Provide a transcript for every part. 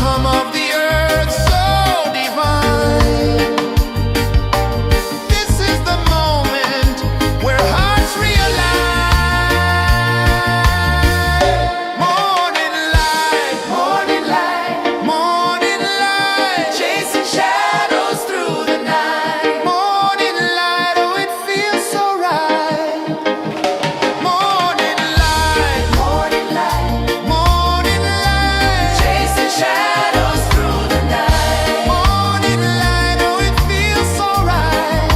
hum of the earth so divine. This is the moment where hearts realize. Morning light, morning light, morning light, chasing shadows through the night. Morning light, oh it feels so right. Morning light, morning light, morning light, chasing shadows through the night. Morning light, oh it feels so right.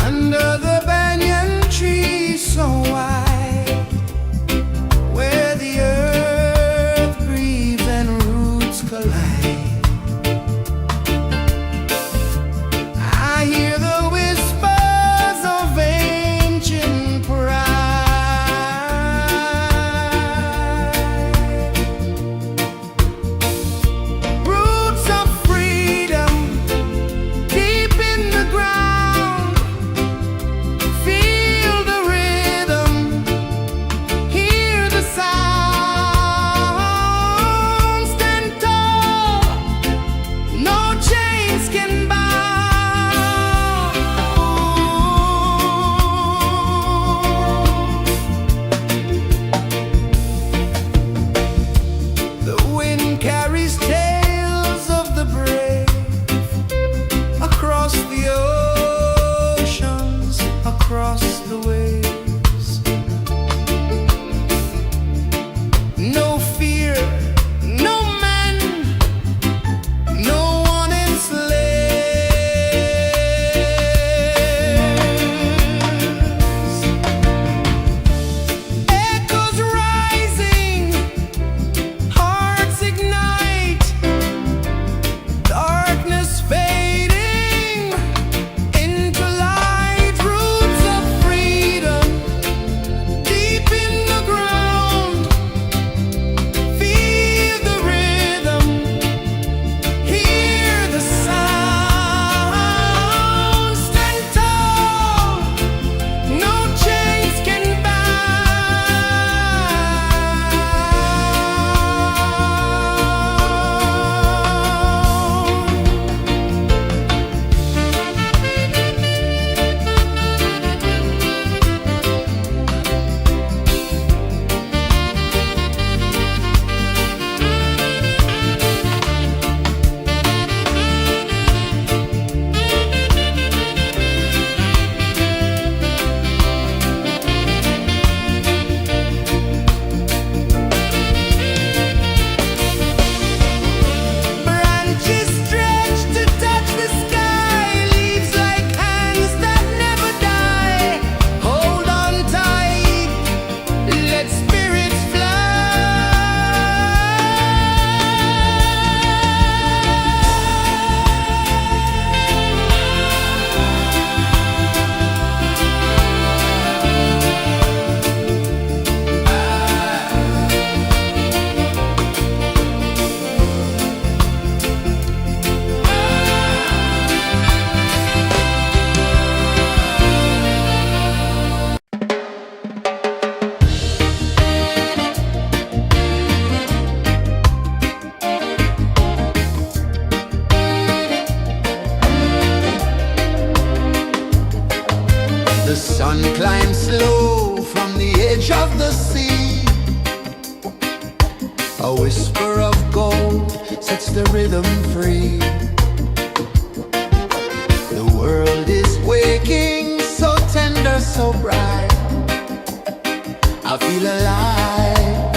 Under the banyan tree so wide, where the earth breathes and roots collide, I hear the whispers of ancient pride. Roots of freedom deep in the ground. Feel the rhythm, hear the sound. Stand tall, no chains can bound. The wind carries tales of the brave across the oceans, across the waves. No fear, no man, no one enslaves. Echoes rising, hearts ignite, darkness fading into light. Roots of freedom deep in the ground. Feel the rhythm, hear the sound. Stand tall, no chains can branches stretch to touch the sky, leaves like hands that never die. Hold on tight, let spirits The sun climbs slow from the edge of the sea. A whisper of gold sets the rhythm free. The world is waking, so tender, so bright. I feel alive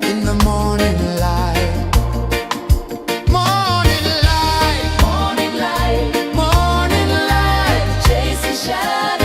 in the morning light. Morning light, morning light, morning light, chasing shadows.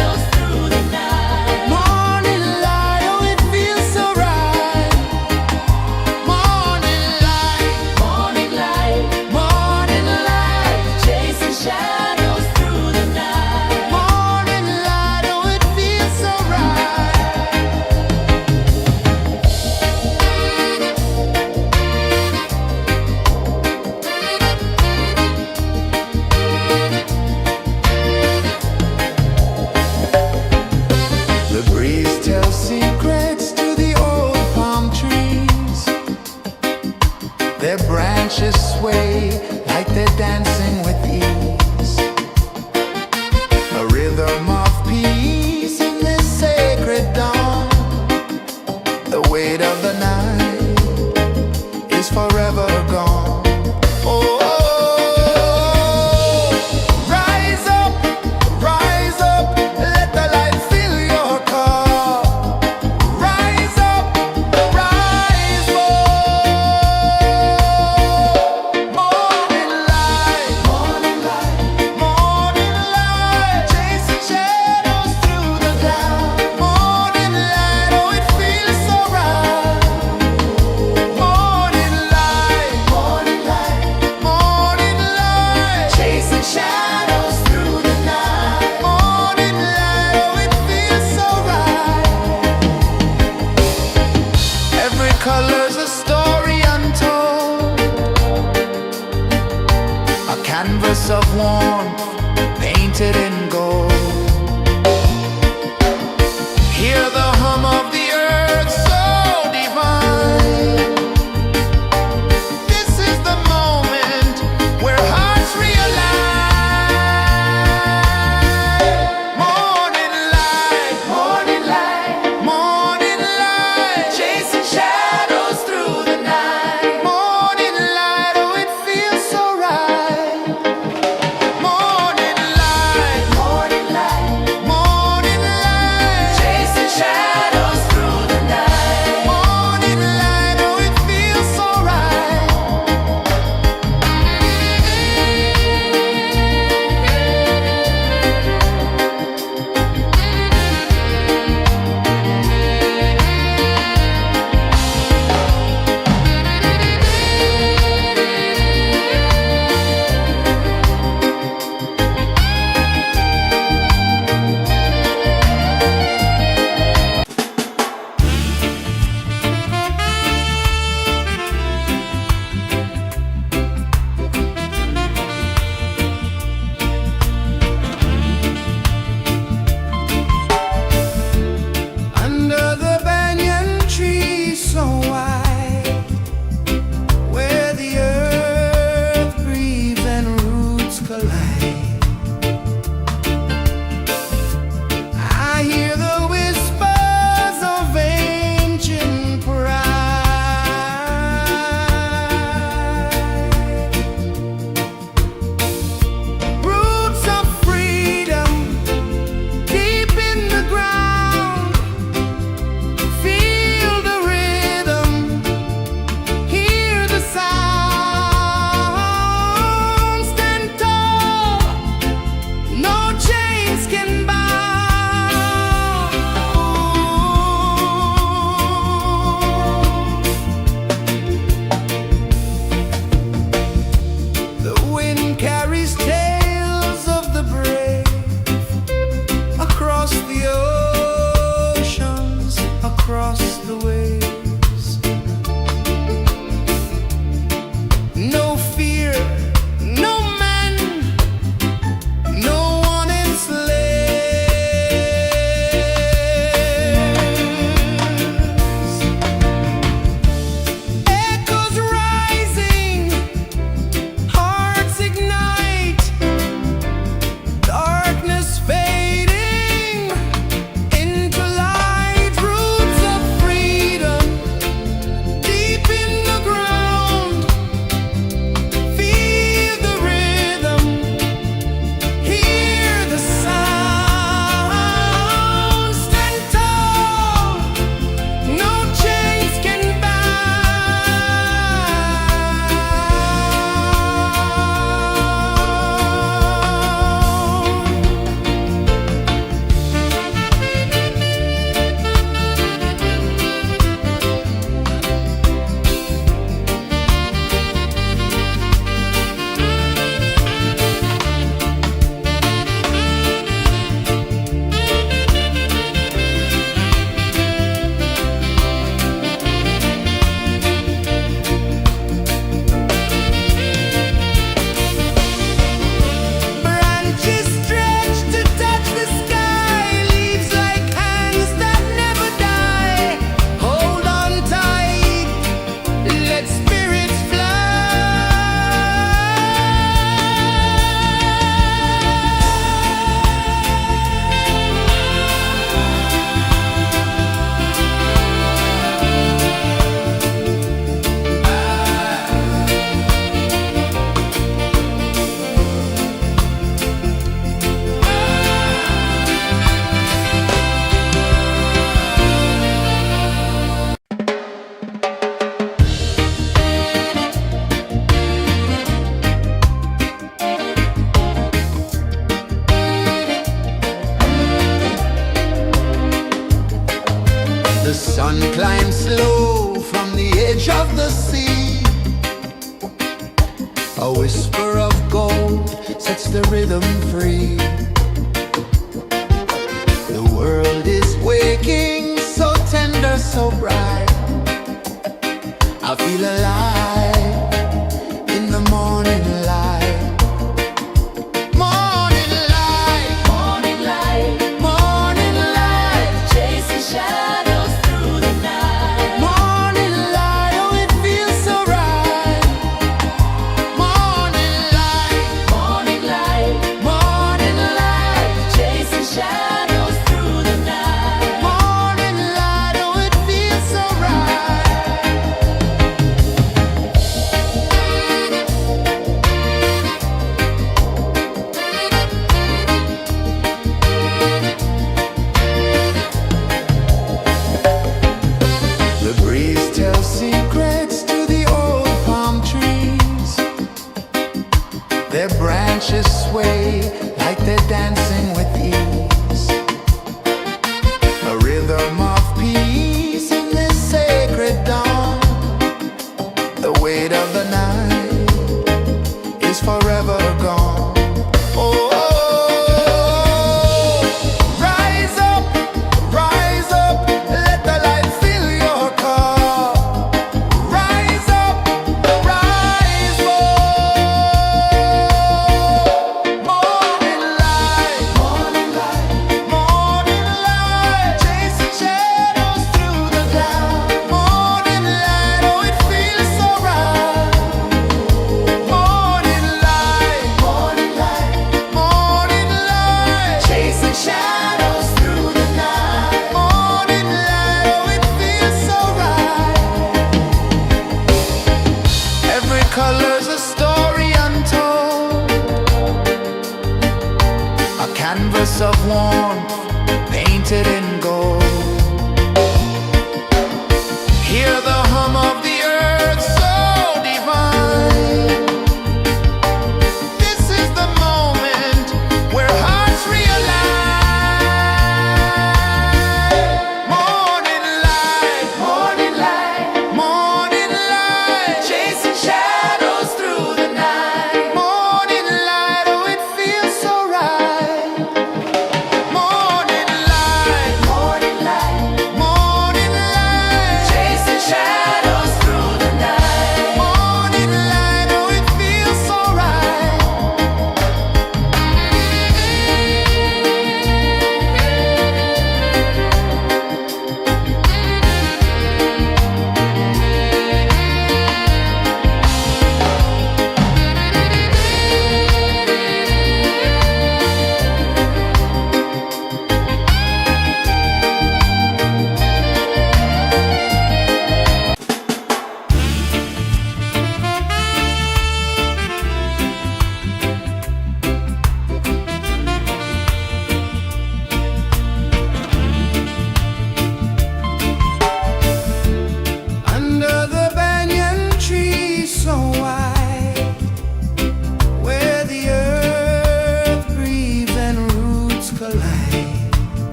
The sun climbs slow from the edge of the sea. A whisper of gold sets the rhythm free. The world is waking, so tender, so bright. I feel alive in the morning light. Morning light, morning light, morning light, chasing shadows through the night. Morning light, oh it feels so right. Morning light, morning light, morning light, chasing shadows through the night. Morning light, oh it feels so right. The breeze tells secrets to the old palm trees. Their branches sway like they're dancing with ease. A rhythm of peace in this sacred dawn. The weight of the night is forever gone. Oh, rise up, let the light fill your cup. Rise up, rise more. Morning light, morning light, morning light, chasing shadows through the cloud. Morning light, oh it feels so right. Morning light, morning light, morning light, chasing shadows through the night. Morning light, oh it feels so right. Every color's a story untold, a canvas of warmth painted in gold. Hear the hum of the earth so divine. This is the moment where hearts realign. Morning light, morning light, morning light, chasing shadows through the night. Morning light, oh it feels so right.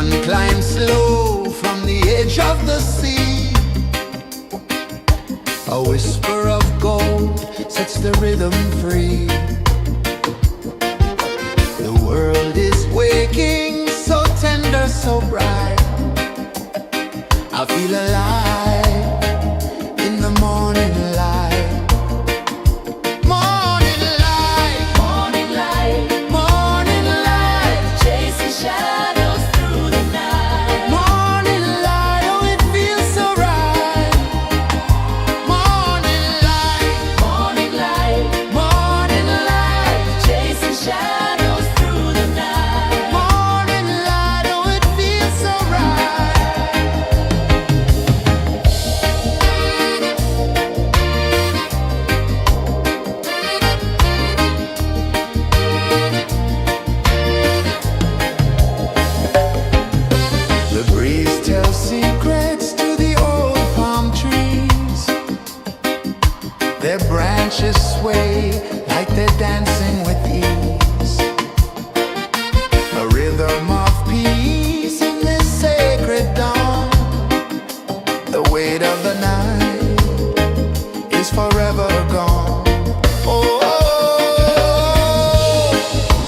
sun climbs slow from the edge of the sea. A whisper of gold sets the rhythm free. The world is waking, so tender, so bright. I feel alive in the morning light. Morning light, morning light, morning light, chasing shadows through the night. Morning light, oh it feels so right. Morning light, morning light, morning light, chasing shadows through the night. Morning light, oh it feels so right. The breeze tells secrets to the old palm trees. Their branches sway like they're dancing with ease. A rhythm of peace in this sacred dawn. The weight of the night is forever gone. Oh,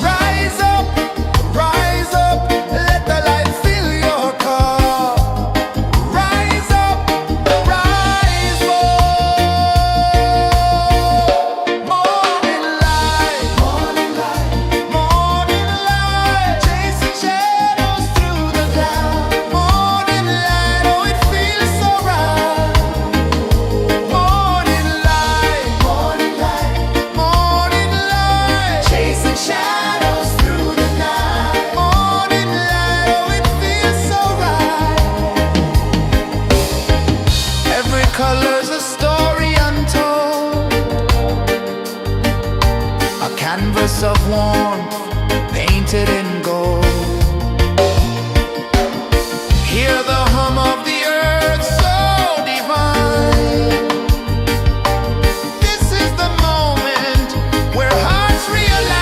rise up, let the light fill your cup. Rise up, rise up. Morning light, morning light, morning light, chasing shadows through the cloud. Morning light, oh it feels so right. Morning light, morning light, morning light, chasing shadows through the night. Morning light, oh it feels so right. Every color's a story untold, a canvas of warmth painted in gold. Hear the hum of the earth so divine. This is the moment where hearts realign.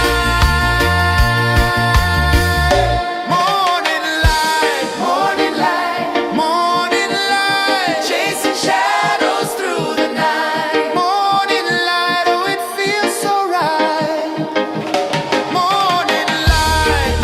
Morning light, morning light, morning light, chasing shadows through the night. Morning light, oh it feels so right. Morning light,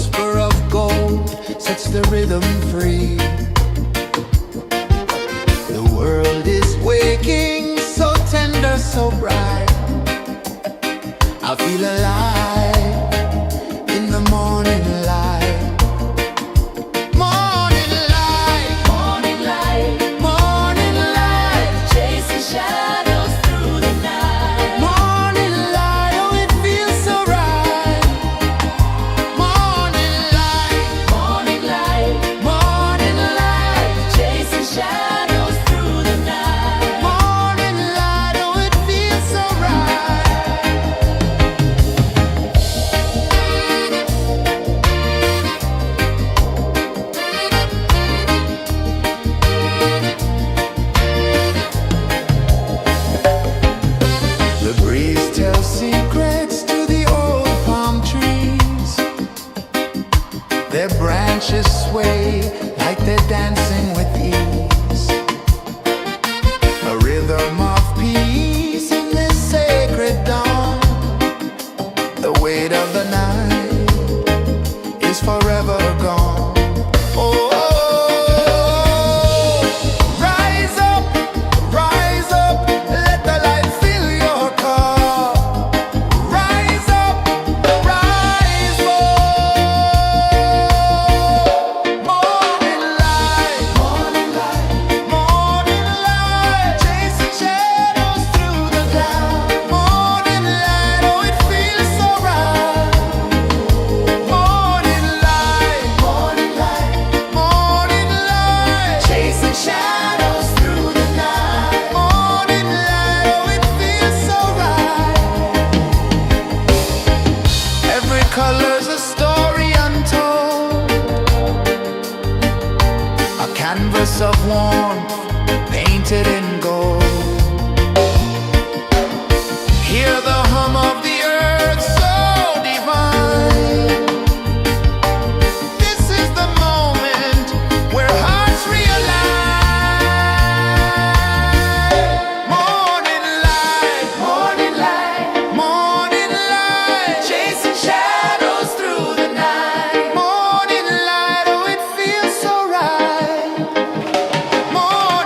whisper of gold sets the rhythm free. The world is waking, so tender, so bright. I feel alive in the morning light. Morning light, morning light, morning light, chasing shadows through the night. Morning light, oh it feels so right. Morning light, morning light, morning light, chasing shadows through the night. Morning light, oh it feels so right. The breeze tells secrets to the old palm trees. Their branches sway like they're dancing with ease. A rhythm of peace in this sacred dawn. The weight of the night is forever gone. Oh, rise up, let the light fill your cup. Rise up, rise up. Morning light, morning light, morning light, chasing shadows through the cloud. Morning light, oh it feels so right. Morning light, morning light, morning light, chasing shadows through the night. Morning light, oh it feels so right. Every color's a story untold, a canvas of warmth painted in gold. Hear the hum of the earth so divine. This is the moment where hearts realign. Morning light, morning light, morning light, chasing shadows through the night. Morning light, oh it feels so right. Morning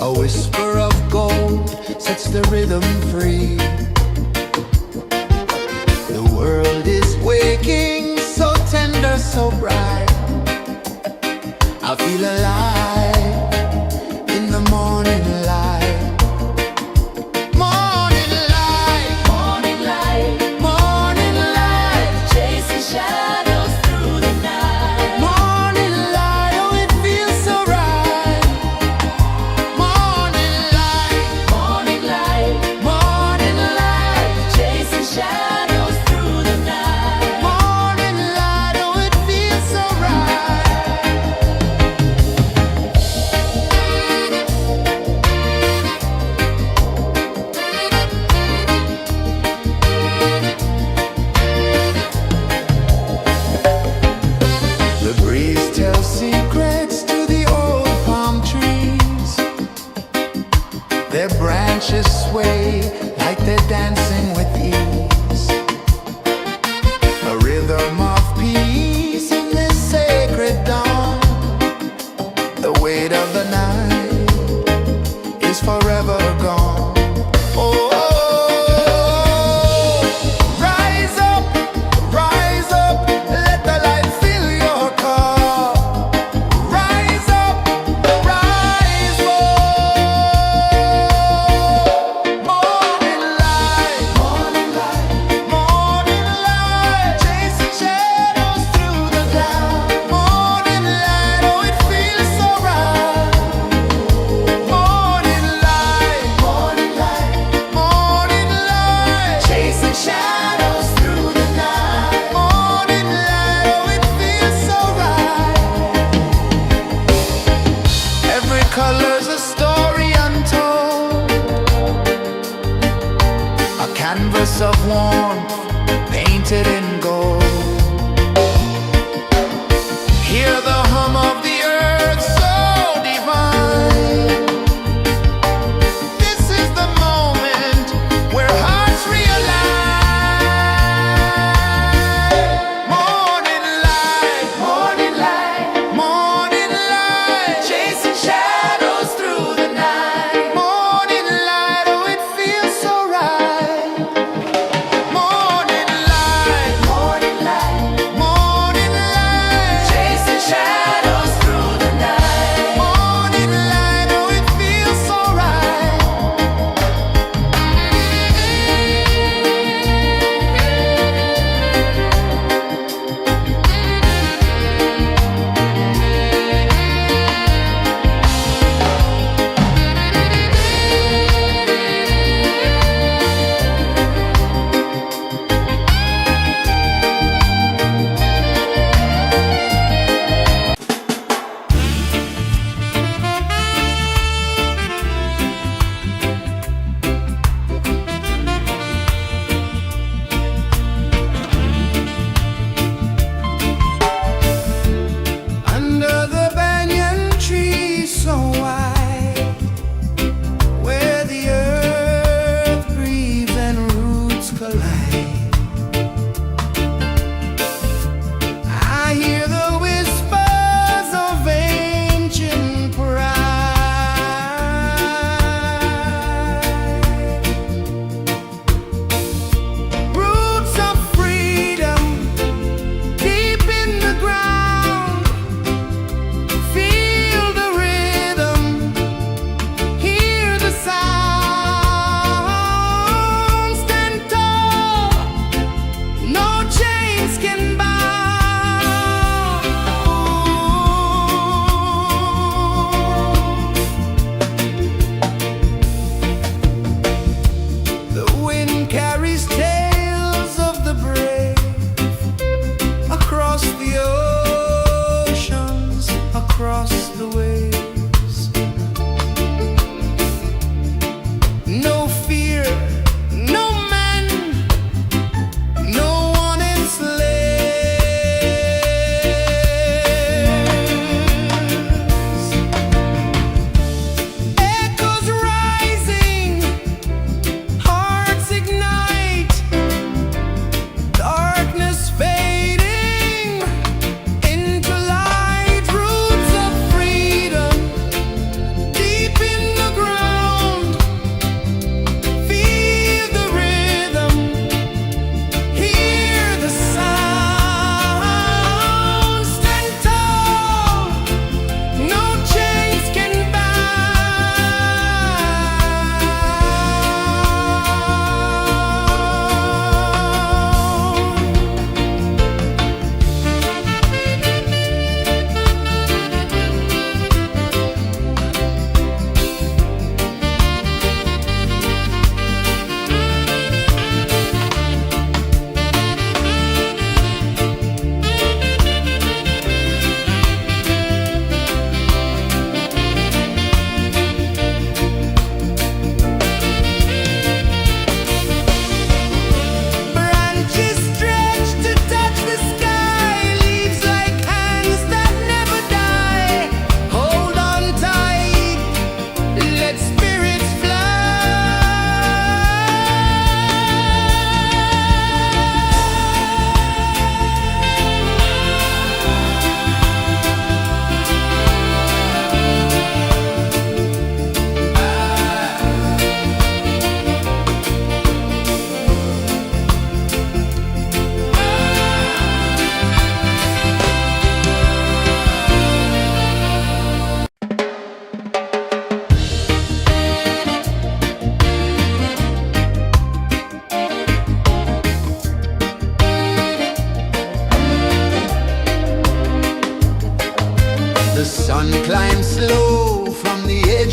A whisper of gold sets the rhythm free. The world is waking, so tender, so bright. I feel alive in the morning light. Morning light, morning light, morning light, chasing shadows through the night. Morning light, oh it feels so right. Morning light, morning light, morning light, chasing shadows through the night. Morning light, oh it feels so right. The breeze tells secrets to the old palm trees. Their branches sway like they're dancing with ease. A rhythm of peace in this sacred dawn. The weight of the night is forever gone. Oh, rise up, let the light fill your car. Rise up, rise up. Morning light, morning light, morning light, chasing shadows through the cloud. Morning light, oh it feels so right. Morning light, morning light, morning light, chasing shadows through the night. Morning light, oh it feels so right. Every color's a story untold, a canvas of warmth painted in gold. Hear the hum of the earth so divine. This is the moment where hearts realign. Morning light, morning light, morning light, chasing shadows through the night. Morning light, oh it feels so right. Morning light, morning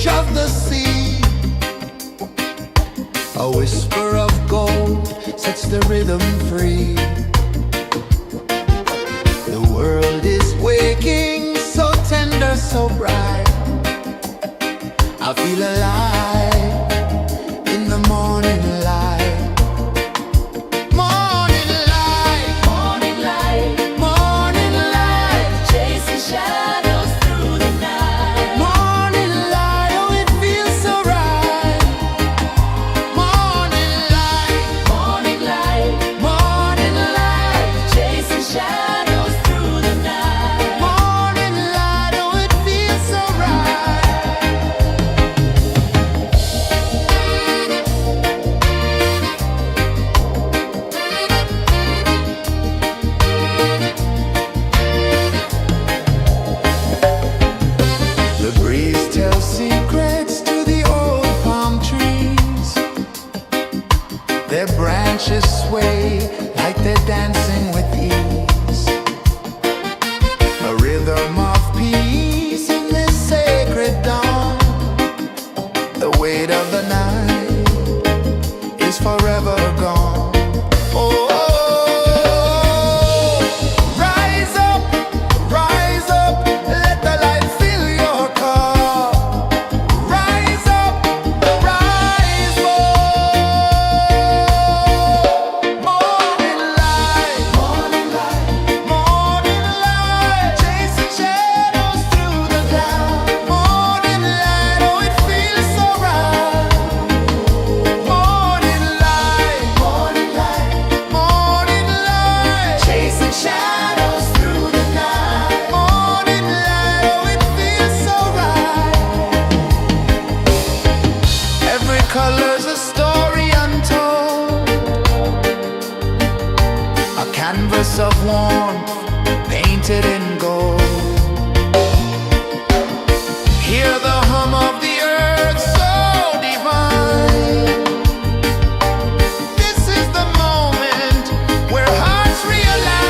edge of the sea. A whisper of gold sets the rhythm free. The world is waking, so tender, so bright. I feel alive in the morning light. Morning light, morning light, morning light, chasing shadows through the night. Morning light, oh it feels so right. Morning light, morning light, morning light, chasing shadows through the night. Morning light, oh it feels so right. The breeze tells secrets to the old palm trees. Their branches sway like they're dancing with ease. A rhythm of peace in this sacred dawn. The weight of the night is forever gone. Oh, rise up, let the light fill your car. Rise up, rise up. Morning light, morning light, morning light, chasing shadows through the cloud. Morning light, oh it feels so right. Morning light, morning light, morning light, chasing shadows through the night. Morning light, oh it feels so right. Every color's a story untold, a canvas of warmth painted in gold. Hear the hum of the earth so divine. This is the moment where hearts realign.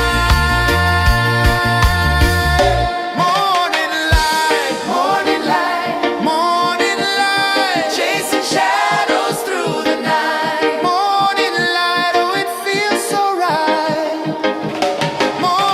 Morning light, morning light, morning light, chasing shadows through the night. Morning light, oh it feels so right. Morning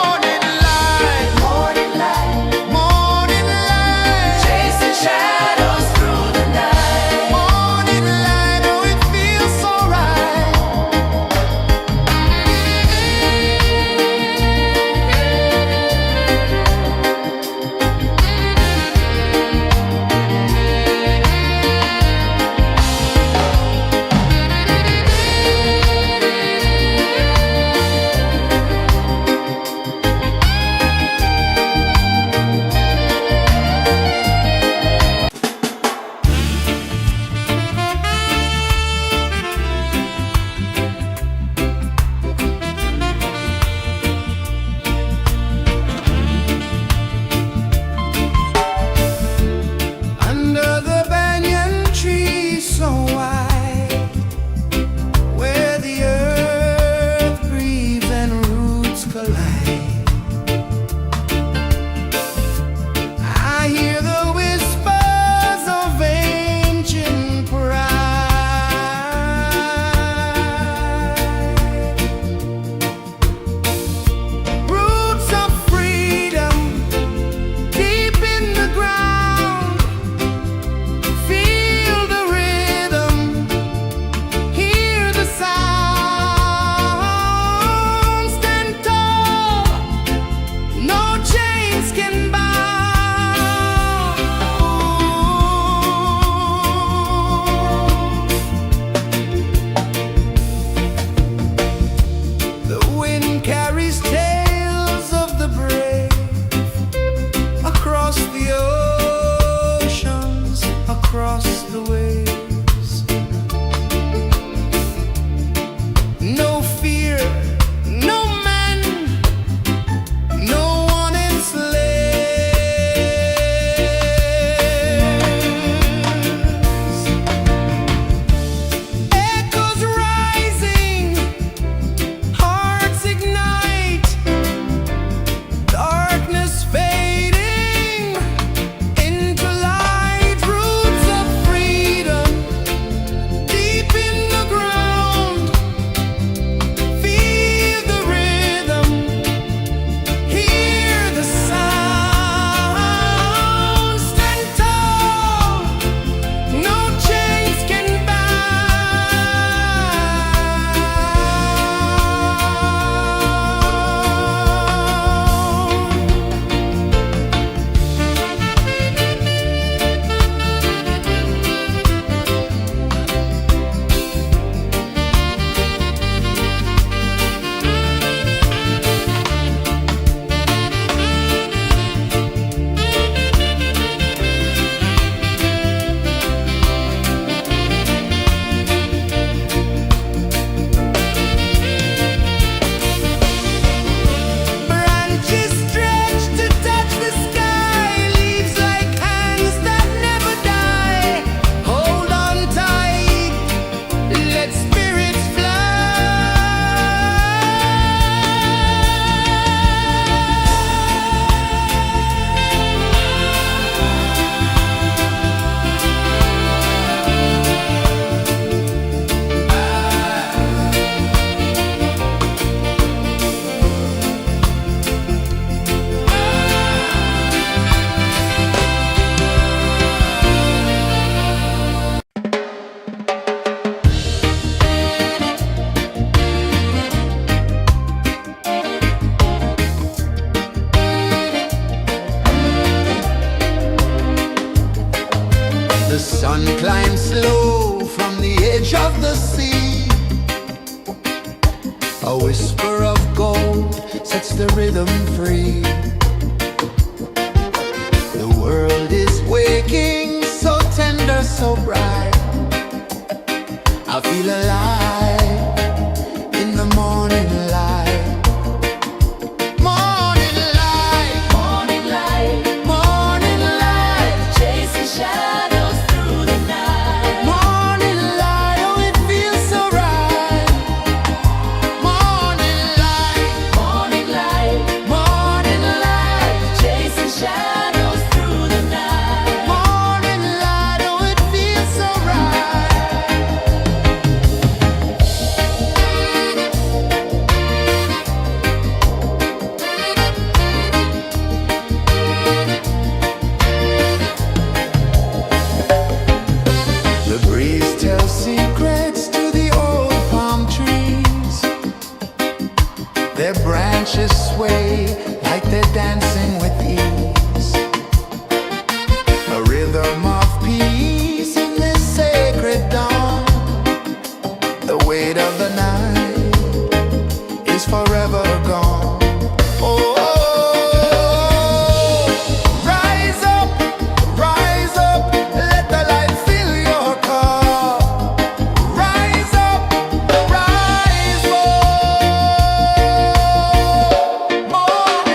The sun climbs slow from the edge of the sea. A whisper of gold sets the rhythm free. The world is waking, so tender, so bright. I feel alive in the morning light. Morning light, morning light, morning light, chasing shadows through the night. Morning light, oh it feels so right. Morning light, morning light, morning light, chasing shadows through the night. Morning light, oh it feels so right. The breeze tells secrets to the old palm trees. Their branches sway like they're dancing with ease. A rhythm of peace in this sacred dawn. The weight of the night is forever gone. Oh, rise up, let the light fill your cup. Rise up, rise more.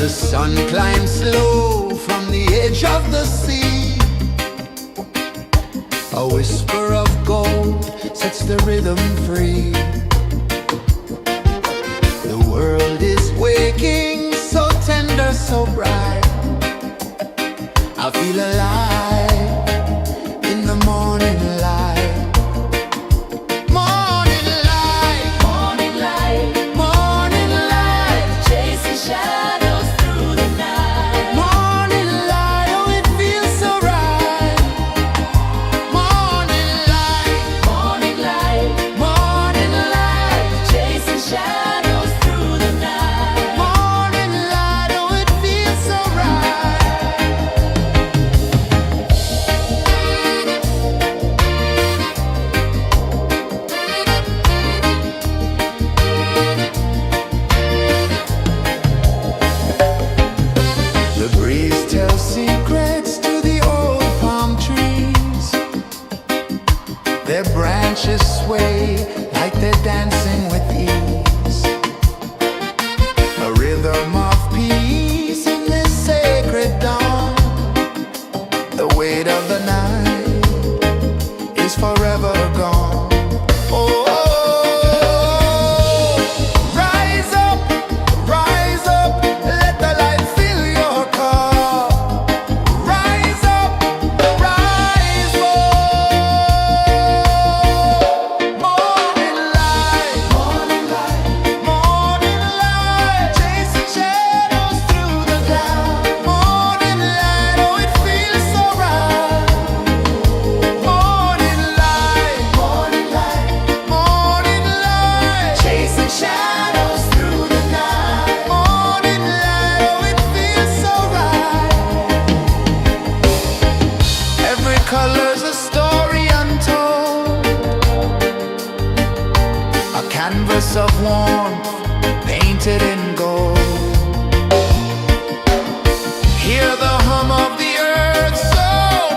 The sun climbs slow from the edge of the sea. A whisper of gold sets the rhythm free. The world is waking, so tender, so bright. I feel alive in the morning light. Morning light, Morning light, morning light, chasing shadows through the night. morning light, oh it feels so right. Morning light, Morning light, morning light, chasing shadows through the night. morning light, oh it feels so right. The breeze tells secrets to the old palm trees. Their branches sway like they're dancing with ease. A rhythm of peace in this sacred dawn. The weight of the night is forever gone. Oh, rise up, let the light fill your cup. Rise up, rise up. Morning light, Morning light, morning light, chasing shadows through the cloud. Morning light, oh it feels so right. Morning light, morning light, morning light, chasing shadows through the night. morning light, oh it feels so right. Every color's a story untold, a canvas of warmth painted in gold. Hear the hum of the earth so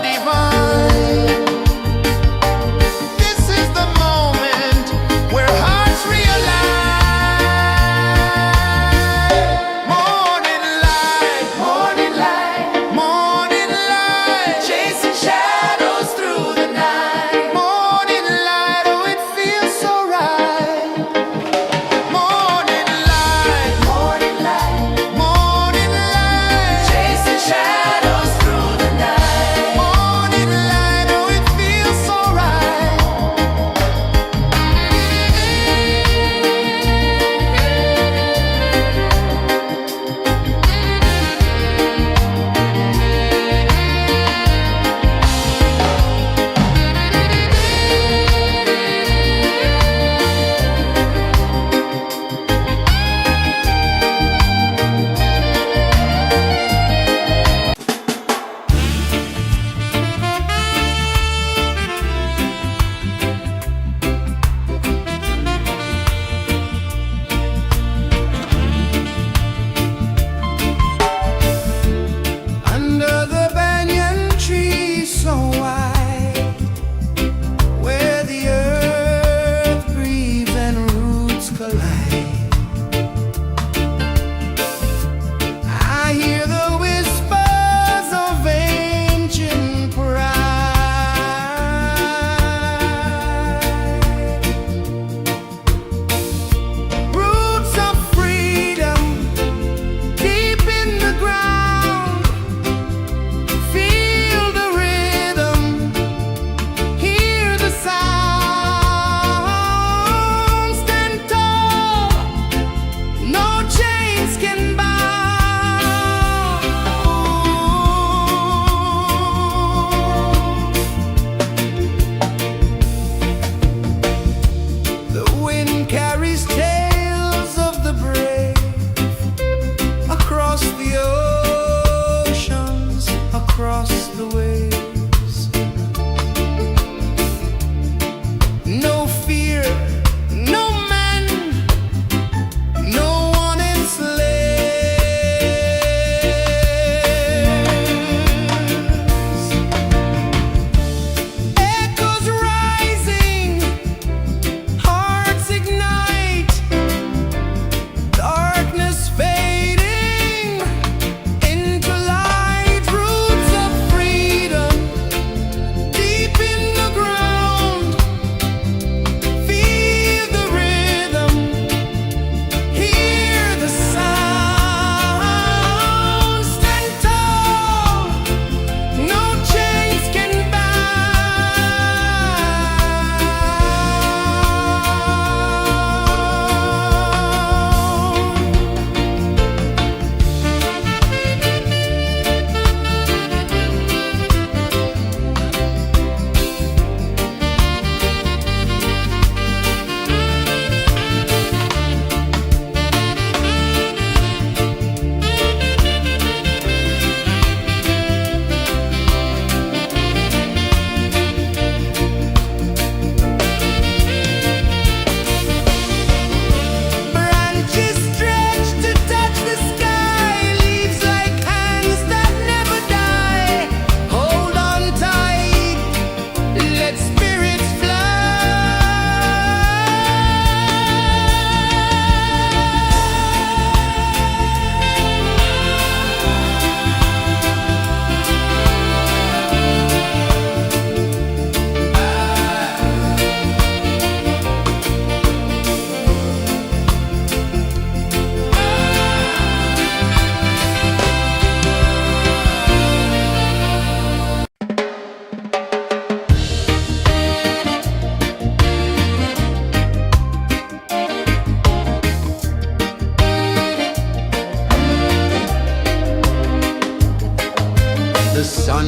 divine. This is the moment where hearts realign. Morning light, Morning light, morning light, chasing shadows through the night. morning light, oh it feels so right. Morning light,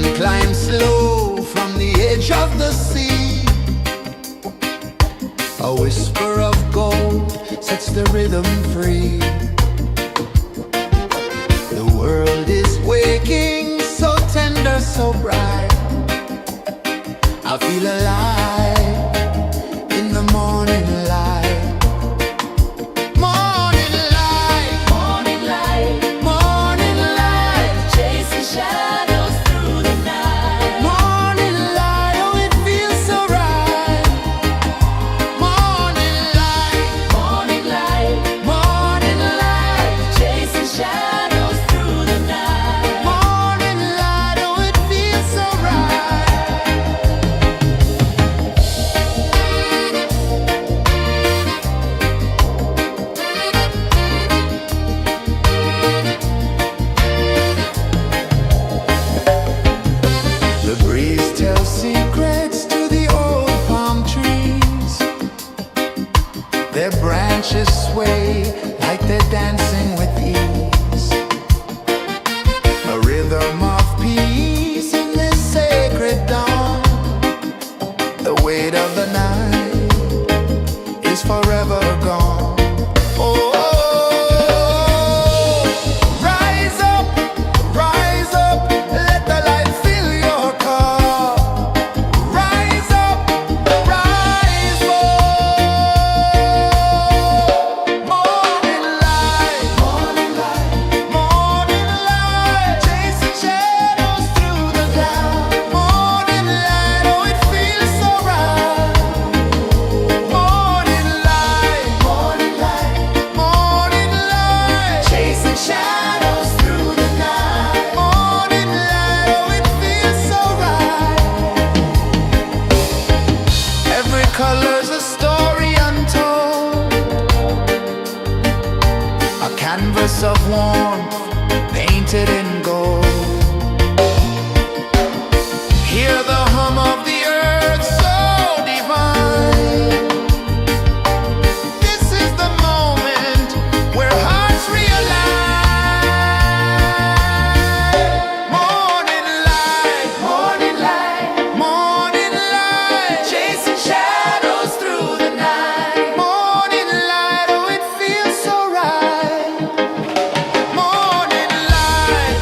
sun climbs slow from the edge of the sea. A whisper of gold sets the rhythm free. The world is waking, so tender, so bright. I feel alive in the morning light. Morning light, Morning light, morning light, chasing shadows through the night. morning light, oh it feels so right. Morning light, Morning light, morning light, chasing shadows through the night. morning light, oh it feels so right. The breeze tells secrets to the old palm trees. Their branches sway like they're dancing with ease. A rhythm of peace in this sacred dawn. The weight of the night is forever gone. Oh, rise up, let the light fill your cup. Rise up, rise up. Morning light, morning light, chasing shadows through the cloud. Morning light, oh it feels so right. Morning light, chasing shadows through the night. Morning light, oh it feels so right. Every color's a story untold, a canvas of warmth painted in gold. Hear the hum of the earth so divine. This is the moment where hearts realign. Morning light, morning light, chasing shadows through the night. Morning light, oh it feels so right. Morning light,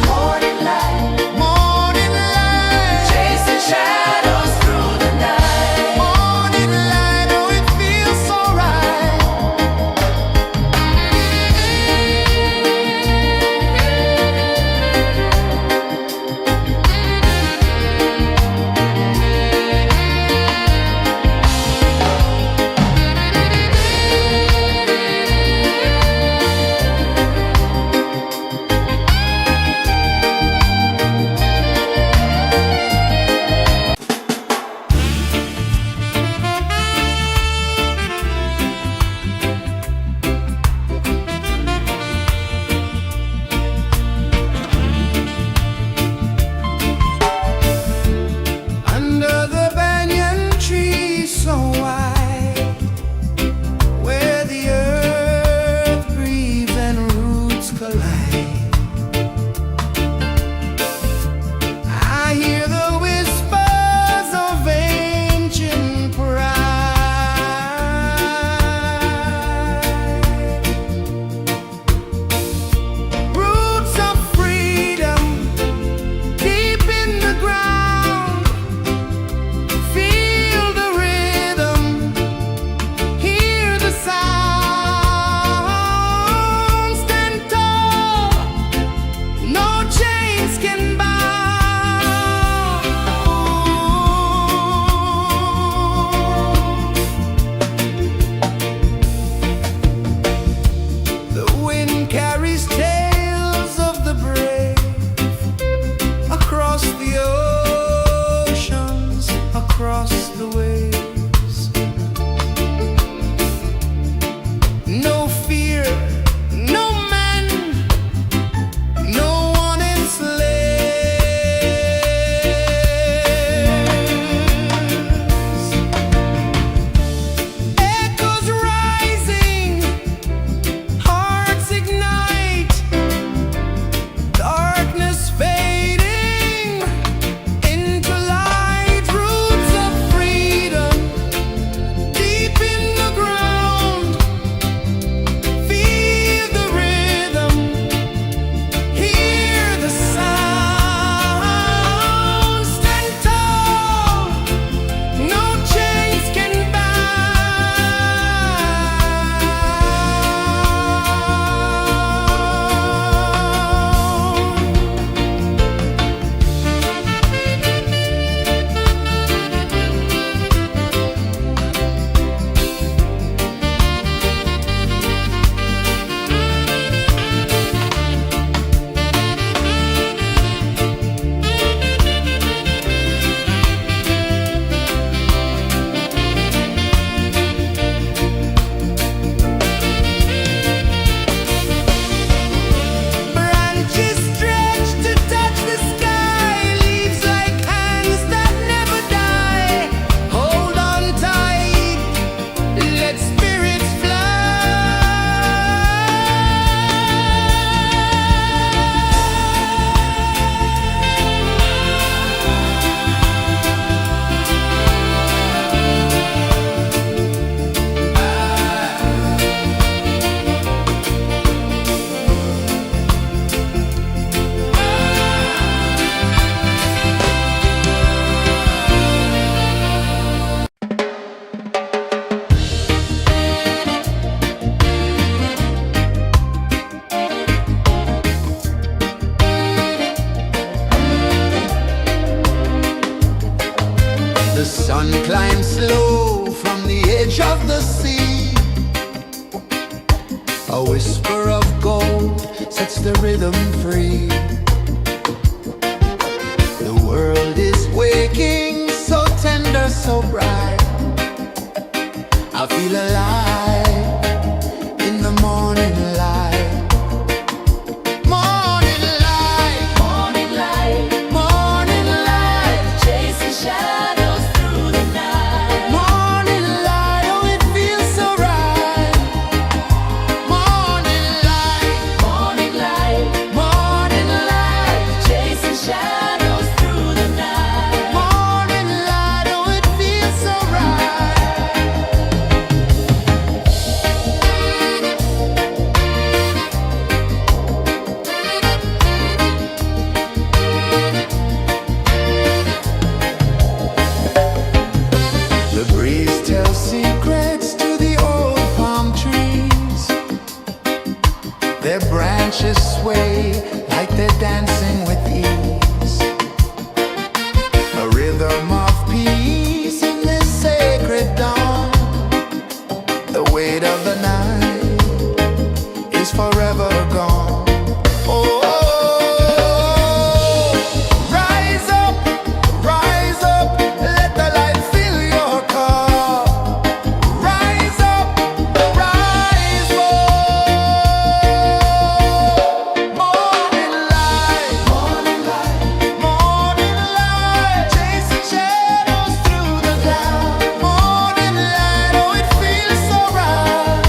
Sun climbs slow from the edge of the sea. A whisper of gold sets the rhythm free. The world is waking, so tender, so bright. I feel alive in the morning light. Morning light, Morning light, morning light, chasing shadows through the night. morning light, oh it feels so right. Morning light, Morning light, morning light, chasing shadows through the night. morning light, oh it feels so right. The breeze tells secrets to the old palm trees. Their branches sway like they're dancing with ease. A rhythm of peace in this sacred dawn. The weight of the night is forever gone. Oh, rise up, let the light fill your cup. Rise up, rise up. Morning light, morning light, morning light, chasing shadows through the cloud. Morning light, oh it feels so right.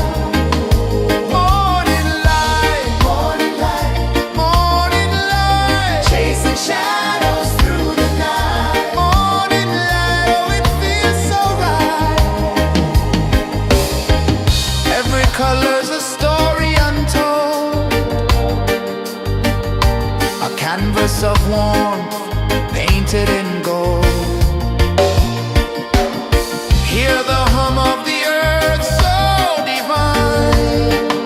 Morning light, morning light, morning light, chasing shadows through the night. Morning light, oh it feels so right. Every color's a story untold, a canvas of warmth painted in gold. Hear the hum of the earth so divine.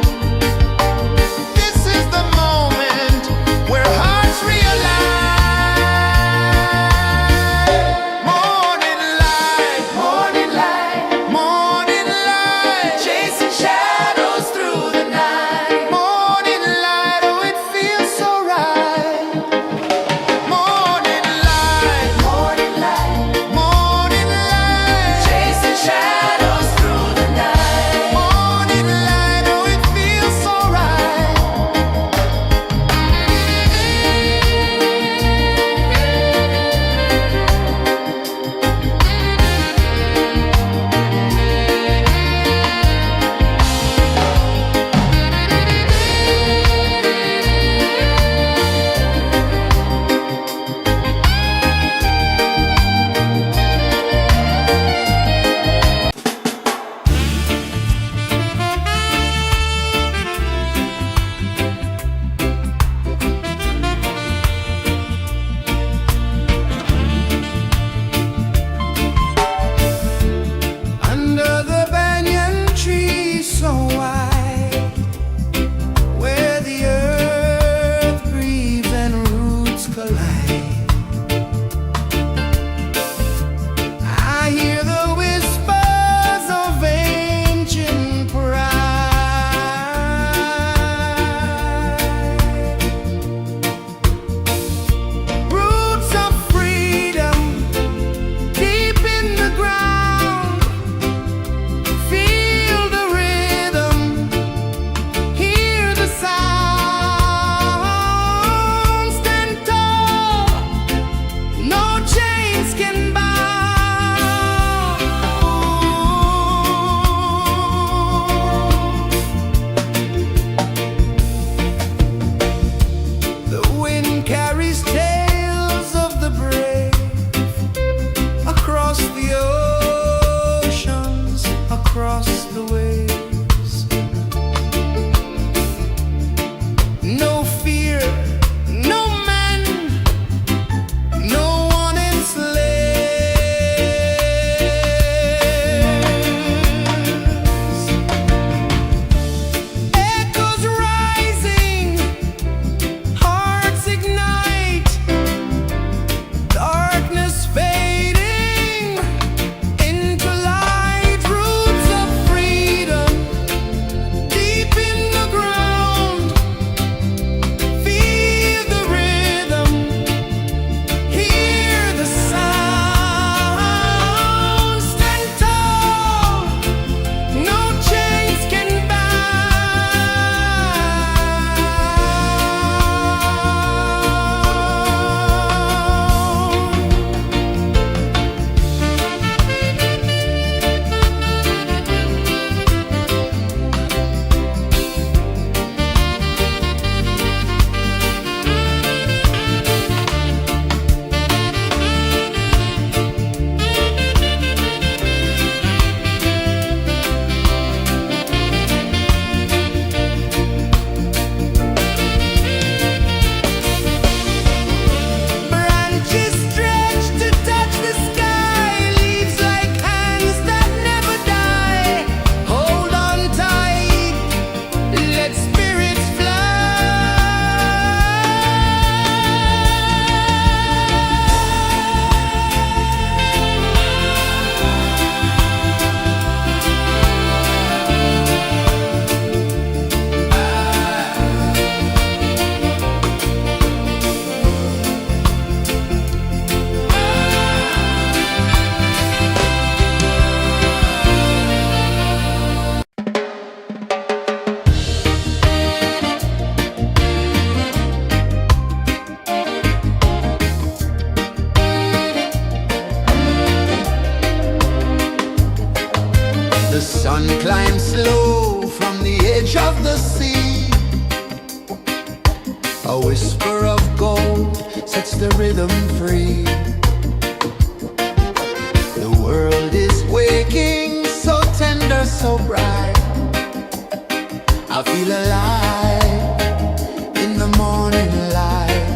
This is the moment where hearts realign. Morning light, morning light, morning light, chasing shadows through the night. Morning light, oh it feels so right. Morning A whisper of gold sets the rhythm free. The world is waking, so tender, so bright. I feel alive in the morning light.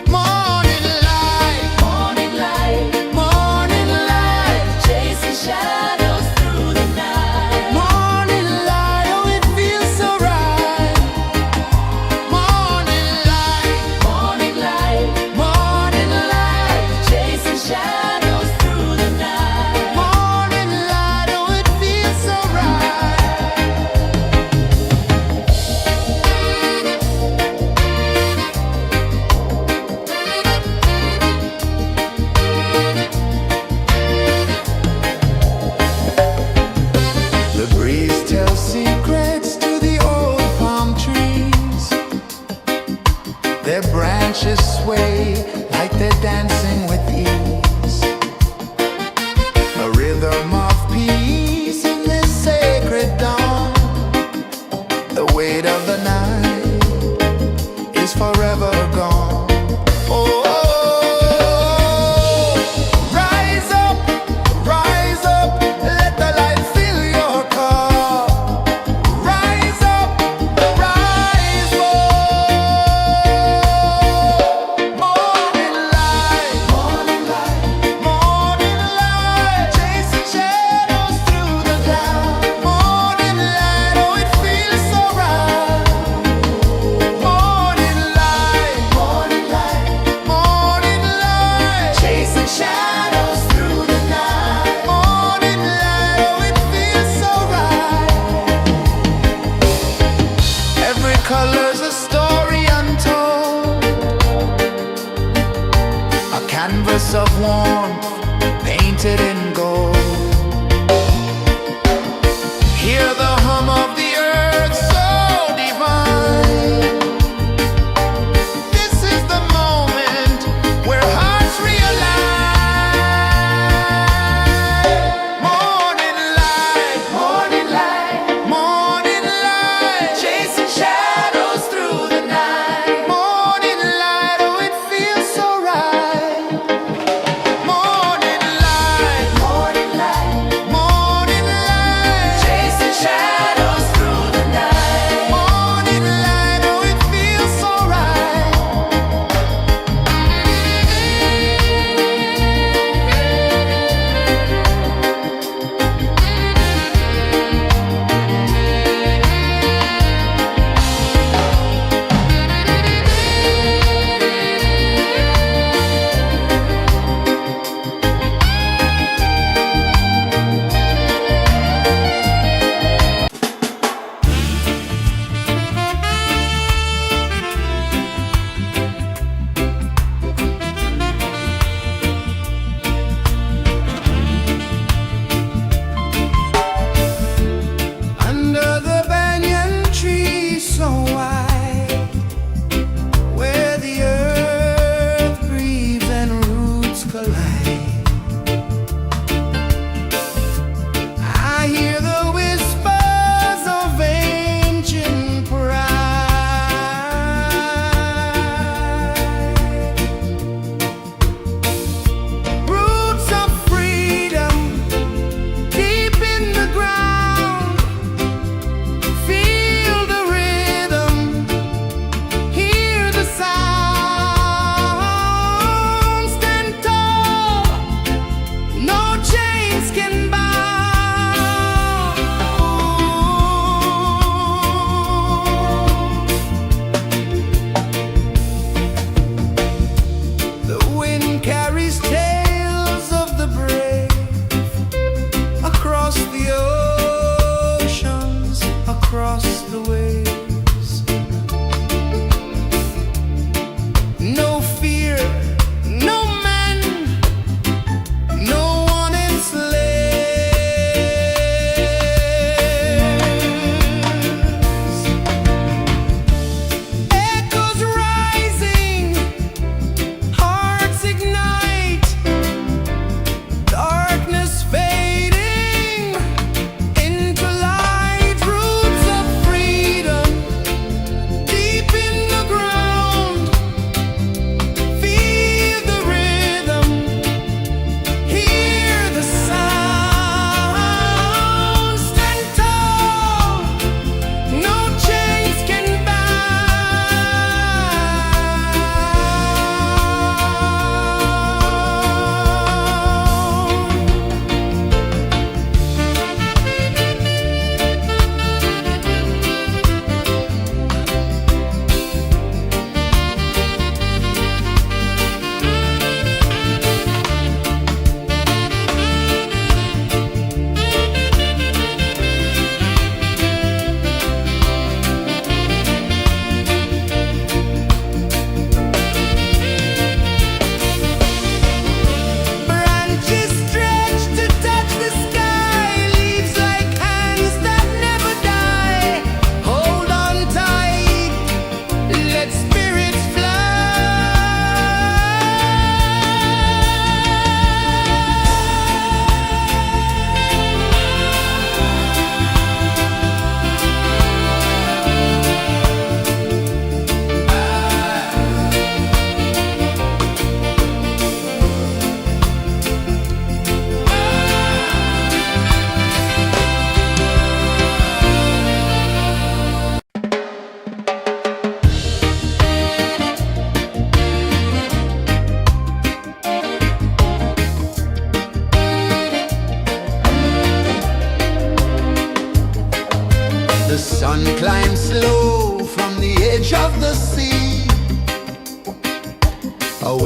Morning light, Morning light, morning light, chasing shadows through the night. morning light. Oh, it feels so right. Morning light, Morning light, morning light, chasing shadows through the night. morning light. Oh, it feels so right. The breeze tells secrets to the old palm trees. Their branches sway like they're dancing with ease. A rhythm of peace in this sacred dawn. The weight of the night is forever gone. Oh, rise up, let the light fill your cup. Rise up, rise up. Morning light, morning light, chasing shadows through the cloud. Morning light, oh, it feels so right. Morning light, morning light, chasing shadows through the night. Morning light, oh, it feels so right. Every color's a story untold, a canvas of warmth painted in gold. Hear the hum of the earth so divine. This is the moment where hearts realize. Morning light, morning light, chasing shadows through the night. Morning light, oh, it feels so right. Morning light,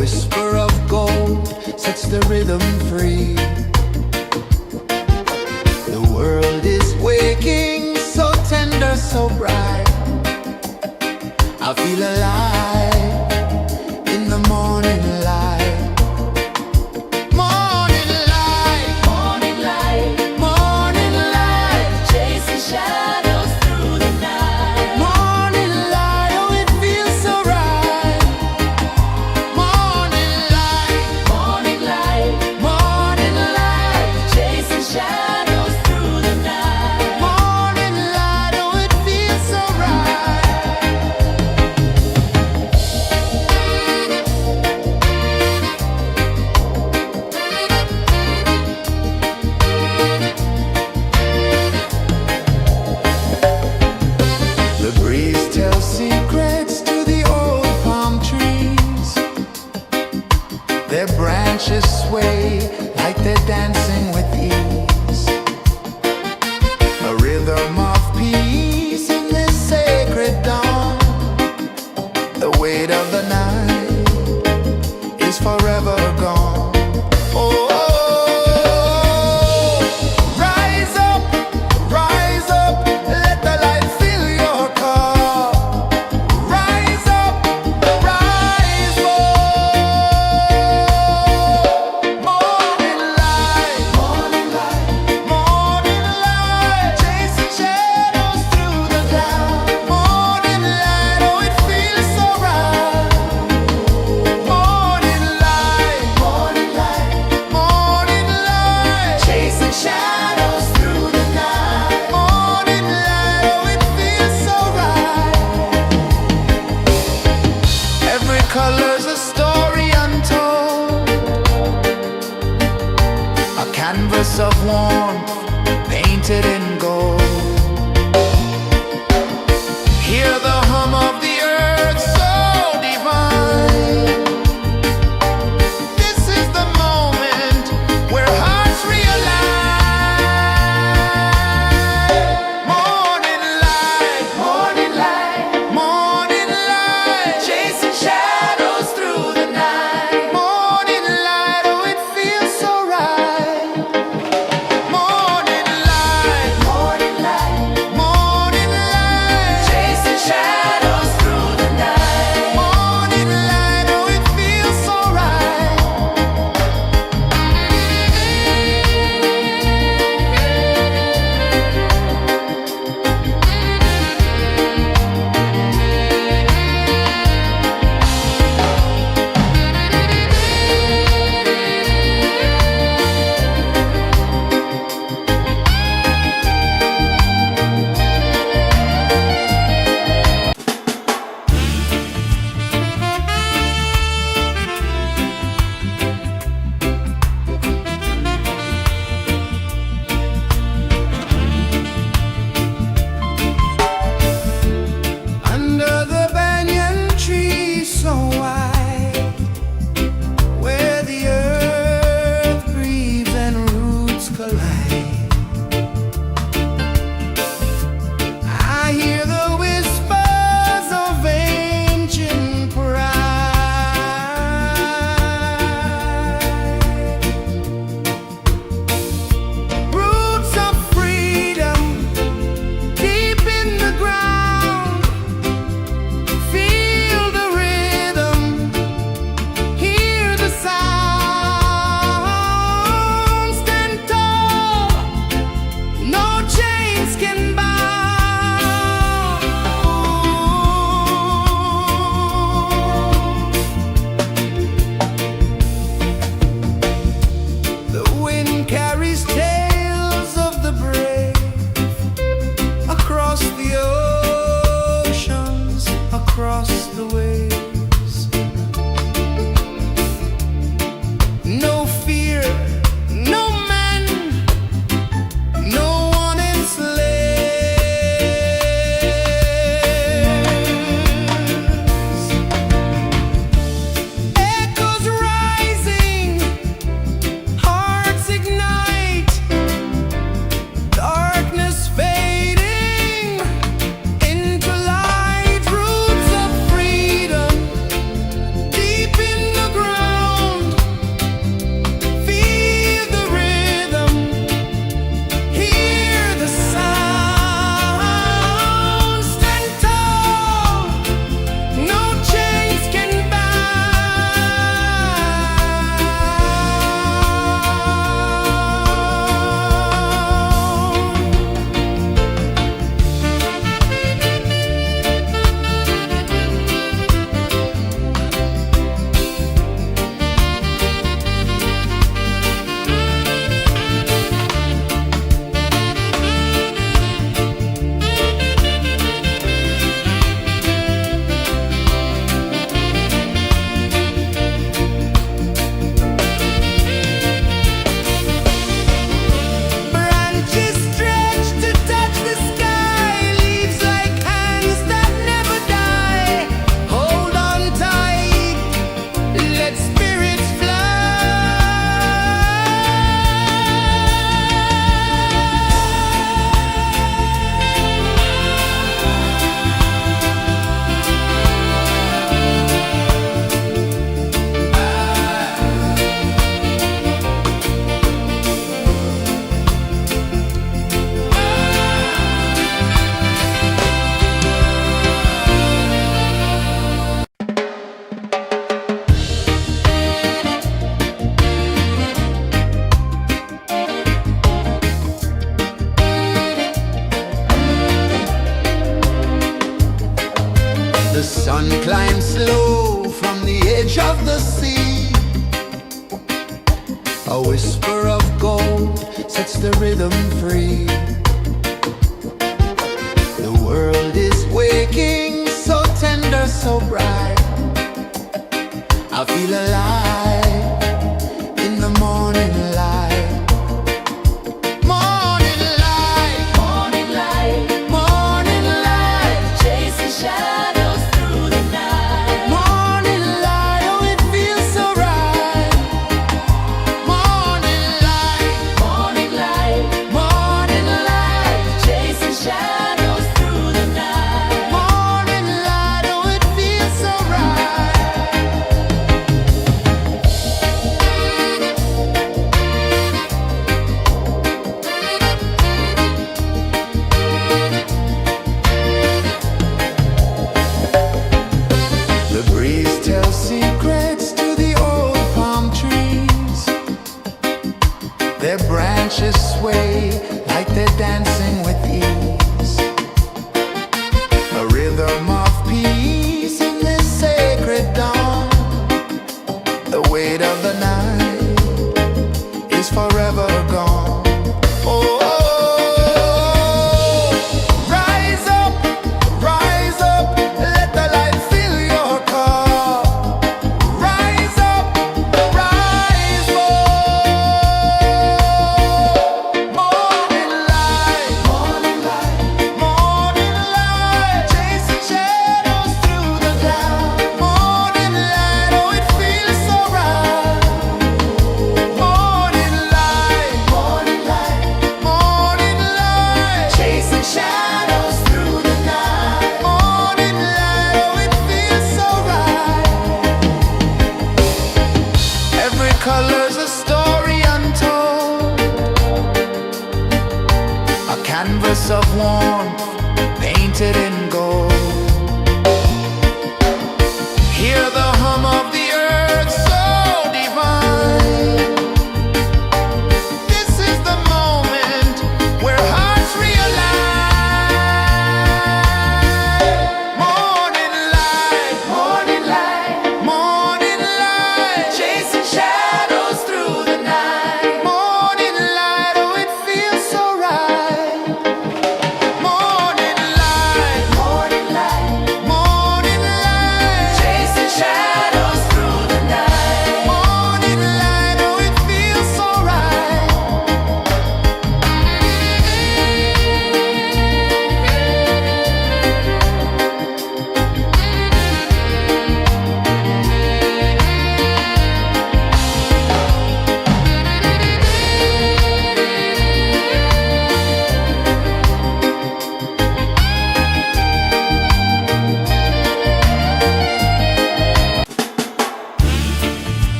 whisper of gold sets the rhythm free. The world is waking, so tender, so bright. I feel alive in the morning light. Morning light, Morning light, morning light, chasing shadows through the night. morning light. Oh, it feels so right. Morning light, Morning light, morning light, chasing shadows through the night. morning light. Oh, it feels so right. The breeze tells secrets to the old palm trees. Their branches sway like they're dancing with ease. A rhythm of peace in this sacred dawn. The weight of the night is forever gone. Oh, rise up, let the light fill your cup. Rise up, rise more. Morning light, morning light, chasing shadows through the cloud. Morning light, oh, it feels so right. Morning light, morning light, chasing shadows through the night. Morning light, oh, it feels so right. Every color's a story untold, a canvas of warmth painted in gold. Hear the hum of the earth so divine. This is the moment where hearts realign. Morning light, morning light, chasing shadows through the night. Morning light, oh, it feels so right. Morning light, The sun climbs slow from the edge of the sea. A whisper of gold sets the rhythm free. The world is waking, so tender, so bright. I feel alive in the morning light. Morning light, Morning light, morning light, chasing shadows through the night. morning light, oh it feels so right. Morning light, Morning light, morning light, chasing shadows through the night. morning light, oh it feels so right.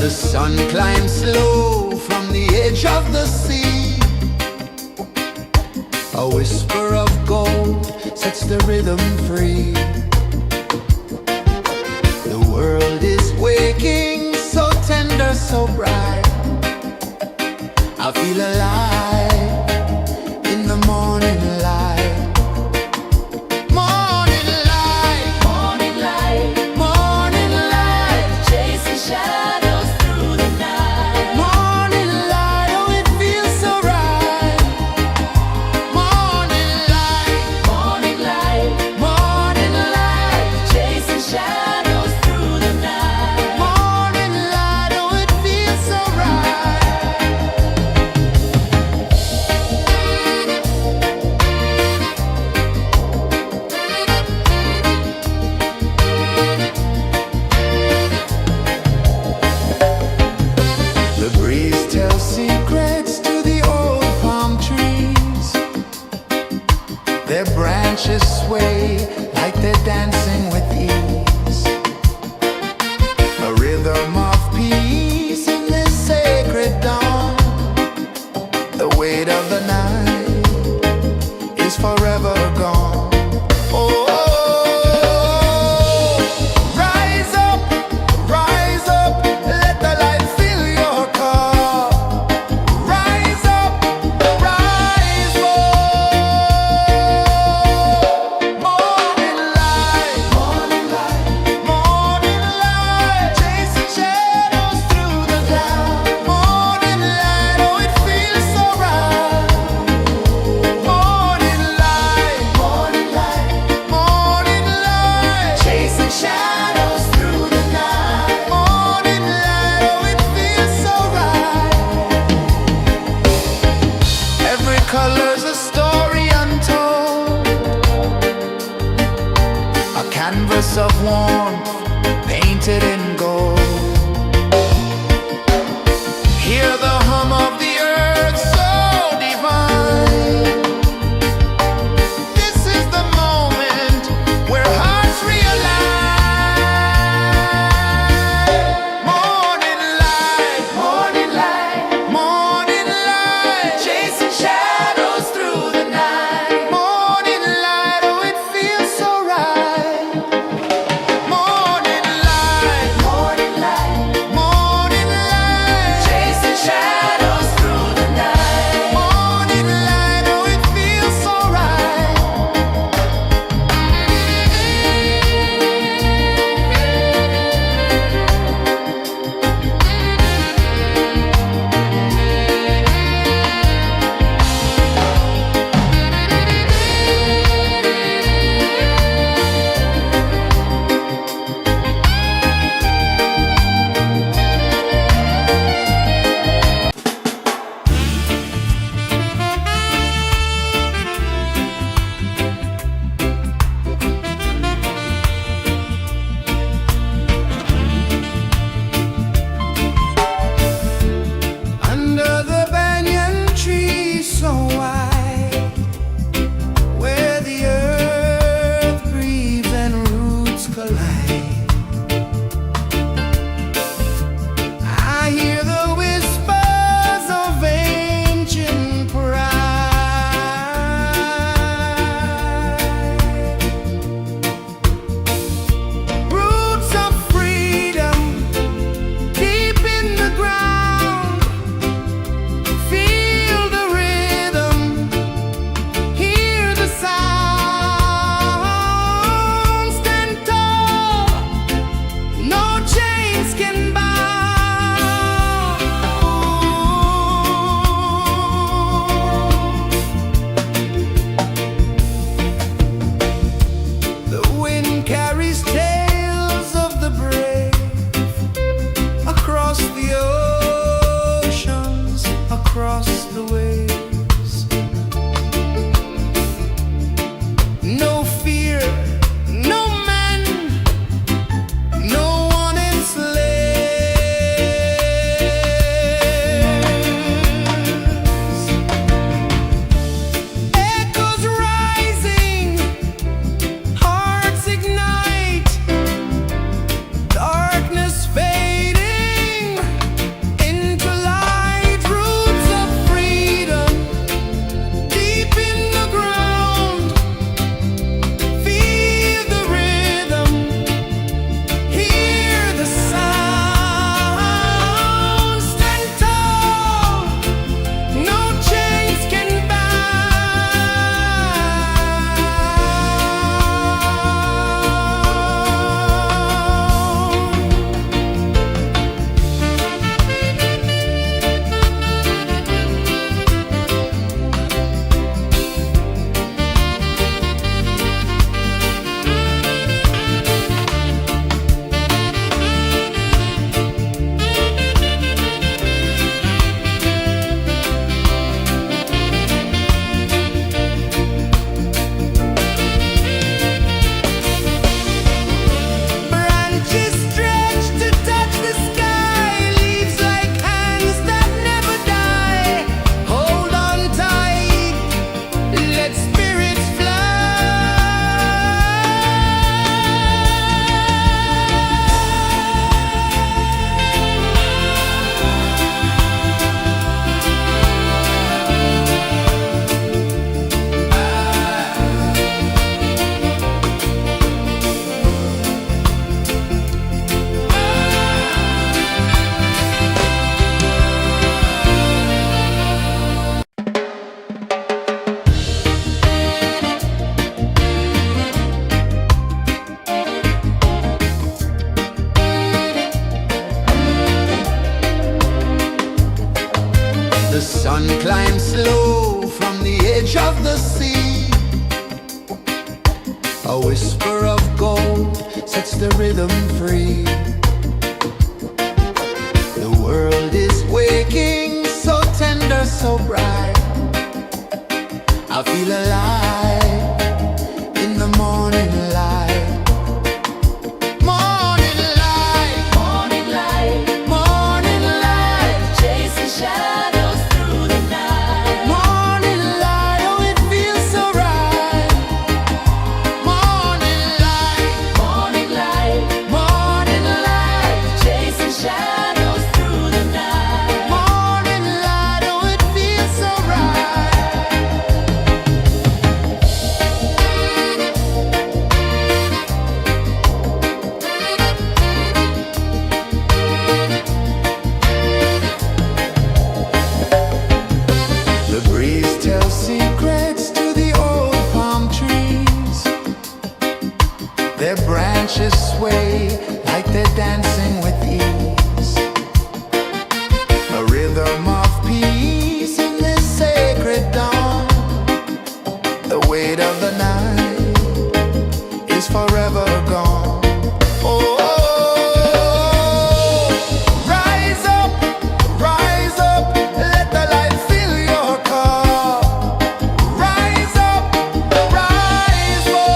The sun climbs slow from the edge of the sea. A whisper of gold sets the rhythm free. The world is waking, so tender, so bright. I feel alive in the morning light. Morning light, Morning light, morning light, chasing shadows through the night. morning light, oh it feels so right. Morning light, Morning light, morning light, chasing shadows through the night. morning light, oh it feels so right. The breeze tells secrets to the old palm trees. Their branches sway like they're dancing with ease. A rhythm of peace in this sacred dawn. The weight of the night is forever gone. Oh, rise up, let the light fill your cup. Rise up, rise up. Morning light, morning light, morning light, chasing shadows through the cloud. Morning light, oh it feels so right. Morning light, morning light, morning light, chasing shadows through the night. Morning light, oh it feels so right. Every color's a story untold, a canvas of warmth painted in gold. Hear the hum of the earth so divine. This is the moment where hearts realign. Morning light, morning light, morning light, chasing shadows through the night. Morning light, oh it feels so right. Morning sun climbs slow from the edge of the sea. A whisper of gold sets the rhythm free. The world is waking, so tender, so bright. I feel alive in the morning light. Morning light, Morning light, morning light, chasing shadows through the night. morning light, oh it feels so right. Morning light, Morning light, morning light, chasing shadows through the night. morning light, oh it feels so right. The breeze tells secrets to the old palm trees. Their branches sway like they're dancing with ease. A rhythm of peace in this sacred dawn. The weight of the night is forever gone. Oh, rise up, let the light fill your cup. Rise up, rise up.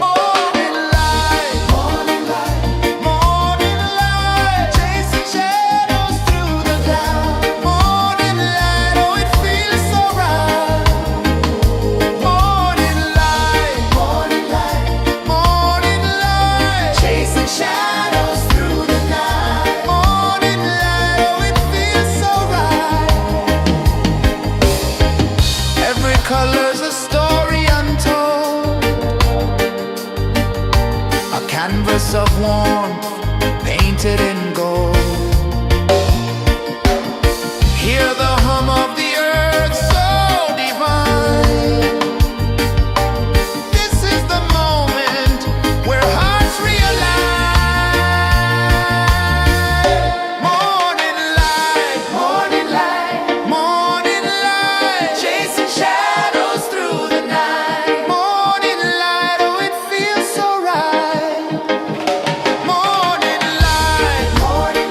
Morning light, morning light, morning light, chasing shadows through the cloud. Morning light, oh it feels so right. Morning light, morning light, morning light, chasing shadows through the night. Morning light, oh it feels so right. Every color's a story untold, a canvas of warmth painted in gold. Hear the hum of the earth so divine. This is the moment where hearts realign. Morning light, morning light, morning light, chasing shadows through the night. Morning light, oh it feels so right. Morning light, morning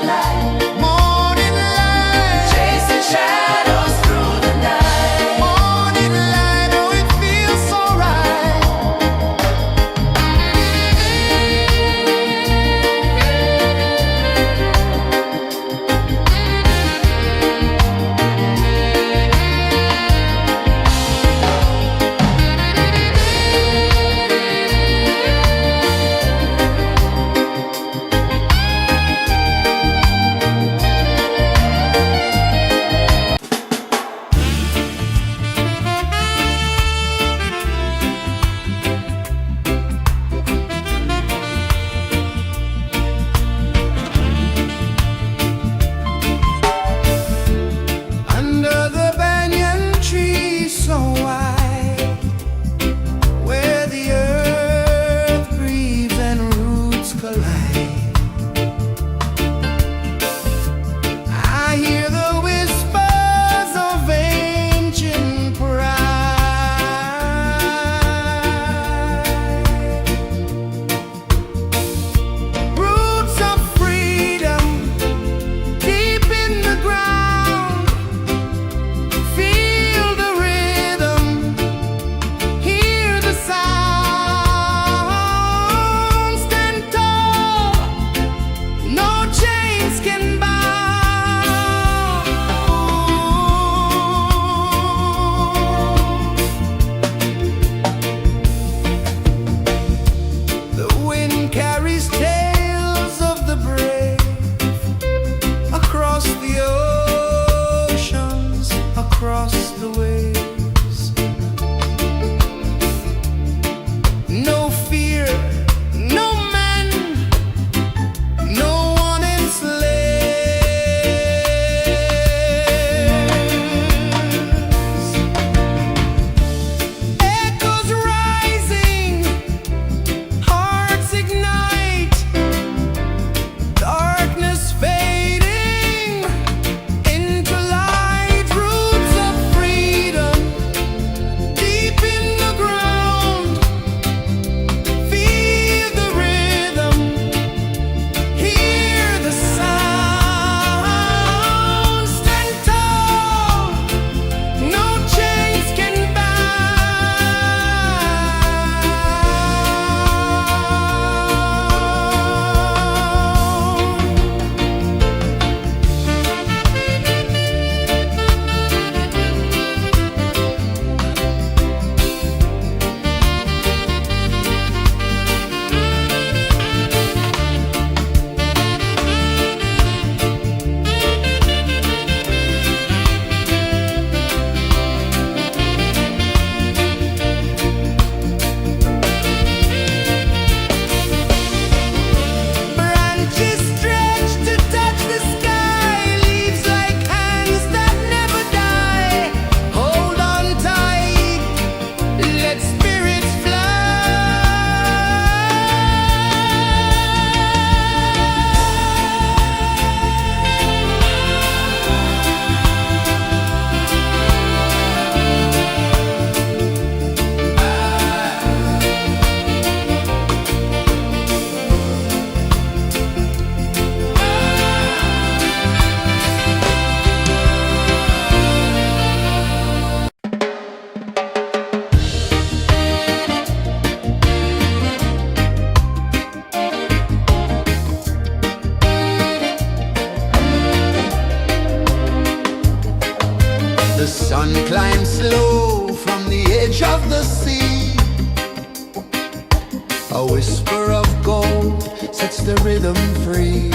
of gold sets the rhythm free.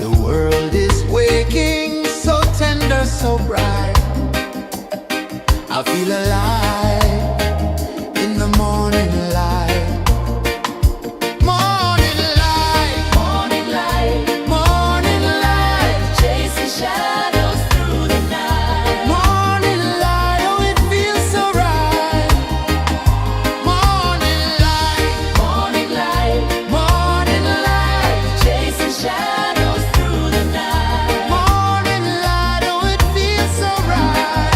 The world is waking, so tender, so bright. I feel alive in the morning light. Morning light, Morning light, morning light, chasing shadows through the night. morning light, oh it feels so right. Morning light, Morning light, morning light, chasing shadows through the night. morning light, oh it feels so right.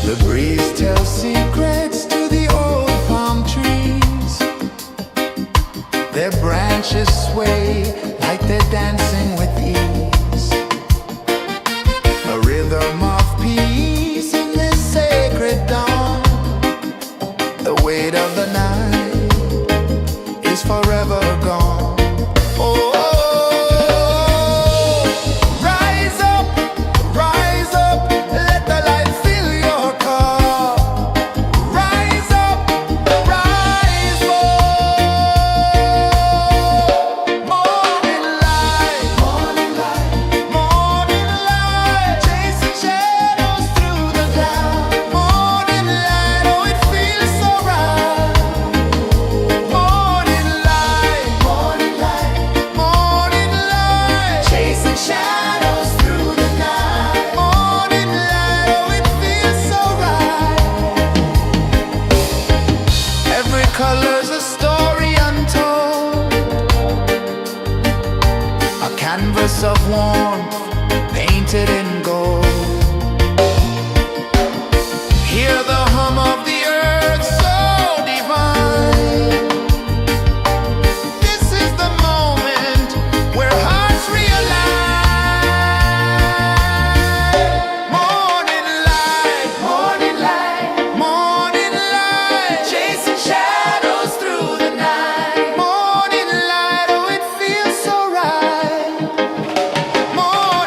The breeze tells secrets to the old palm trees. Their branches sway like they're dancing with ease. A rhythm of peace in this sacred dawn. The weight of the night is forever gone. Oh, rise up, let the light fill your car. Rise up, rise up. Morning light, morning light, morning light, chasing shadows through the cloud. Morning light, oh it feels so right. Morning light, morning light, morning light, chasing shadows through the night. Morning light, oh it feels so right. Every color's a story untold, a canvas of warmth painted in gold. Hear the hum of the earth so divine. This is the moment where hearts realign. Morning light, morning light, morning light, chasing shadows through the night. Morning light, oh it feels so right. Morning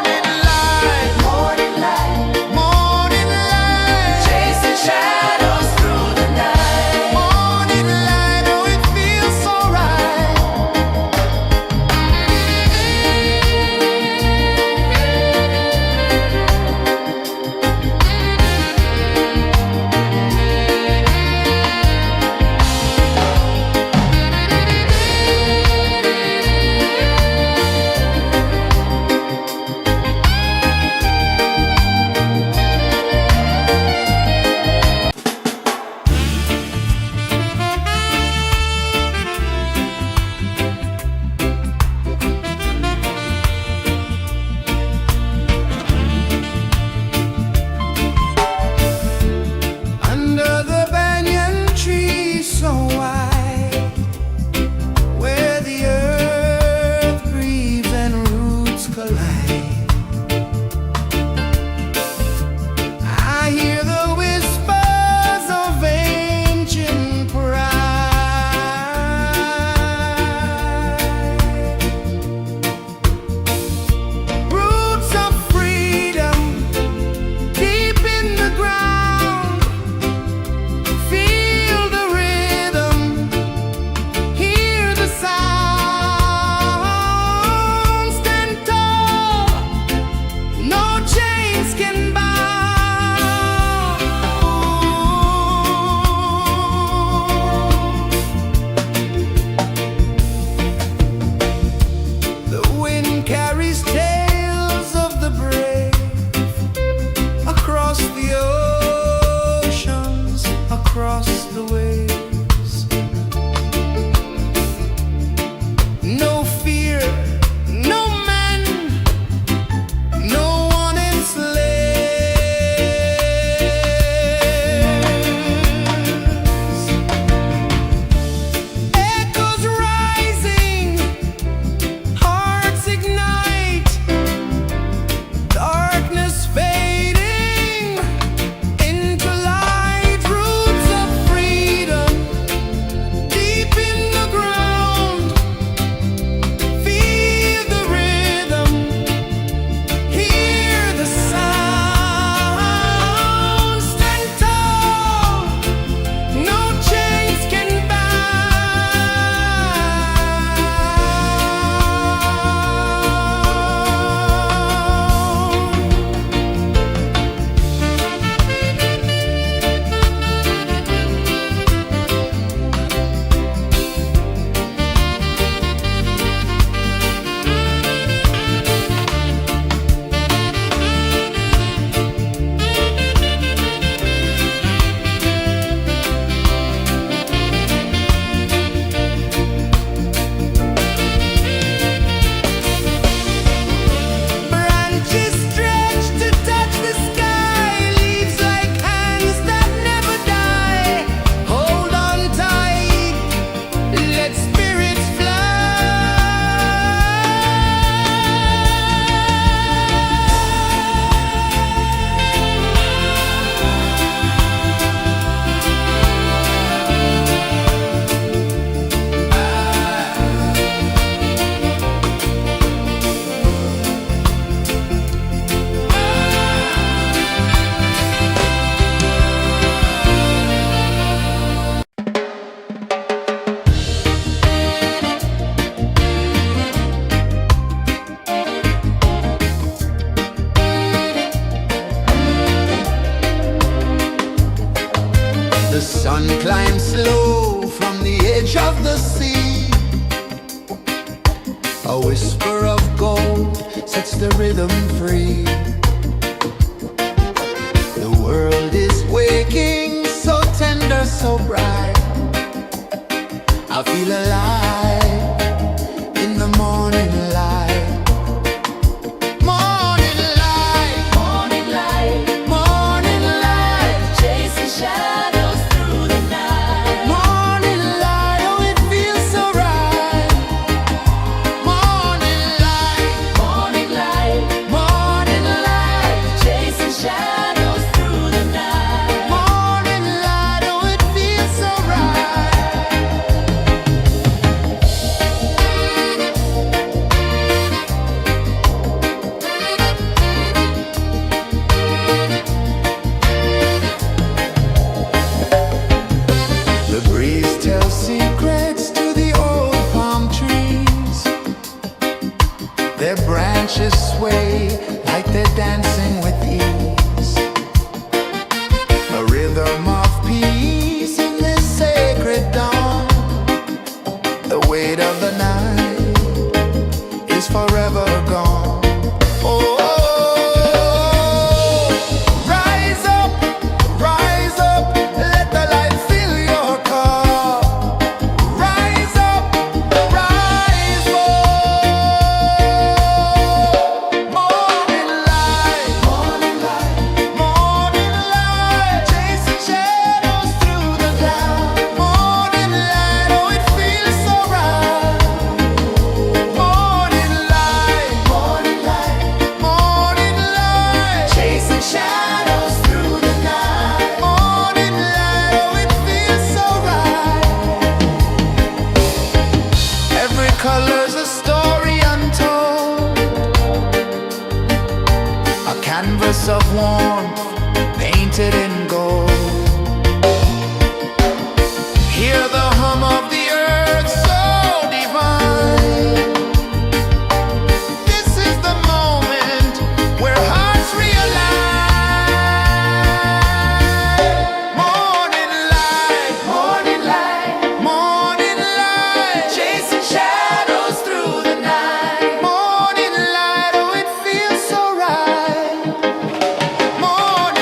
whisper of gold sets the rhythm free. The world is waking, so tender, so bright. I feel alive in the morning light. Morning light, Morning light, morning light, chasing shadows through the night. morning light, oh it feels so right. Morning light, Morning light, morning light, chasing shadows through the night. morning light, oh it feels so right. The breeze tells secrets to the old palm trees. Their branches sway like they're dancing with ease. A rhythm of peace in this sacred dawn. The weight of the night is forever gone. Oh, rise up, let the light fill your cup. Rise up, rise up. Morning light, morning light, morning light, chasing shadows through the cloud. Morning light, oh it feels so right. Morning light, morning light, morning light, chasing shadows through the night. Morning light, oh it feels so right. Every color's a story untold, a canvas of warmth painted in gold. Hear the hum of the earth so divine. This is the moment where hearts realign. Morning light, morning light, morning light, chasing shadows through the night. Morning light, oh it feels so right. Morning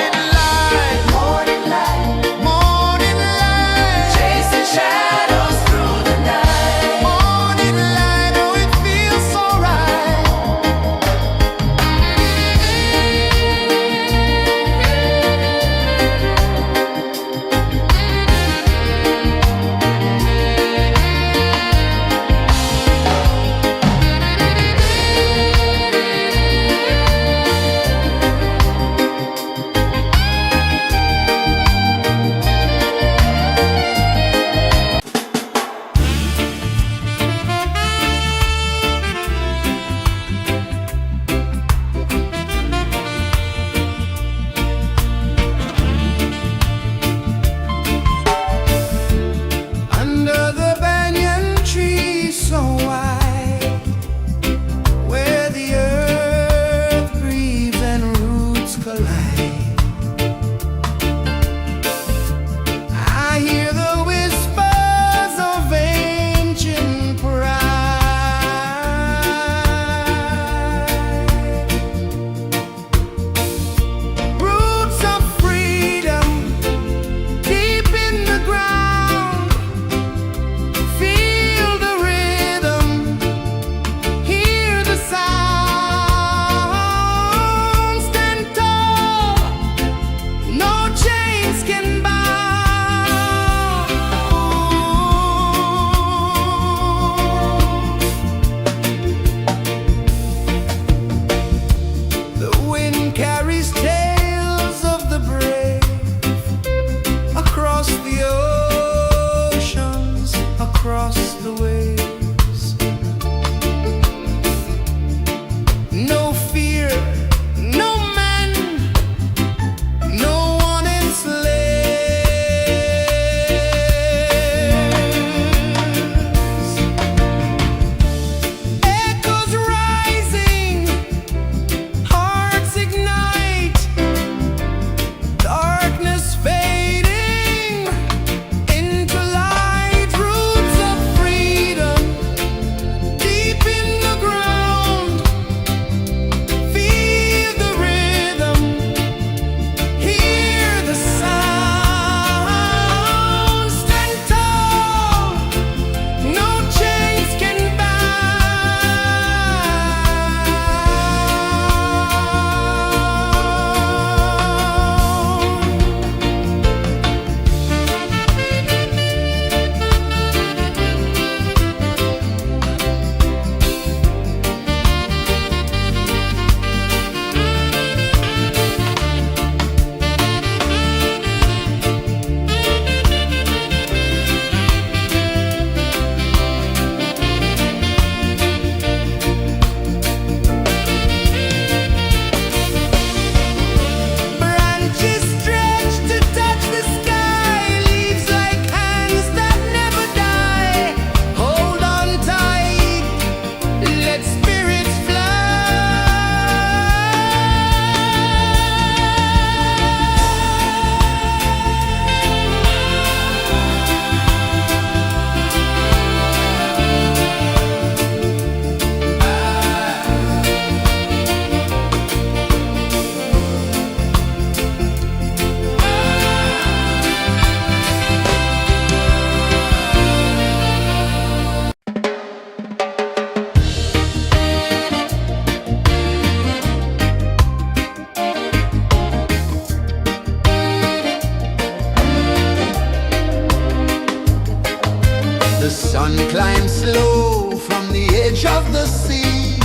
edge of the sea.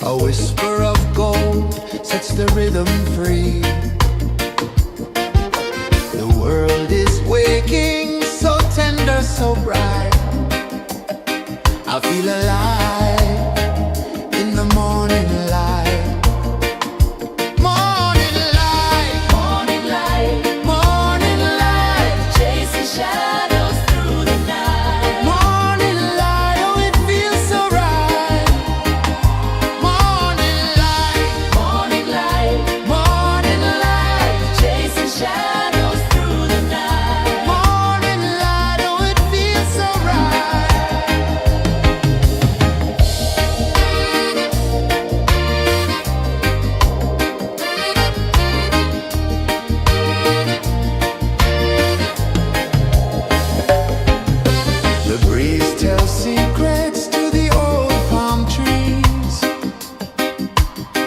A whisper of gold sets the rhythm free. The world is waking, so tender, so bright. I feel alive in the morning light. Morning light, Morning light, morning light, chasing shadows through the night. morning light, oh it feels so right. Morning light, Morning light, morning light, chasing shadows through the night. morning light, oh it feels so right. The breeze tells secrets to the old palm trees.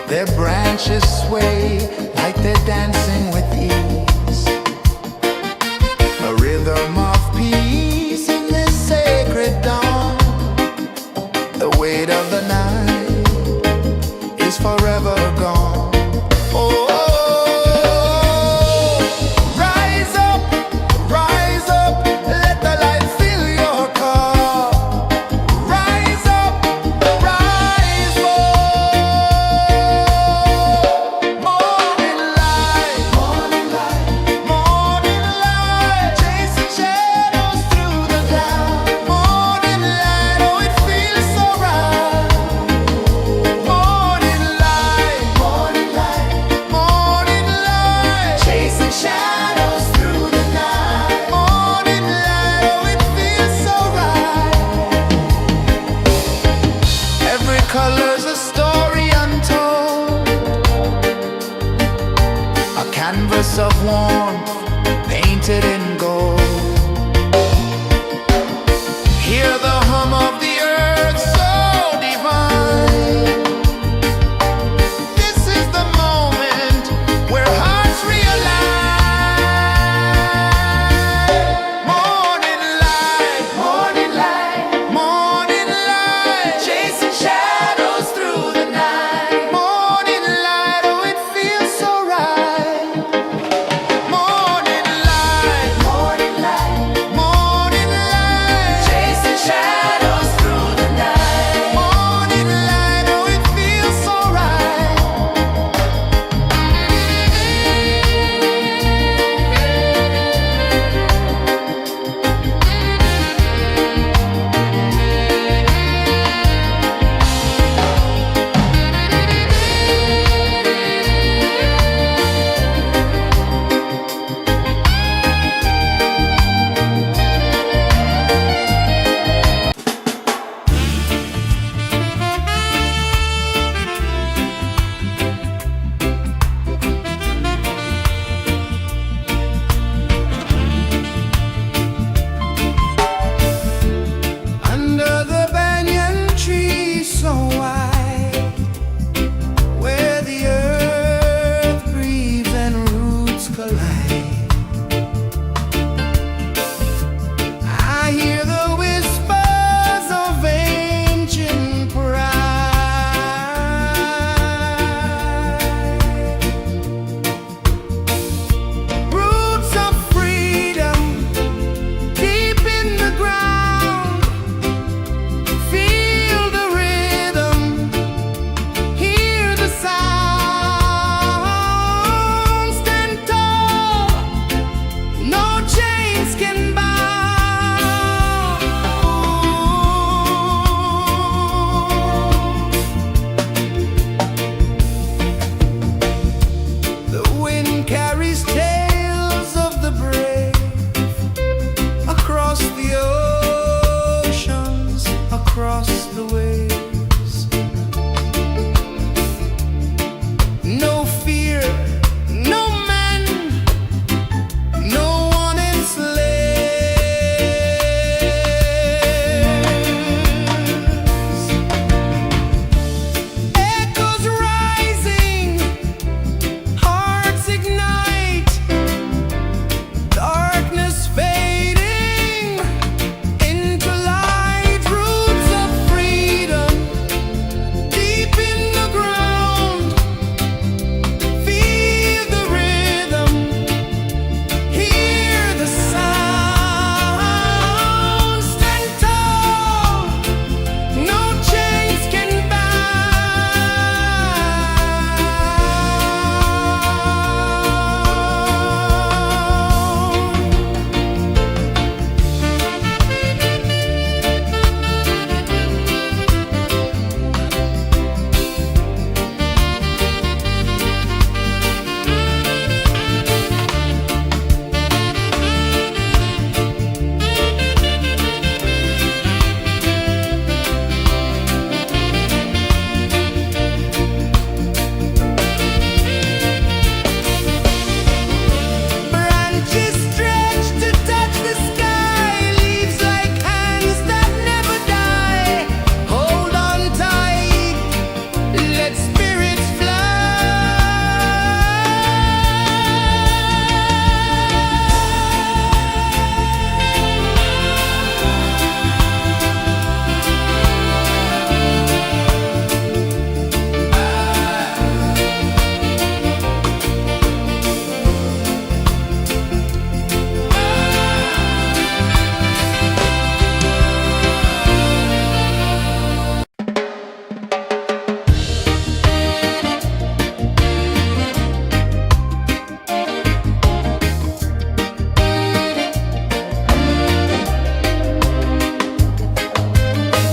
Their branches sway like they're dancing with ease. A rhythm of peace in this sacred dawn. The weight of the night is forever gone. Oh, rise up, let the light fill your cup. Rise up, rise up. Morning light, morning light, morning light, chasing shadows through the cloud. Morning light, oh it feels so right. Morning light, morning light, morning light, chasing shadows through the night. Morning light, oh it feels so right. Every color's a story untold, a canvas of warmth painted in gold. Hear the hum of the earth so divine. This is the moment where hearts realign. Morning light, morning light, morning light, chasing shadows through the night. Morning light, oh it feels so right. Morning light,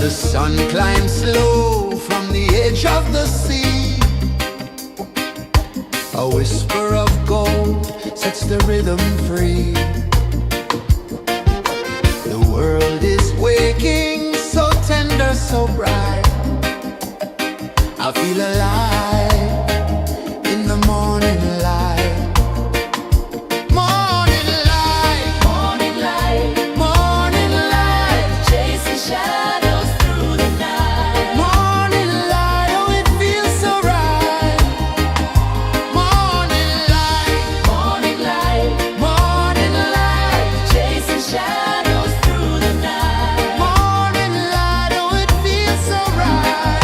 The sun climbs slow from the edge of the sea. A whisper of gold sets the rhythm free. The world is waking, so tender, so bright. I feel alive in the morning light. Morning light, Morning light, morning light, chasing shadows through the night. morning light, oh it feels so right. Morning light, Morning light, morning light, chasing shadows through the night. morning light, oh it feels so right.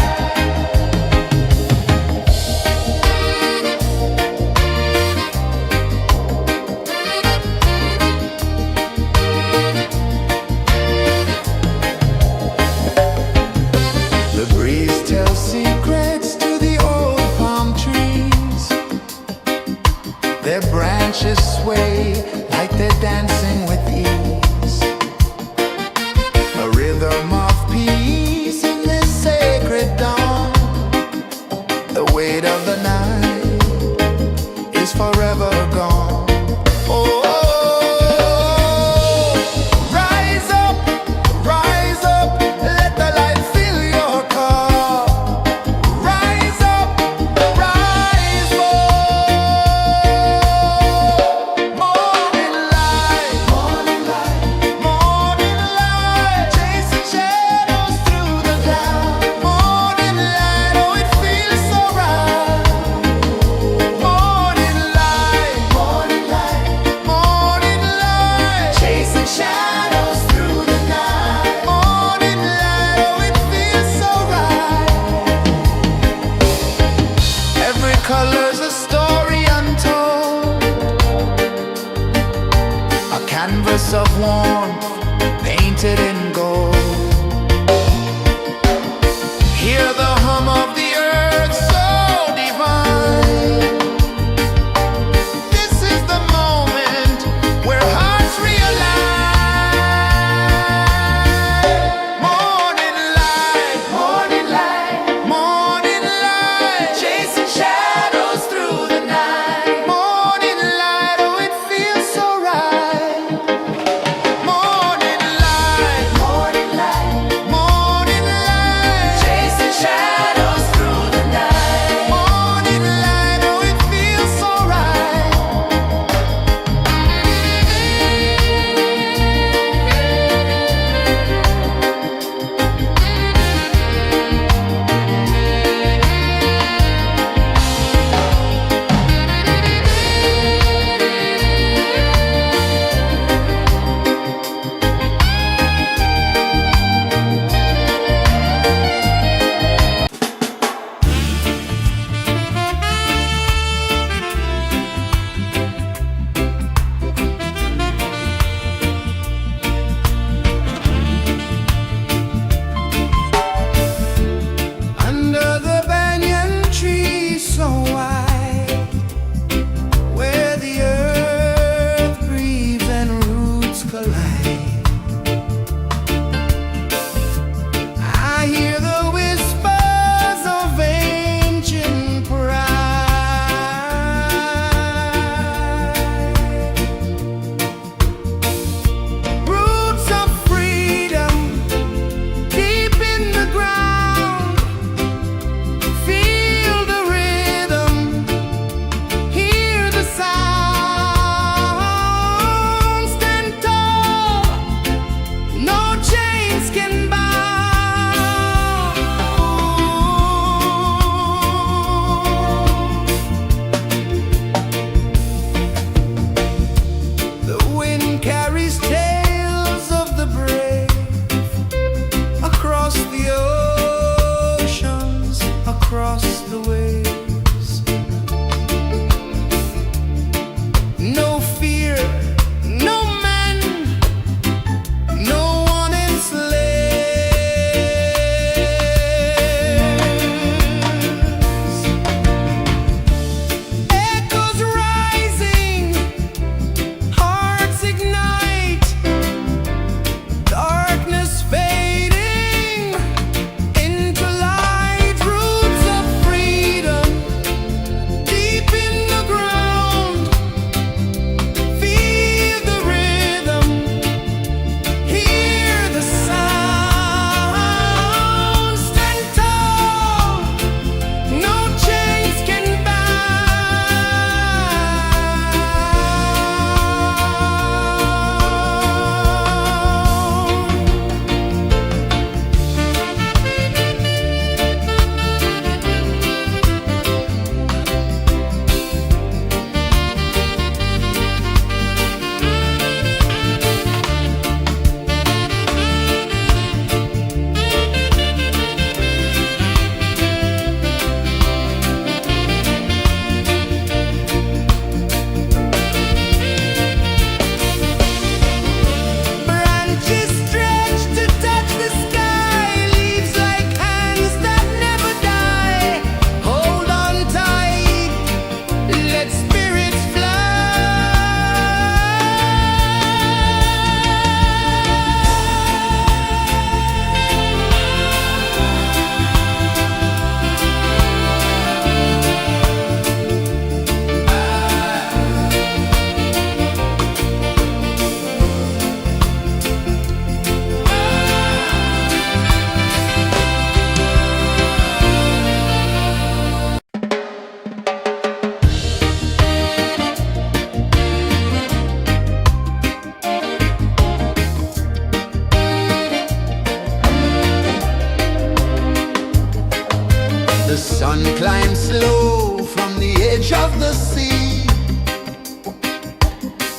The sun climbs slow from the edge of the sea.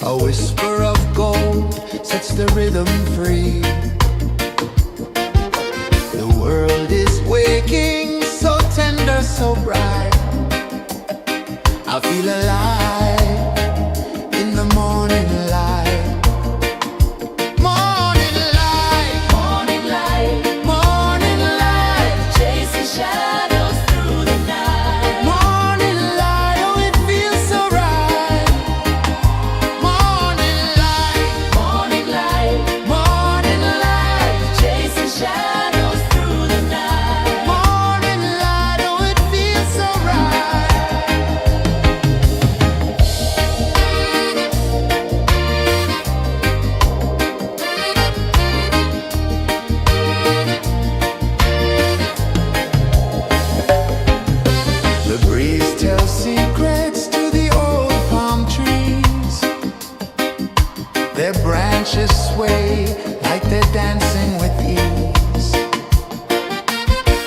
A whisper of gold sets the rhythm free. The world is waking, so tender, so bright. I feel alive in the morning light. Morning light, Morning light, morning light, chasing shadows through the night. morning light, oh it feels so right. Morning light, Morning light, morning light, chasing shadows through the night. morning light, oh it feels so right. The breeze tells secrets to the old palm trees. Their branches sway like they're dancing with ease.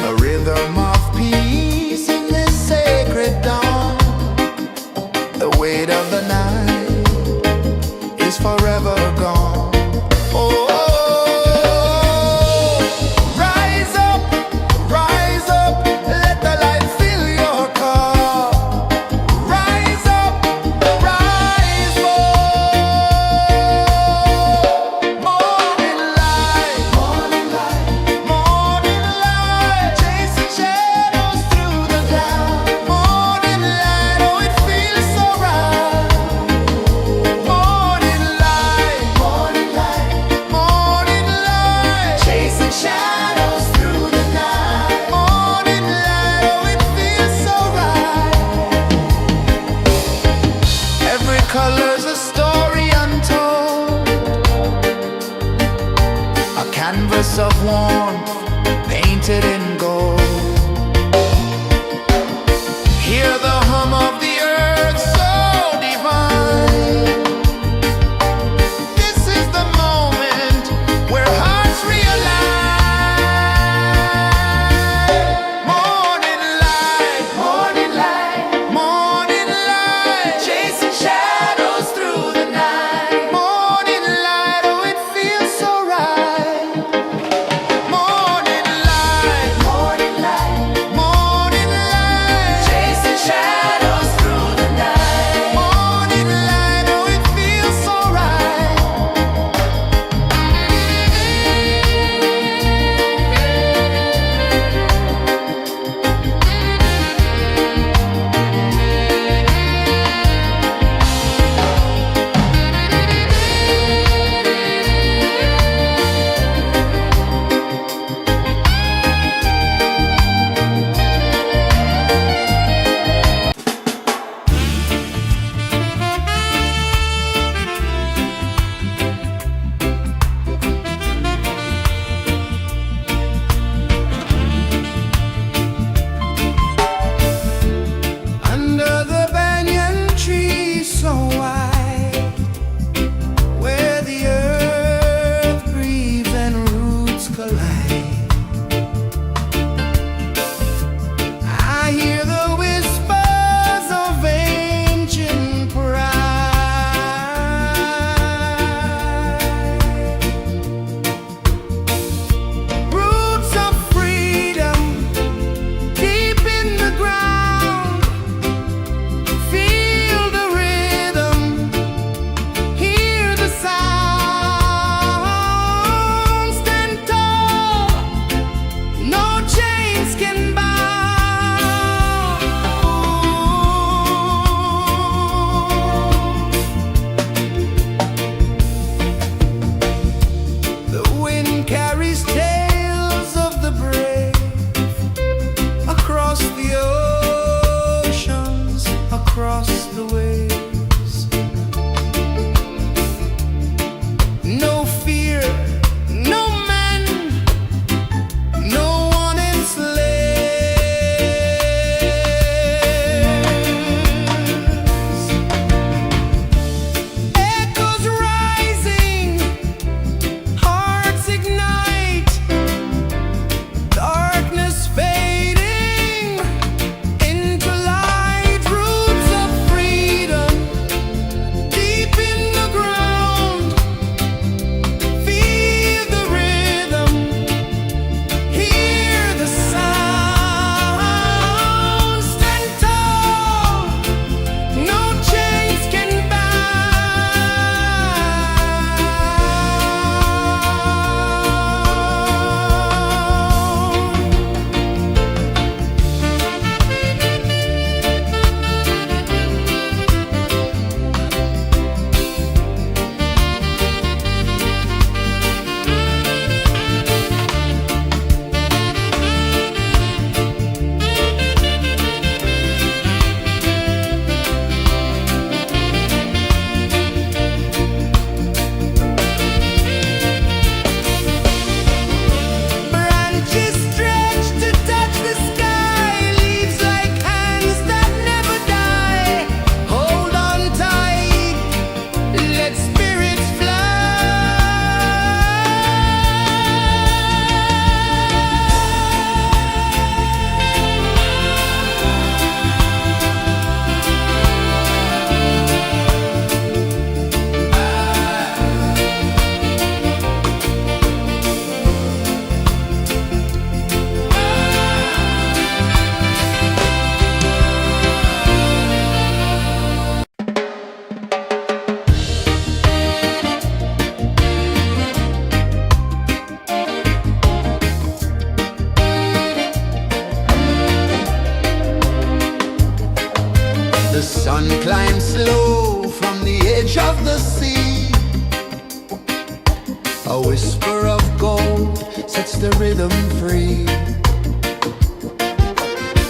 A rhythm of peace in this sacred dawn. The weight of the night is forever gone. Oh, rise up, let the light fill your cup. Rise up, rise up. Morning light, morning light, chasing shadows through the cloud. Morning light, oh it feels so right. Morning light, morning light, chasing shadows through the night. Morning light, oh it feels so right. Every color's a story untold, a canvas of warmth painted in gold. Hear the hum of the earth so divine. This is the moment where hearts realign. Morning light, morning light, chasing shadows through the night. Morning light, oh it feels so right. Morning light, sun climbs slow from the edge of the sea. A whisper of gold sets the rhythm free.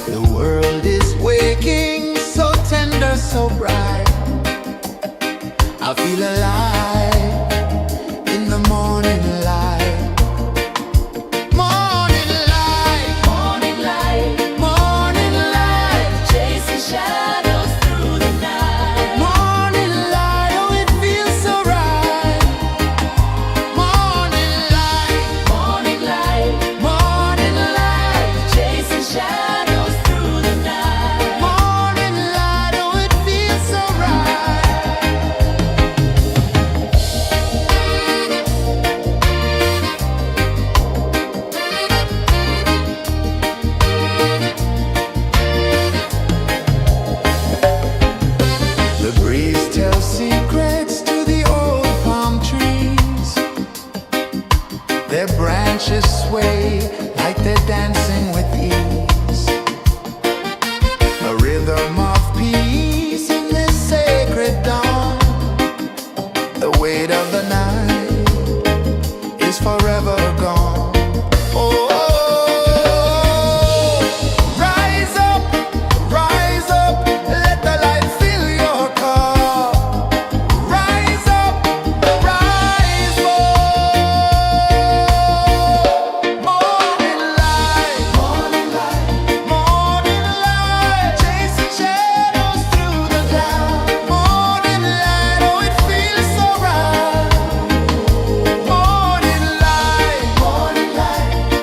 The world is waking, so tender, so bright. I feel alive in the morning light. Morning light, Morning light, morning light, chasing shadows through the night. morning light, oh it feels so right. Morning light, Morning light, morning light, chasing shadows through the night. morning light, oh it feels so right. The breeze tells secrets to the old palm trees. Their branches sway like they're dancing with ease. A rhythm of peace in this sacred dawn. The weight of the night is forever gone. Oh, rise up, let the light fill your cup. Rise up, rise up. Morning light, morning light, chasing shadows through the cloud. Morning light, oh it feels so right. Morning light,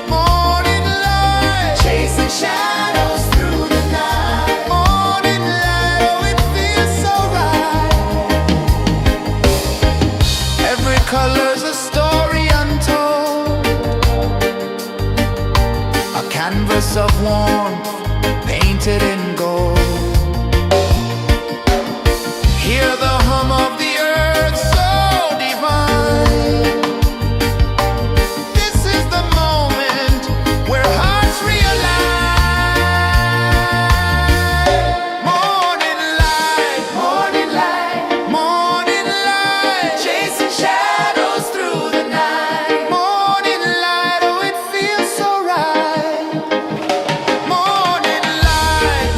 morning light, chasing shadows through the night. Morning light, oh it feels so right. Every color's a story untold, a canvas of warmth painted in gold. Hear the hum of the earth so divine. This is the moment where hearts realign. Morning light, morning light, chasing shadows through the night. Morning light, oh it feels so right. Morning light,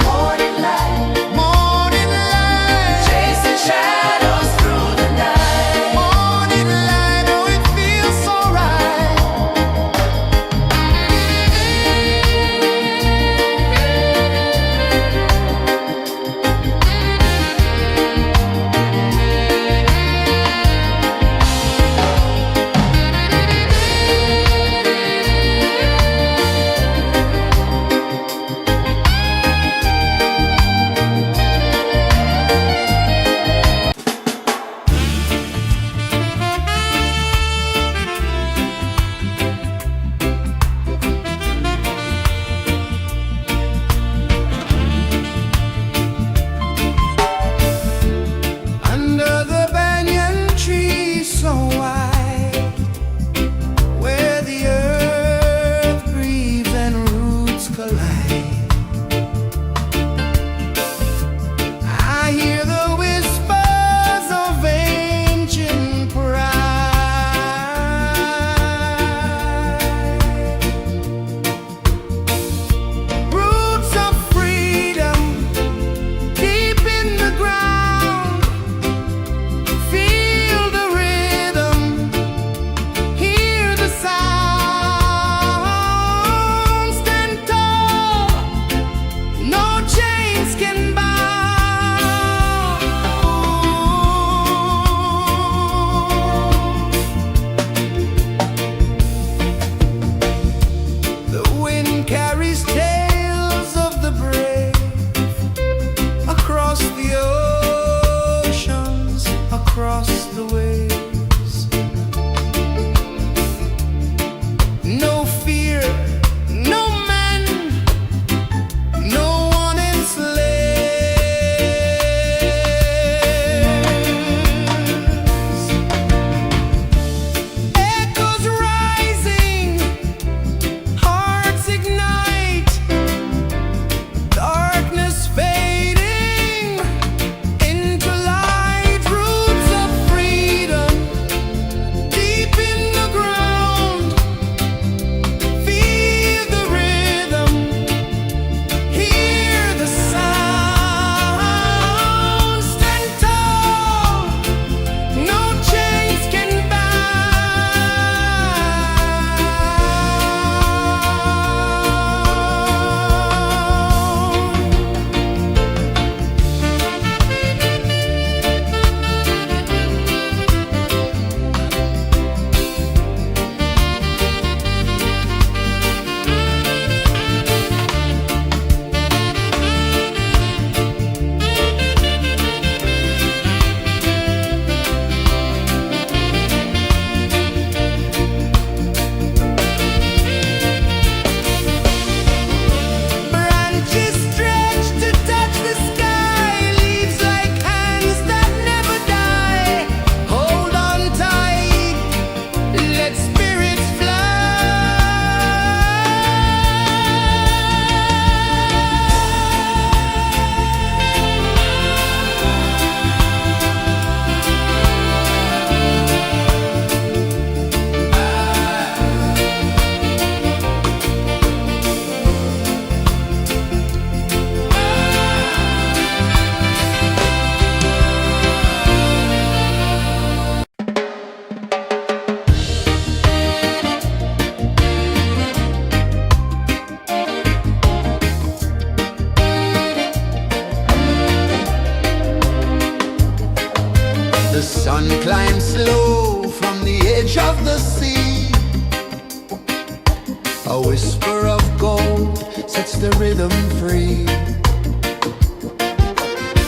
whisper of gold sets the rhythm free.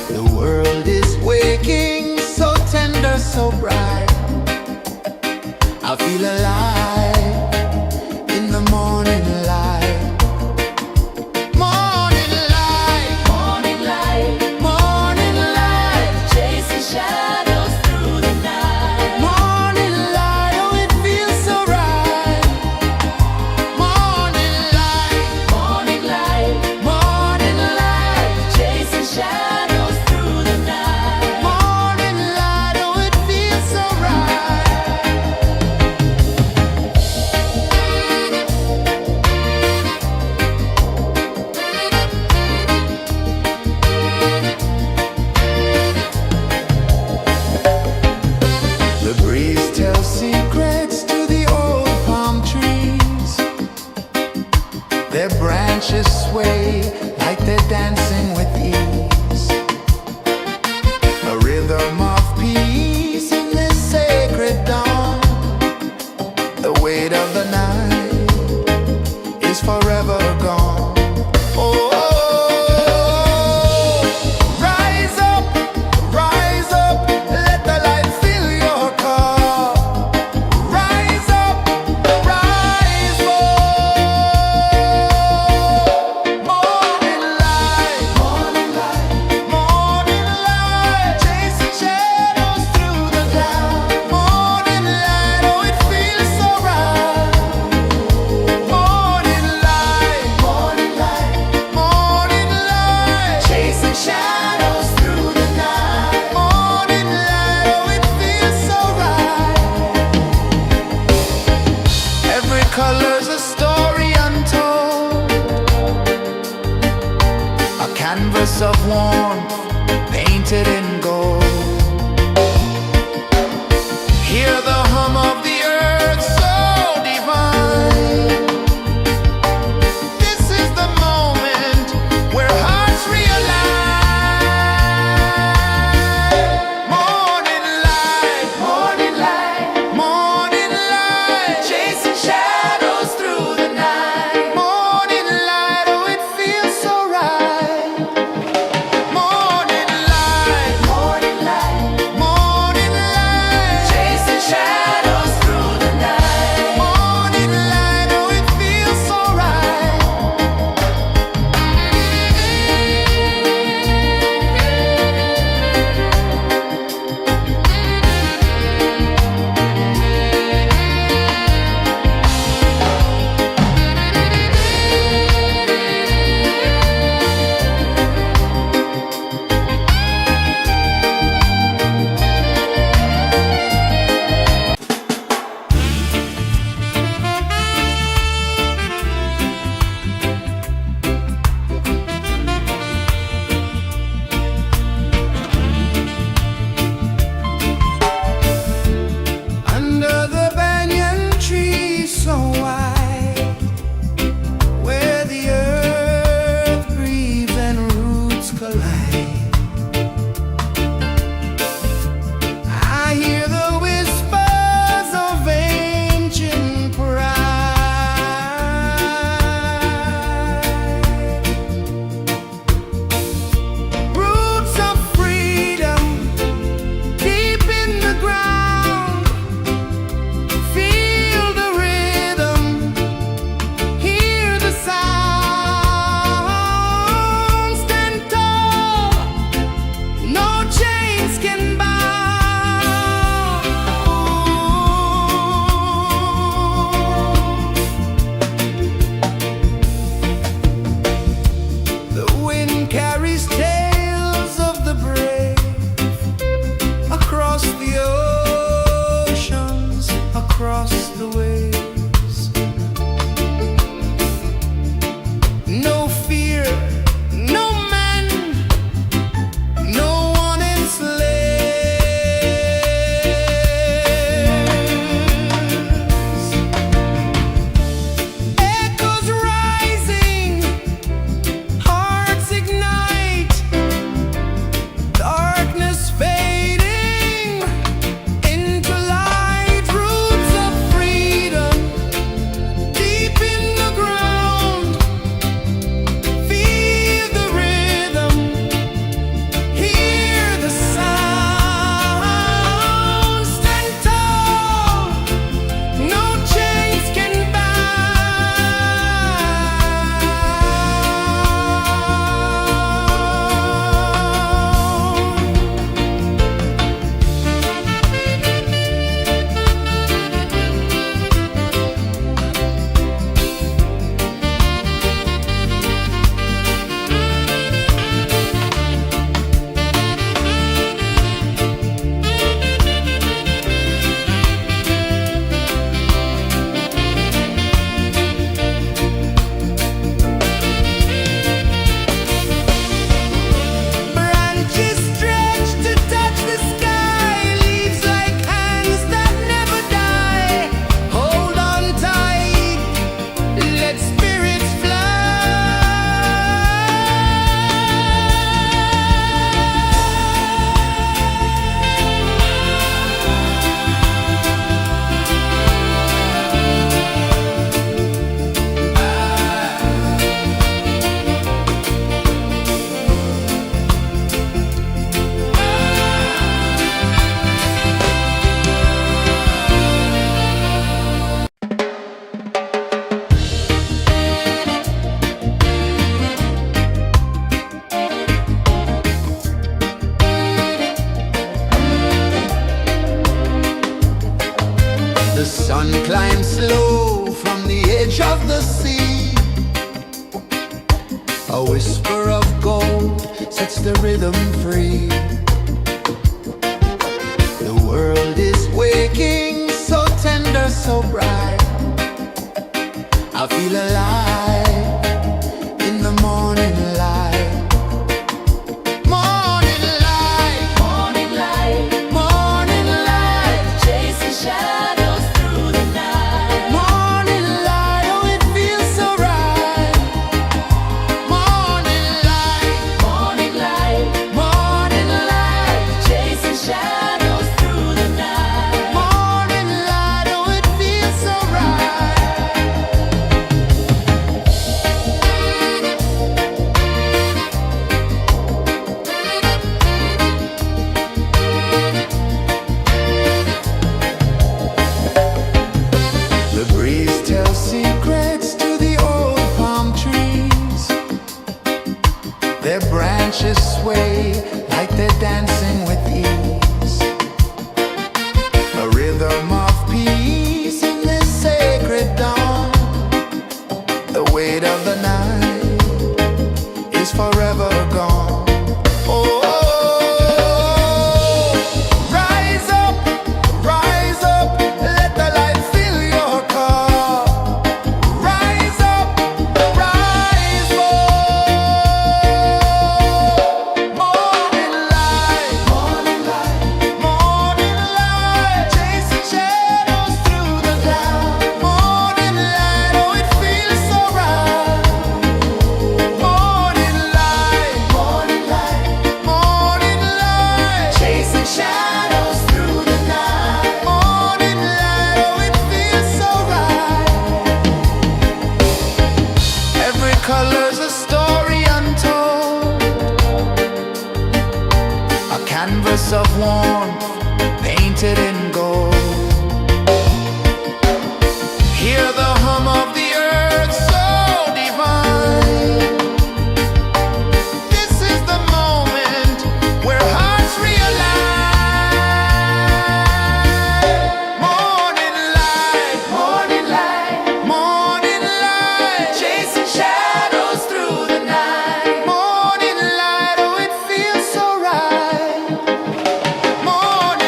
The world is waking, so tender, so bright. I feel alive in the morning light. Morning light, Morning light, morning light, chasing shadows through the night. morning light. Oh, it feels so right. Morning light, Morning light, morning light, chasing shadows through the night. morning light. Oh, it feels so right. The breeze tells secrets to the old palm trees. Their branches sway like they're dancing with ease. A rhythm of peace in this sacred dawn. The weight of the night is forever gone. Oh, rise up, let the light fill your cup. Rise up, rise more. Morning light, morning light, chasing shadows through the cloud. Morning light, oh, it feels so right. Morning light, morning light, chasing shadows through the night. Morning light, oh, it feels so right. Every color's a story untold, a canvas of warmth painted in gold. Hear the hum of the earth so divine. This is the moment where hearts realign. Morning light, morning light, chasing shadows through the night. Morning light, oh, it feels so right. Morning light, whisper of gold sets the rhythm free. The world is waking, so tender, so bright. I feel alive in the morning light. Morning light, Morning light, morning light, chasing shadows through the night. morning light, oh it feels so right. Morning light, Morning light, morning light, chasing shadows through the night. morning light, oh it feels so right. The breeze tells secrets to the old palm trees. Their branches sway like they're dancing with ease. A rhythm of peace in this sacred dawn. The weight of the night is forever gone. Oh, rise up, let the light fill your cup. Rise up, rise up. Morning light, morning light, chasing shadows through the cloud. Morning light, oh it feels so right. Morning light, chasing shadows through the night. Morning light, oh it feels so right. Every color's a story untold, a canvas of warmth painted in gold. Hear the hum of the earth so divine. This is the moment where hearts realign. Morning light, morning light, chasing shadows through the night. Morning light, oh it feels so right. Morning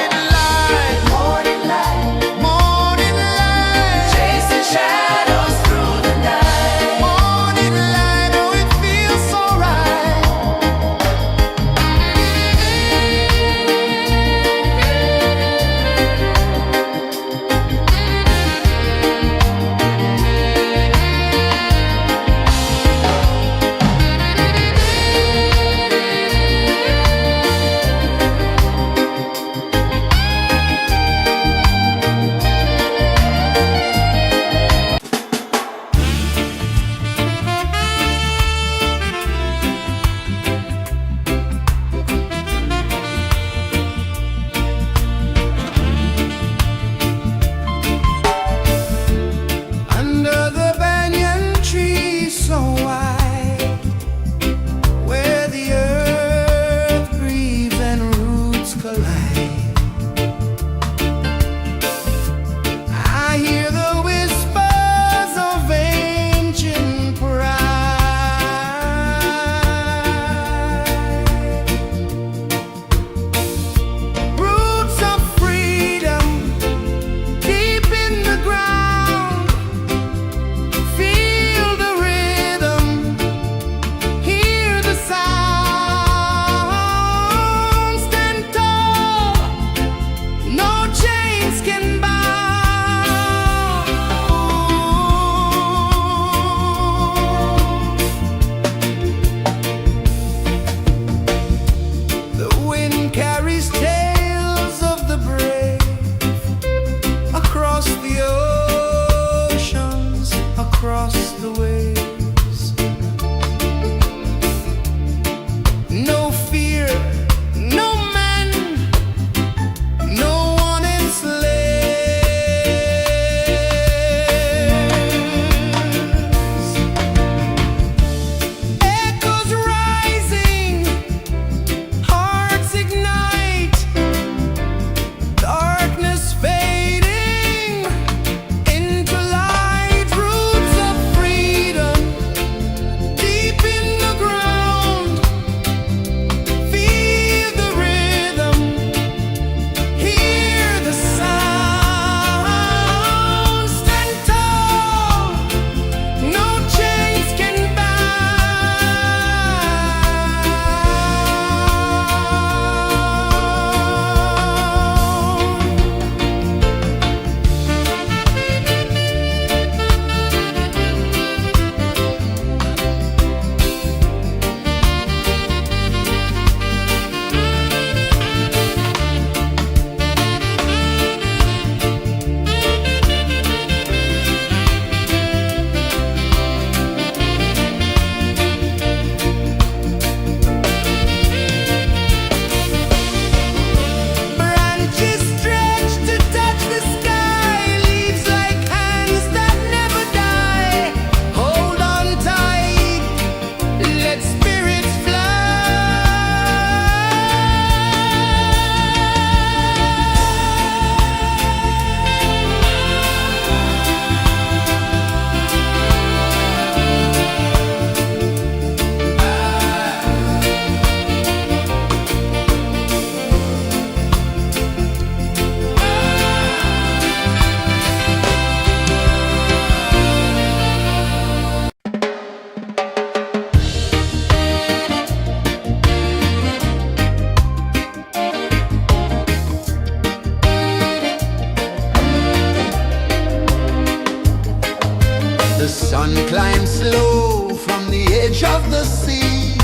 climbs slow from the edge of the sea.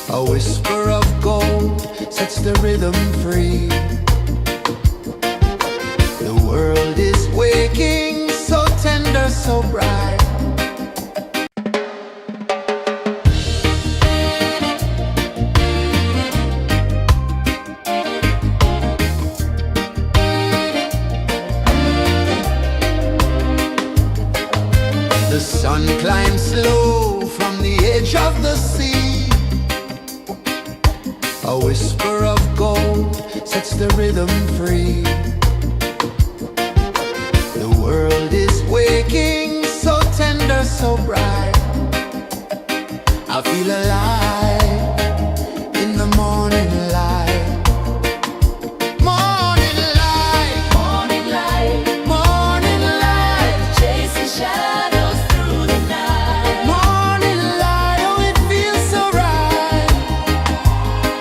A whisper of gold sets the rhythm free. The world is waking, so tender, so bright. The sun climbs slow from the edge of the sea. A whisper of gold sets the rhythm free. The world is waking, so tender, so bright. I feel alive in the morning light. Morning light, Morning light, morning light, chasing shadows through the night. morning light, oh it feels so right.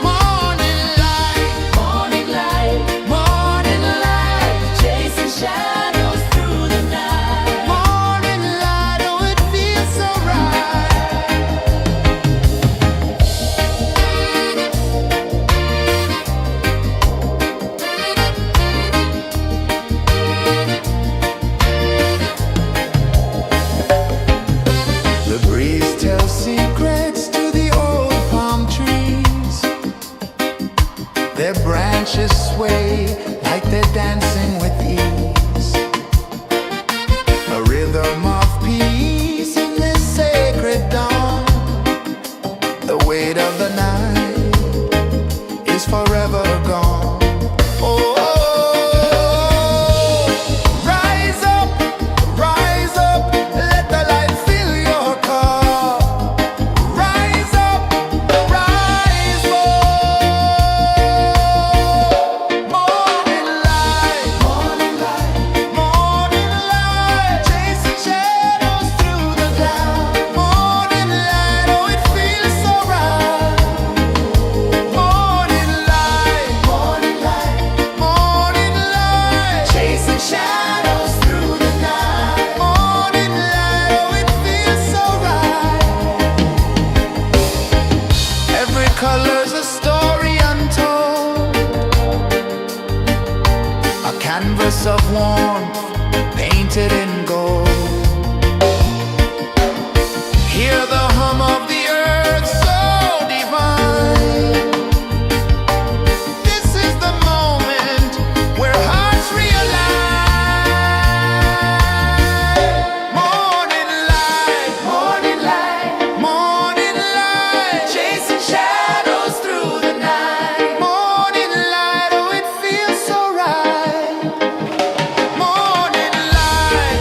Morning light, Morning light, morning light, chasing shadows through the night. morning light, oh it feels so right. The breeze tells secrets to the old palm trees. Their branches sway like they're dancing with ease. A rhythm of peace in this sacred dawn. The weight of the night is forever gone. Oh, rise up, let the light fill your cup. Rise up, rise up. Morning light, morning light, morning light, chasing shadows through the cloud. Morning light, oh it feels so right. Morning light, morning light, morning light, chasing shadows through the night. Morning light, oh it feels so right. Every color's a story untold, a canvas of warmth painted in gold. Hear the hum of the earth so divine. This is the moment where hearts realign. Morning light, morning light, morning light, chasing shadows through the night. Morning light, oh it feels so right. Morning light,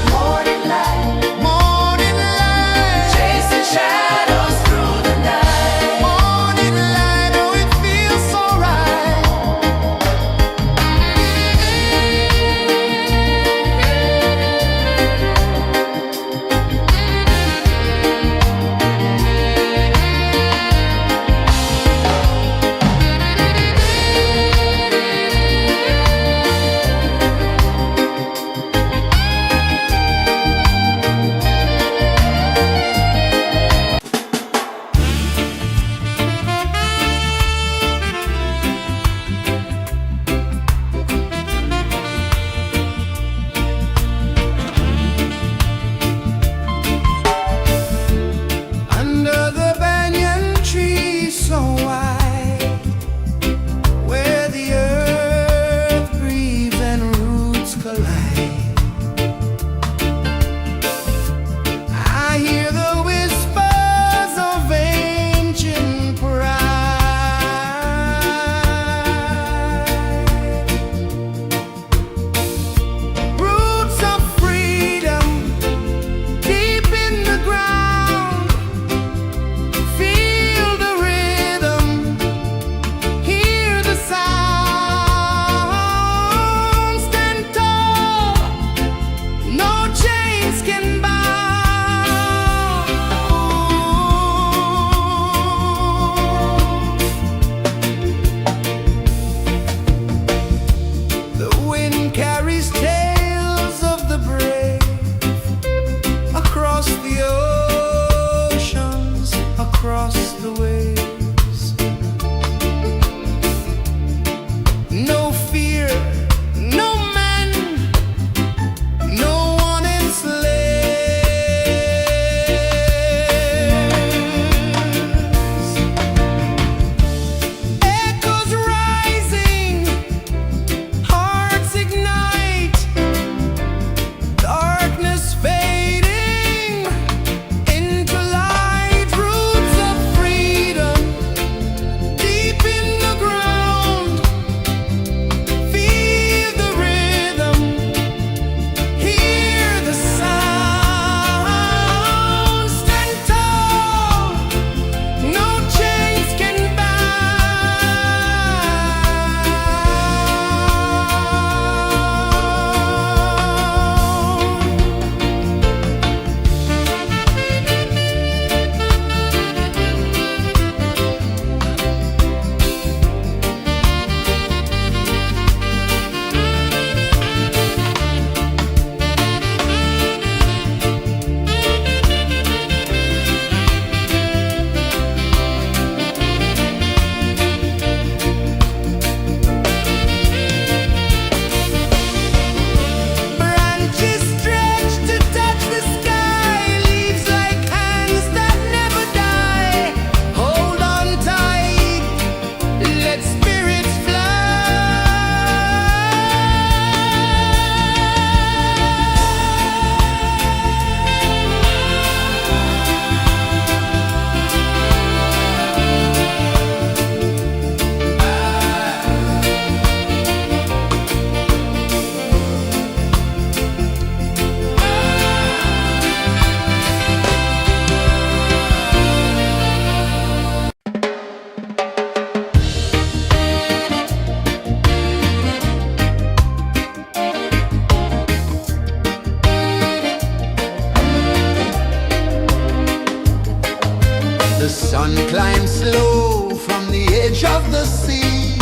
The sun climbs slow from the edge of the sea.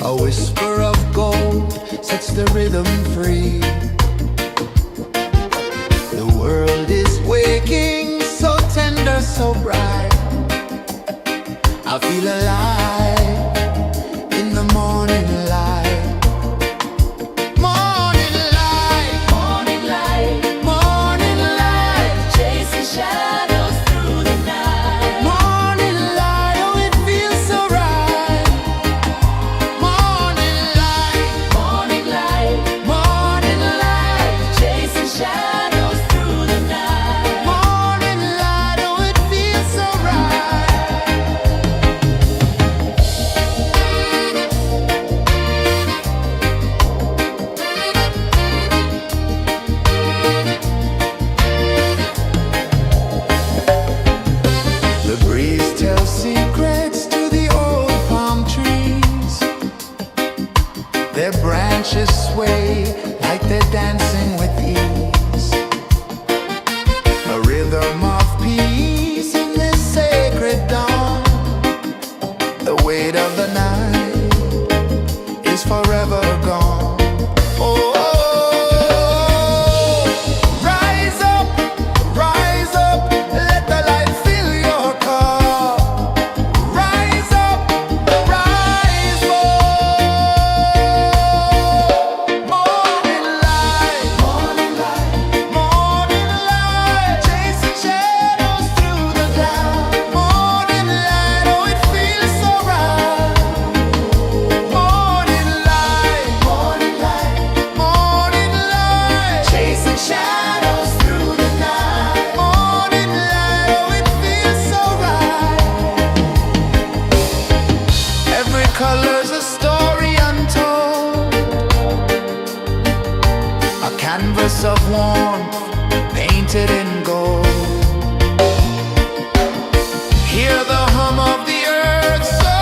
A whisper of gold sets the rhythm free. The world is waking, so tender, so bright. I feel alive in the morning light. Morning light, Morning light, morning light, chasing shadows through the night. morning light, oh it feels so right. Morning light, Morning light, morning light, chasing shadows through the night. morning light, oh it feels so right. The breeze tells secrets to the old palm trees. Their branches sway like they're dancing with ease. A rhythm of peace in this sacred dawn. The weight of the night is forever gone. Oh, rise up, let the light fill your cup. Rise up, rise up. Morning light, morning light, chasing shadows through the cloud. Morning light, oh it feels so right. Morning light, chasing shadows through the night. Morning light, oh it feels so right. Every color's a story untold, a canvas of warmth painted in gold. Hear the hum of the earth so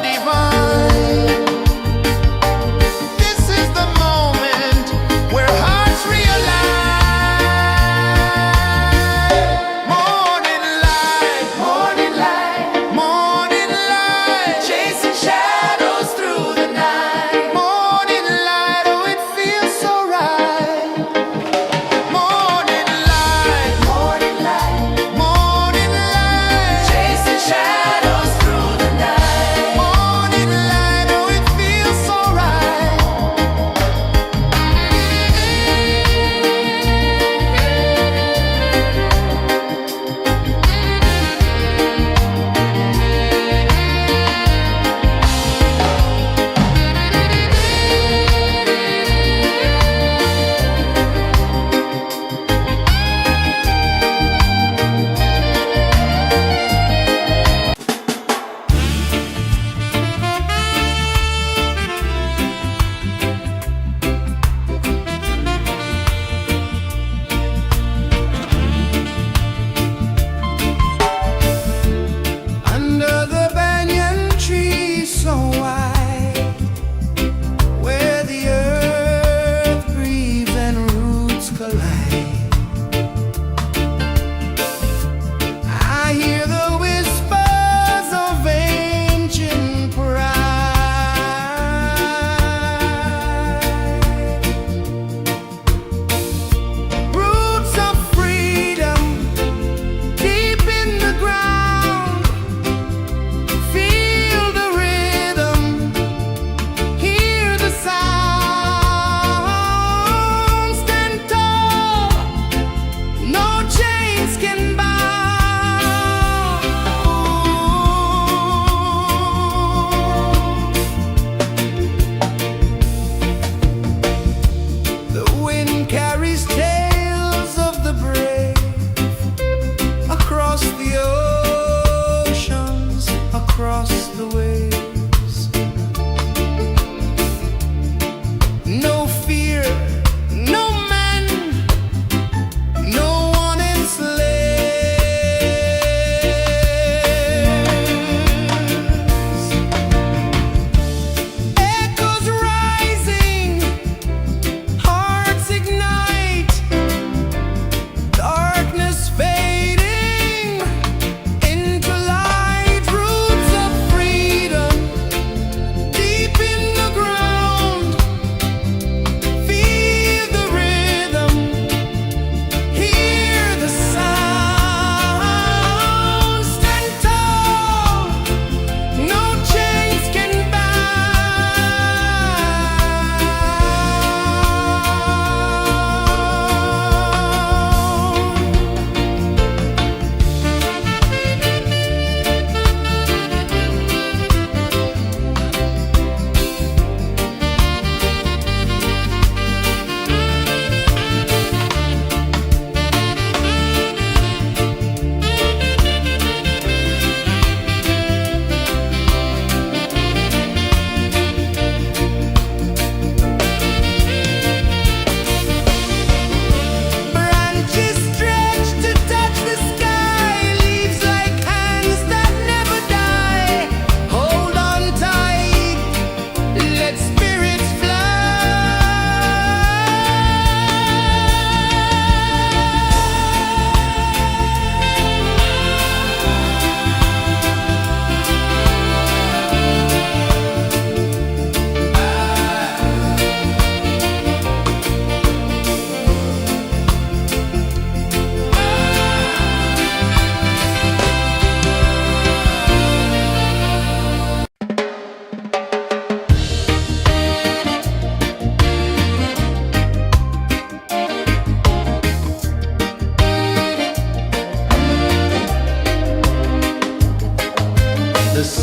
divine. This is the moment where hearts realign. Morning light, morning light, chasing shadows through the night. Morning light, oh it feels so right. Morning light,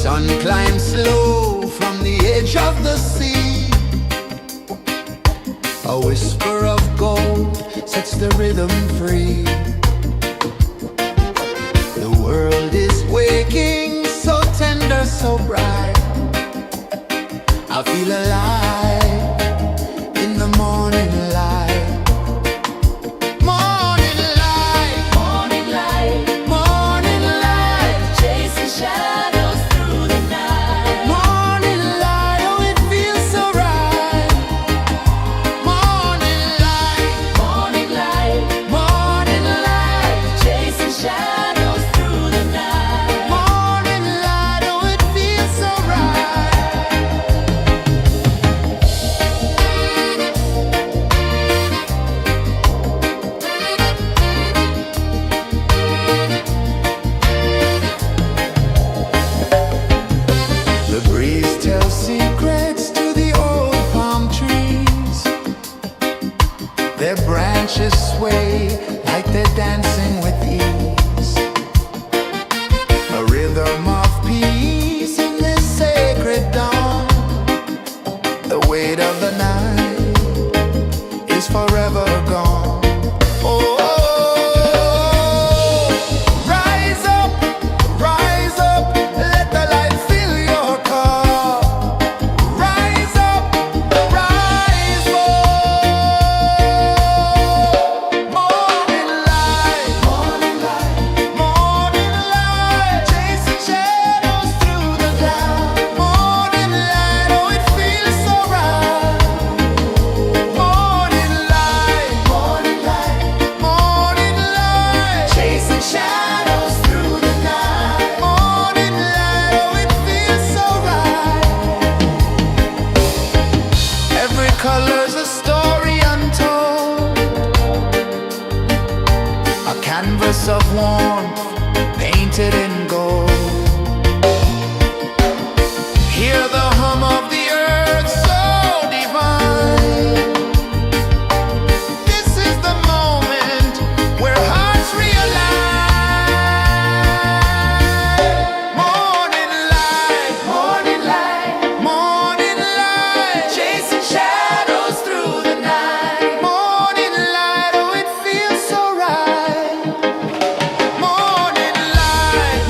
sun climbs slow from the edge of the sea. A whisper of gold sets the rhythm free. The world is waking, so tender, so bright. I feel alive in the morning light. Morning light, Morning light, morning light, chasing shadows through the night. morning light, oh it feels so right. Morning light, Morning light, morning light, chasing shadows through the night. morning light, oh it feels so right. The breeze tells secrets to the old palm trees. Their branches sway like they're dancing with ease. A rhythm of peace in this sacred dawn. The weight of the night is forever gone. Oh, rise up, let the light fill your cup. Rise up, rise up. Morning light, morning light, chasing shadows through the cloud. Morning light, oh it feels so right. Morning light, morning light, chasing shadows through the night. Morning light, oh it feels so right. Every color's a story untold, a canvas of warmth painted in gold. Hear the hum of the earth so divine. This is the moment where hearts realign. Morning light, morning light, chasing shadows through the night. Morning light, oh it feels so right. Morning light,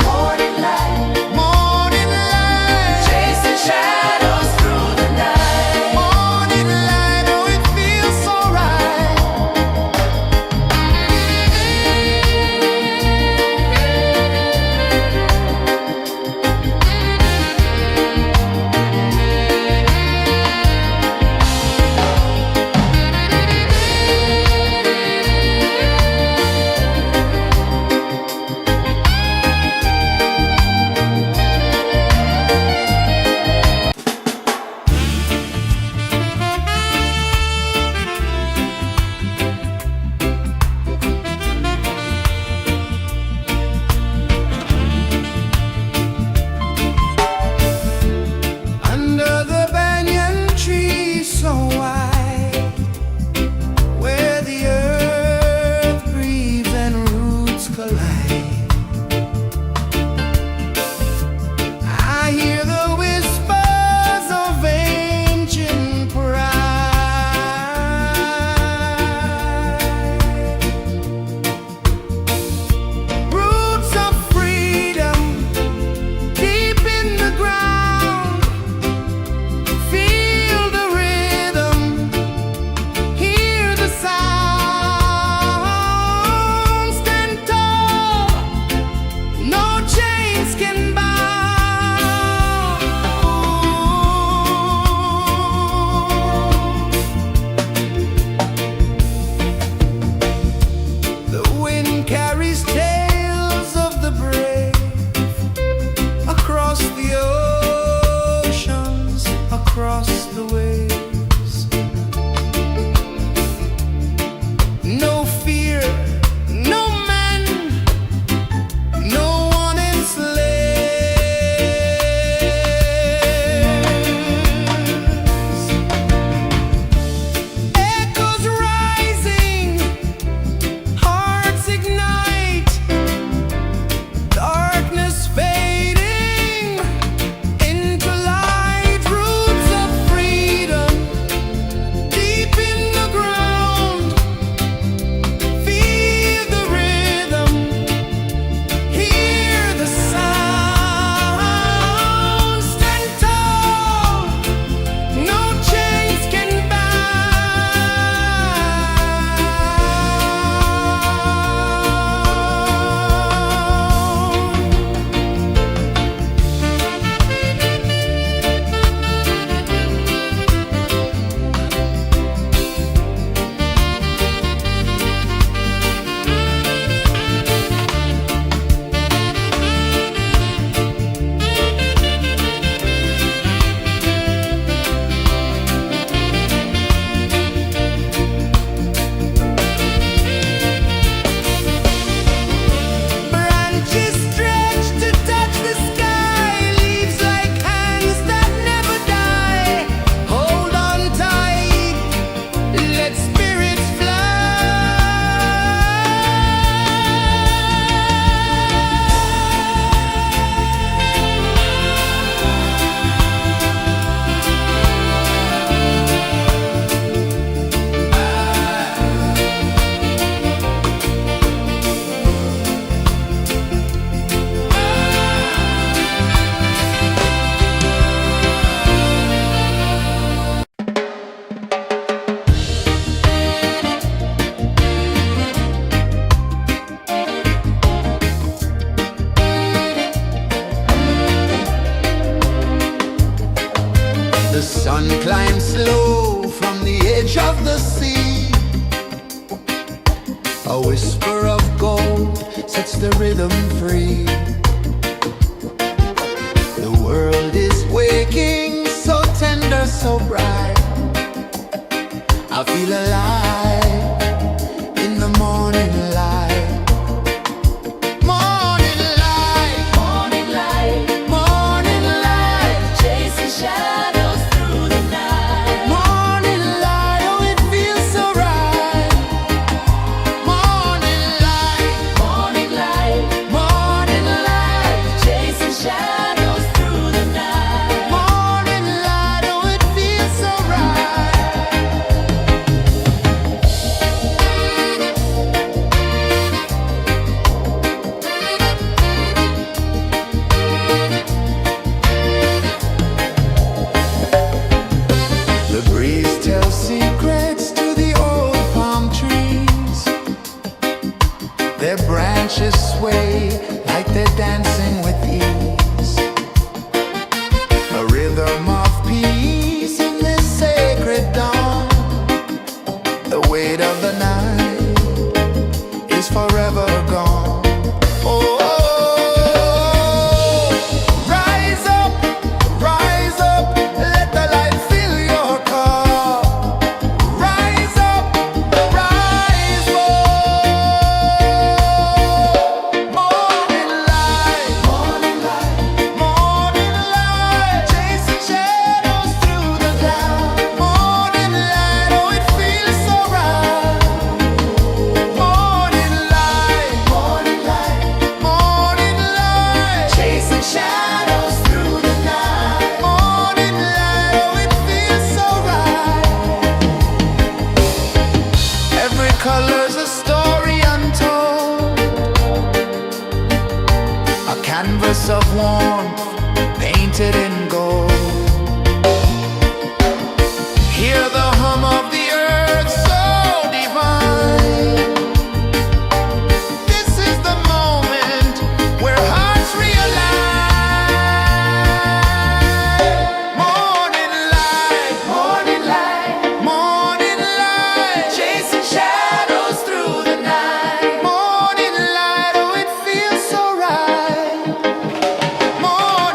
One climbs slow from the edge of the sea. A whisper of gold sets the rhythm free. The world is waking, so tender, so bright. I feel alive in the morning light. Morning light, Morning light, morning light, chasing shadows through the night. morning light, oh it feels so right. Morning light, Morning light, morning light, chasing shadows through the night. morning light, oh it feels so right. The breeze tells secrets to the old palm trees. Their branches sway like they're dancing with ease. A rhythm of peace in this sacred dawn. The weight of the night is forever gone. Oh, rise up, let the light fill your cup. Rise up, rise up. Morning light, morning light, chasing shadows through the cloud. Morning light, oh it feels so right. Morning light, morning light, chasing shadows through the night. Morning light, oh it feels so right. Every color's a story untold, a canvas of warmth painted in gold. Hear the hum of the earth so divine. This is the moment where hearts realign. Morning light, morning light, chasing shadows through the night. Morning light, oh it feels so right. Morning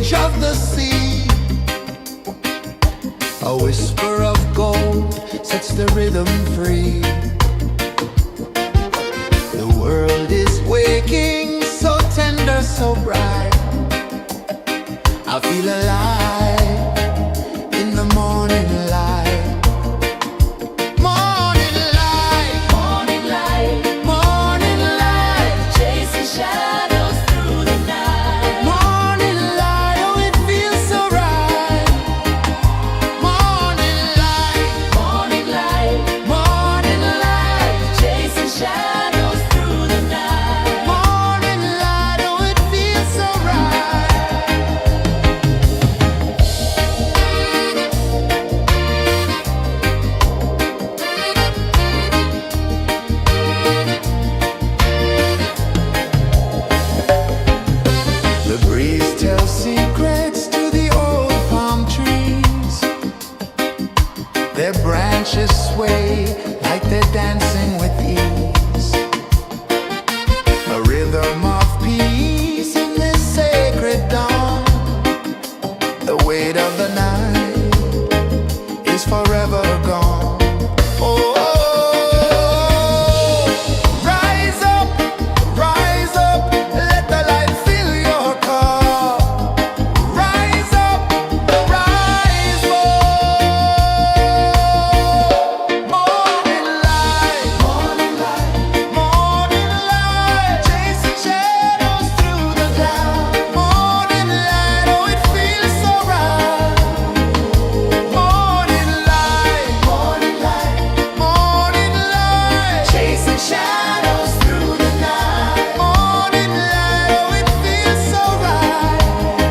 edge of the sea. A whisper of gold sets the rhythm free. The world is waking, so tender, so bright. I feel alive in the morning light. Morning light, Morning light, morning light, chasing shadows through the night. morning light, oh it feels so right. Morning light, Morning light, morning light, chasing shadows through the night. morning light, oh it feels so right. The breeze tells secrets to the old palm trees. Their branches sway like they're dancing with ease. A rhythm of peace in this sacred dawn. The weight of the night is forever gone. Oh, rise up, let the light fill your cup. Rise up, rise up. Morning light, morning light, chasing shadows through the cloud. Morning light, oh it feels so right. Morning light, chasing shadows through the night. Morning light, oh it feels so right.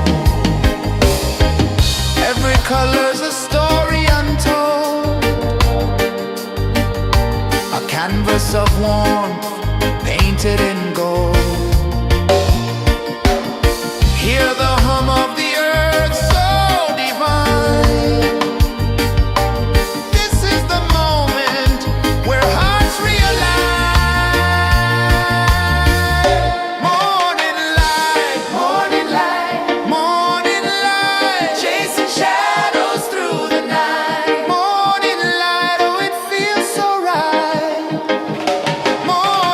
Every color's a story untold, a canvas of warmth painted in gold. Hear the hum of the earth so divine. This is the moment where hearts realign. Morning light, morning light, chasing shadows through the night. Morning light, oh it feels so right. Morning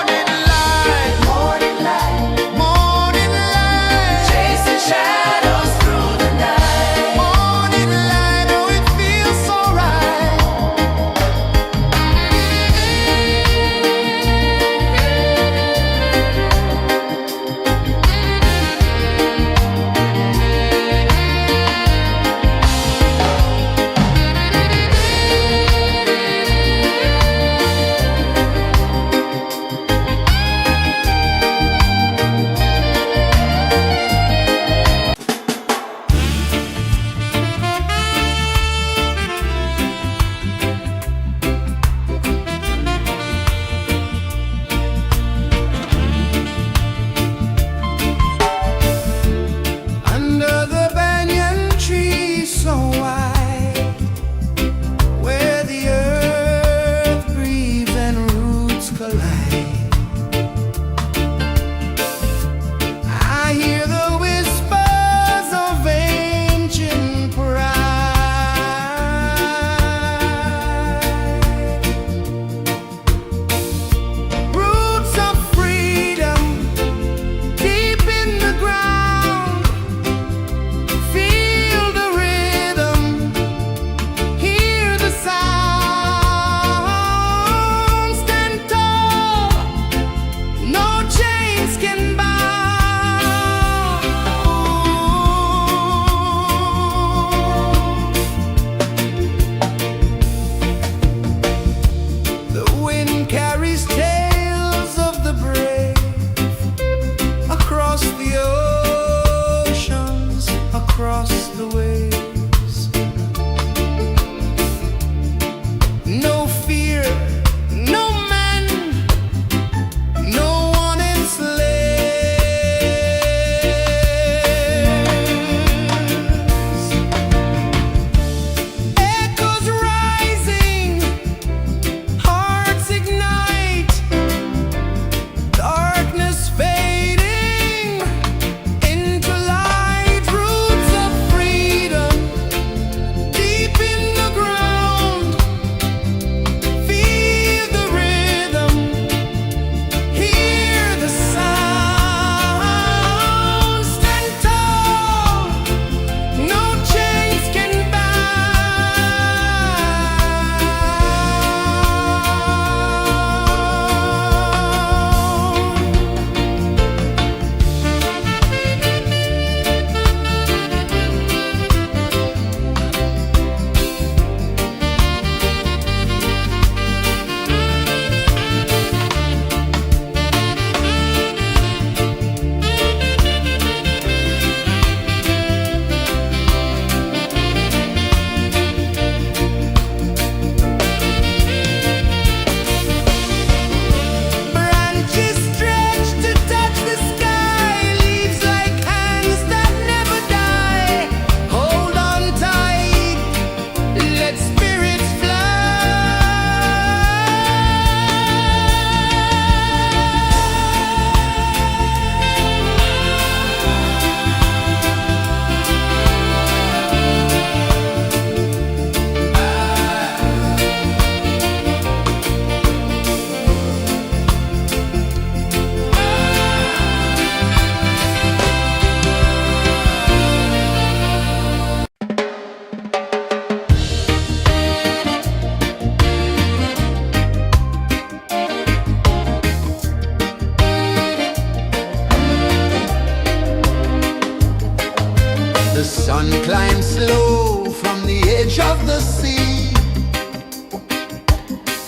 edge of the sea.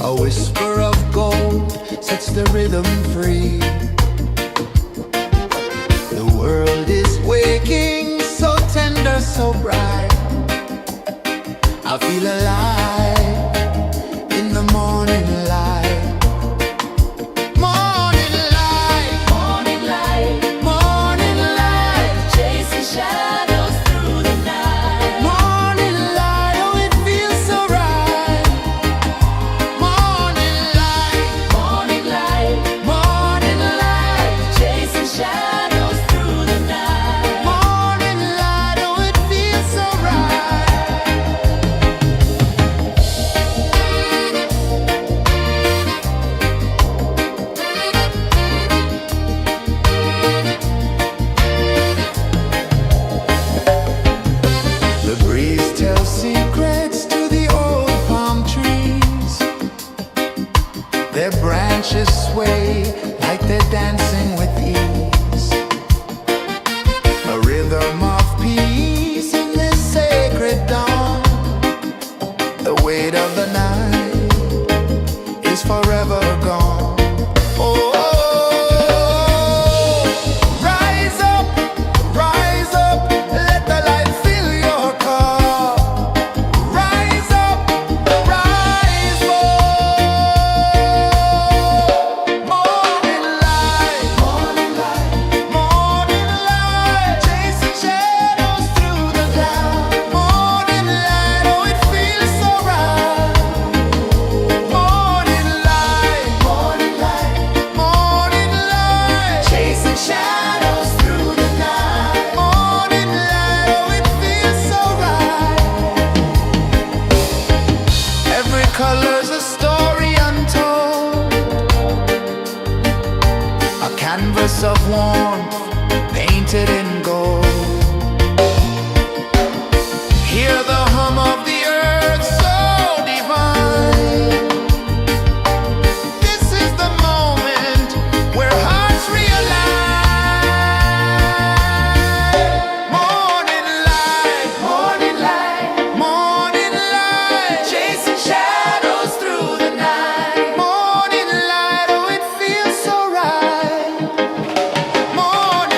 A whisper of gold sets the rhythm free. The world is waking, so tender, so bright. I feel alive in the morning light. Morning light, Morning light, morning light, chasing shadows through the night. morning light, oh it feels so right. Morning light, Morning light, morning light, chasing shadows through the night. morning light, oh it feels so right. The breeze tells secrets to the old palm trees. Their branches sway like they're dancing with ease. A rhythm of peace in this sacred dawn. The weight of the night is forever gone. Oh, rise up, let the light fill your cup. Rise up, rise up. Morning light, morning light, morning light, chasing shadows through the cloud. Morning light, oh it feels so right. Morning light, morning light, morning light, chasing shadows through the night. Morning light, oh it feels so right. Every color's a story untold, a canvas of warmth painted in gold. Hear the hum of the earth so divine. This is the moment where hearts realign. Morning light, morning light, morning light, chasing shadows through the night. Morning light, oh it feels so right. Morning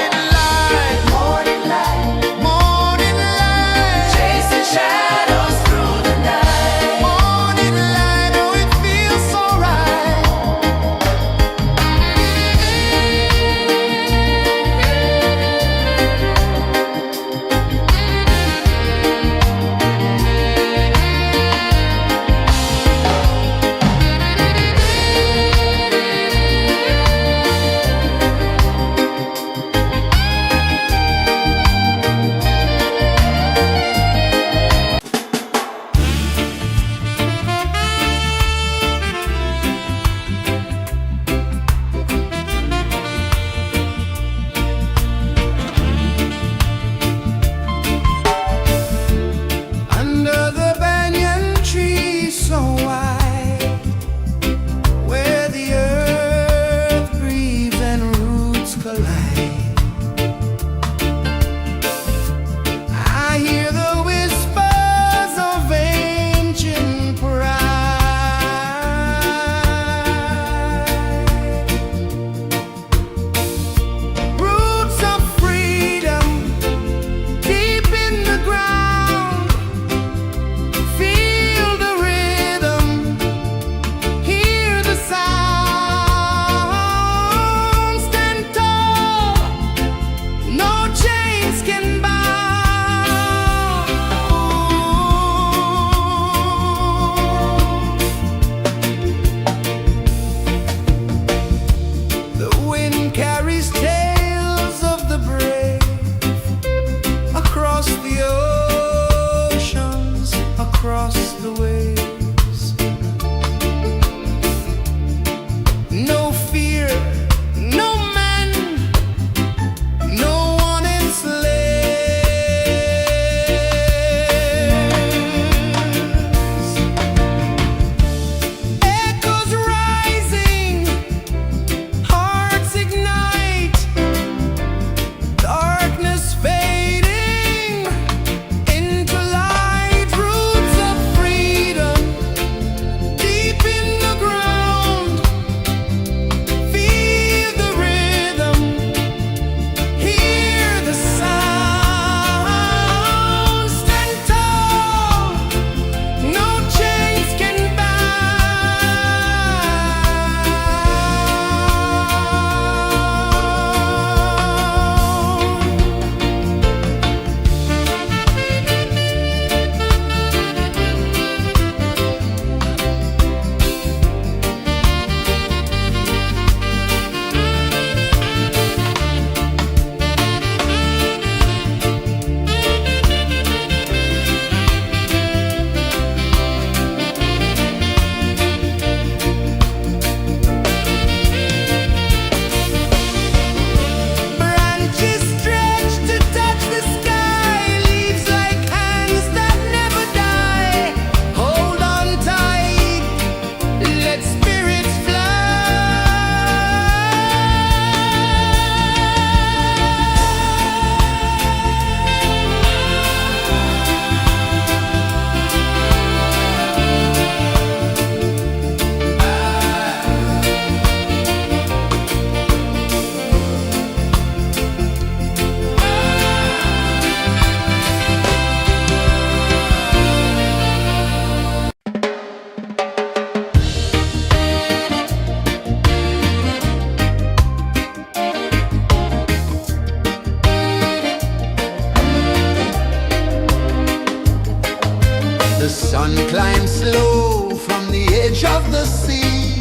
The sun climbs slow from the edge of the sea.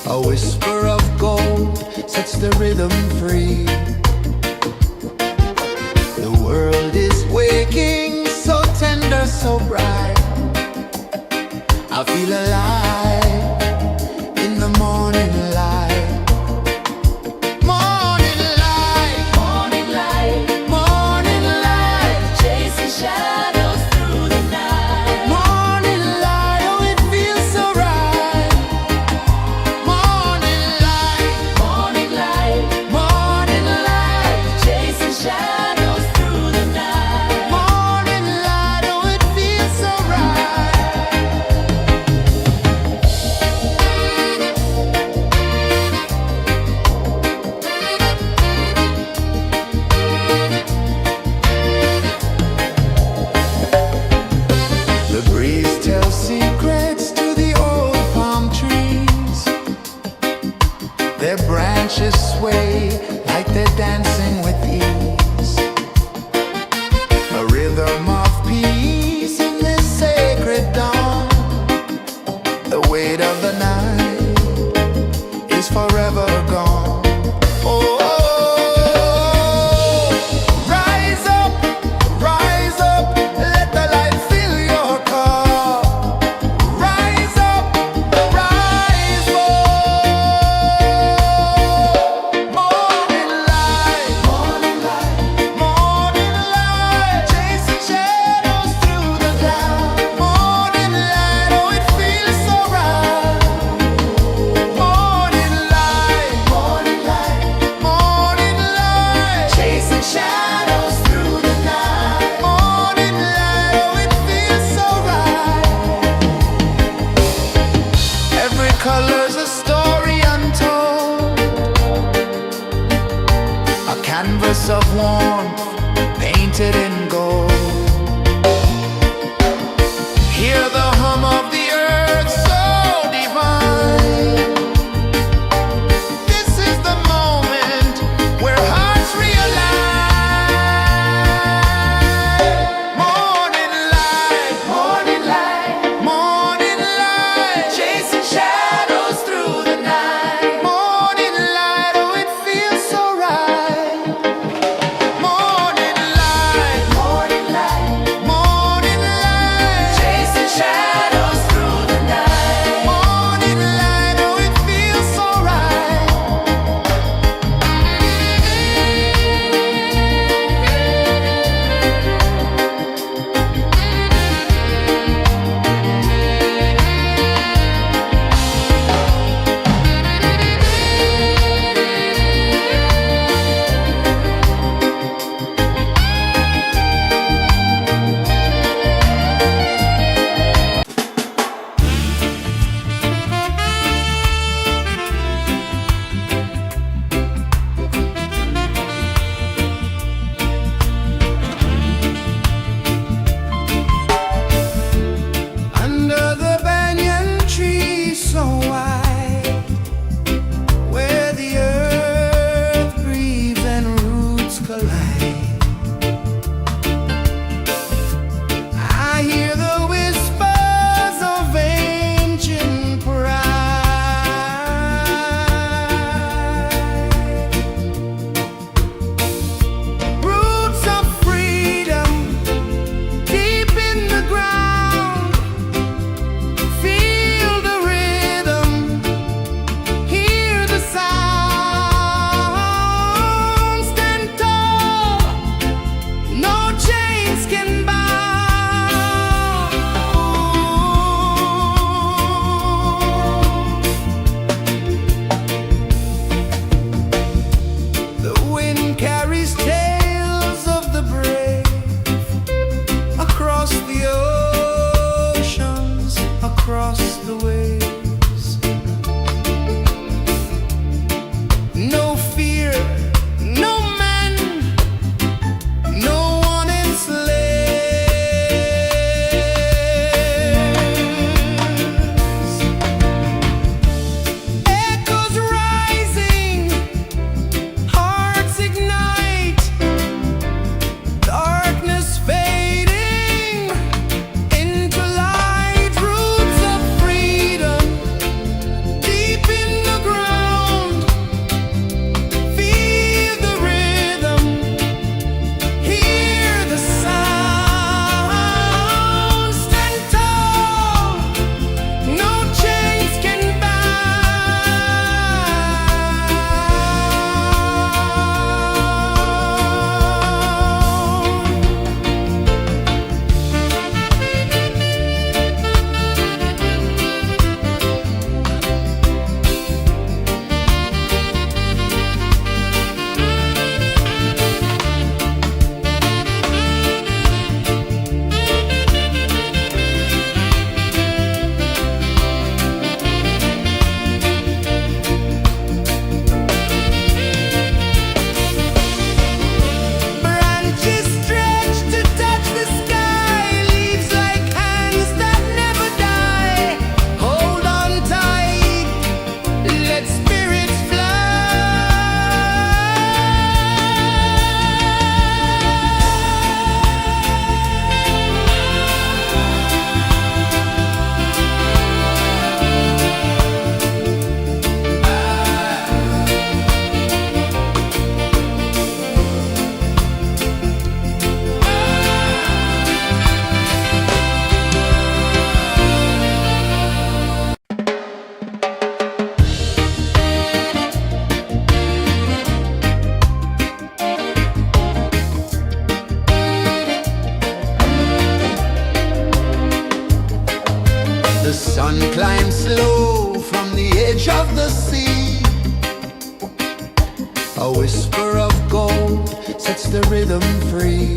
A whisper of gold sets the rhythm free. The world is waking, so tender, so bright. I feel alive in the morning light. Morning light, Morning light, morning light, chasing shadows through the night. morning light, oh it feels so right. Morning light, Morning light, morning light, chasing shadows through the night. morning light, oh it feels so right. The breeze tells secrets to the old palm trees. Their branches sway like they're dancing with ease. A rhythm of peace in this sacred dawn. The weight of the night is forever gone. Oh, rise up, let the light fill your cup. Rise up, rise up. Morning light, morning light, morning light, chasing shadows through the cloud. Morning light, oh it feels so right. Morning light, morning light, morning light, chasing shadows through the night. Morning light, oh it feels so right. Every color's a story untold, a canvas of warmth painted in gold. Hear the hum of the earth so divine. This is the moment where hearts realign. Morning light, morning light, morning light, chasing shadows through the night. Morning light, oh it feels so right. Morning light, The sun climbs slow from the edge of the sea. A whisper of gold sets the rhythm free.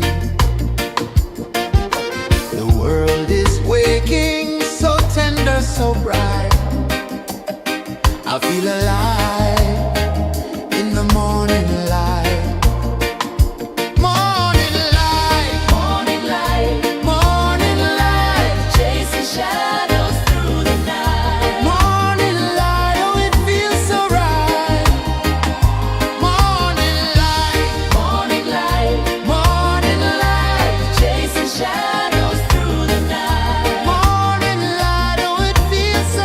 The world is waking, so tender, so bright. I feel alive in the morning light. Morning light, Morning light, morning light, chasing shadows through the night. morning light, oh it feels so right. Morning light, Morning light, morning light, chasing shadows through the night. morning light, oh it feels so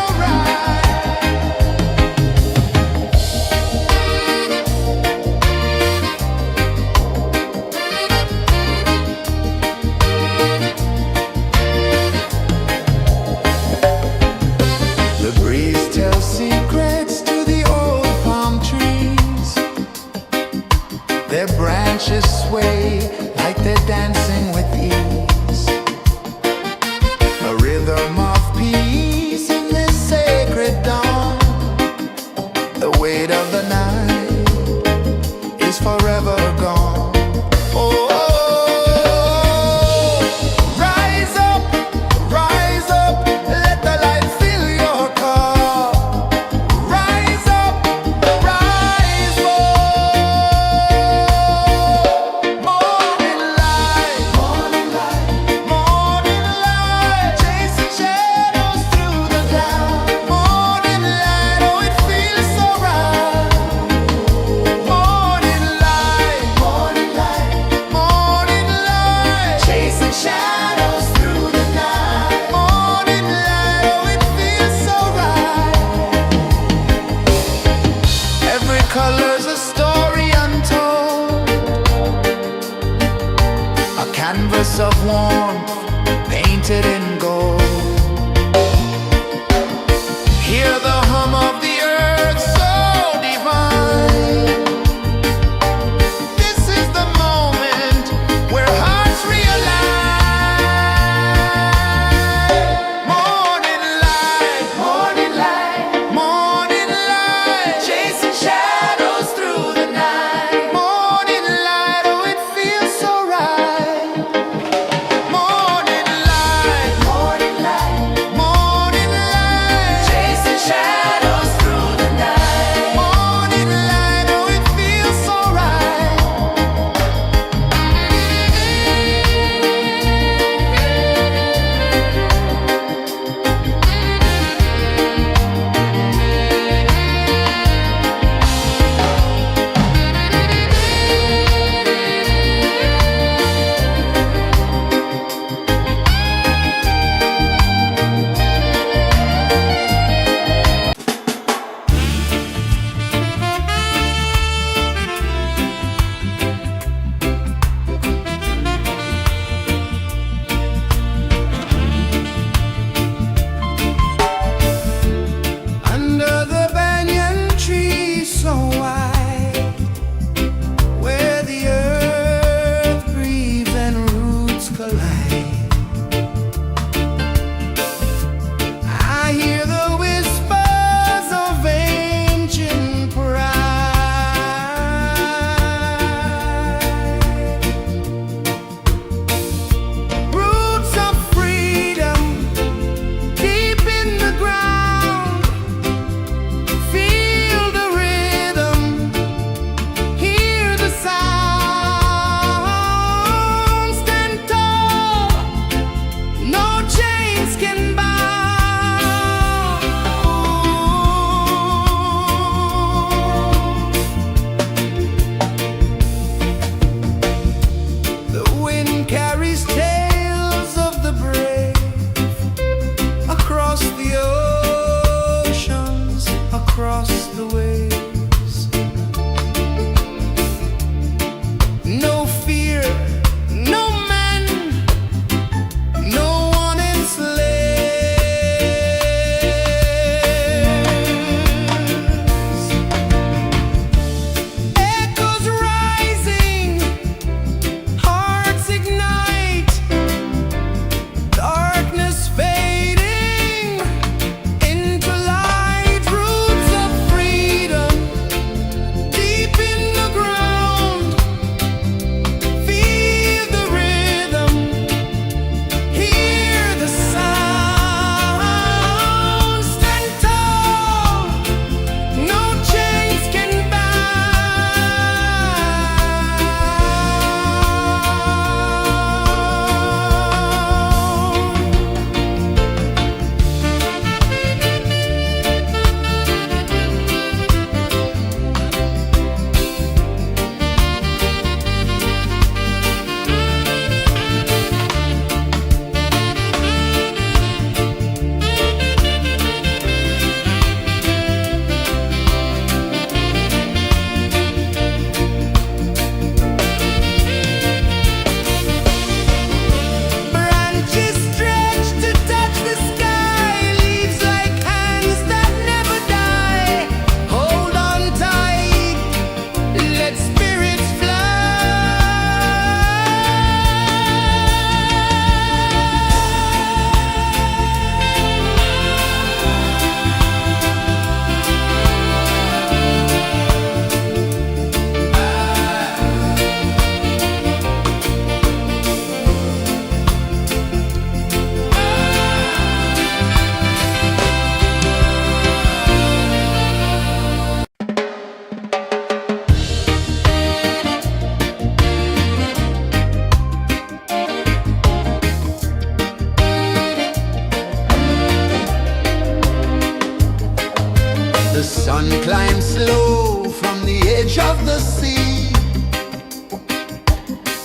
edge of the sea.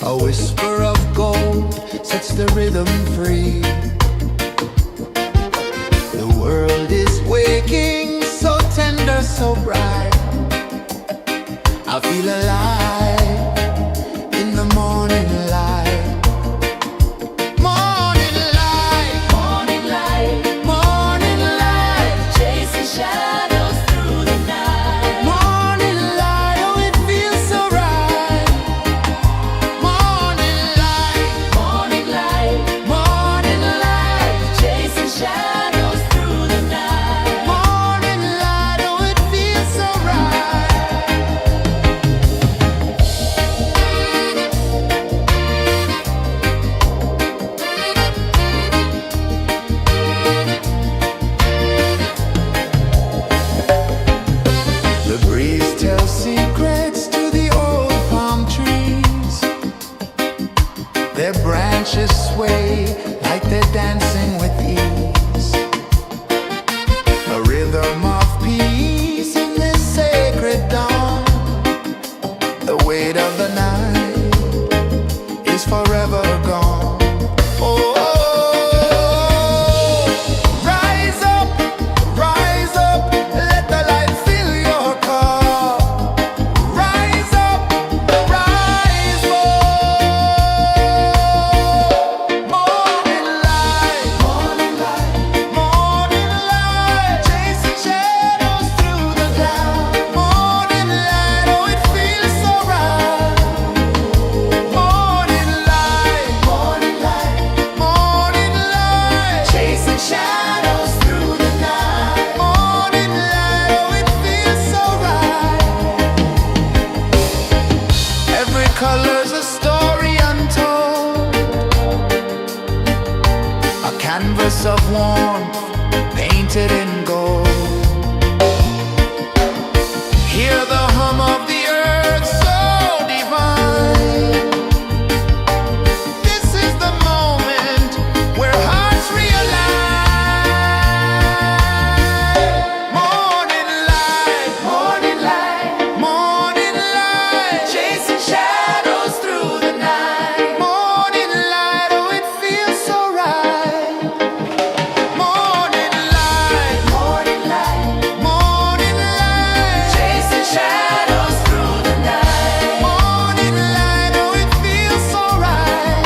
A whisper of gold sets the rhythm free. The world is waking, so tender, so bright. I feel alive in the morning light. Morning light, Morning light, morning light, chasing shadows through the night. morning light, oh it feels so right. Morning light, Morning light, morning light, chasing shadows through the night. morning light, oh it feels so right. The breeze tells secrets to the old palm trees. Their branches sway like they're dancing with ease. A rhythm of peace in this sacred dawn. The weight of the night is forever gone. Oh, rise up, let the light fill your cup. Rise up, rise up. Morning light, morning light, morning light, chasing shadows through the cloud. Morning light, oh it feels so right. Morning light, morning light, morning light, chasing shadows through the night. Morning light, oh it feels so right. Every color's a story untold, a canvas of warmth painted in gold. Hear the hum of the earth so divine. This is the moment where hearts realign. Morning light, morning light, morning light, chasing shadows through the night. Morning light, oh it feels so right. Morning light, morning light, morning light, chasing shadows through the night. Morning light, oh it feels so right.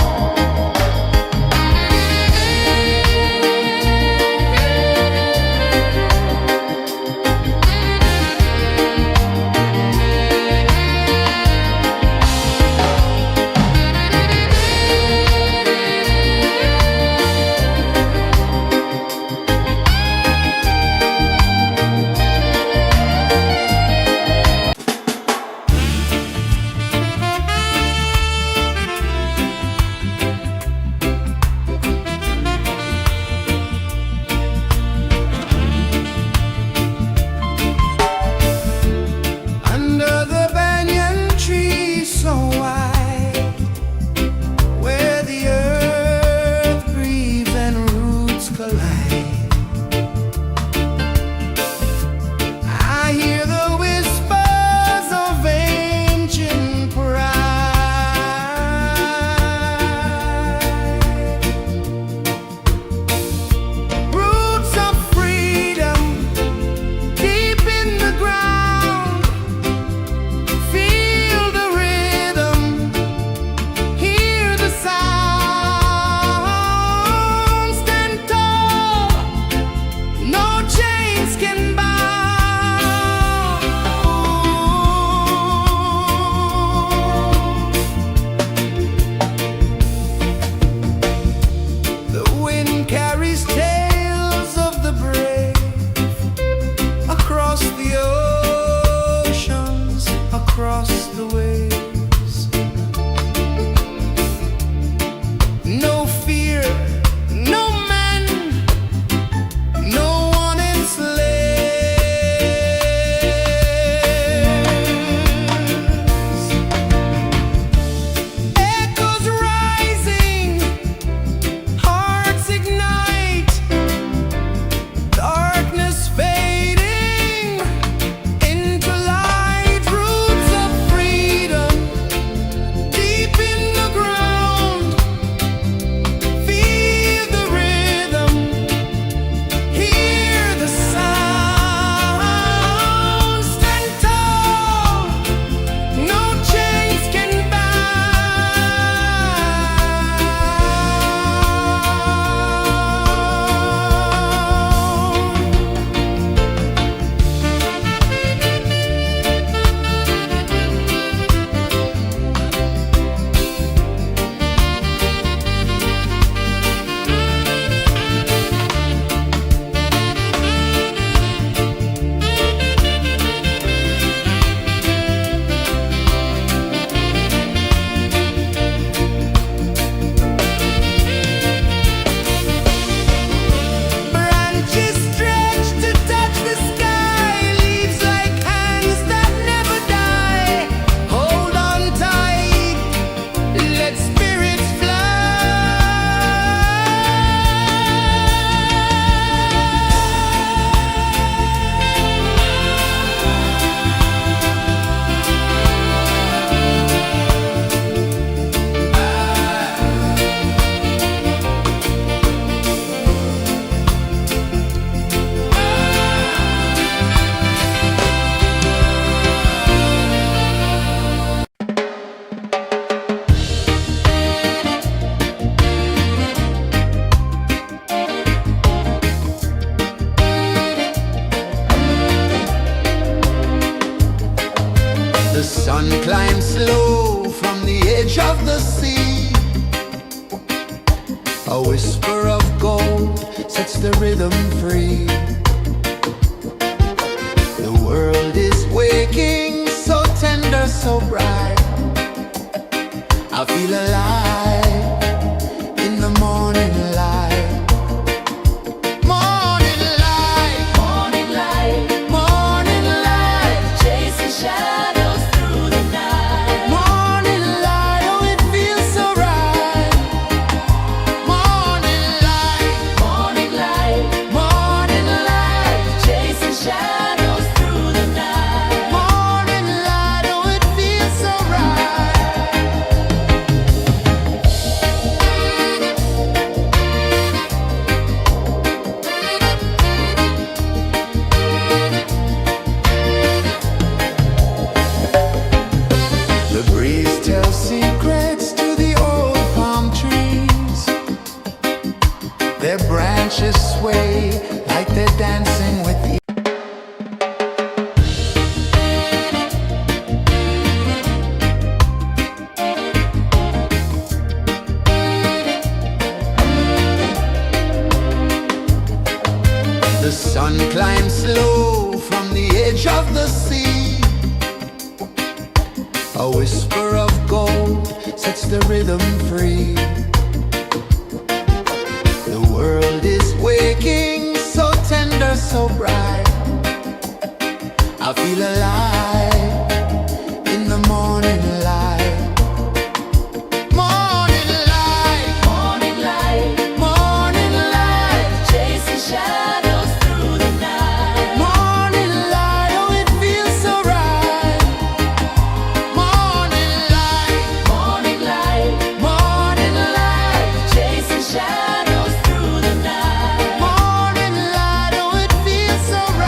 Under the banyan tree so wide, where the earth breathes and roots collide, I hear the whispers of ancient pride. Roots of freedom deep in the ground. Feel the rhythm, hear the sound. Stand tall, no chains can bound. The wind carries tales of the brave across the oceans, across the waves. No fear, no man, no one enslaves. Echoes rising, hearts ignite. sun climbs slow from the edge of the sea. A whisper of gold sets the rhythm free. The world is waking, so tender, so bright. I feel alive in the morning light. Morning light, Morning light, morning light, chasing shadows through the night. morning light, oh it feels so right. Morning light, Morning light, morning light, chasing shadows through the night. morning light, oh it feels so right. The breeze tells secrets to the old palm trees. Their branches sway like they're dancing with you. The sun climbs slow from the edge of the sea. A whisper of gold sets the rhythm free. The world is waking, so tender, so bright. I feel alive in the morning light. Morning light, Morning light, morning light, chasing shadows through the night. morning light, oh it feels so right. Morning light, Morning light, morning light, chasing shadows through the night. morning light, oh it feels so right.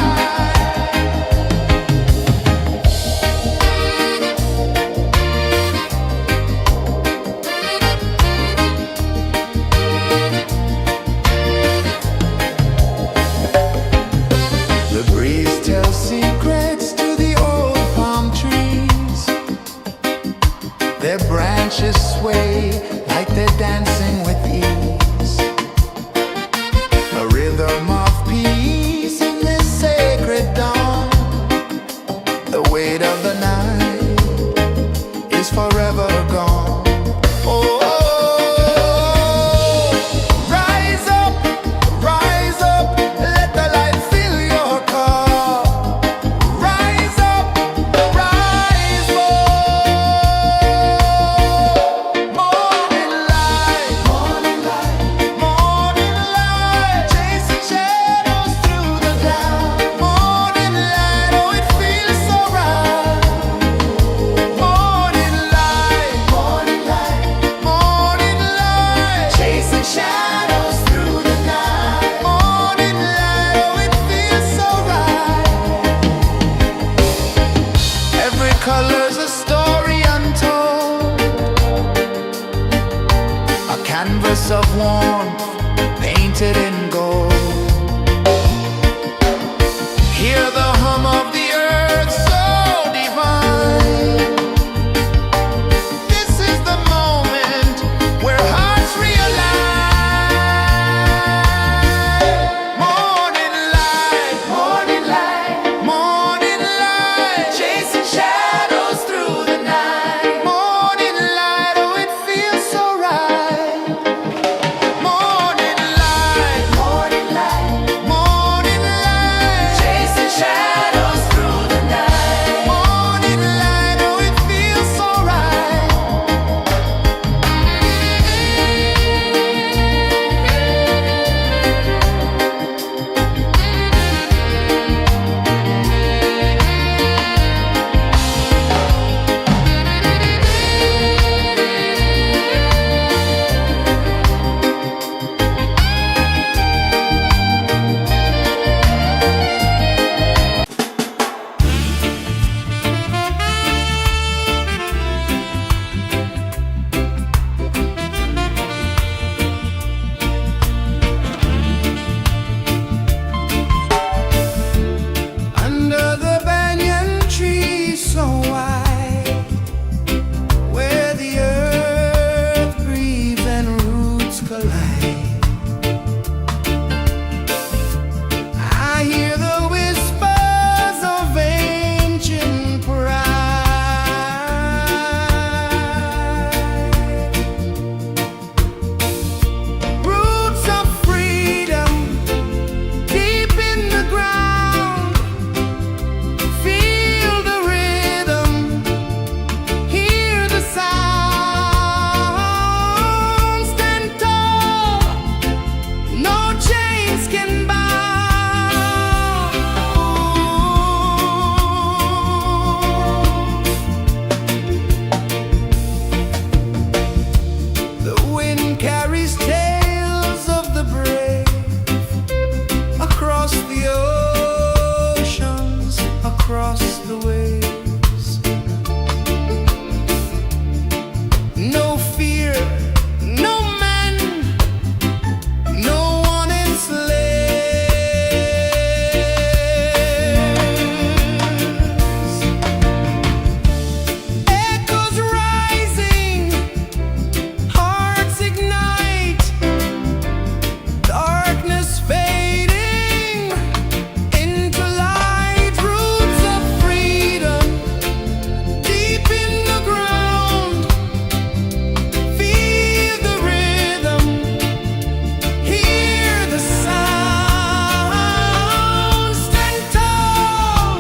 chains can bound. The wind carries tales of the brave across the oceans, across the waves. No fear, no man, no one enslaves. Echoes rising, hearts ignite, darkness fading into light. Roots of freedom deep in the ground. Feel the rhythm, hear the sound. Stand tall,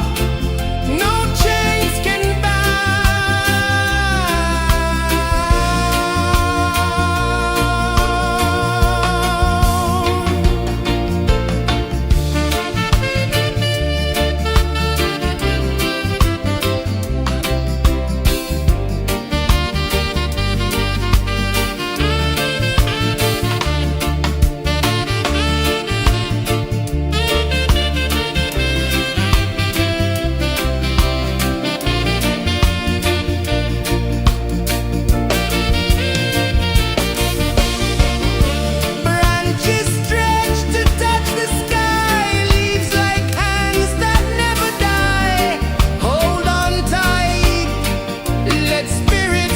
no chains can branches stretch to touch the sky, leaves like hands that never die. Hold on tight, let spirits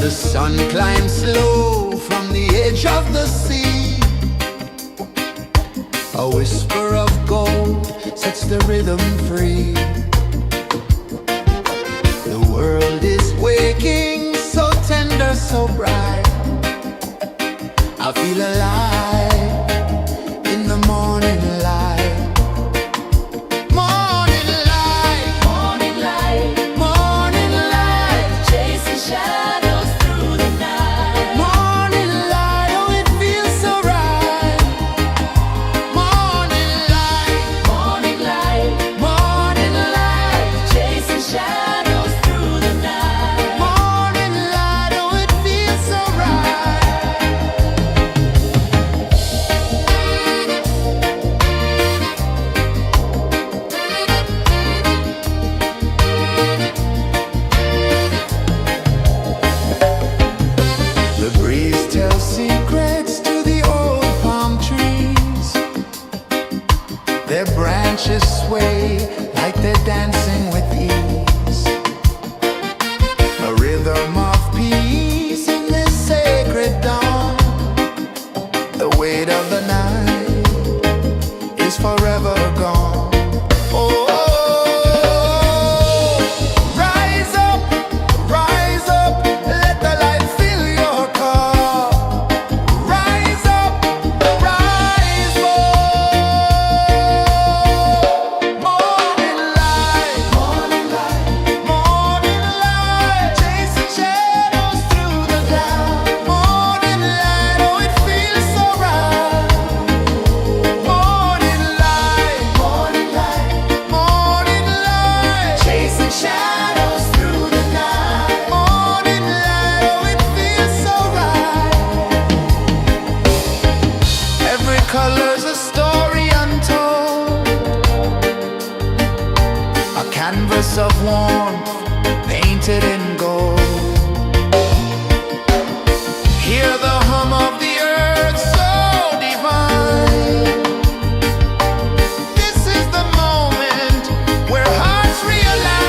The sun climbs slow from the edge of the sea. A whisper of gold sets the rhythm free. The world is waking, so tender, so bright. I feel alive in the morning light. Morning light, Morning light, morning light. chasing shadows through the night. Morning light, oh it feels so right. Morning light, Morning light, morning light. chasing shadows through the night. Morning light, oh it feels so right. The breeze tells secrets to the old palm trees. Their branches sway like they're dancing with ease. A rhythm of peace in this sacred dawn. The weight of the night is forever gone. Oh, rise up, let the light fill your cup. Rise up, rise more. Morning light, morning light, morning light. Chasing shadows through the cloud. Morning light, oh it feels so right. Morning light, morning light, morning light. Chasing shadows through the night. Morning light, oh it feels so right. Every color's a story untold, a canvas of warmth painted in gold. Hear the hum of the earth so divine. This is the moment where hearts realize.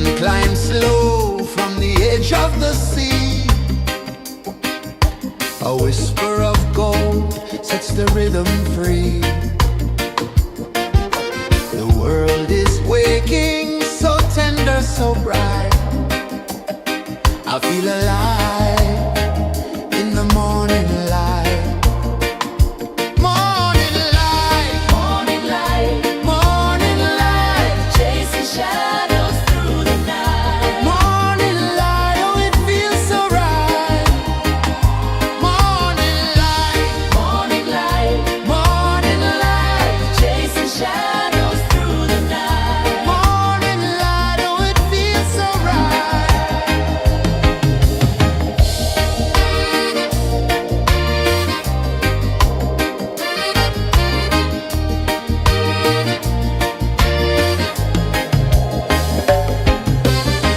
sun climbs slow from the edge of the sea. A whisper of gold sets the rhythm free. The world is waking, so tender, so bright. I feel alive in the morning light. Morning light, Morning light, morning light, chasing shadows through the night. morning light, oh it feels so right. Morning light, Morning light, morning light, chasing shadows through the night. morning light, oh it feels so right.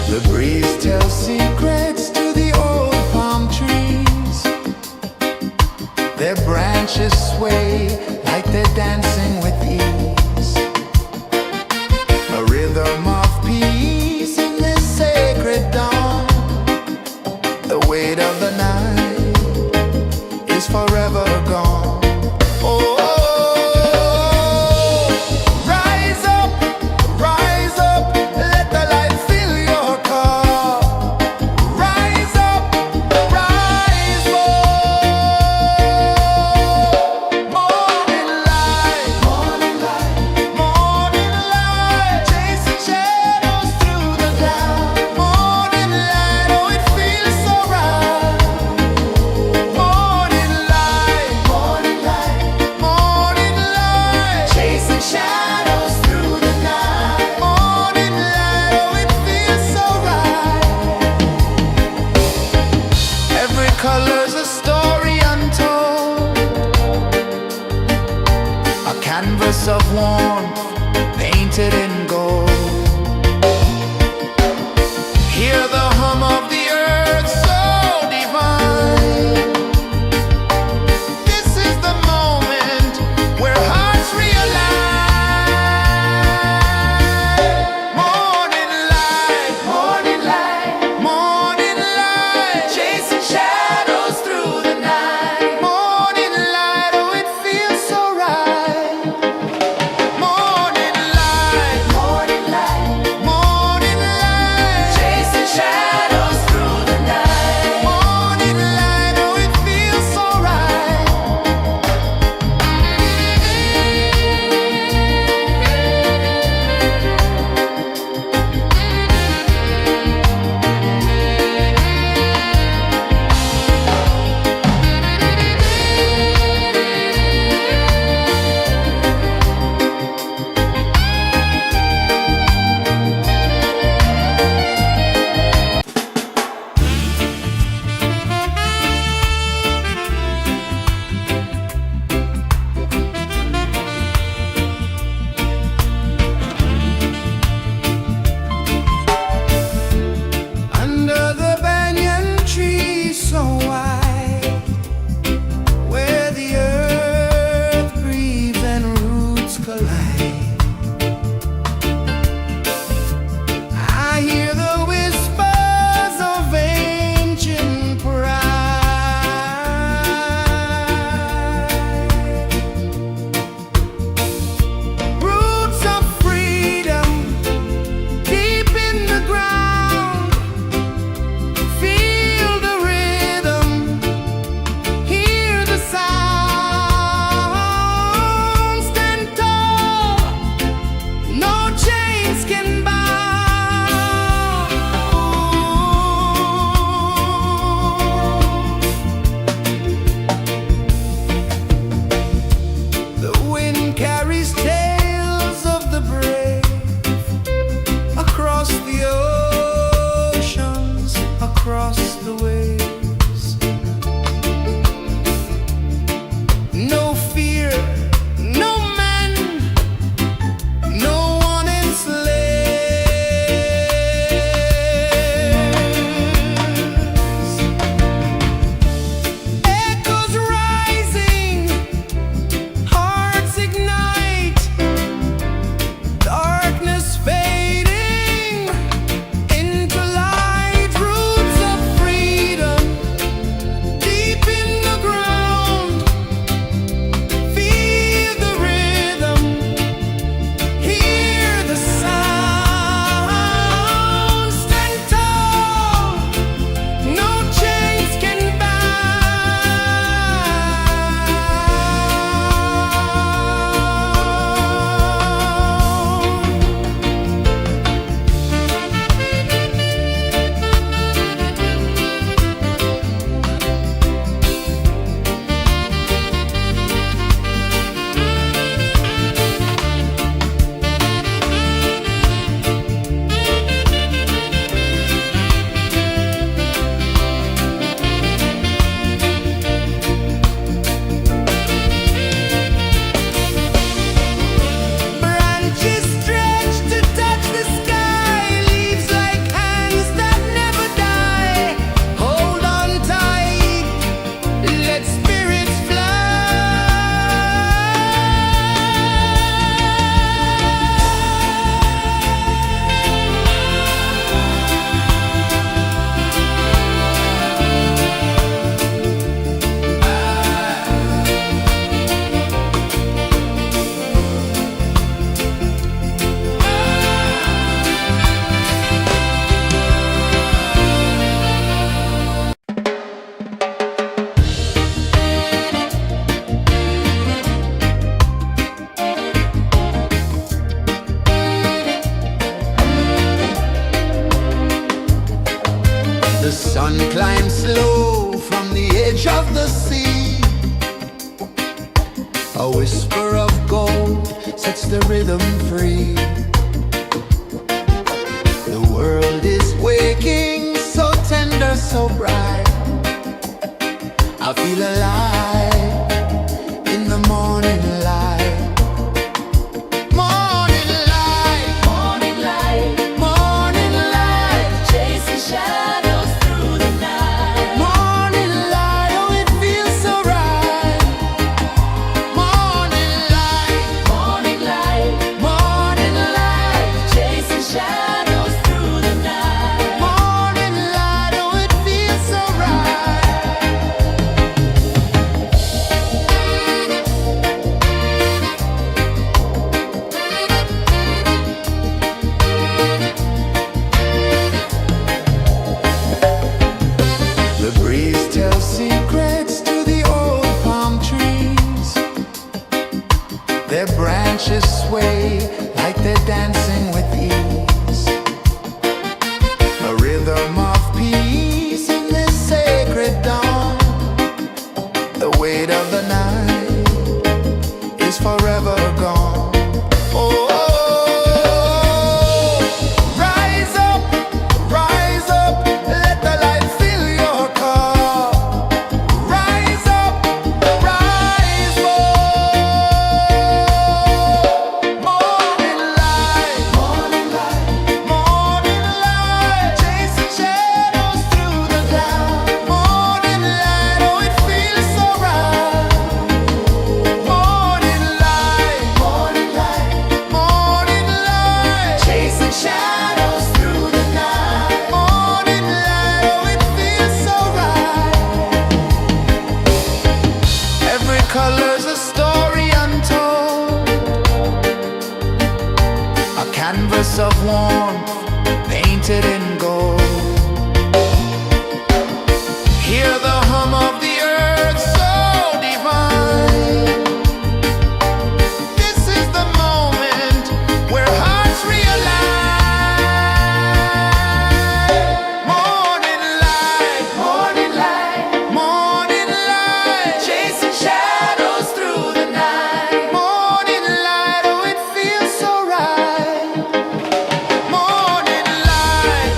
The breeze tells secrets to the old palm trees. Their branches sway like they're dancing with ease. A rhythm of peace in this sacred dawn. The weight of the night is forever gone. Oh, rise up, let the light fill your cup. Rise up, rise more. Morning light, morning light, chasing shadows through the cloud. Morning light, oh it feels so right. Morning light, chasing shadows through the night. Morning light, oh it feels so right. Every color's a story untold, a canvas of warmth painted in gold. Hear the hum of the earth so divine. This is the moment where hearts realign. Morning light, morning light, chasing shadows through the night. Morning light, oh it feels so right. Morning light, A whisper of gold sets the rhythm free. The world is waking, so tender, so bright. I feel alive in the morning light. Morning light, Morning light, morning light, chasing shadows through the night. morning light, oh it feels so right. Morning light, Morning light, morning light, chasing shadows through the night. morning light, oh it feels so right. The breeze tells secrets to the old palm trees. Their branches sway like they're dancing with ease. A rhythm of peace in this sacred dawn. The weight of the night is forever gone. Oh, rise up, let the light fill your cup. Rise up, rise more. Morning light, morning light, chasing shadows through the cloud. Morning light, oh it feels so right. Morning light, chasing shadows through the night. Morning light, oh it feels so right. Every color's a story untold, a canvas of warmth painted in gold. Hear the hum of the earth so divine. This is the moment where hearts realign. Morning light, chasing shadows through the night. Morning light, oh it feels so right. Morning light,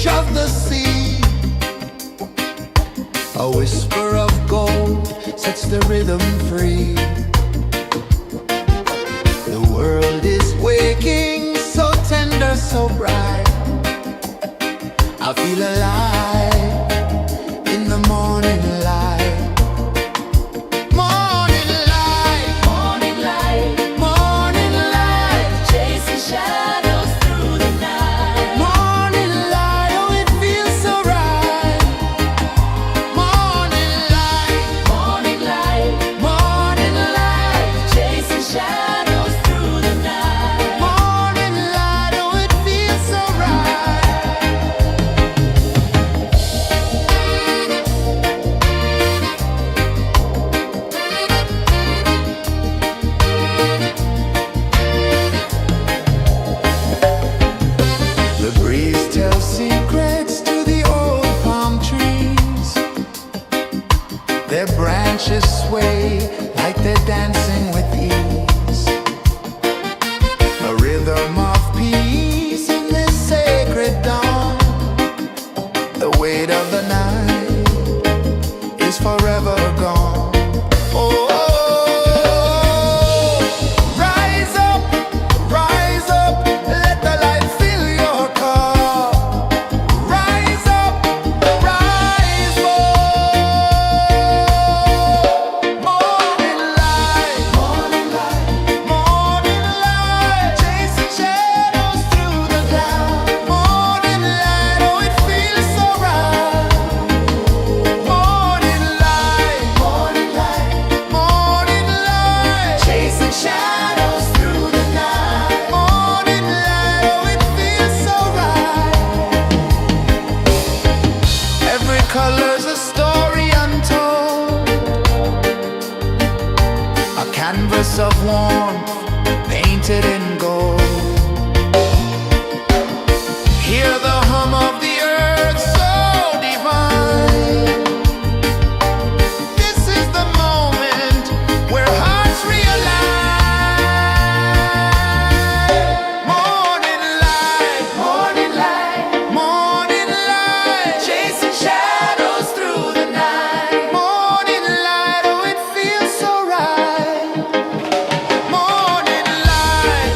edge of the sea. A whisper of gold sets the rhythm free. The world is waking, so tender, so bright. I feel alive in the morning light. Morning light, Morning light, morning light, chasing shadows through the night. morning light, oh it feels so right. Morning light, Morning light, morning light, chasing shadows through the night. morning light, oh it feels so right. The breeze tells secrets to the old palm trees. Their branches sway like they're dancing with ease. A rhythm of peace in this sacred dawn. The weight of the night is forever gone. Oh, rise up, let the light fill your cup. Rise up, rise more. Morning light, morning light, chasing shadows through the cloud. Morning light, oh it feels so right. Morning light, chasing shadows through the night. Morning light, oh it feels so right. Every color's a story untold, a canvas of warmth painted in gold. Hear the hum of the earth so divine. This is the moment where hearts realign. Morning light, morning light, chasing shadows through the night. Morning light, oh it feels so right. Morning light,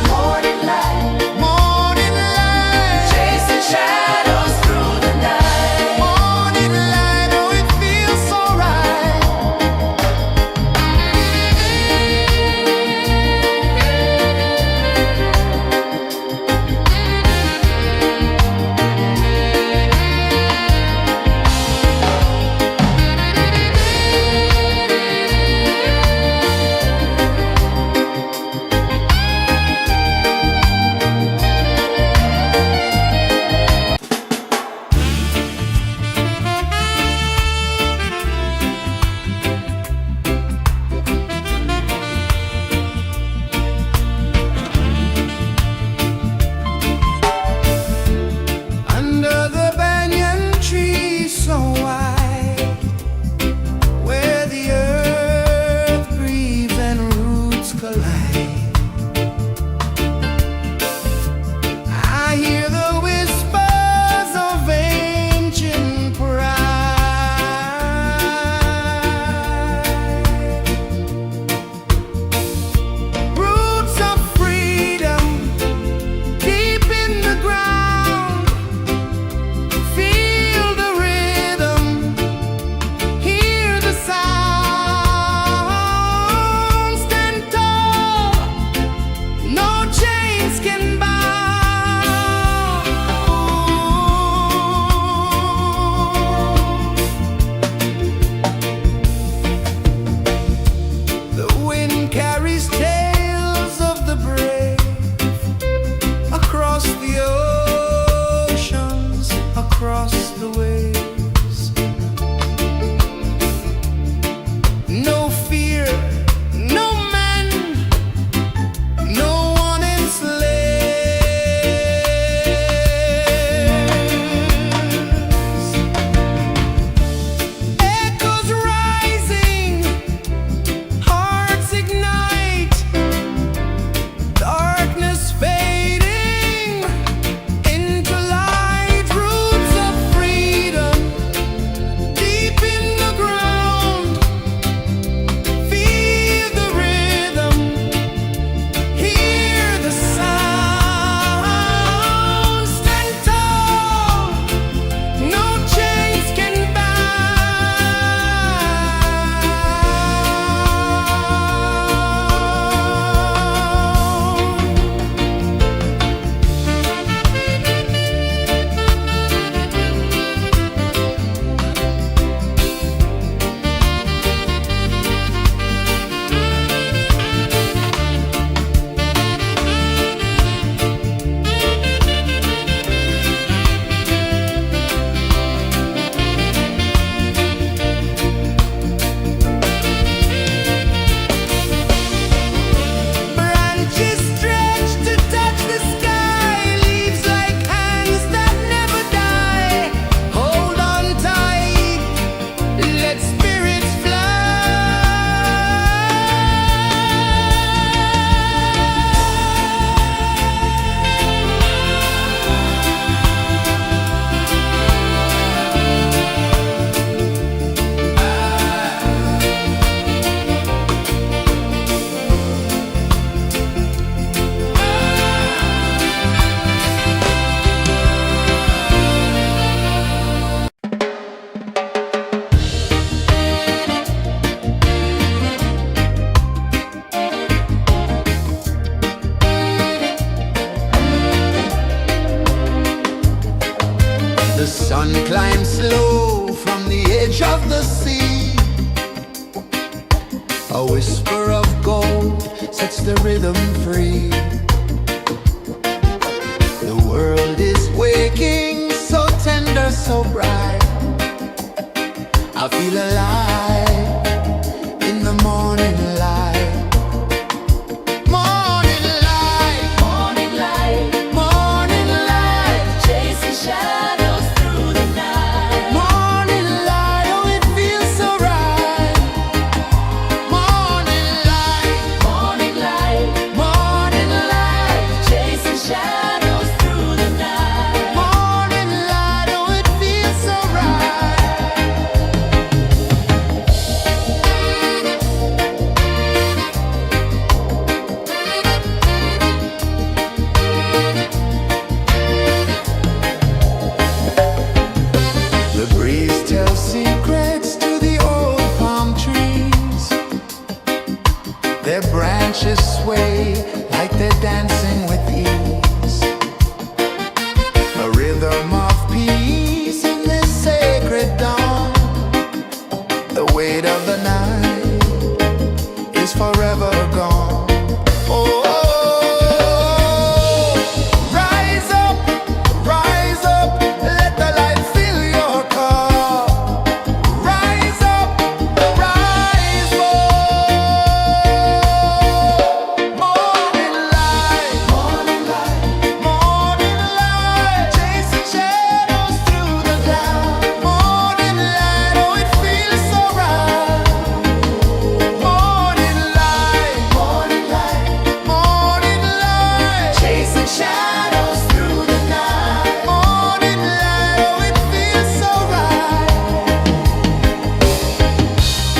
The sun climbs slow from the edge of the sea. A whisper of gold sets the rhythm free. The world is waking, so tender, so bright. I feel alive in the morning light. Morning light, Morning light, morning light, chasing shadows through the night. morning light, oh it feels so right. Morning light, Morning light, morning light, chasing shadows through the night. morning light, oh it feels so right. The breeze tells secrets to the old palm trees. Their branches sway like they're dancing with ease. A rhythm of peace in this sacred dawn. The weight of the night is forever gone. Oh, rise up, let the light fill your cup. Rise up, rise more. Morning light, morning light, chasing shadows through the cloud. Morning light, oh it feels so right. Morning light, morning light, chasing shadows through the night. Morning light, oh it feels so right.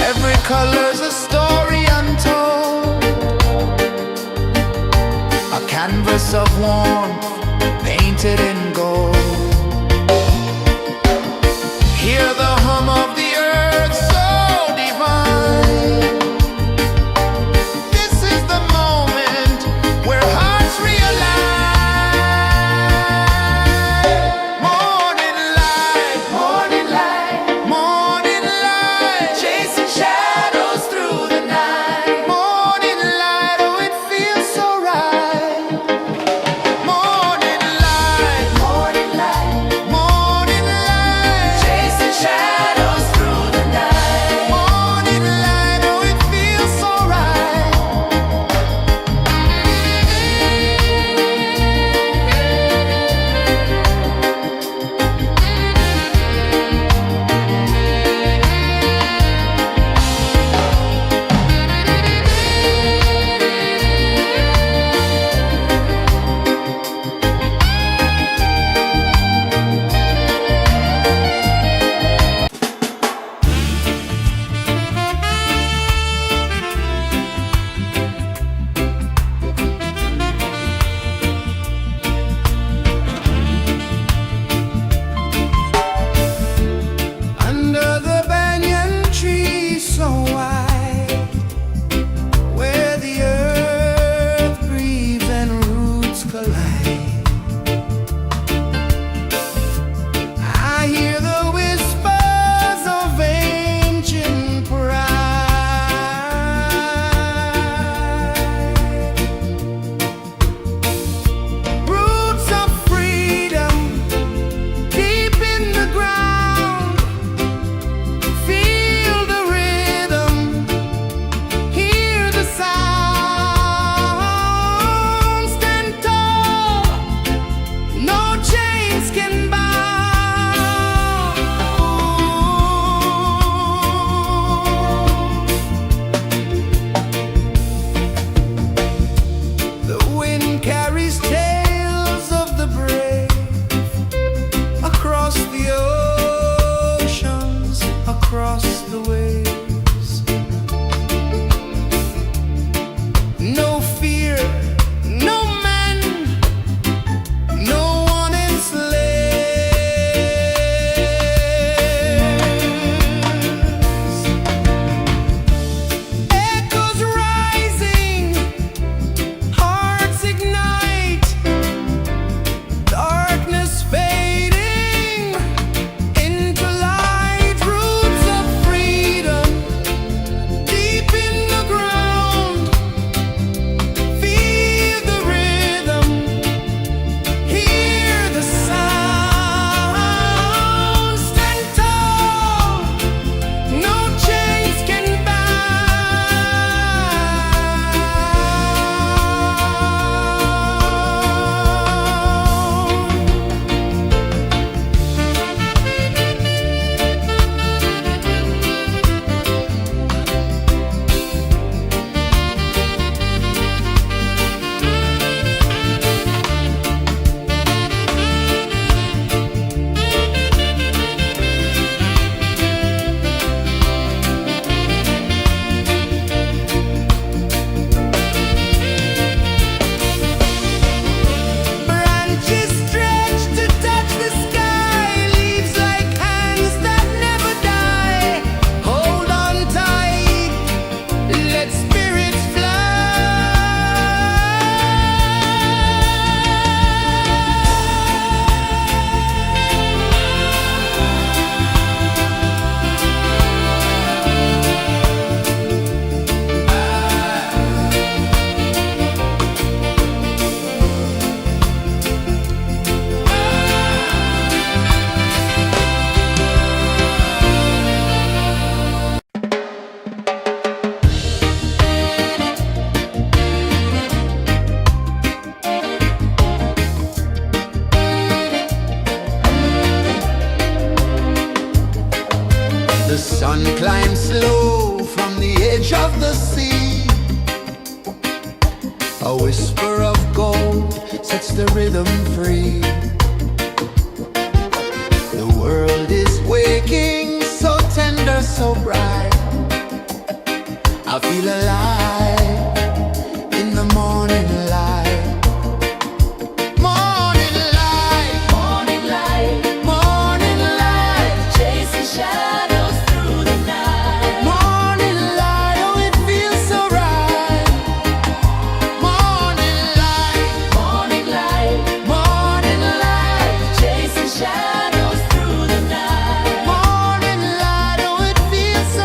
Every color's a story untold, a canvas of warmth painted in gold. Hear the hum of the earth so divine. This is the moment where hearts realign. Morning light, morning light, chasing shadows through the night. Morning light, oh it feels so right. The sun climbs slow from the edge of the sea. A whisper of gold sets the rhythm free. The world is waking, so tender, so bright. I feel alive in the morning light. Morning light, Morning light, morning light, chasing shadows through the night. morning light, oh it feels so right. Morning light, Morning light, morning light, chasing shadows through the night. morning light, oh it feels so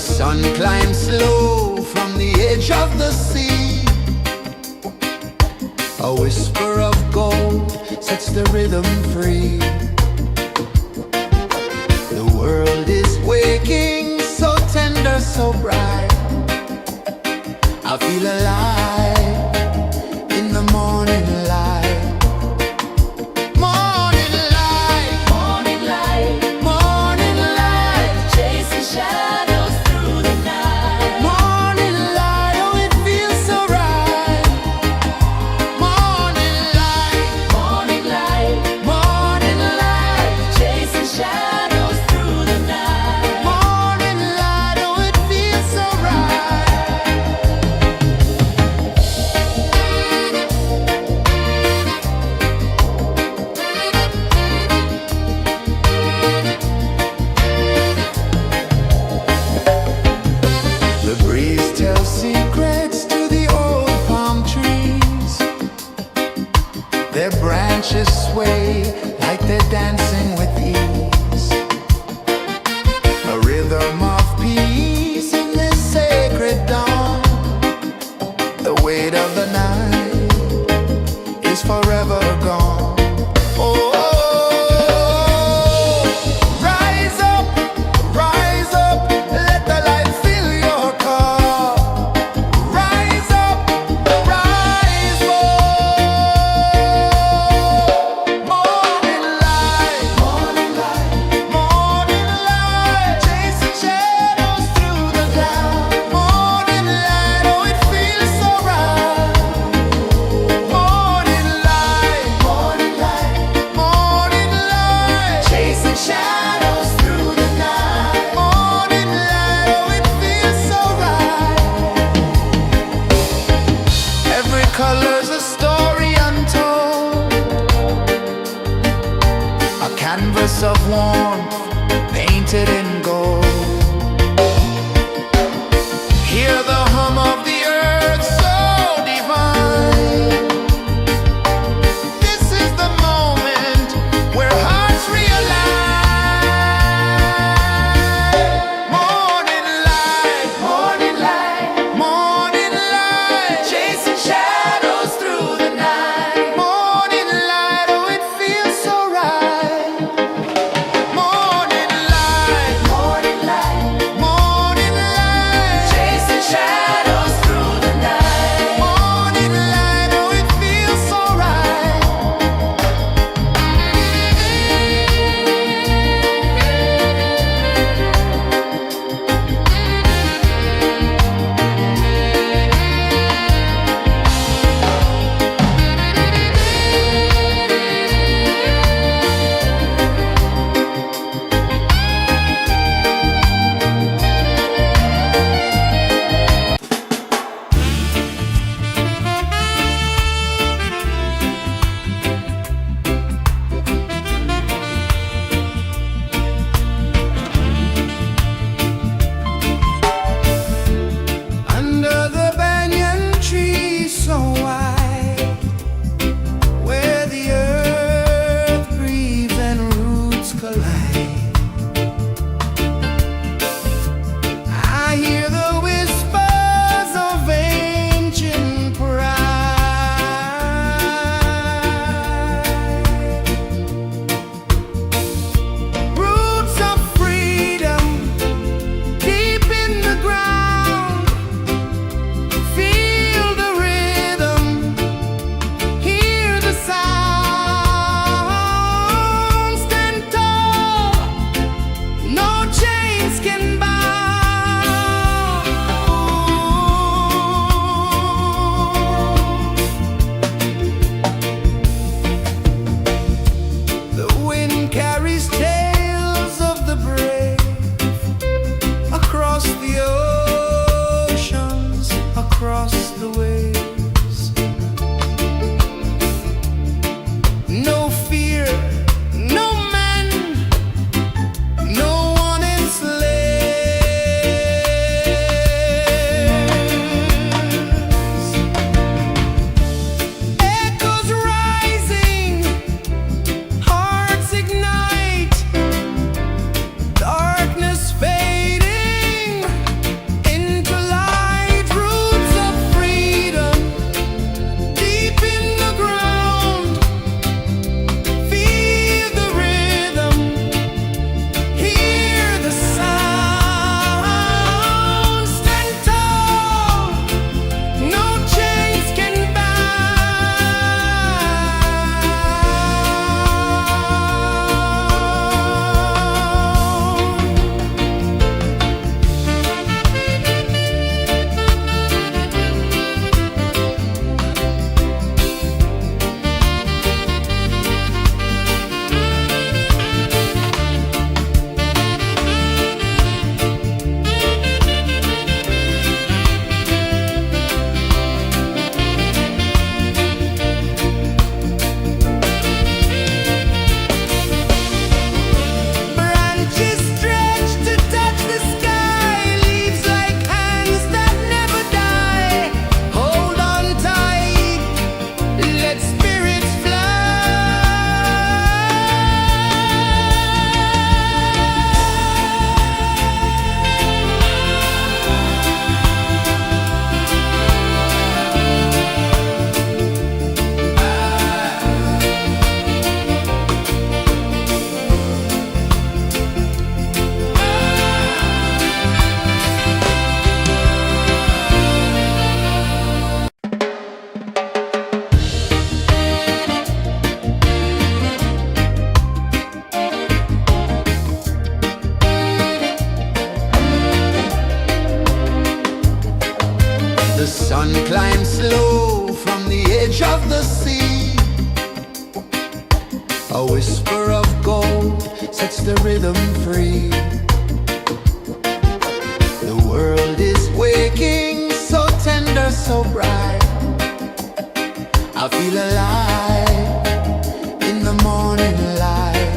sun climbs slow from the edge of the sea. A whisper of gold sets the rhythm free. The world is waking, so tender, so bright. I feel alive in the morning light. Morning light, Morning light, morning light, chasing shadows through the night. morning light, oh it feels so right. Morning light, Morning light, morning light, chasing shadows through the night. morning light, oh it feels so right. The breeze tells secrets to the old palm trees. Their branches sway like they're dancing with ease. A rhythm of peace in this sacred dawn. The weight of the night is forever gone. Oh, rise up, let the light fill your cup. Rise up, rise up. Morning light, morning light, morning light, chasing shadows through the cloud. Morning light, oh it feels so right. Morning light, morning light, morning light, chasing shadows through the night. Morning light, oh it feels so right. Every color's a story untold, a canvas of warmth painted in gold. Hear the hum of the earth so divine. This is the moment where hearts realign. Morning light, morning light, morning light, chasing shadows through the night. Morning light, oh it feels so right. Morning light, morning light, morning light, chasing shadows through the night. Morning light, oh it feels so right. Under the banyan tree so wide, where the earth breathes and roots collide, I hear the whispers of ancient pride. Roots of freedom deep in the ground. Feel the rhythm, hear the sound. Stand tall, no chains can bound. The wind carries tales of the brave across the oceans, across the waves. No fear, no man, no one enslaves. Echoes rising, hearts ignite. sun climbs slow from the edge of the sea. A whisper of gold sets the rhythm free. The world is waking, so tender, so bright. I feel alive in the morning light.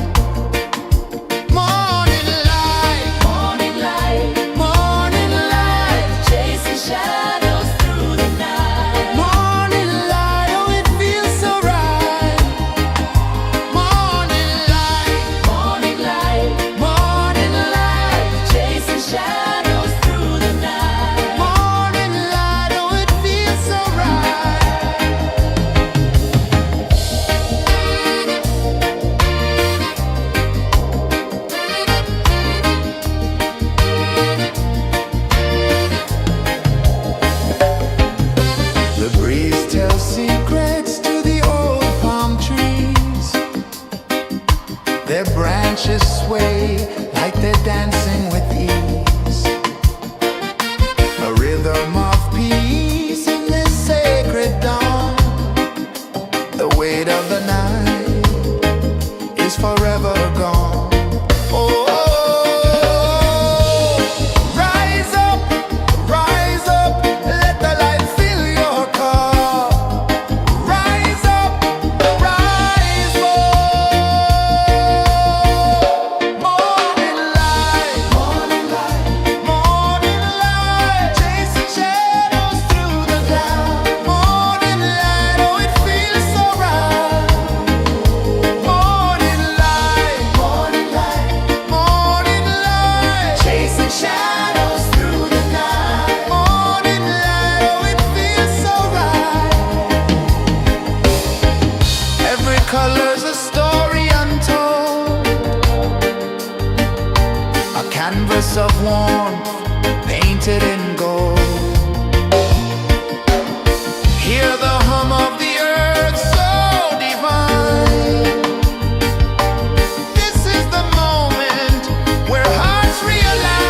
Morning light, Morning light, morning light, chasing shadows through the night. morning light, oh it feels so right. Morning light, Morning light, morning light, chasing shadows through the night. morning light, oh it feels so right. The breeze tells secrets to the old palm trees. Their branches sway like they're dancing with ease. A rhythm of peace in this sacred dawn. The weight of the night is forever gone. Oh, rise up, let the light fill your cup. Rise up, rise up. Morning light, morning light, morning light, chasing shadows through the cloud. Morning light, oh it feels so right. Morning light, morning light, morning light, chasing shadows through the night. Morning light, oh it feels so right. Every color's a story untold, a canvas of warmth painted in gold. Hear the hum of the earth so divine. This is the moment where hearts realign.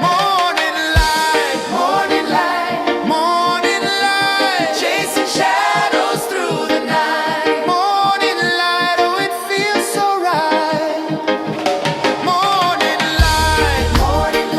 Morning light, morning light, morning light, chasing shadows through the night. Morning light, oh it feels so right. Morning light, morning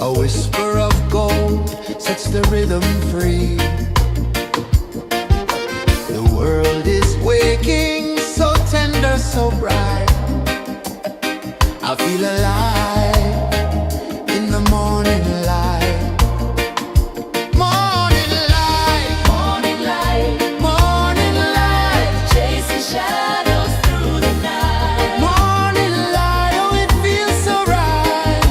A whisper of gold sets the rhythm free. The world is waking, so tender, so bright. I feel alive in the morning light. Morning light, Morning light, morning light, chasing shadows through the night. morning light, oh it feels so right.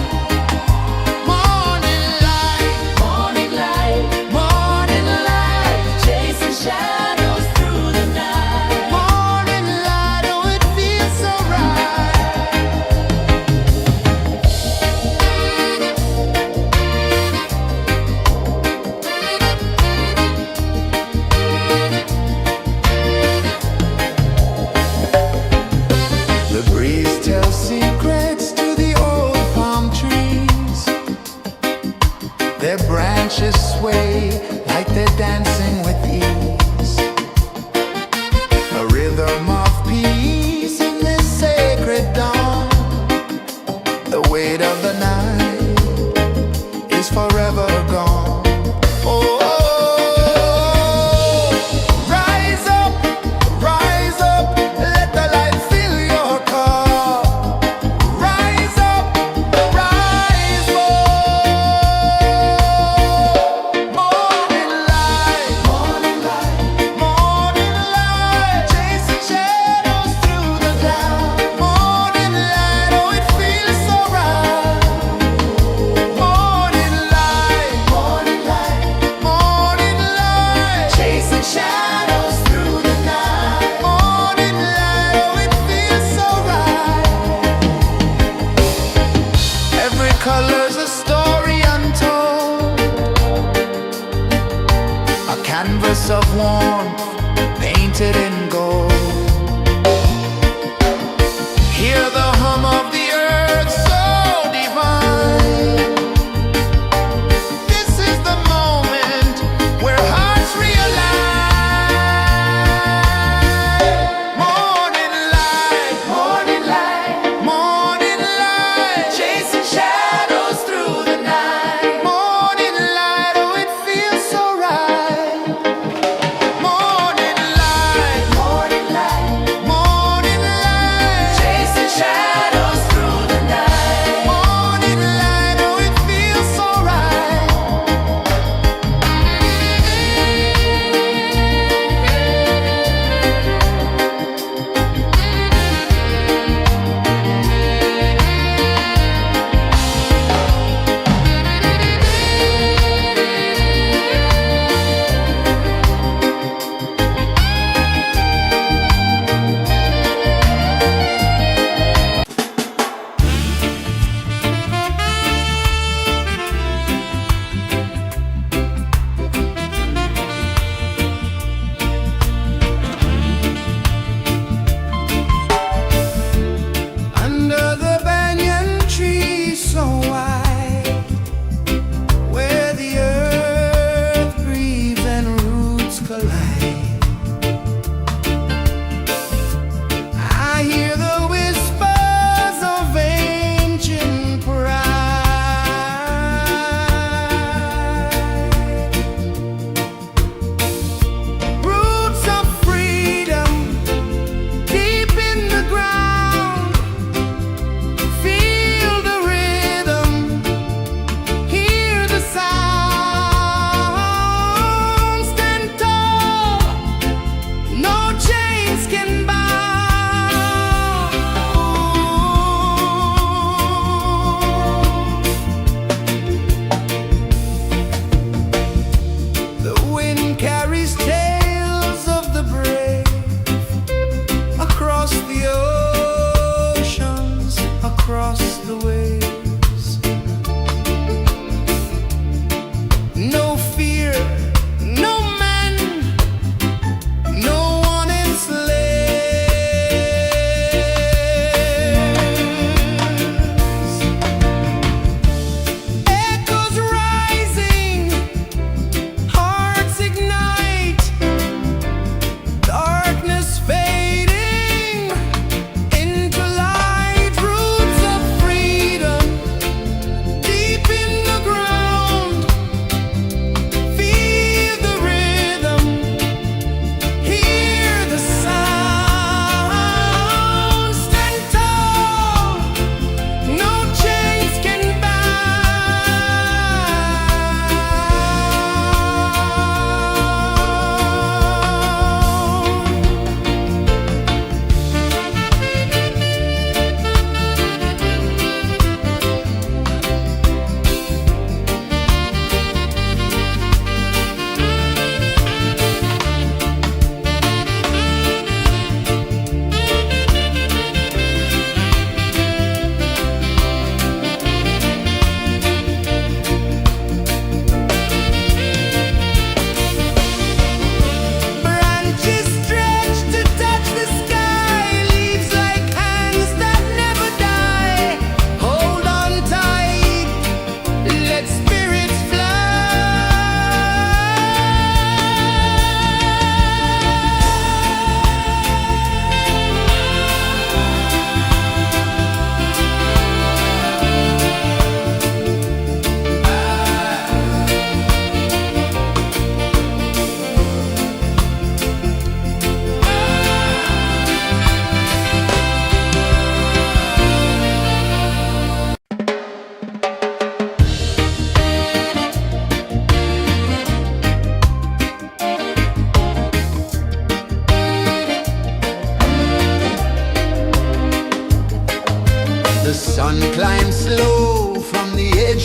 Morning light, Morning light, morning light, chasing shadows through the night. morning light, oh it feels so right. The breeze tells secrets to the old palm trees. Their branches sway like they're dancing with ease. A rhythm of peace in this sacred dawn. The weight of the night is forever gone. Oh, rise up, let the light fill your cup. Rise up, rise up. Morning light, morning light, morning light, chasing shadows through the cloud. Morning light, oh it feels so right. Morning light, morning light, morning light, chasing shadows through the night. Morning light, oh it feels so right. Every color's a story untold, a canvas of warmth painted in gold. Hear the hum of the earth so divine. This is the moment where hearts realign. Morning light, morning light, morning light, chasing shadows through the night. Morning light, oh it feels so right. Morning light,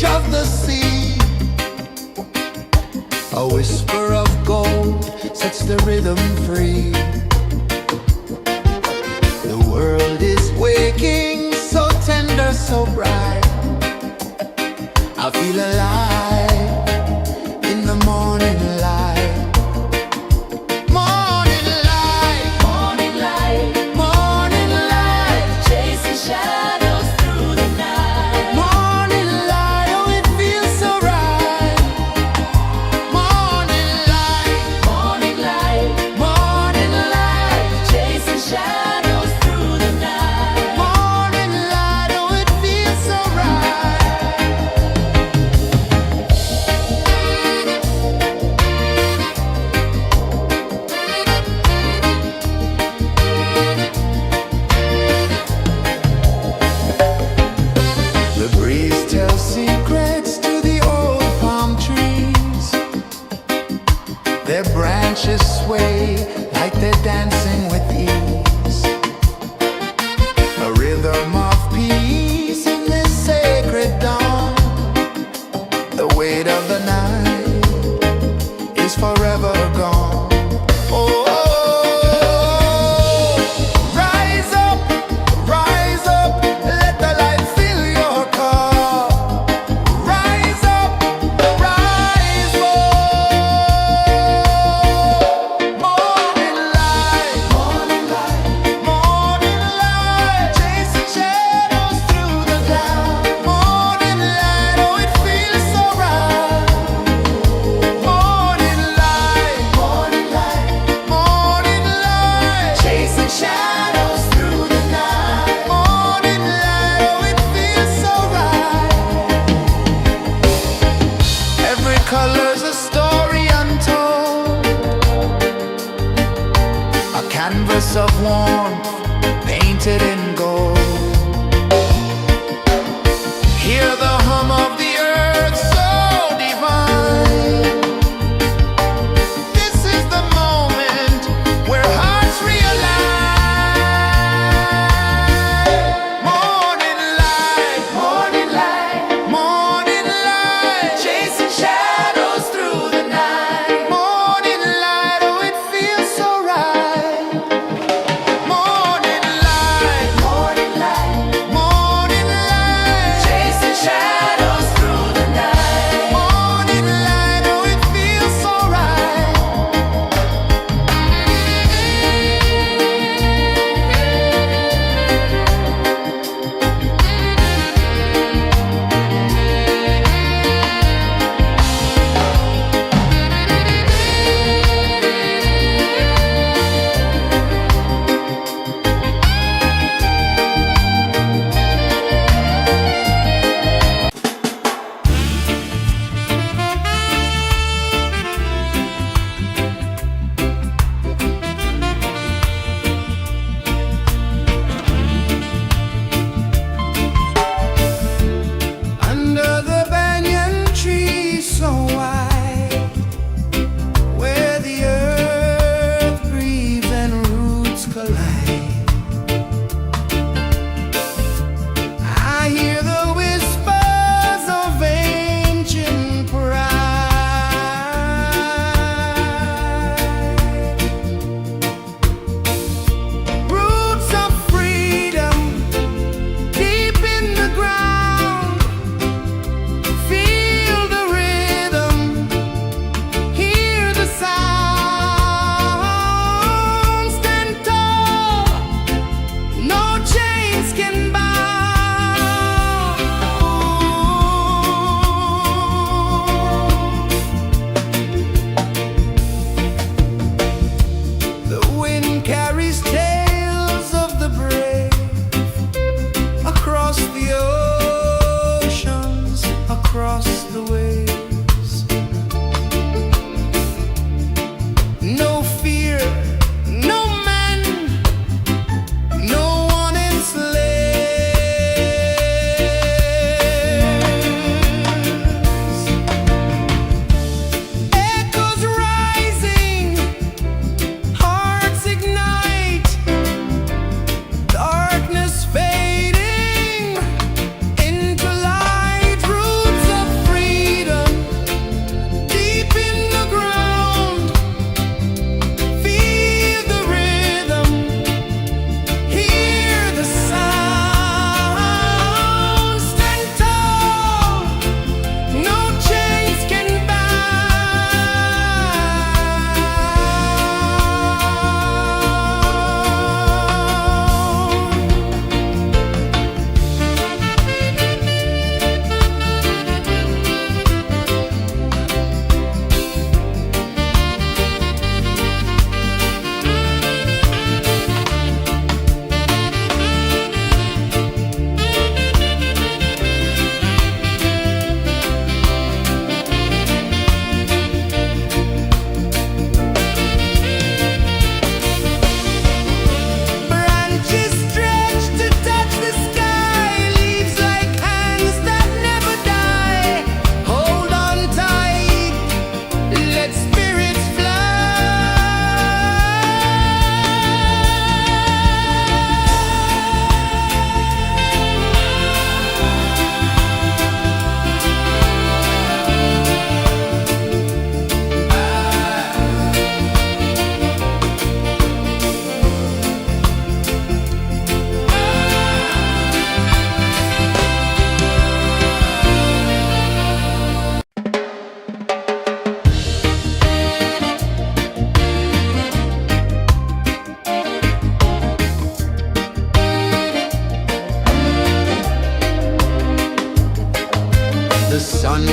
edge of the sea. A whisper of gold sets the rhythm free. The world is waking, so tender, so bright. I feel alive in the morning light. Morning light, Morning light, morning light, chasing shadows through the night. morning light, oh it feels so right. Morning light, Morning light, morning light, chasing shadows through the night. morning light, oh it feels so right.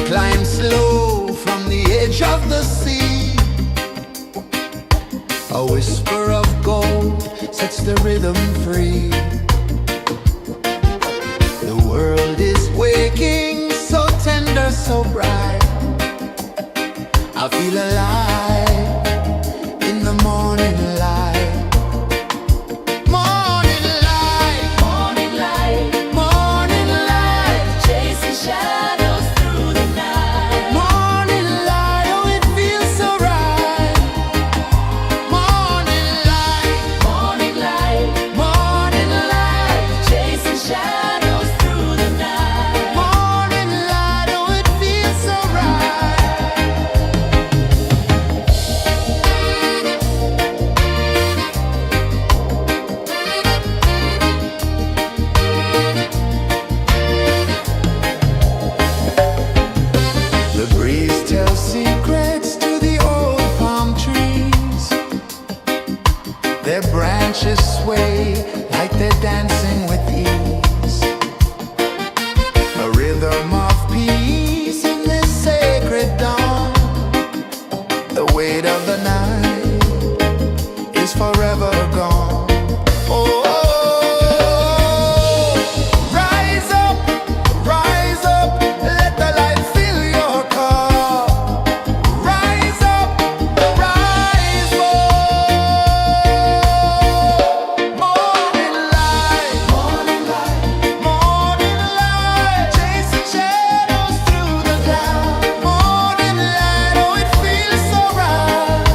climbs slow from the edge of the sea. A whisper of gold sets the rhythm free. The world is waking, so tender, so bright. I feel alive in the morning light. Morning light, Morning light, morning light, chasing shadows through the night. morning light, oh it feels so right. Morning light, Morning light, morning light, chasing shadows through the night. morning light, oh it feels so right. The breeze tells secrets to the old palm trees. Their branches sway like they're dancing with ease. A rhythm of peace in this sacred dawn. The weight of the night is forever gone. Oh, rise up, let the light fill your cup. Rise up, rise more. Morning light, morning light, morning light, chasing shadows through the cloud. Morning light, oh it feels so right.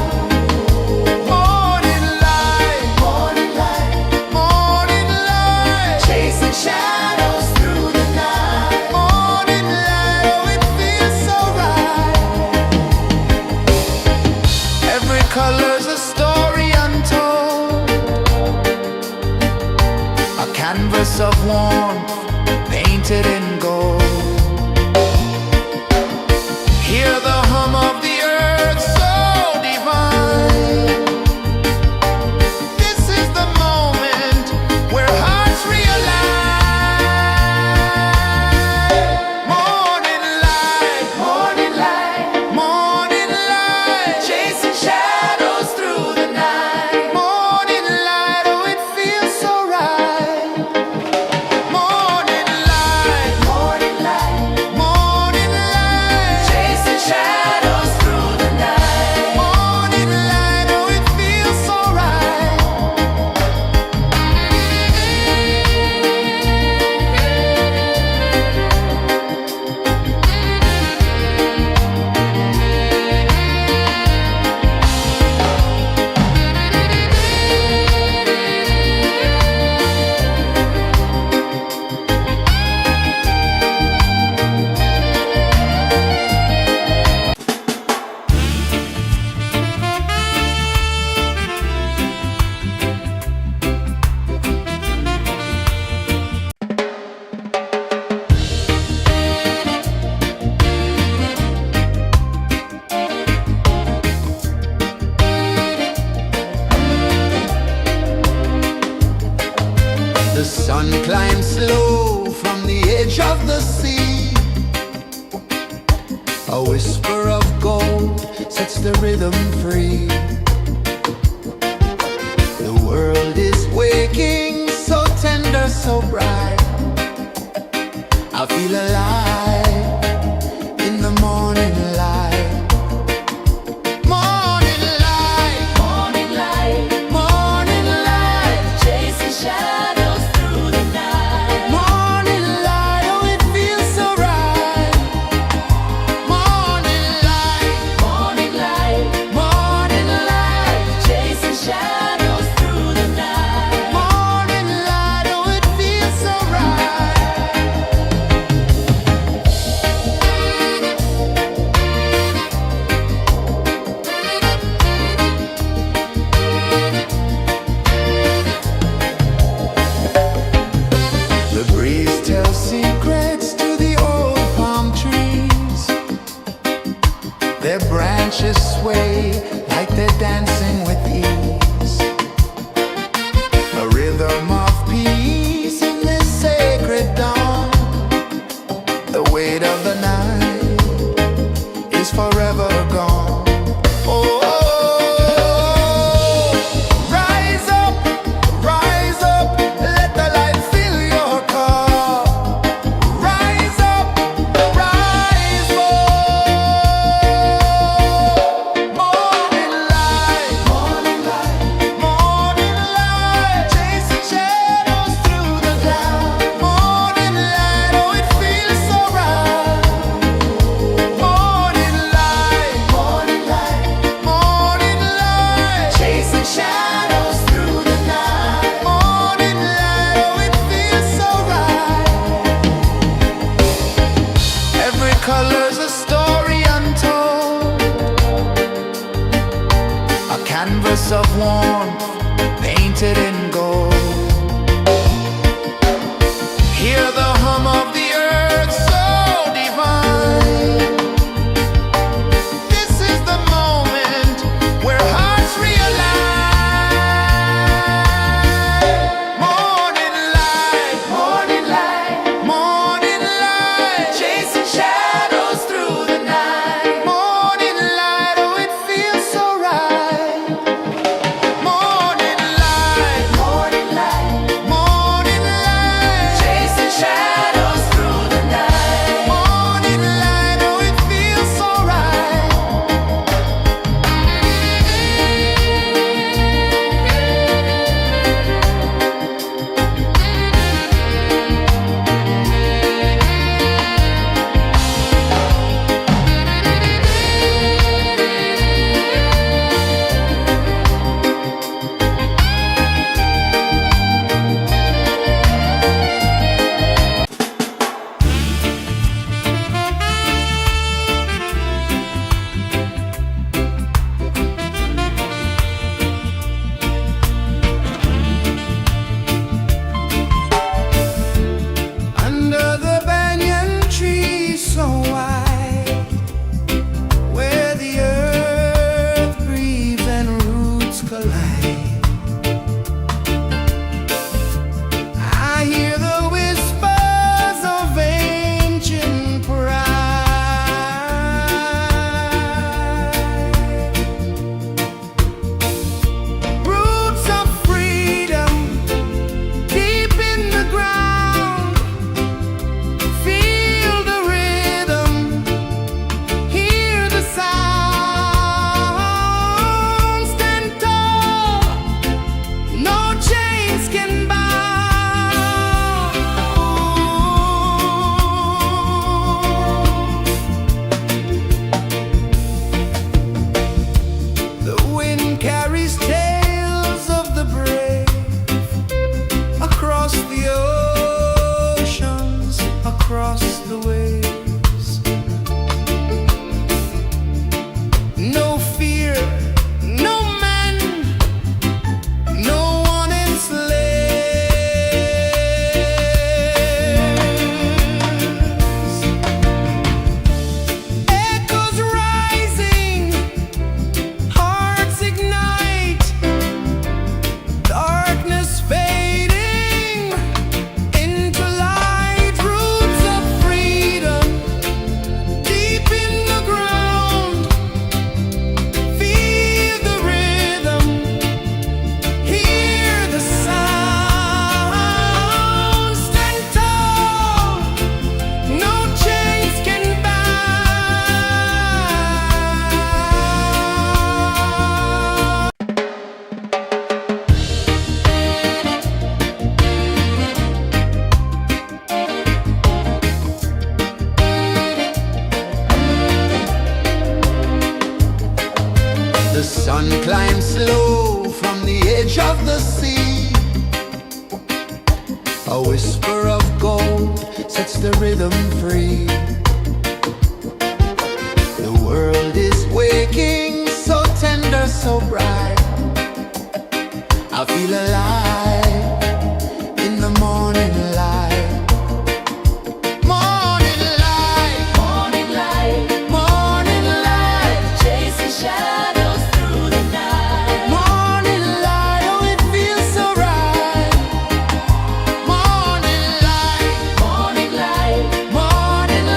Morning light, morning light, morning light, chasing shadows through the night. Morning light, oh it feels so right. Every color's a story untold, a canvas of warmth painted in gold. Hear the hum of the earth so divine. This is the moment where hearts realign. Morning light, morning light, morning light, chasing shadows through the night. Morning light, oh it feels so right. Morning light, morning light, morning light, chasing shadows through the night. Morning light, oh it feels so right. The sun climbs slow from the edge of the sea. A whisper of gold sets the rhythm free. The world is waking, so tender, so bright. I feel alive in the morning light. Morning light, Morning light, morning light, chasing shadows through the night. morning light, oh it feels so right. Morning light, Morning light, morning light, chasing shadows through the night. morning light, oh it feels so right. The breeze tells secrets to the old palm trees. Their branches sway like they're dancing with ease. A rhythm of peace in this sacred dawn. The weight of the night forever gone. Oh, rise up, let the light fill your cup. Rise up, rise more. Morning light, morning light, morning light, chasing shadows through the cloud. Morning light, oh it feels so right. Morning light, morning light, morning light, chasing shadows through the night. Morning light, oh it feels so right. Every color's a story untold, a canvas of warmth painted in gold. Hear the hum of the earth so divine. This is the moment where hearts realign. Morning light, morning light, morning light, chasing shadows through the night. Morning light, oh it feels so right. Morning light, morning light, morning light, chasing shadows through the night. Morning light, oh it feels so right. Under the banyan tree so wide, where the earth breathes and roots collide, I hear the whispers of ancient pride. Roots of freedom deep in the ground. Feel the rhythm, hear the sound. Stand tall, no chains can bound. The wind carries tales of the brave across the oceans, across the waves. No fear, no man, no one enslaves. Echoes rising, hearts ignite, darkness fading into light. Roots of freedom deep in the ground. Feel the rhythm, hear the sound. Stand tall, no chains can bound. The sun climbs slow from the edge of the sea. A whisper of gold sets the rhythm free. The world is waking, so tender, so bright. I feel alive in the morning light. Morning light, Morning light, morning light, chasing shadows through the night. morning light, oh it feels so right. Morning light, Morning light, morning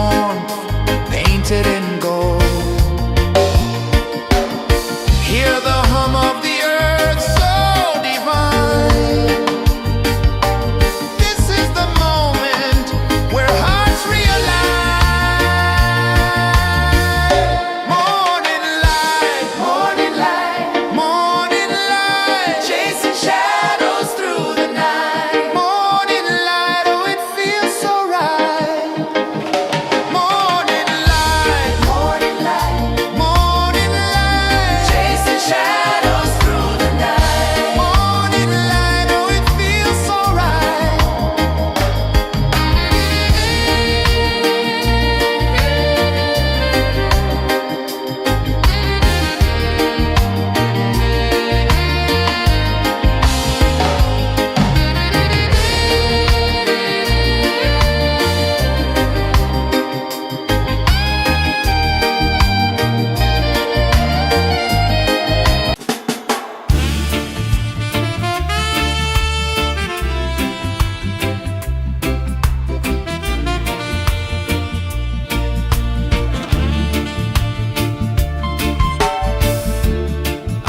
warmth painted in gold. Hear the hum of the earth so divine. This is the moment where hearts realize. Morning light, morning light, morning light, chasing shadows through the night. Morning light, oh it feels so right. Morning light, morning light, morning light, chasing shadows through the night. Morning light, oh it feels so right.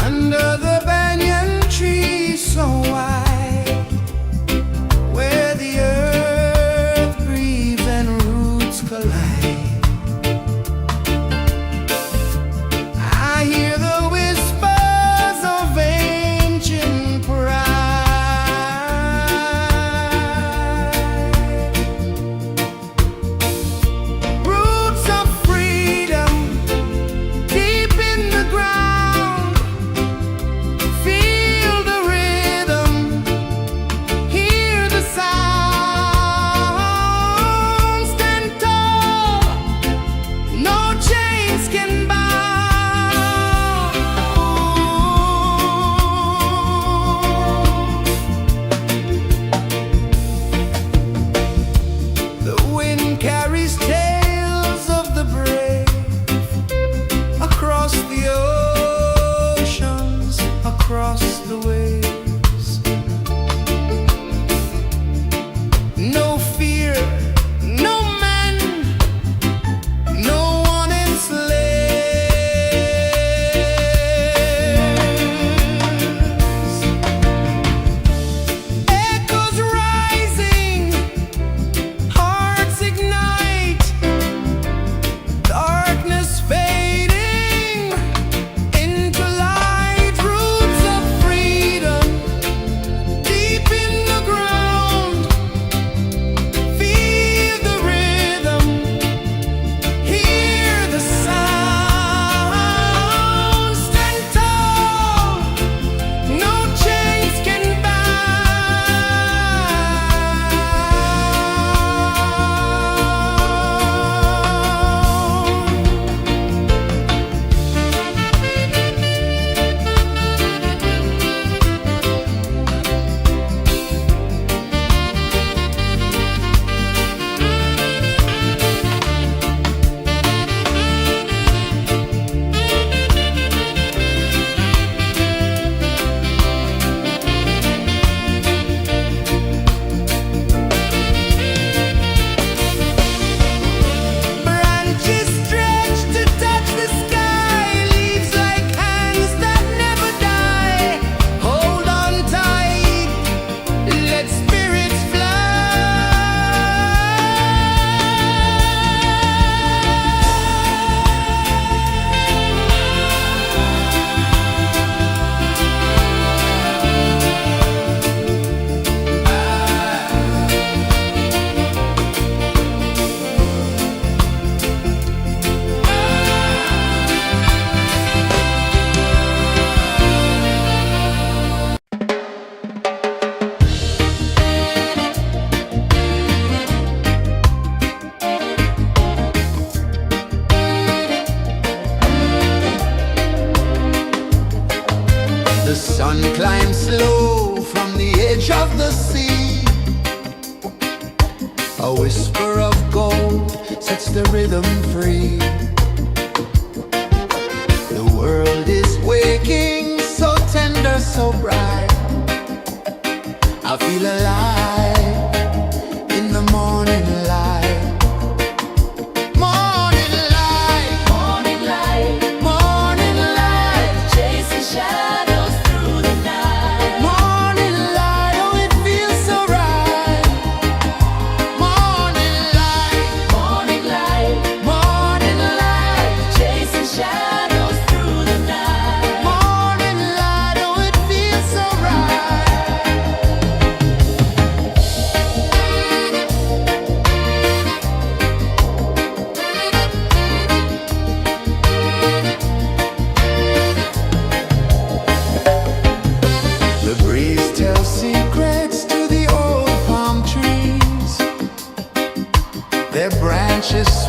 Under the banyan tree so wide, where the earth breathes and roots collide, I hear the whispers of ancient pride. Roots of freedom deep in the ground. Feel the rhythm, hear the sound. Stand tall, no chains can bound. The wind carries tales of the brave across the oceans, across the waves. No fear, no man, no one enslaves. Echoes rising, hearts ignite, darkness fading into light. Roots of freedom deep in the ground. Feel the rhythm, hear the sound. Stand tall, no chains can branches stretch to touch the sky, leaves like hands that never die. Hold on tight, let spirits The sun climbs slow from the edge of the sea. A whisper of gold sets the rhythm free. The world is waking, so tender, so bright. I feel alive in the morning light.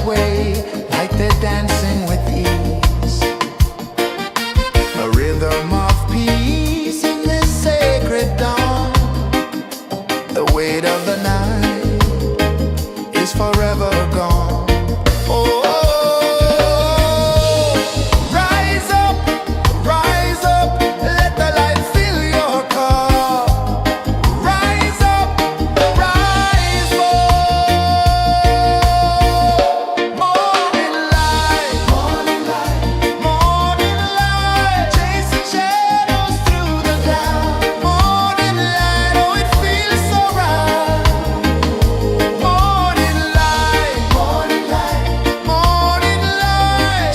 way, like they're dancing with ease. A rhythm of peace in this sacred dawn. The weight of the night is forever gone. Oh, rise up, let the light fill your cup. Rise up, rise up. Morning light, morning light, chasing shadows through the cloud. Morning light, oh it feels so right. Morning light,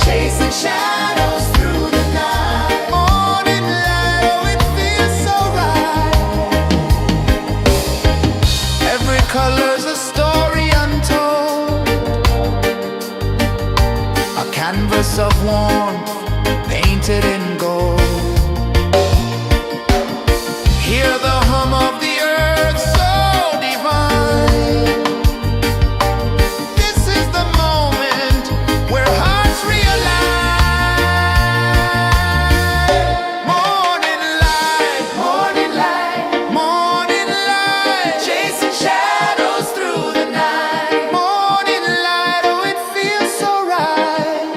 chasing shadows through the night. Morning light, oh it feels so right. Every color's a story untold, a canvas of warmth painted in gold. Hear the hum of the earth so divine. This is the moment where hearts realign. Morning light, chasing shadows through the night. Morning light, oh it feels so right.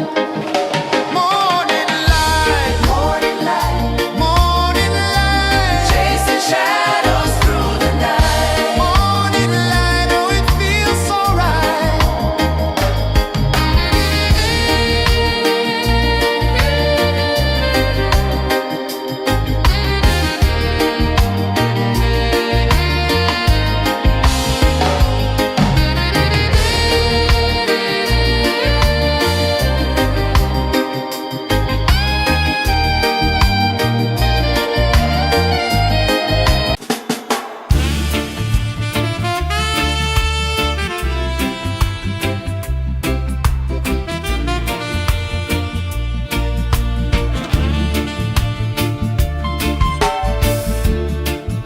Morning light, chasing shadows through the night. Morning light, oh it feels so right.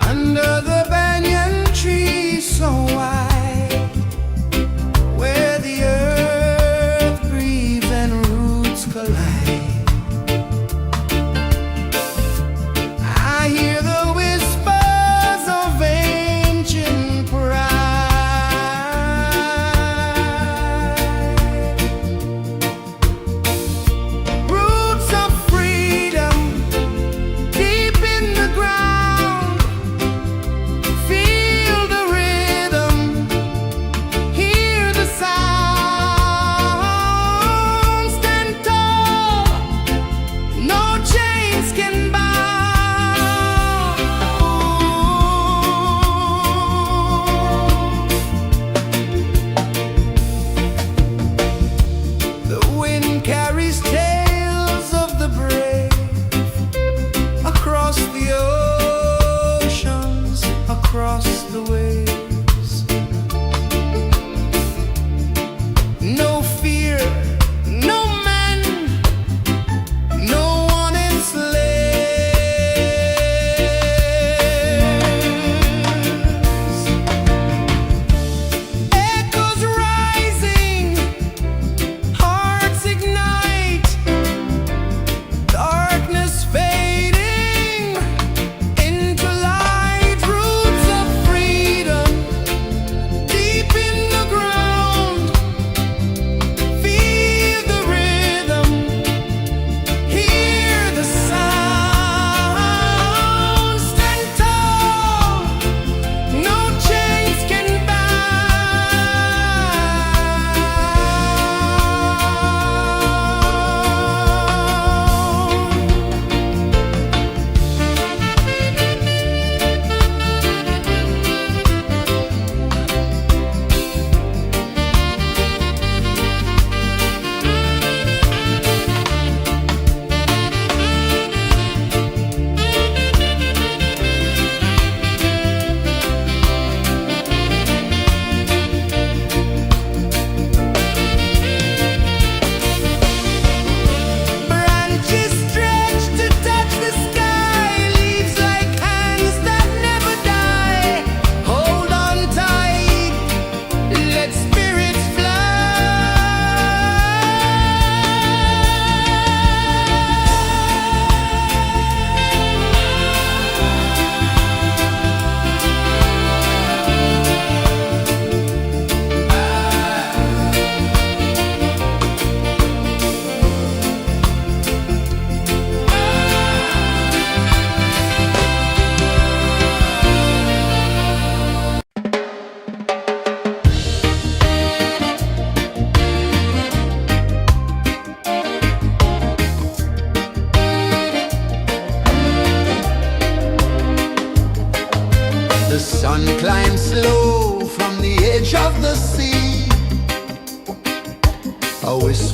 Under the banyan tree so wide, where the earth breathes and roots collide, I hear the whispers of ancient pride. Roots of freedom deep in the ground. Feel the rhythm, hear the sound. Stand tall, no chains can bound. The wind carries tales of the brave across the oceans, across the waves. No fear, no man, no one enslaves. Echoes rising, hearts ignite.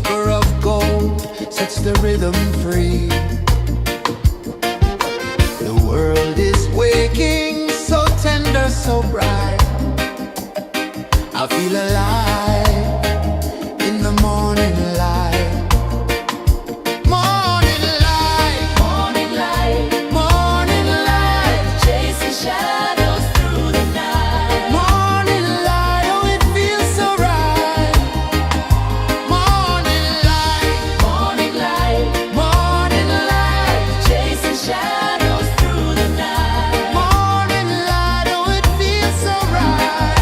whisper of gold sets the rhythm free. The world is waking, so tender, so bright. I feel alive in the morning light. Morning light, Morning light, morning light, chasing shadows through the night. morning light, oh it feels so right. Morning light, Morning light, morning light, chasing shadows through the night. morning light, oh it feels so right.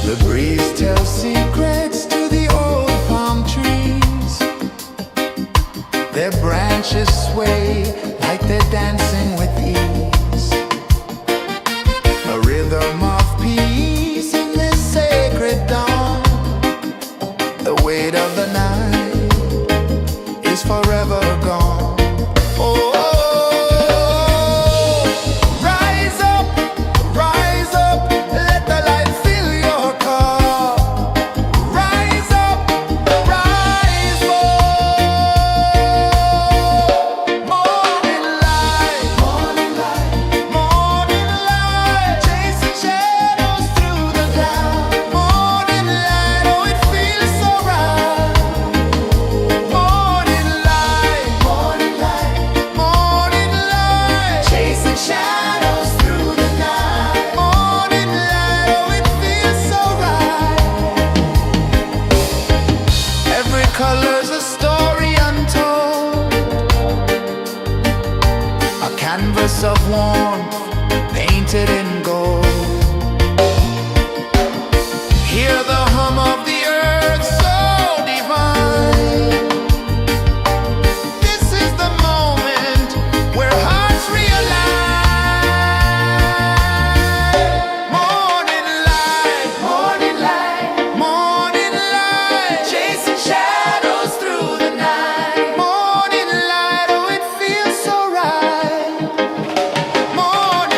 The breeze tells secrets to the old palm trees. Their branches sway like they're dancing with ease. A rhythm of peace in this sacred dawn. The weight of the night is forever gone. Oh, rise up, let the light fill your cup. Rise up, rise up. Morning light, morning light, morning light, chasing shadows through the cloud. Morning light, oh it feels so right. Morning light, morning light, morning light, chasing shadows through the night. Morning light, oh it feels so right. Every color's a story untold, a canvas of warmth painted in gold. Hear the hum of the earth so divine. This is the moment where hearts realign. Morning light, morning light, morning light, chasing shadows through the night. Morning light, oh it feels so right. Morning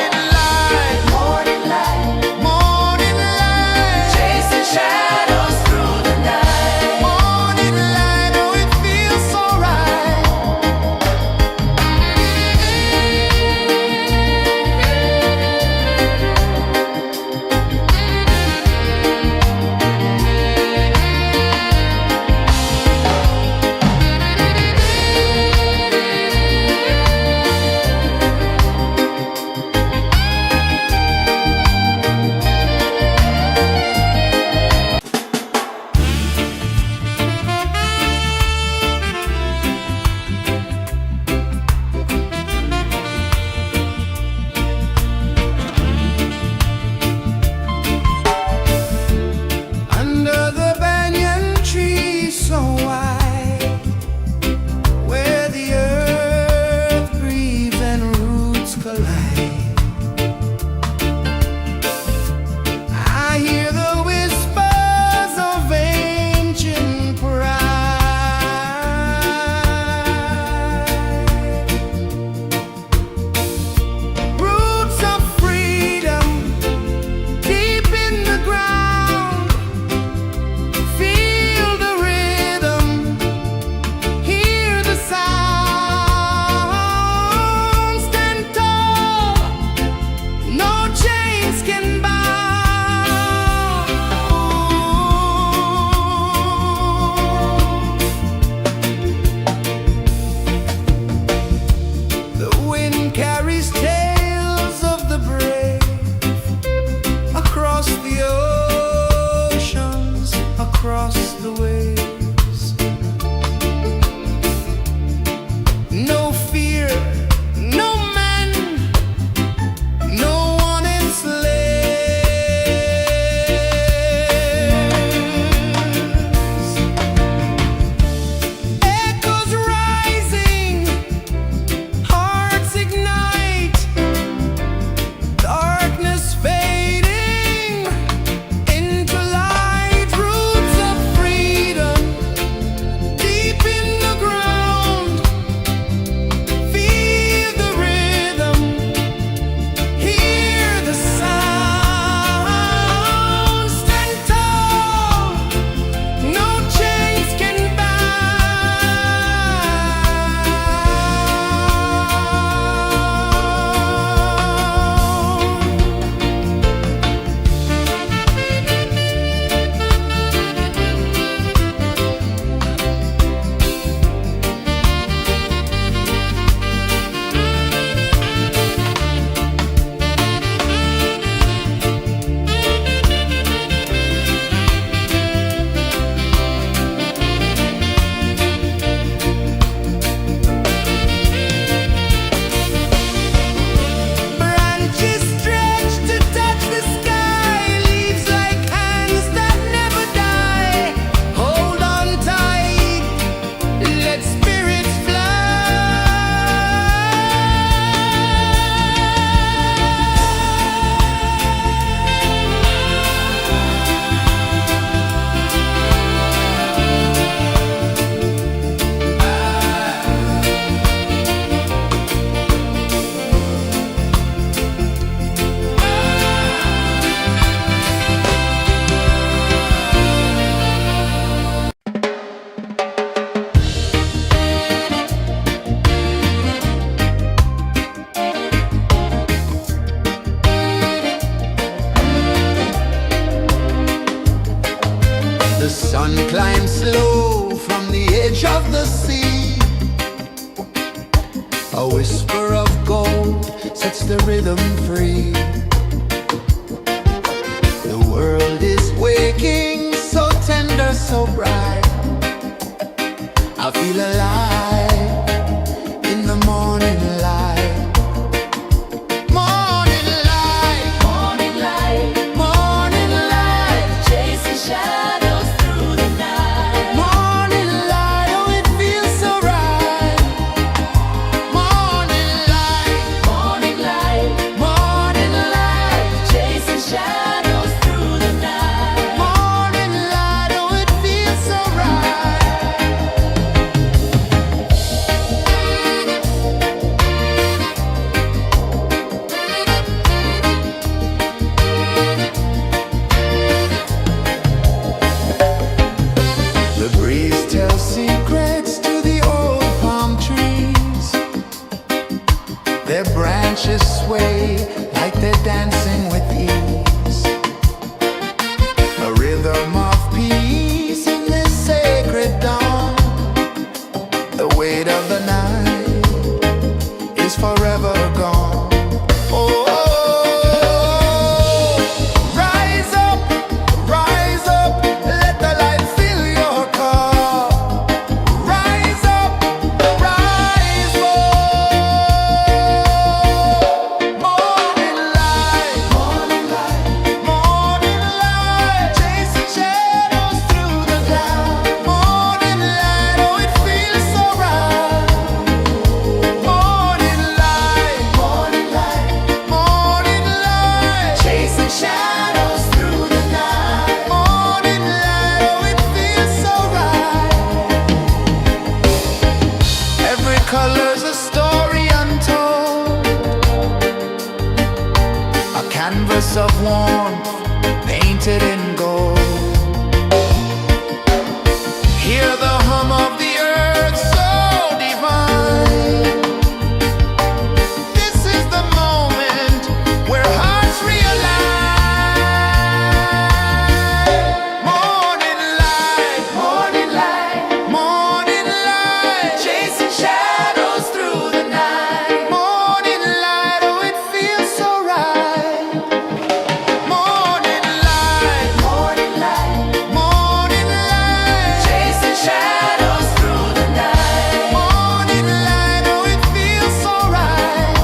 A whisper of gold sets the rhythm free. The world is waking, so tender, so bright. I feel alive in the morning light. Morning light, Morning light, morning light, chasing shadows through the night. morning light. Oh, it feels so right. Morning light, Morning light, morning light, chasing shadows through the night. morning light. Oh, it feels so right. The breeze tells secrets to the old palm trees. Their branches sway like they're dancing with ease. A rhythm of peace in this sacred dawn. The weight of the night is forever gone. Oh, rise up, let the light fill your cup. Rise up, rise up. Morning light, morning light, morning light, chasing shadows through the cloud. Morning light, oh, it feels so right. Morning light, morning light, morning light, chasing shadows through the night. Morning light, oh, it feels so right. Every color's a story untold, a canvas of warmth painted in gold. Hear the hum of the earth so divine. This is the moment where hearts realign. Morning light, morning light, morning light, chasing shadows through the night. Morning light, oh, it feels so right. Morning light, morning light, morning light, chasing shadows through the night. Morning light, oh, it feels so right.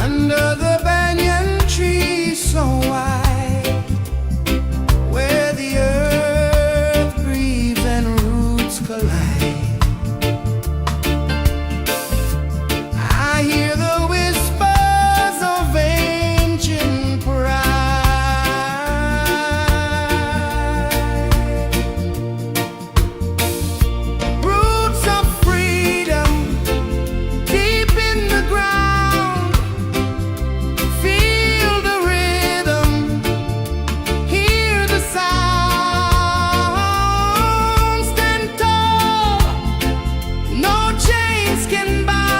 Under the banyan tree so wide, where the earth breathes and roots collide, I hear the whispers of ancient pride. Roots of freedom deep in the ground. Feel the rhythm, hear the sound. Stand tall, no chains can bound.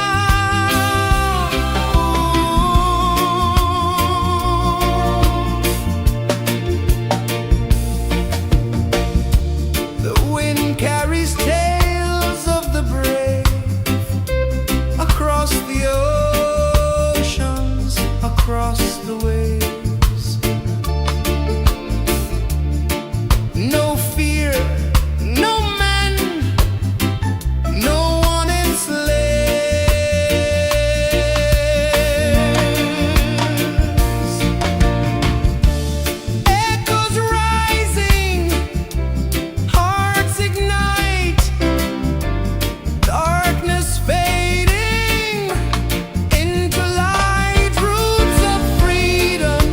The wind carries tales of the brave across the oceans, across the waves. No fear, no man, no one enslaves. Echoes rising, hearts ignite, darkness fading into light. Roots of freedom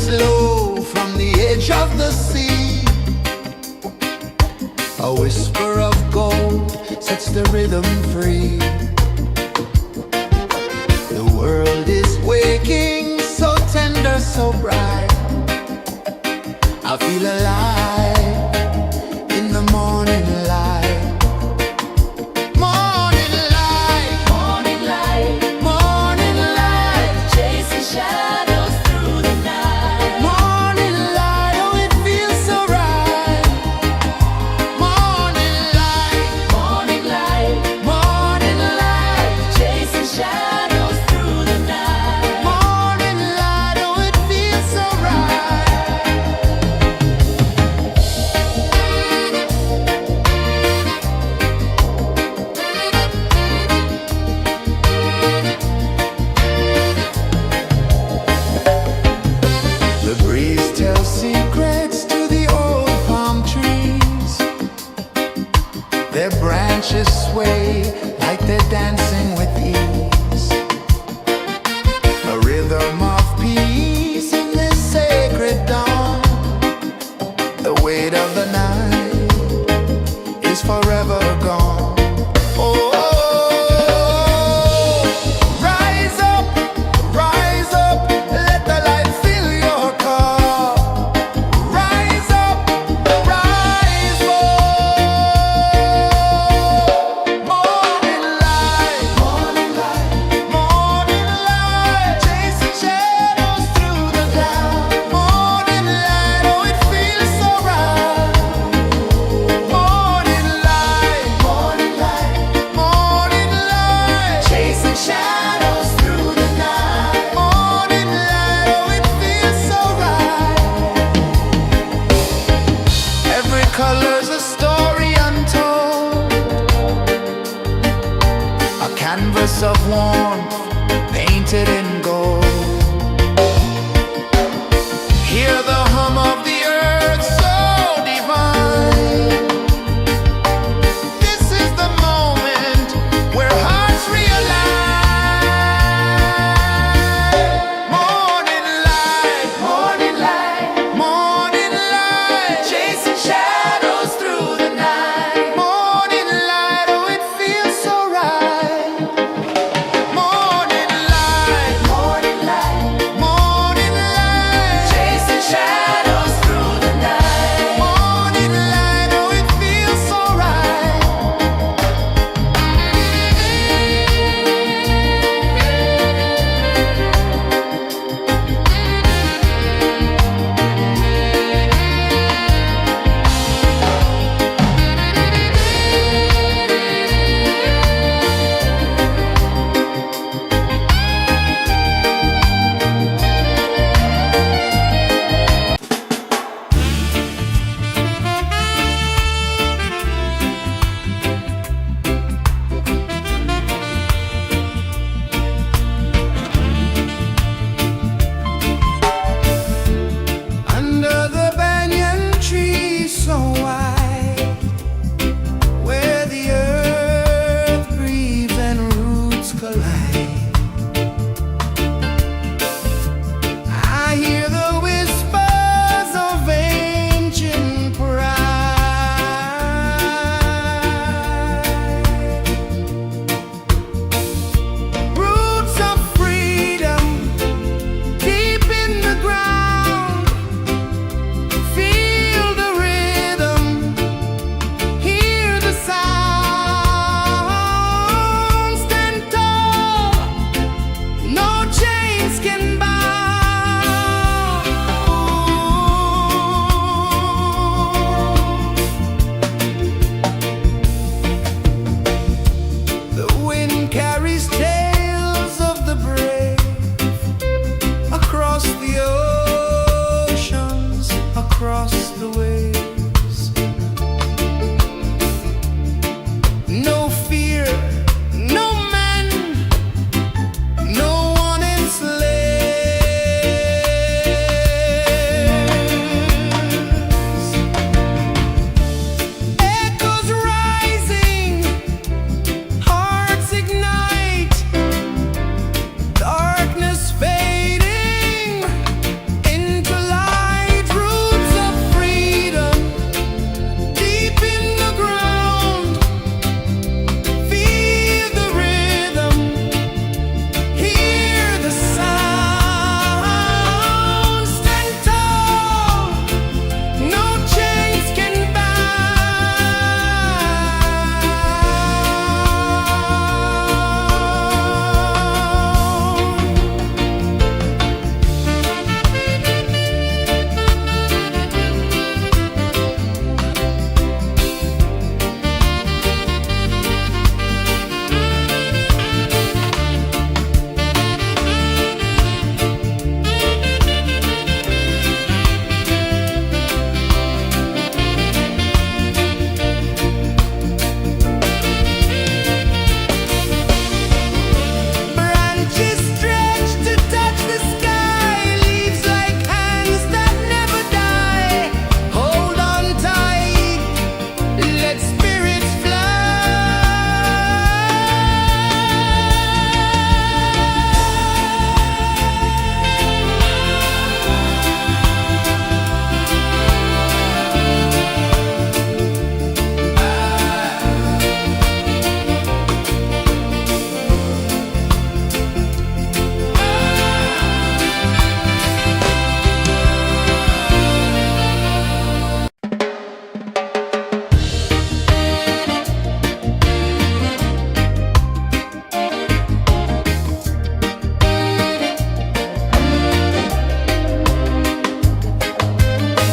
slow from the edge of the sea. A whisper of gold sets the rhythm free. The world is waking, so tender, so bright. I feel alive in the morning light. Morning light, Morning light, morning light, chasing shadows through the night. morning light, oh it feels so right. Morning light, Morning light, morning light, chasing shadows through the night. morning light, oh it feels so right. The breeze tells secrets to the old palm trees. Their branches sway like they're dancing with ease. A rhythm of peace in this sacred dawn. The weight of the night is forever gone. Oh, rise up, let the light fill your cup. Rise up, rise more. Morning light, morning light, chasing shadows through the cloud. Morning light, oh it feels so right. Morning light, morning light, chasing shadows through the night. Morning light, oh it feels so right. Every color's a story untold, a canvas of warmth painted in gold. Hear the hum of the earth so divine. This is the moment where hearts realign. Morning light, morning light, chasing shadows through the night. Morning light, oh it feels so right. Morning light, chasing shadows through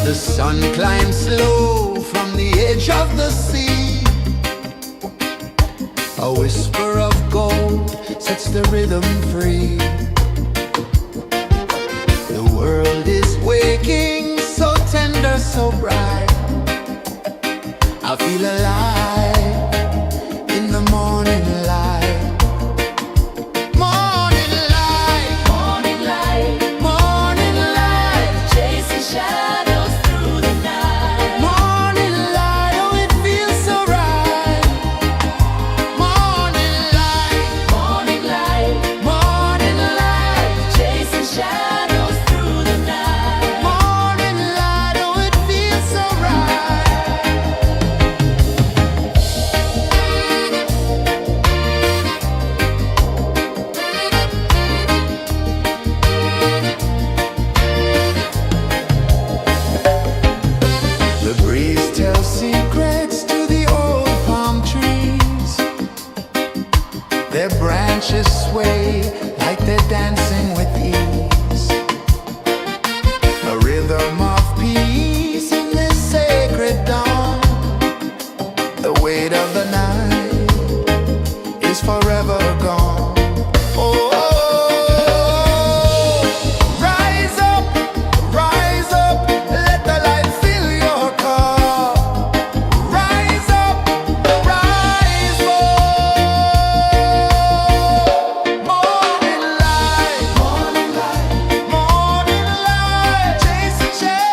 The sun climbs slow from the edge of the sea. A whisper of gold sets the rhythm free. The world is waking, so tender, so bright. I feel alive in the morning light. Morning light, Morning light, morning light, chasing shadows through the night. morning light, oh it feels so right. Morning light, Morning light, morning light, chasing shadows through the night. morning light, oh it feels so right. The breeze tells secrets to the old palm trees. Their branches sway like they're dancing with ease. A rhythm of peace in this sacred dawn. The weight of the night is forever gone. Oh, rise up, let the light fill your cup. Rise up, rise up. Morning light, morning light, morning light, chasing shadows.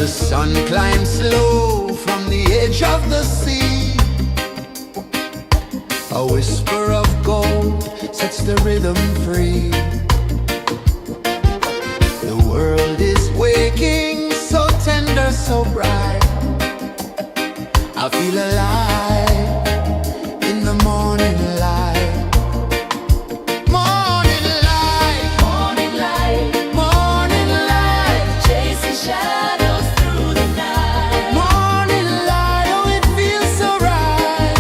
The sun climbs slow from the edge of the sea. A whisper of gold sets the rhythm free. The world is waking, so tender, so bright. I feel alive in the morning light. Morning light, Morning light, morning light, chasing shadows through the night. morning light, oh it feels so right.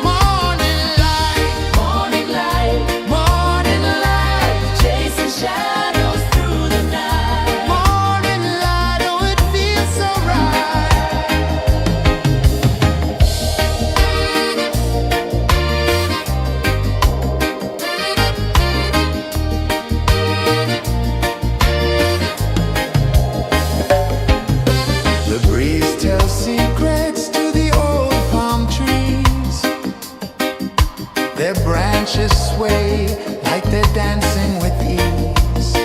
Morning light, Morning light, morning light, chasing shadows through the night. morning light, oh it feels so right. The breeze tells secrets to the old palm trees. Their branches sway like they're dancing with ease.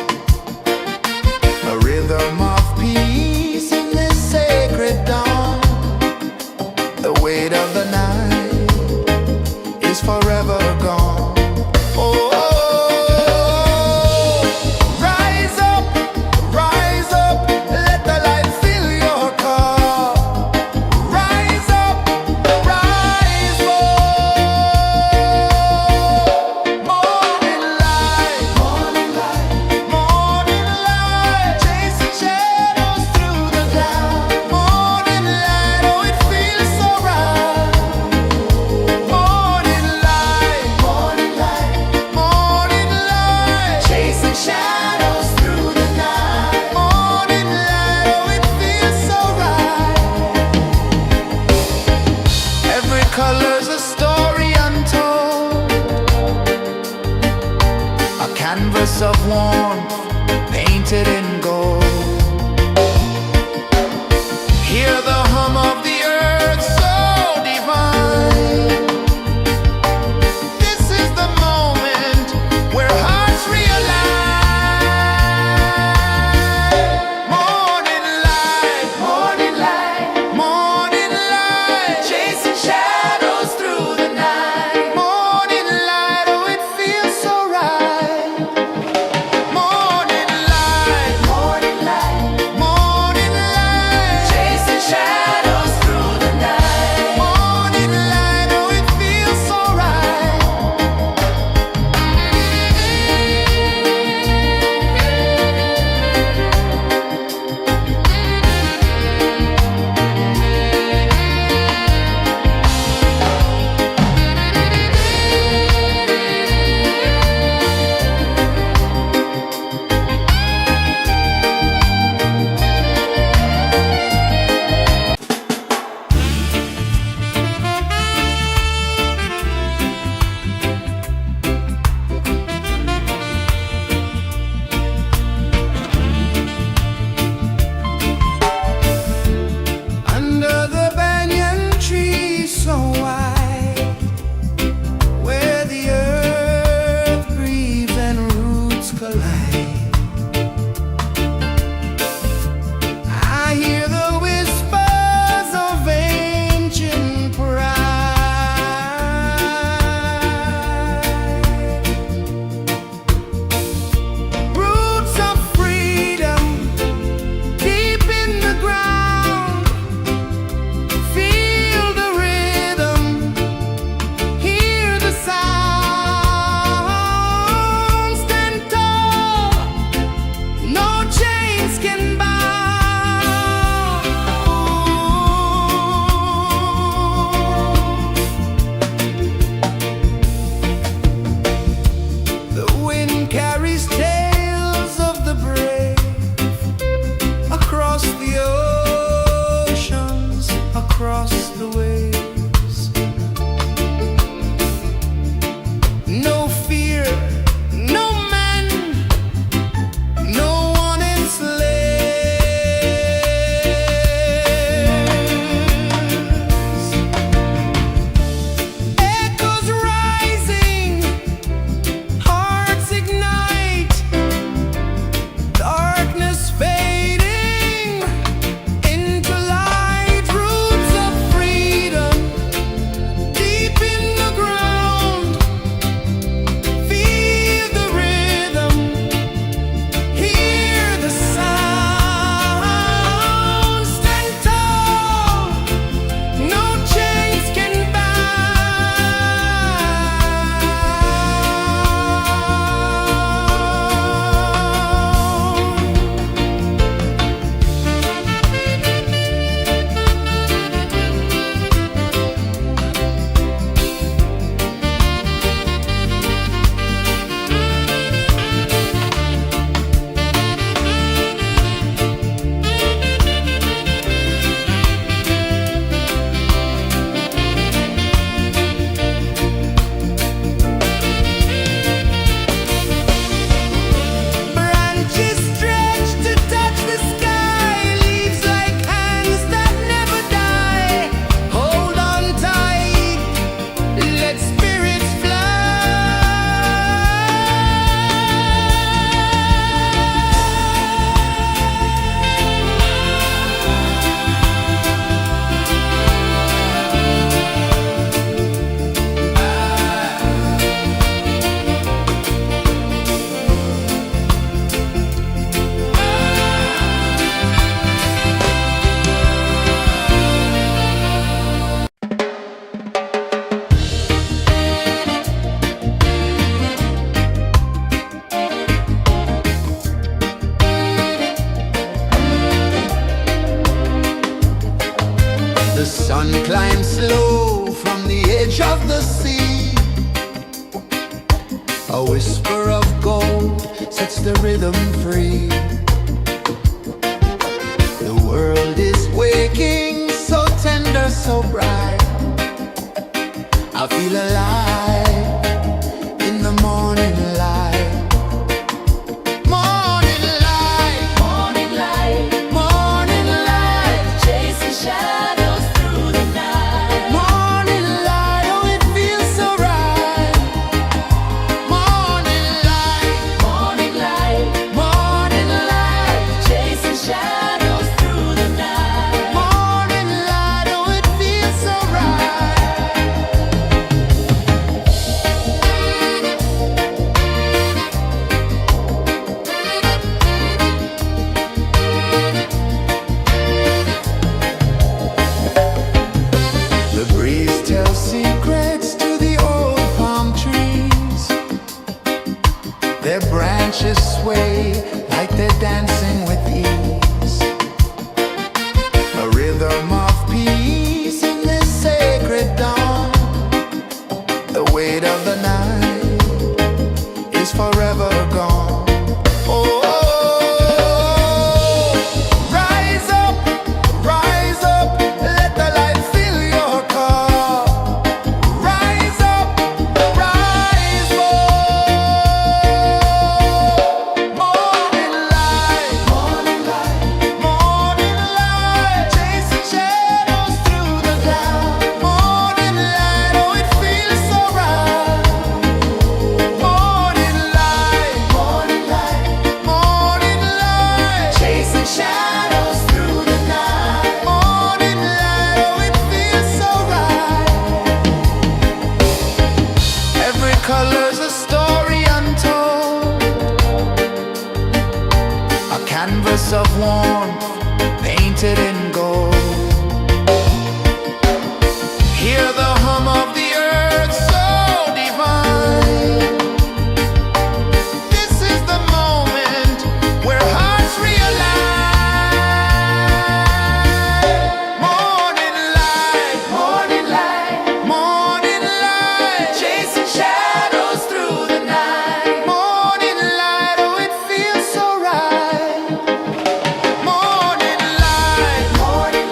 A rhythm of peace in this sacred dawn. The weight of the night is forever gone. Oh, rise up, let the light fill your car. Rise up, rise up. Morning light, morning light, morning light, chasing shadows through the cloud. Morning light, oh it feels so right. Morning light, morning light, morning light, chasing shadows through the night. Morning light, oh it feels so right. Every color's a story untold, a canvas of warmth painted in gold. Hear the hum of the earth so divine. This is the moment where hearts realign. Morning light, morning light, morning light, chasing shadows through the night. Morning light, oh it feels so right. Morning light, morning light, morning light, chasing shadows. free. The world is waking, so tender, so bright. I feel alive in the morning light. Morning light, Morning light, morning light, chasing shadows through the night. morning light. Oh, it feels so right. Morning light, Morning light, morning light, chasing shadows through the night. morning light. Oh, it feels so right. The breeze tells secrets to the old palm trees. Their branches sway like they're dancing with ease. A rhythm of peace in this sacred dawn. The weight of the night is forever gone. Oh, rise up, let the light fill your car. Rise up, rise up. Morning light, morning light, morning light, chasing shadows through the cloud. Morning light, oh, it feels so right. Morning light, morning light, morning light, chasing shadows through the night. Morning light, oh, it feels so right. Every color's a story untold, a canvas of warmth painted in gold. Hear the hum of the earth so divine. This is the moment where hearts realign. Morning light, morning light, morning light, chasing shadows through the night. Morning light, oh, it feels so right. Morning light, morning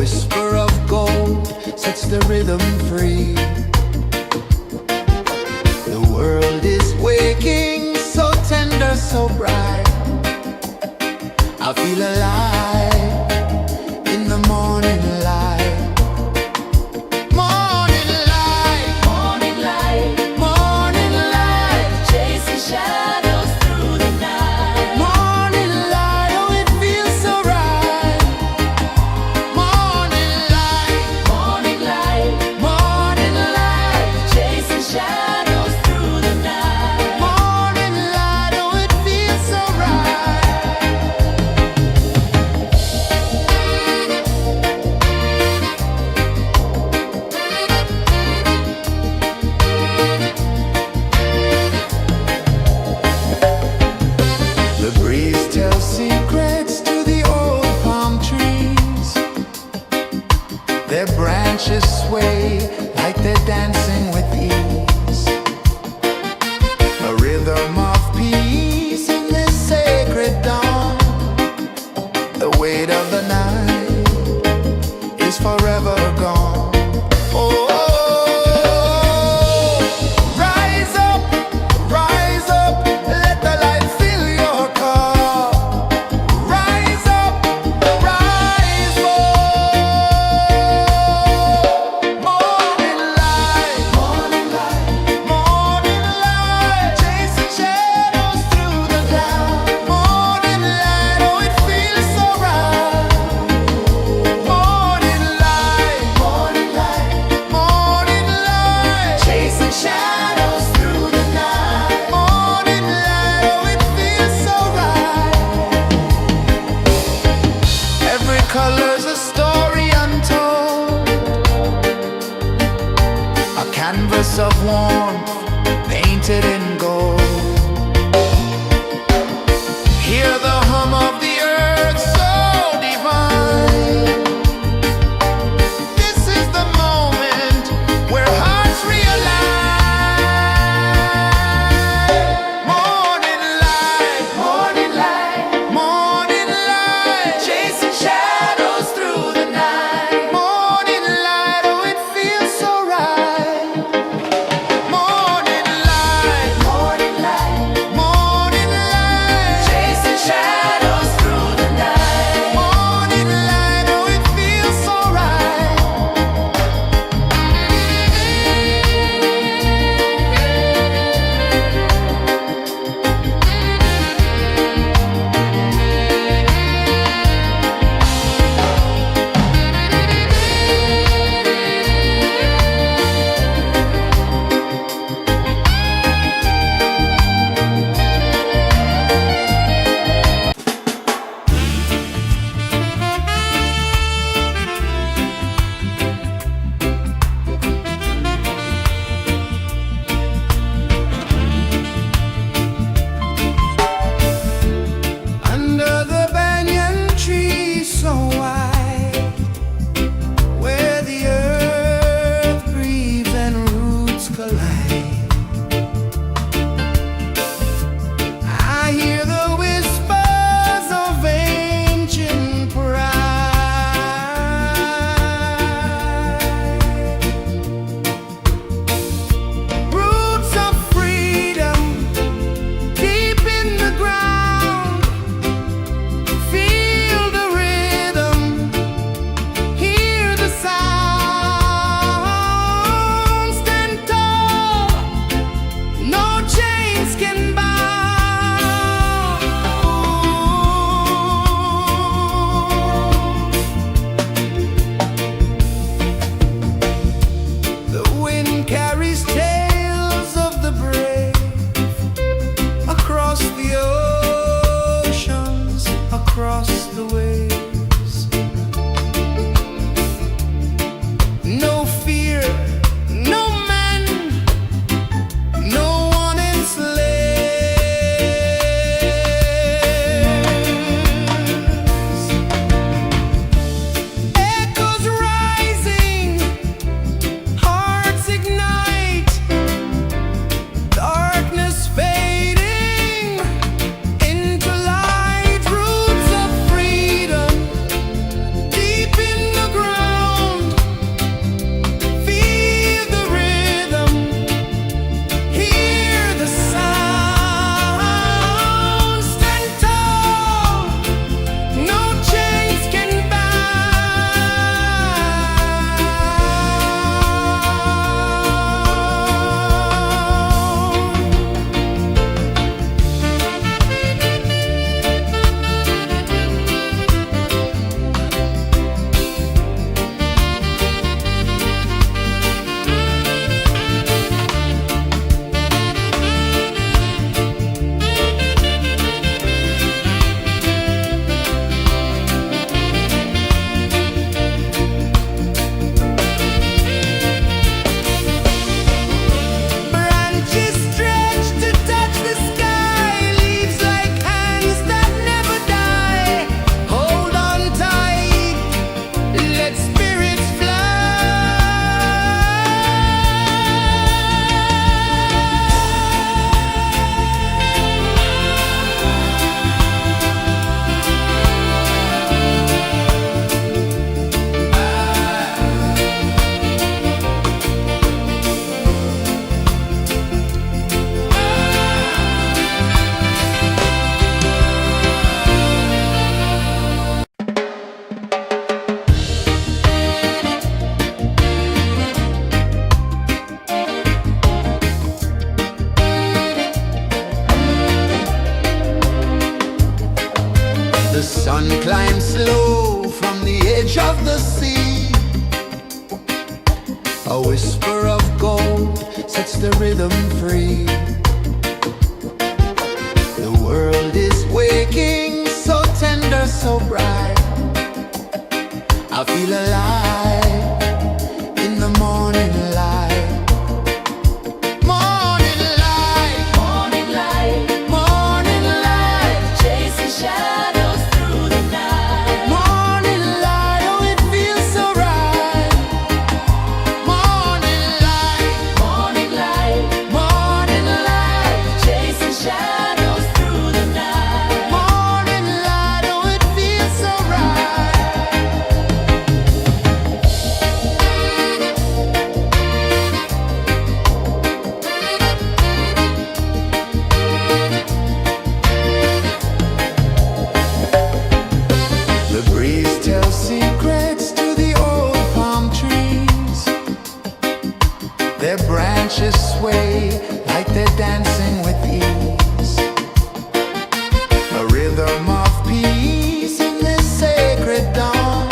whisper of gold sets the rhythm free. The world is waking, so tender, so bright. I feel alive in the morning light. Morning light, Morning light, morning light, chasing shadows through the night. morning light, oh it feels so right. Morning light, Morning light, morning light, chasing shadows through the night. morning light, oh it feels so right. The breeze tells secrets to the old palm trees. Their branches sway like they're dancing with ease. A rhythm of peace in this sacred dawn. The weight of the night is forever gone. Oh, rise up, let the light fill your car. Rise up, rise more. Morning light, morning light, morning light, chasing shadows through the cloud. Morning light, oh it feels so right. Morning light, morning A whisper of gold sets the rhythm free. The world is waking, so tender, so bright. I feel alive in the morning light. Morning light, Morning light, morning light, chasing shadows through the night. morning light, oh it feels so right. Morning light, Morning light, morning light, chasing shadows through the night. morning light, oh it feels so right. The breeze tells secrets to the old palm trees. Their branches sway like they're dancing with ease. A rhythm of peace in this sacred dawn.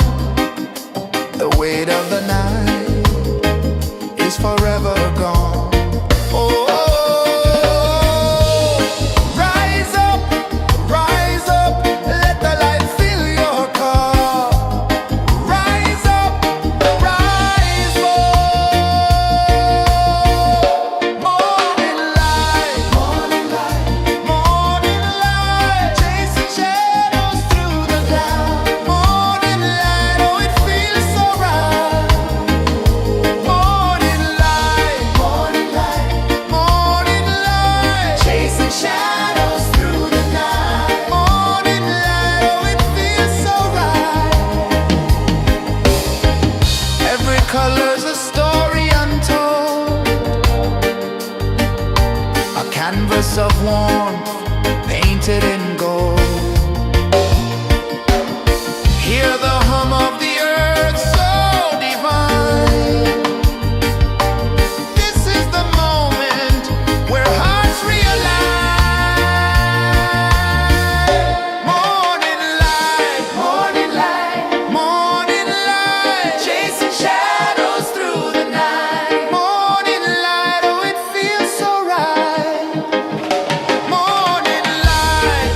The weight of the night is forever gone. Oh, rise up, let the light fill your cup. Rise up, rise up. Morning light, morning light, morning light, chasing shadows through the cloud. Morning light, oh it feels so right. Morning light, morning light, morning light, chasing shadows through the night. Morning light, oh it feels so right. Every color's a story untold, a canvas of warmth painted in gold. Hear the hum of the earth so divine. This is the moment where hearts realign. Morning light, morning light, morning light, chasing shadows through the night. Morning light, oh it feels so right. Morning light,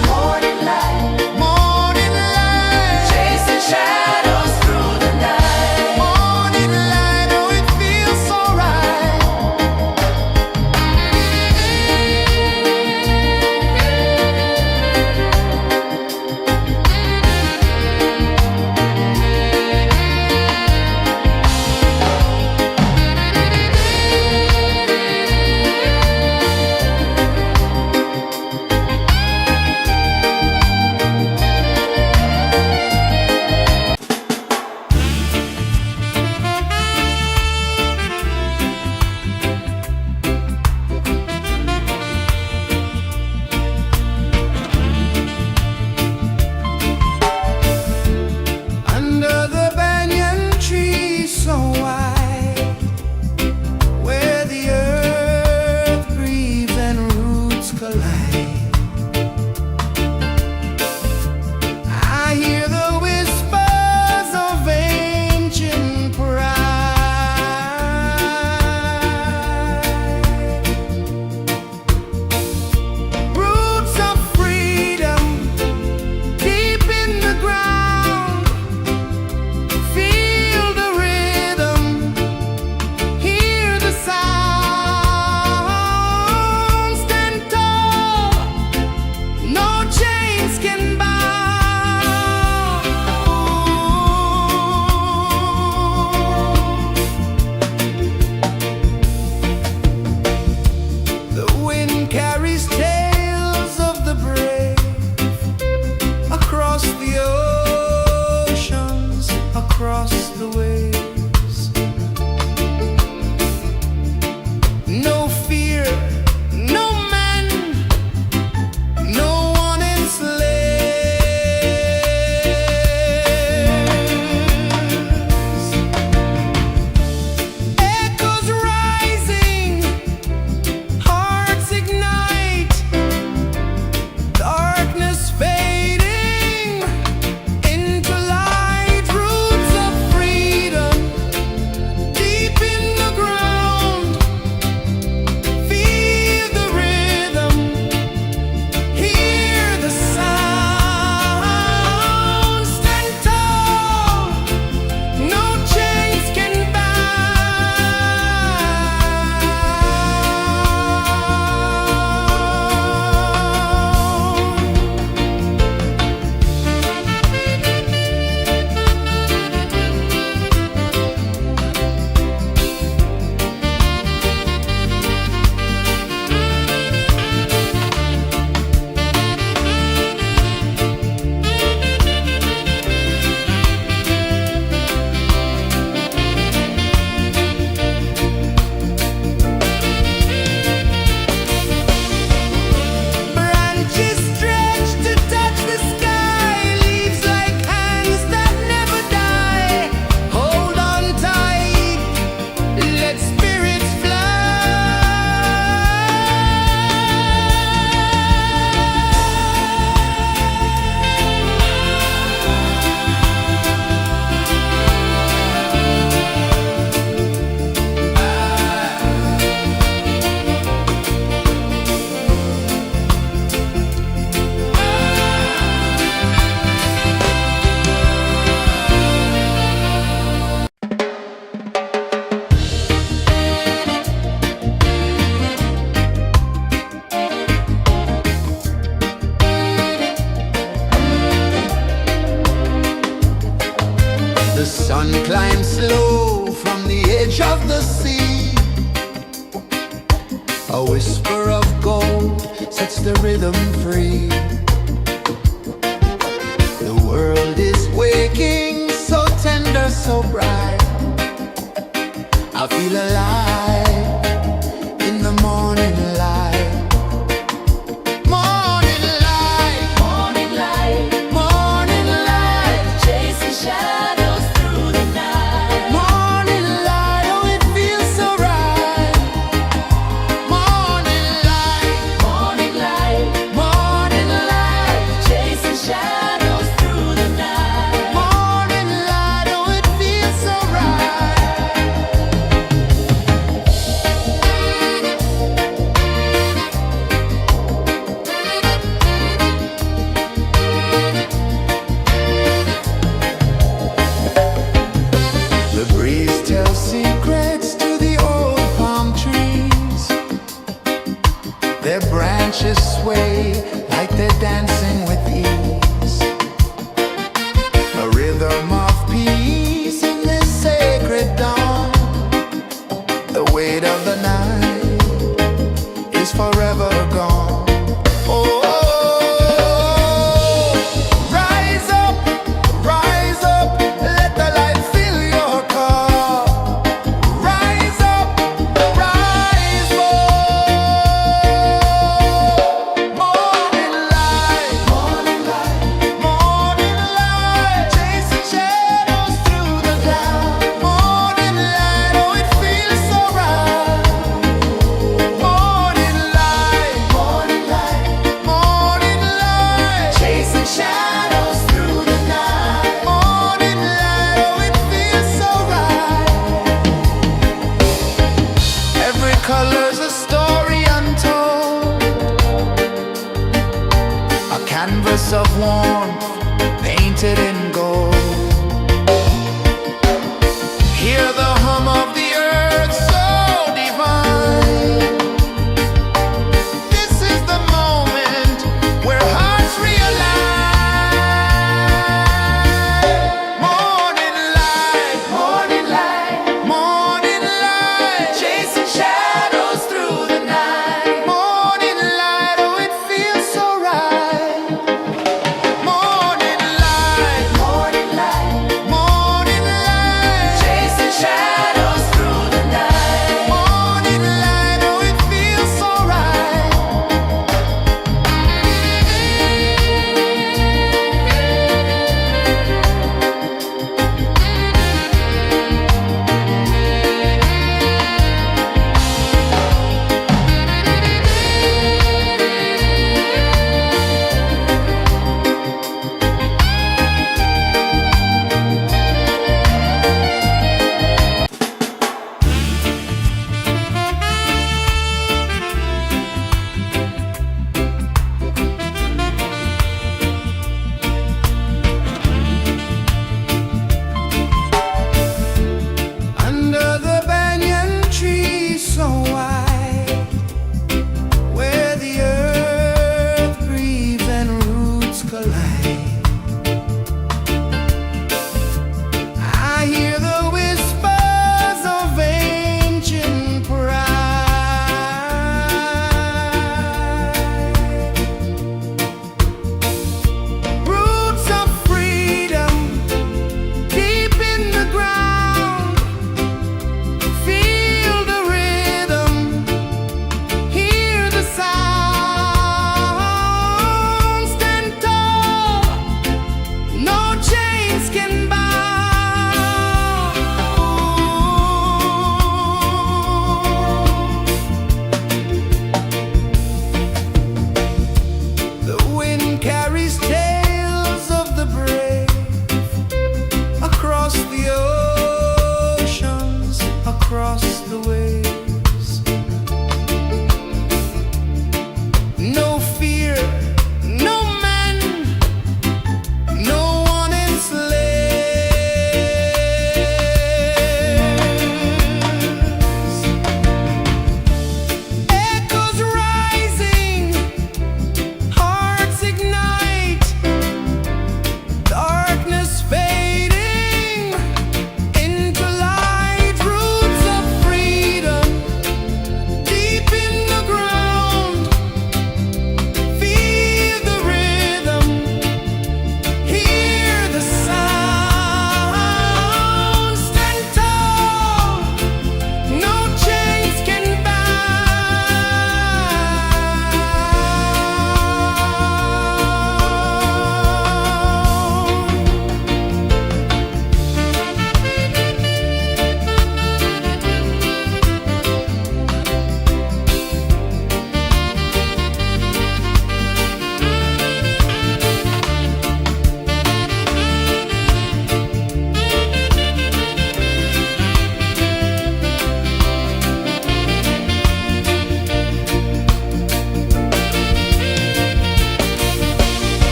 climb slow from the edge of the sea. A whisper of gold sets the rhythm free. The world is waking, so tender, so bright. I feel alive in the morning light. Morning light, Morning light, morning light, chasing shadows through the night. morning light, oh it feels so right. Morning light, Morning light, morning light, chasing shadows through the night. morning light, oh it feels so right. The breeze tells secrets to the old palm trees. Their branches sway like they're dancing with ease. A rhythm of peace in this sacred dawn. The weight of the night is forever gone. Oh, rise up, let the light fill your cup. Rise up, rise more. Morning light, morning light, chasing shadows through the cloud. Morning light, oh it feels so right. Morning light, chasing shadows through the night. Morning light, oh it feels so right. Every color's a story untold, a canvas of warmth painted in gold. Hear the hum of the earth so divine. This is the moment where hearts realign. Morning light, morning light, chasing shadows through the night. Morning light, oh it feels so right. Morning light,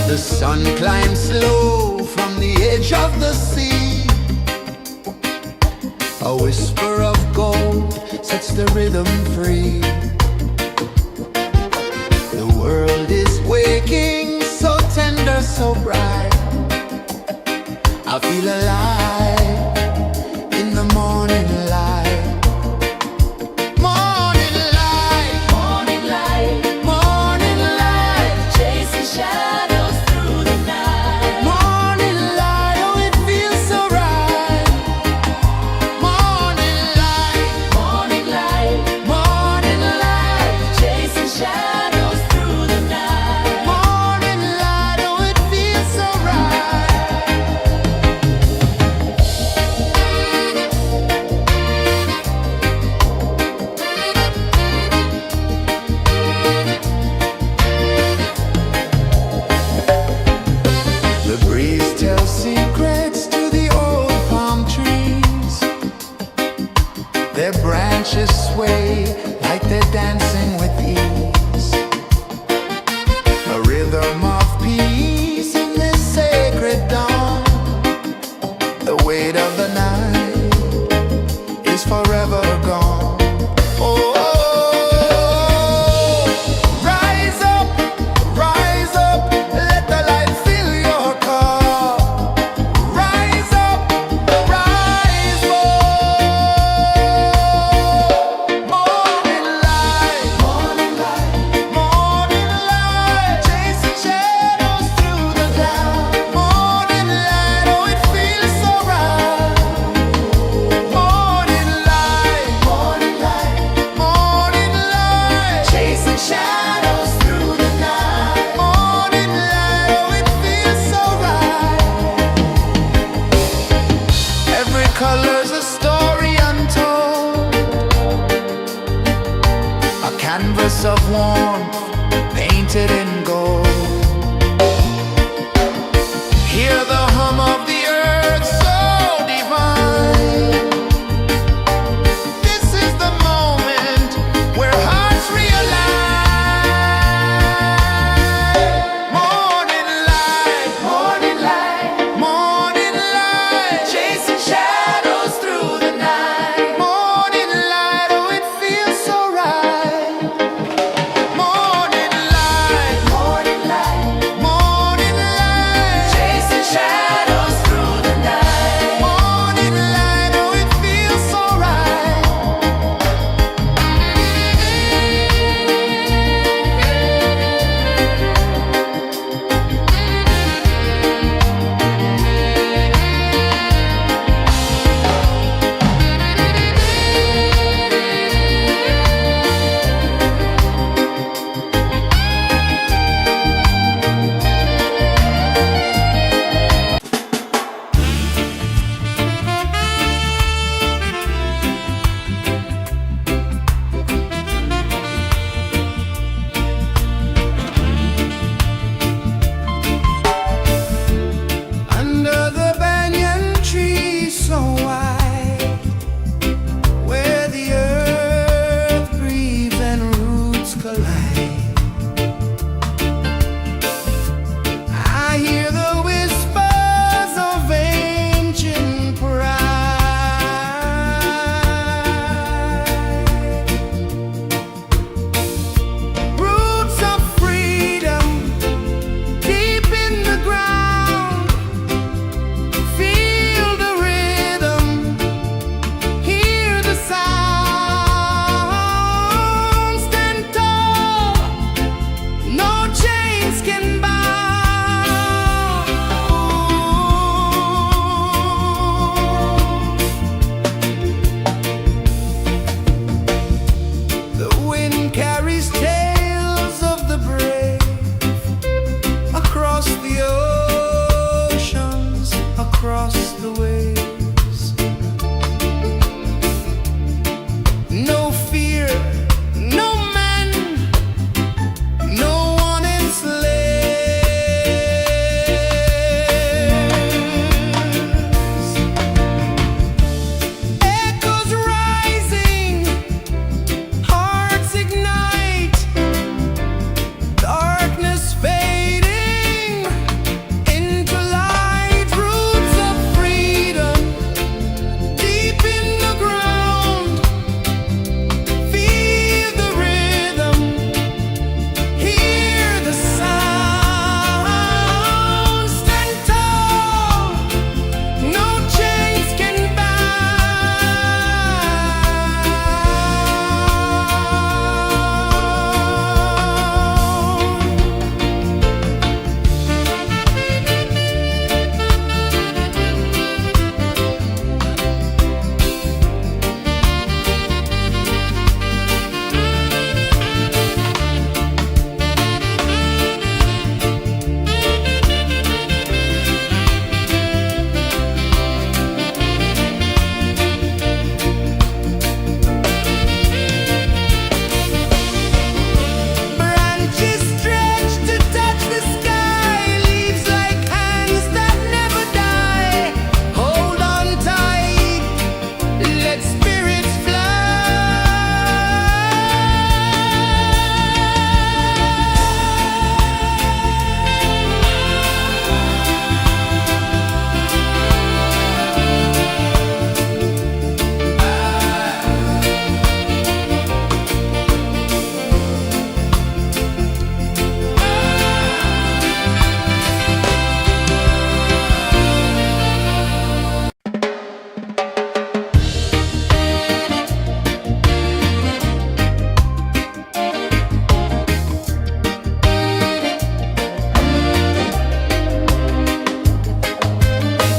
The sun climbs slow from the edge of the sea. A whisper of gold sets the rhythm free. The world is waking, so tender, so bright. I feel alive in the morning light. Morning light, Morning light, morning light, chasing shadows through the night. morning light, oh it feels so right. Morning light, Morning light, morning light.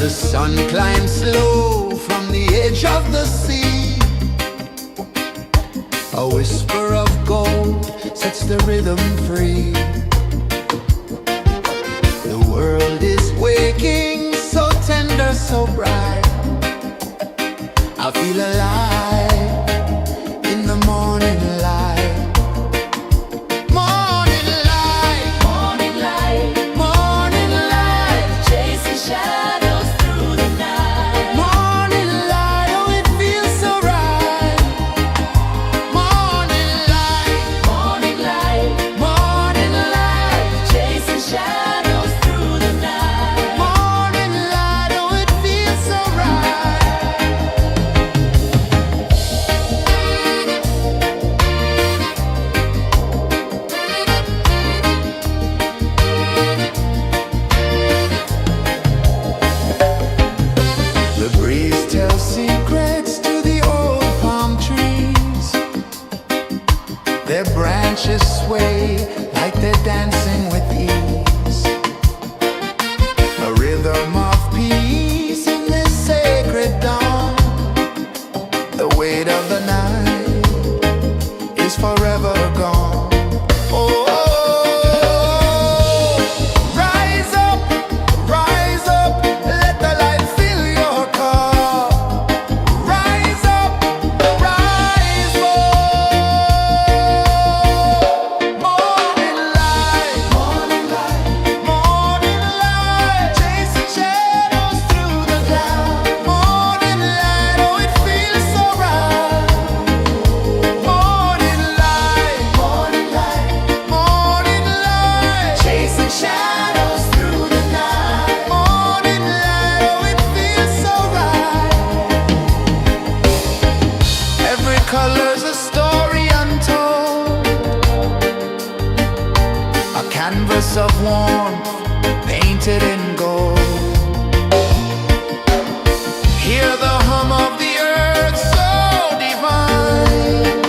The sun climbs slow from the edge of the sea. A whisper of gold sets the rhythm free. The world is waking, so tender, so bright. I feel alive in the morning light. Morning light, Morning light, morning light, chasing shadows through the night. morning light, oh it feels so right. Morning light, Morning light, morning light, chasing shadows through the night. morning light, oh it feels so right. The breeze tells secrets to the old palm trees. Their branches sway like they're dancing with ease. A rhythm of peace in this sacred dawn. The weight of the night is forever gone. Oh, rise up, let the light fill your cup. Rise up, rise up. Morning light, morning light, chasing shadows through the cloud. Morning light, oh it feels so right. Morning light, chasing shadows through the night. Morning light, oh it feels so right. Every color's a story untold, a canvas of warmth painted in gold. Hear the hum of the earth so divine.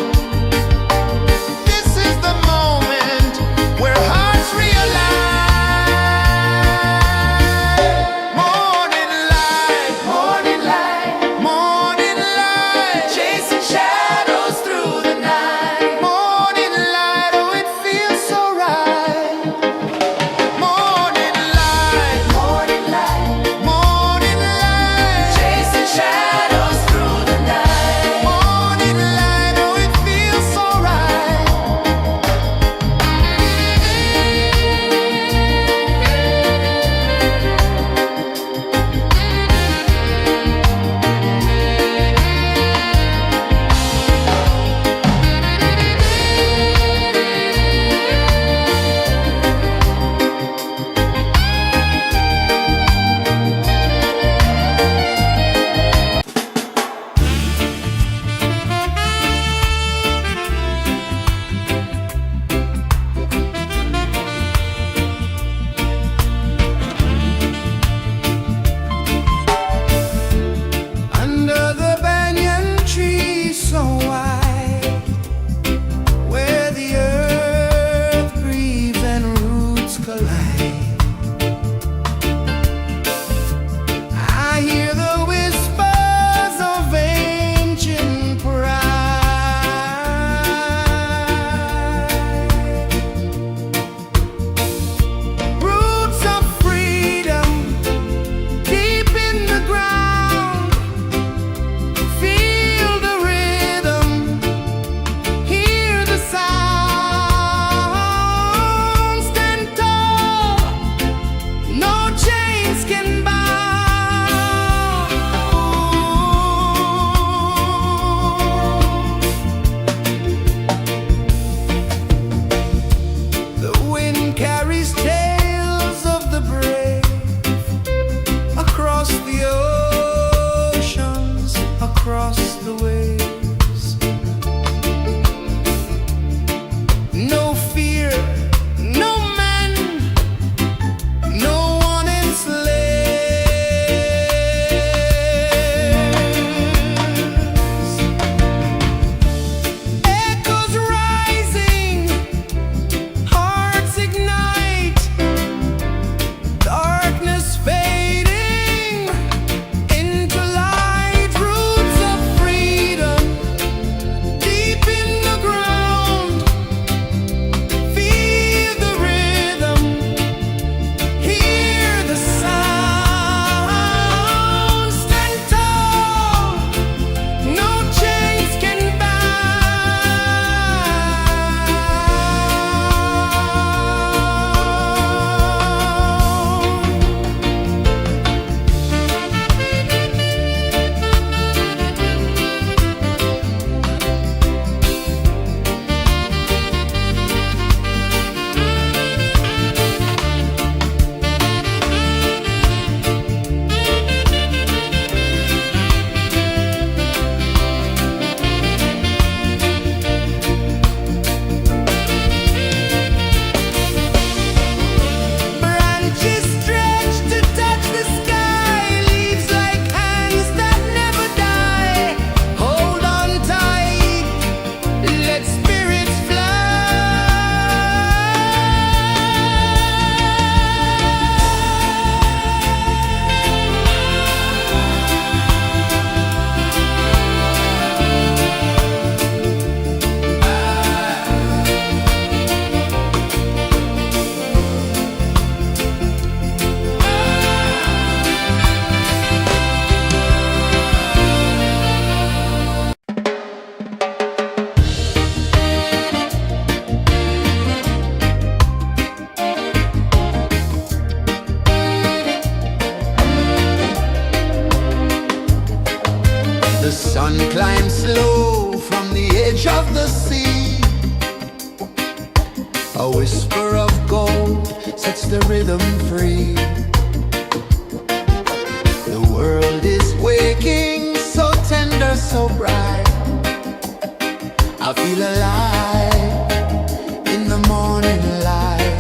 This is the moment where hearts realign. Morning light, morning light, chasing shadows through the night. Morning light, oh it feels so right. Morning light, climb slow from the edge of the sea. A whisper of gold sets the rhythm free. The world is waking, so tender, so bright. I feel alive in the morning light.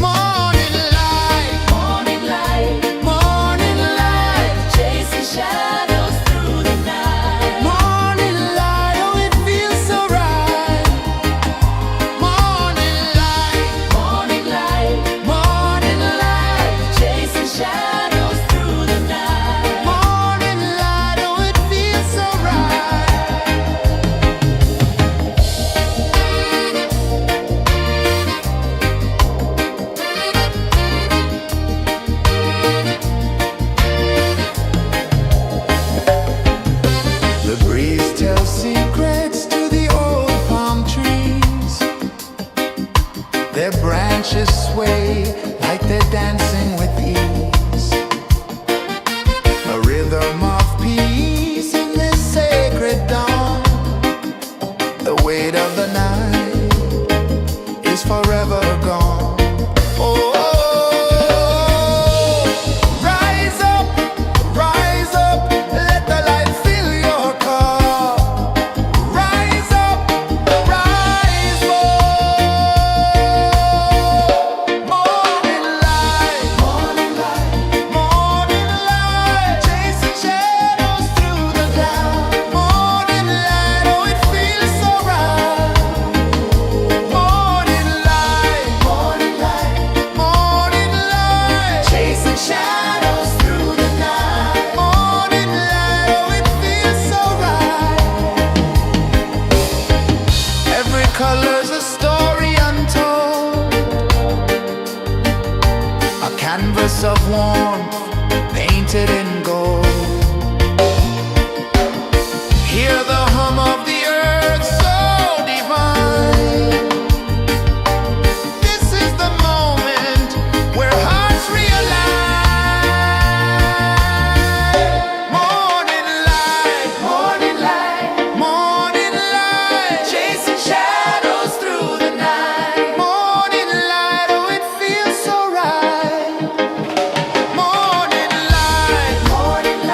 Morning light, Morning light, morning light, chasing shadows through the night. morning light, oh it feels so right. Morning light, Morning light, morning light, chasing shadows through the night. morning light, oh it feels so right. The breeze tells secrets to the old palm trees. Their branches sway like they're dancing with ease. A rhythm of peace in this sacred dawn. The weight of the night is forever gone. Oh, rise up, let the light fill your cup. Rise up, rise more. Morning light, morning light, chasing shadows through the cloud. Morning light, oh it feels so right. Morning light, morning light, chasing shadows through the night. Morning light, oh it feels so right. Every color's a story untold, a canvas of warmth painted in gold. Hear the hum of the earth so divine. This is the moment where hearts realign. Morning light, morning light, chasing shadows through the night. Morning light, oh it feels so right. Morning light, morning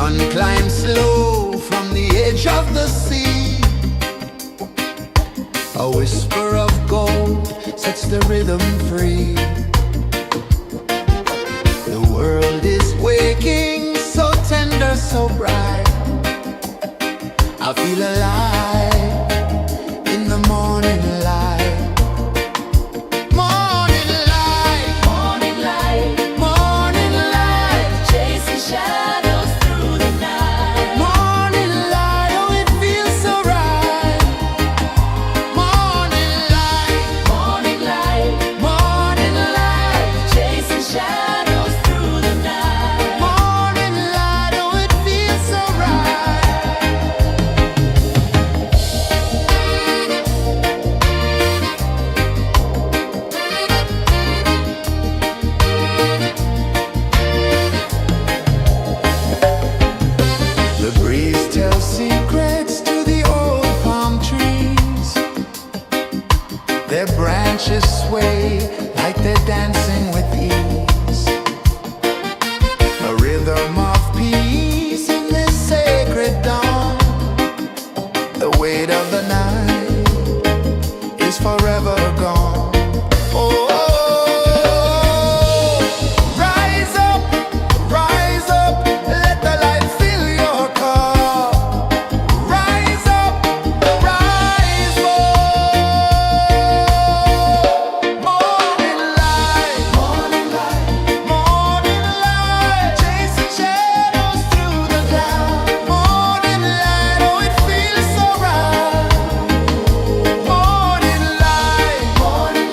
Sun climbs slow from the edge of the sea. A whisper of gold sets the rhythm free. The world is waking, so tender, so bright. I feel alive in the morning light. Morning light, Morning light, morning light, chasing shadows through the night. morning light, oh it feels so right. Morning light, Morning light, morning light, chasing shadows through the night. morning light, oh it feels so right. The breeze tells secrets to the old palm trees. Their branches sway like they're dancing with ease. A rhythm of peace in this sacred dawn. The weight of the night is forever gone. Oh, rise up, let the light fill your cup. Rise up, rise up. Morning light, morning light, chasing shadows through the cloud. Morning light, oh it feels so right. Morning light, morning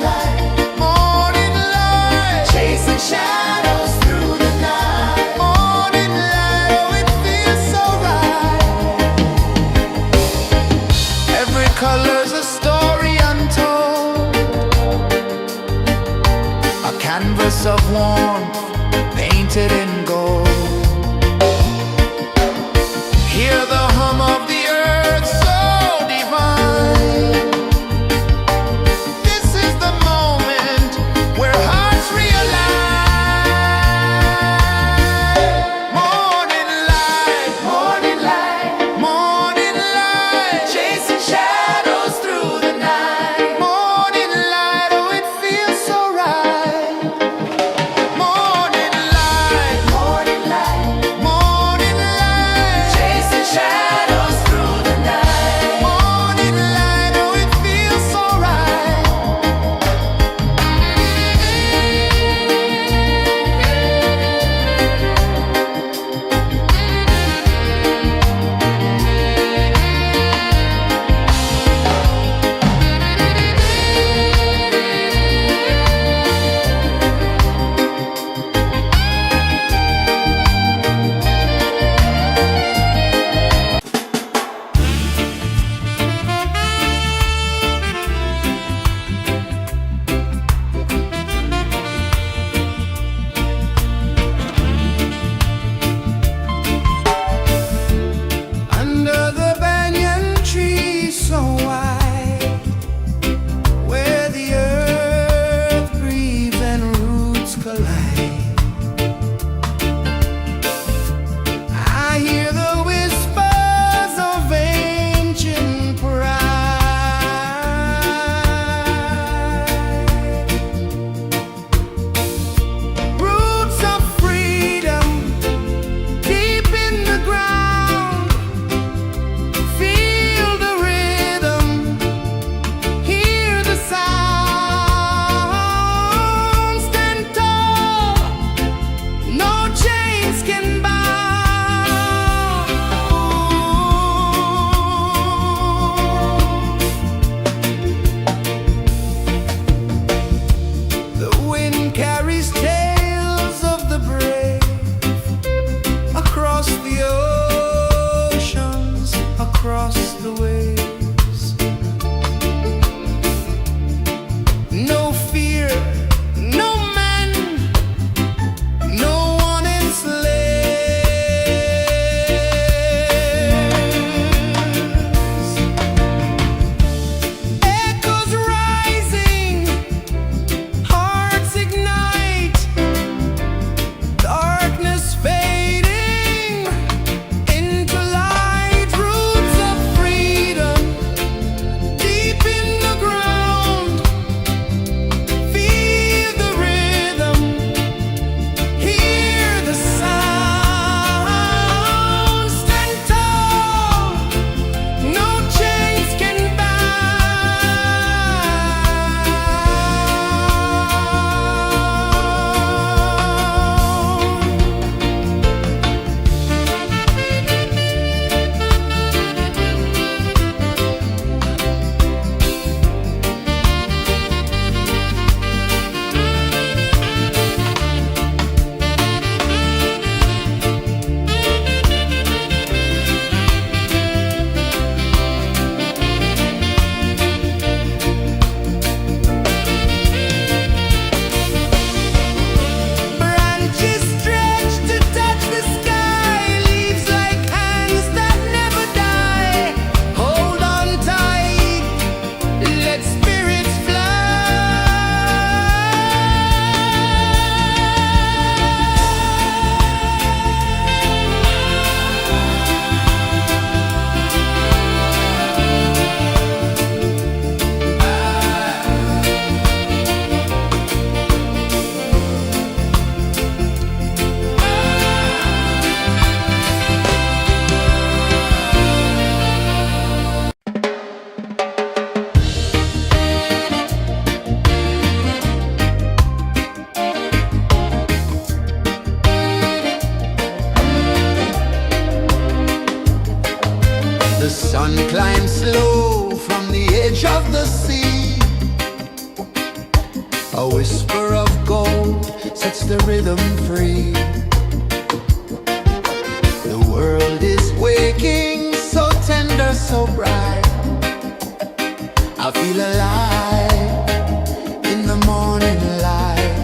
A whisper of gold sets the rhythm free. The world is waking, so tender, so bright. I feel alive in the morning light.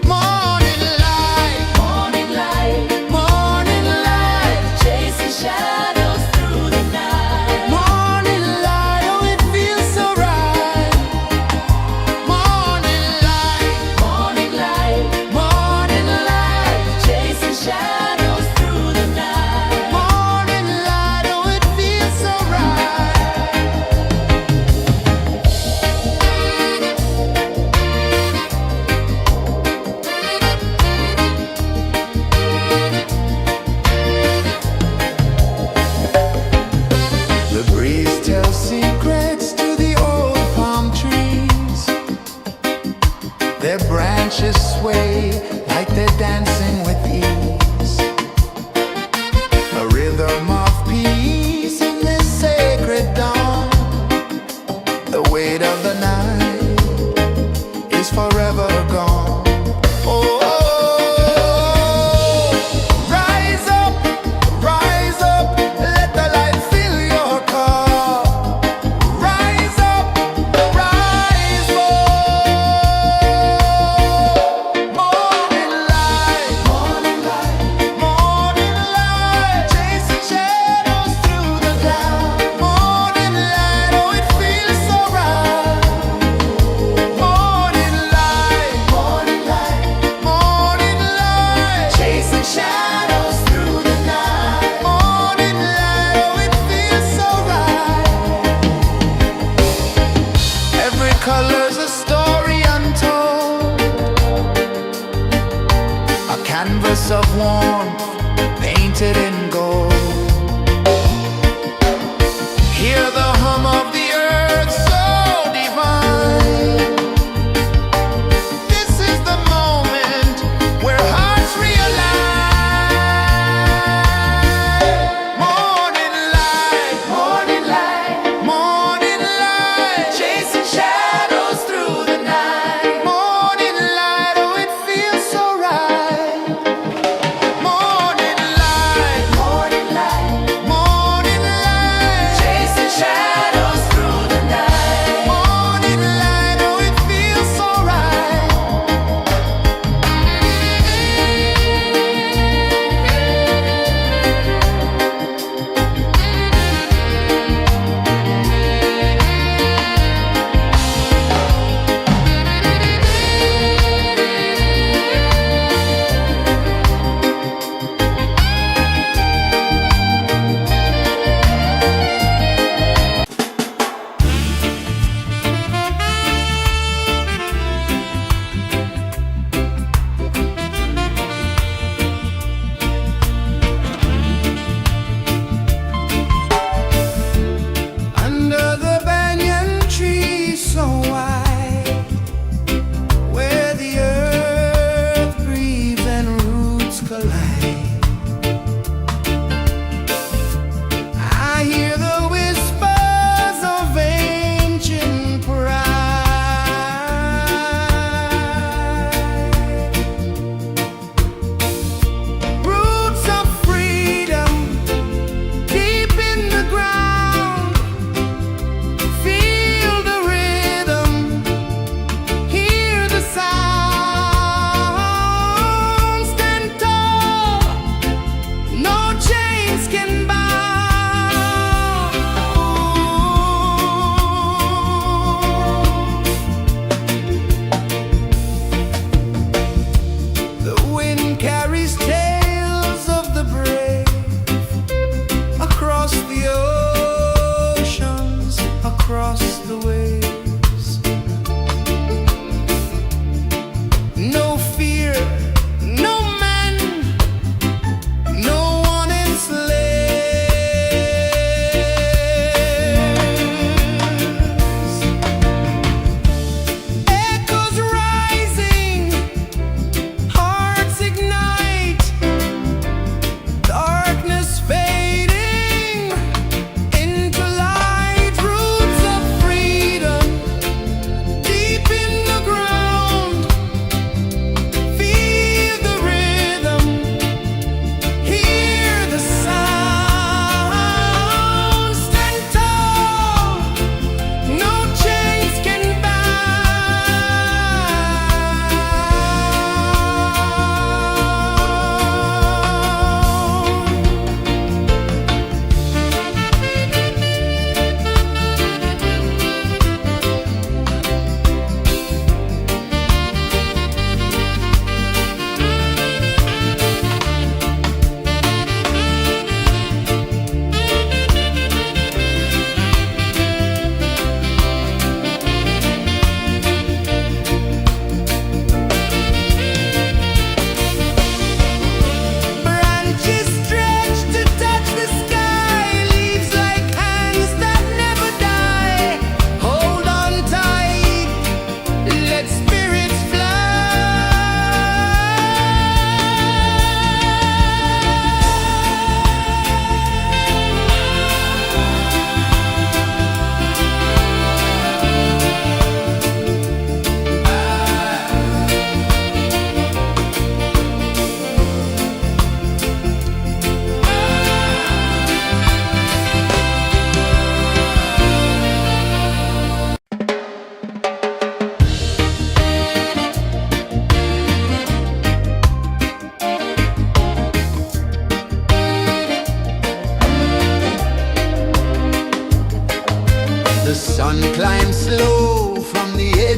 Morning light, Morning light, morning light, chasing shadows through the night. morning light, oh it feels so right. Morning light, Morning light, morning light, chasing shadows through the night. morning light, oh it feels so right. The breeze tells secrets to the old palm trees. Their branches sway like they're dancing with ease. A rhythm of peace in this sacred dawn. The weight of the night is forever gone. Oh, rise up, let the light fill your cup. Rise up, rise up. Morning light, morning light, morning light, chasing shadows through the cloud. Morning light, oh it feels so right. Morning light, morning light, morning light, chasing shadows through the night. Morning light, oh it feels so right. Every color's a story untold, a canvas of warmth painted in gold. Hear the hum of the earth so divine. This is the moment where hearts realign. Morning light, morning light, morning light, chasing shadows through the night. Morning light, oh it feels so right. Morning light,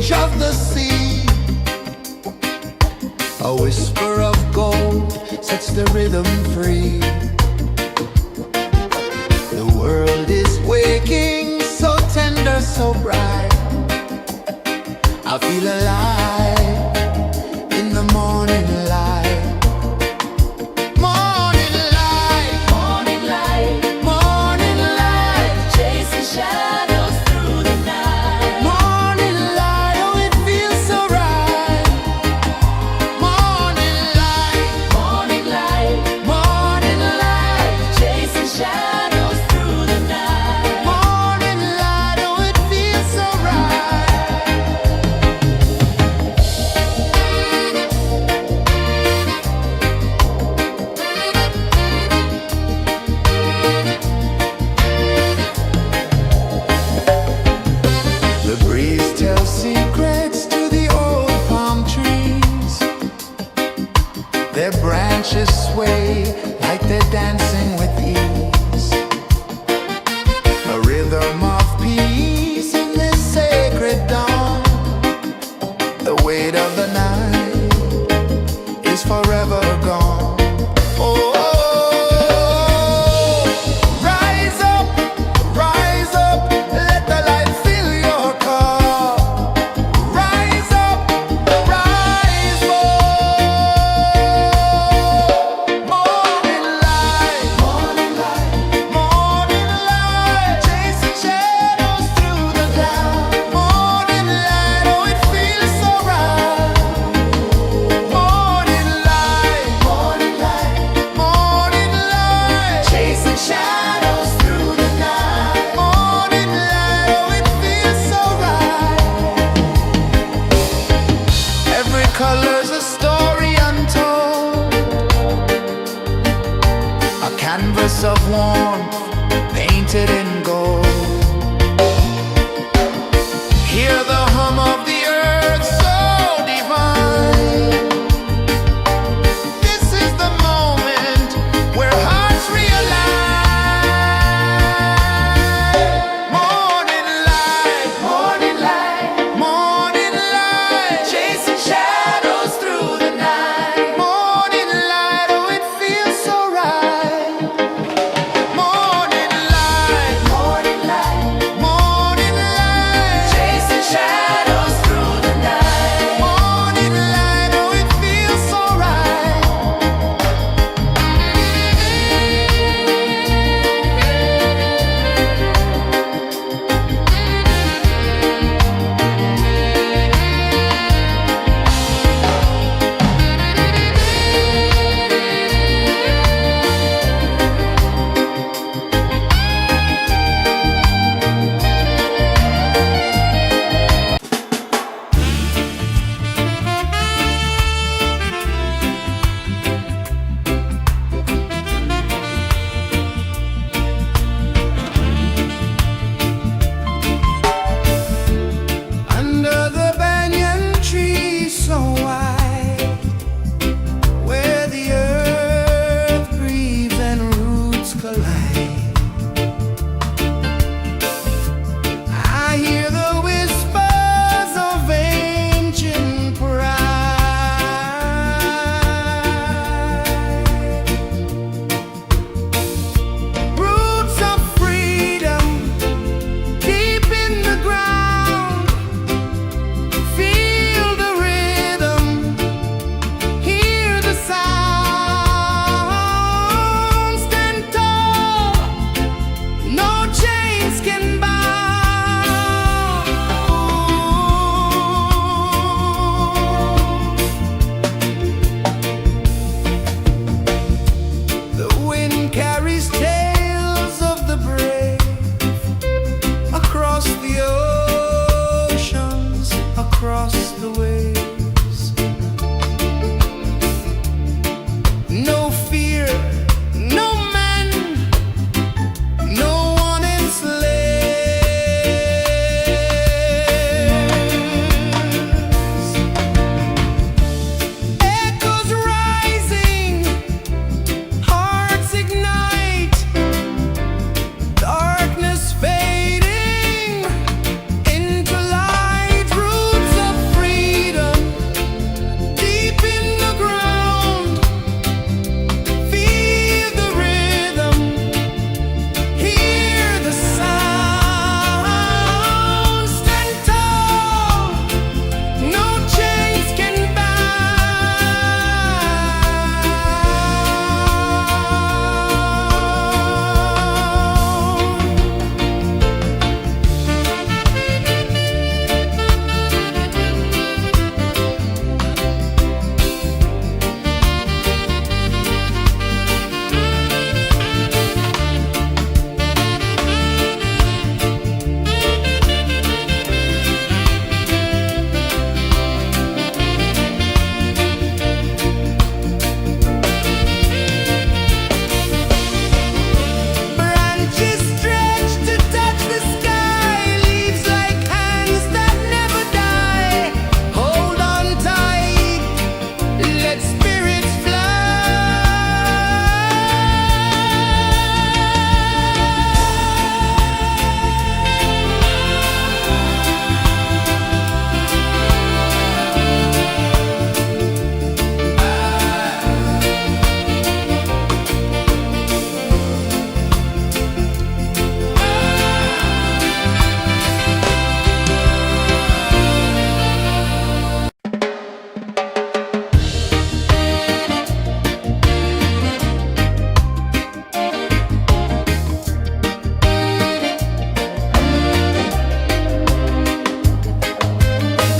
edge of the sea. A whisper of gold sets the rhythm free. The world is waking, so tender, so bright. I feel alive in the morning light. Morning light, Morning light, morning light, chasing shadows through the night. morning light, oh it feels so right. Morning light, Morning light, morning light, chasing shadows through the night. morning light, oh it feels so right. The breeze tells secrets to the old palm trees. Their branches sway like they're dancing with ease. A rhythm of peace in this sacred dawn. The weight of the night is forever gone. Oh, rise up, let the light fill your cup. Rise up, rise up. Morning light, morning light, morning light, chasing shadows through the cloud. Morning light, oh it feels so right. Morning light, morning light, morning light, chasing shadows through the night. Morning light, oh it feels so right. Every color's a story untold, a canvas of warmth painted in gold. Hear the hum of the earth so divine. This is the moment where hearts realign. Morning light, morning light, morning light, chasing shadows through the night. Morning light, oh it feels so right. Morning light,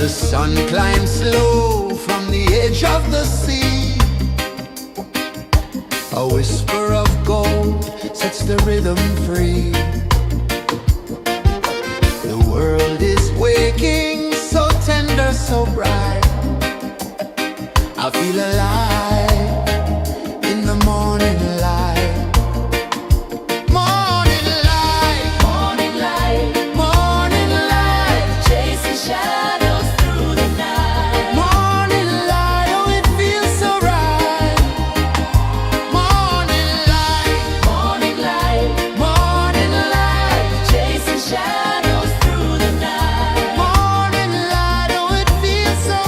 The sun climbs slow from the edge of the sea. A whisper of gold sets the rhythm free. The world is waking, so tender, so bright. I feel alive in the morning light. Morning light, Morning light, morning light, chasing shadows through the night. morning light, oh it feels so right. Morning light, Morning light, morning light, chasing shadows through the night. morning light, oh it feels so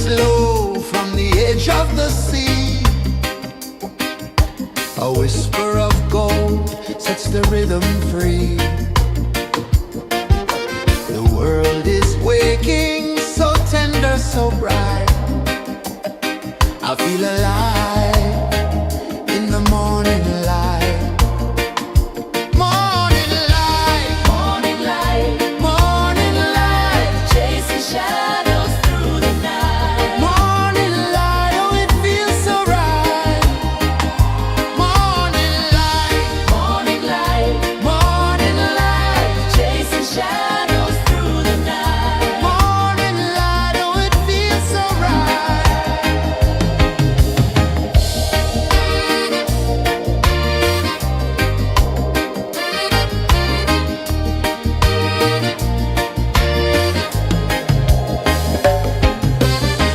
low from the edge of the sea. A whisper of gold sets the rhythm free. The world is waking, so tender, so bright. I feel alive in the morning light. Morning light, Morning light, morning light, chasing shadows through the night. morning light, oh it feels so right. Morning light, Morning light, morning light, chasing shadows through the night. morning light, oh it feels so right.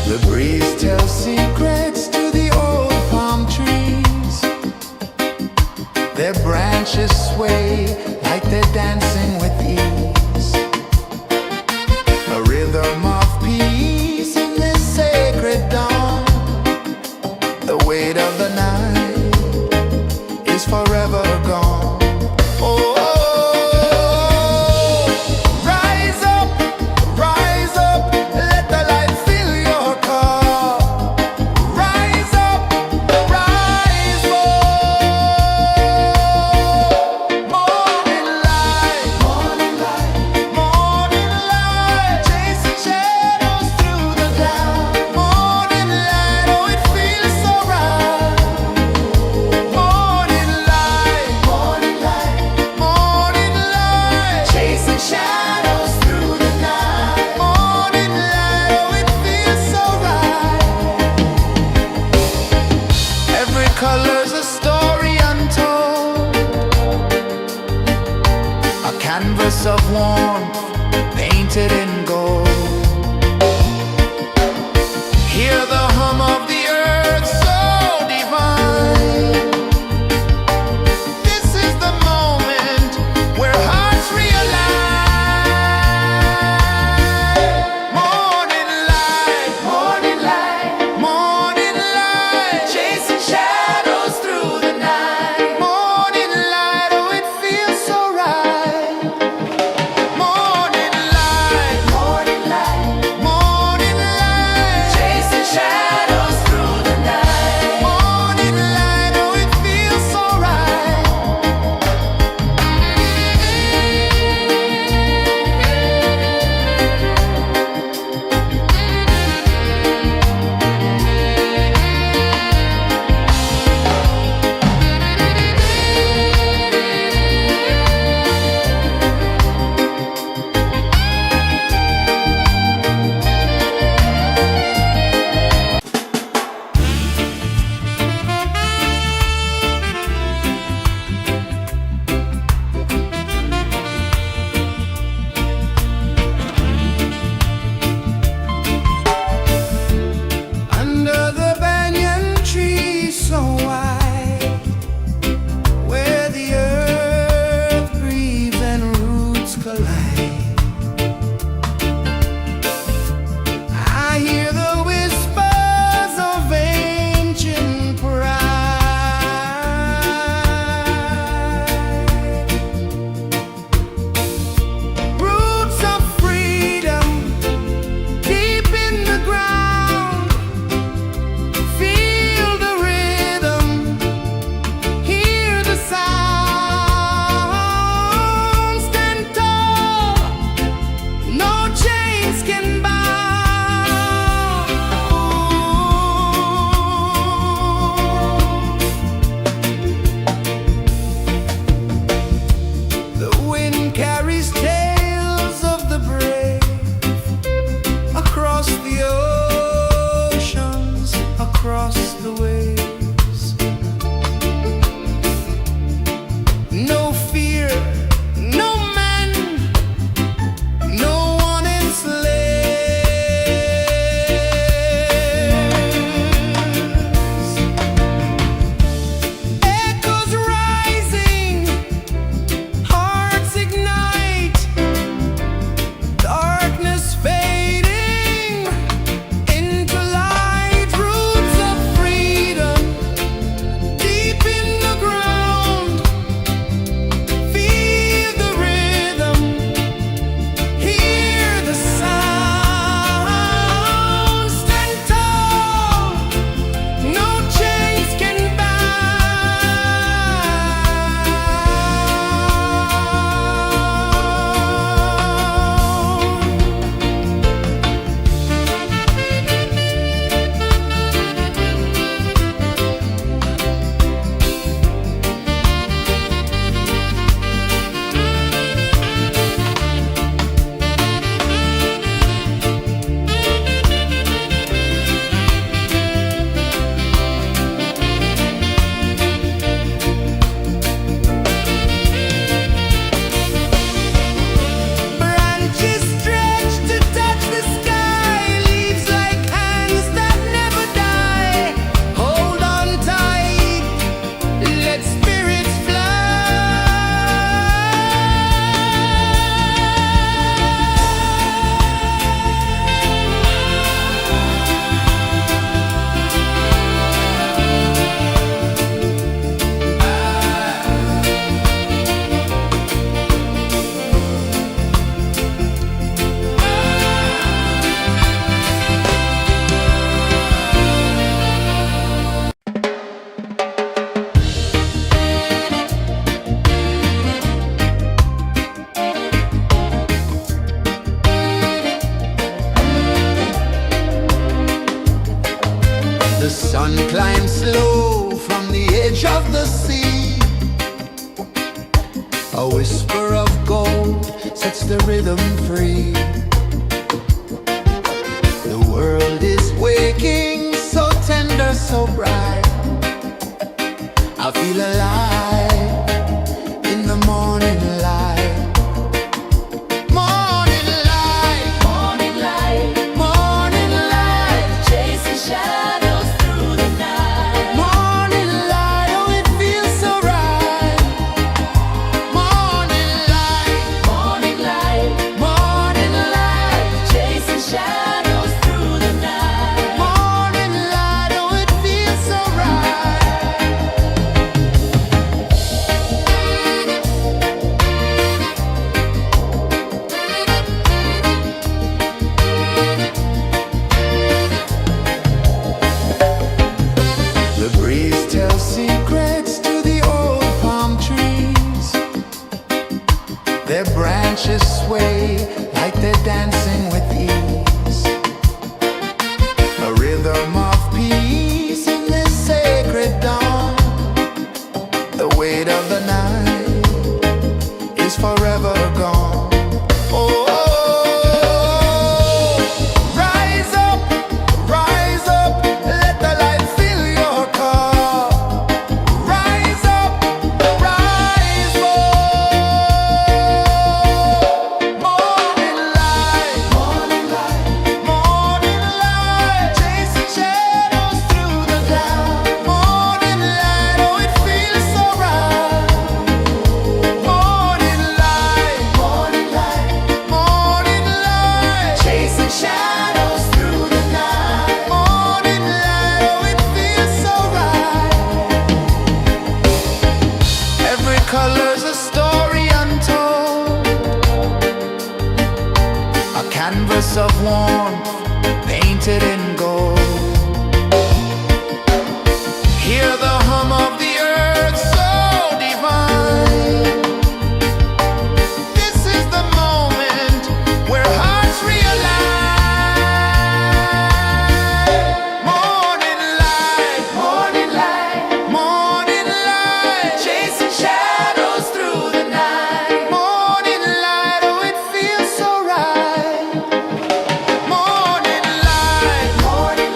The breeze tells secrets to the old palm trees. Their branches sway like they're dancing with ease. A rhythm of peace in this sacred dawn. The weight of the night is forever gone. Oh, rise up, let the light fill your cup. Rise up, rise more. Morning light, morning light, morning light, chasing shadows through the cloud. Morning light, oh it feels so right. Morning light, morning light, morning light, chasing shadows through the night. Morning light, oh it feels so right. Every color's a story untold, a canvas of warmth painted in gold. Hear the hum of the earth so divine. This is the moment where hearts realign. Morning light, morning light, morning light, chasing shadows through the night. Morning light, oh it feels so right. Morning sun climbs slow from the edge of the sea. A whisper of gold sets the rhythm free. The world is waking, so tender, so bright. I feel alive in the morning light. Morning light, Morning light, morning light, chasing shadows through the night. morning light, oh it feels so right. Morning light, Morning light, morning light, chasing shadows through the night. morning light, oh it feels so right. The breeze tells secrets to the old palm trees. Their branches sway like they're dancing with ease. A rhythm of peace in this sacred dawn. The weight of the night is forever gone. Oh, rise up, let the light fill your cup. Rise up, rise more. Morning light, morning light, morning light, chasing shadows through the cloud. Morning light, oh it feels so right. Morning light, morning light, morning light, chasing shadows through the night. Morning light, oh it feels so right. Every color's a story untold, a canvas of warmth painted in gold. Hear the hum of the earth so divine. This is the moment where hearts realign. Morning light, morning light, morning light, chasing shadows through the night. Morning light, oh it feels so right. Morning light, morning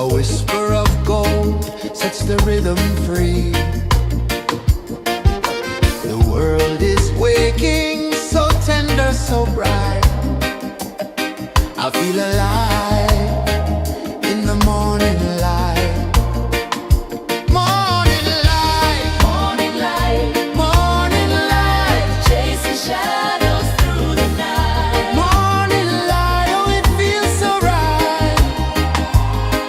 A whisper of gold sets the rhythm free. The world is waking, so tender, so bright. I feel alive in the morning light. Morning light, Morning light, morning light, chasing shadows through the night. morning light, oh it feels so right.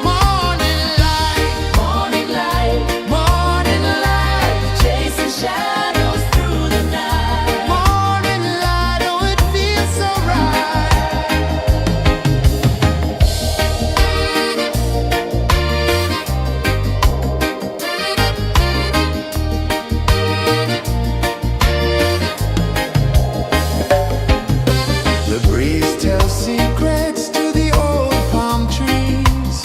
Morning light, Morning light, morning light, chasing shadows through the night. morning light, oh it feels so right. The breeze tells secrets to the old palm trees.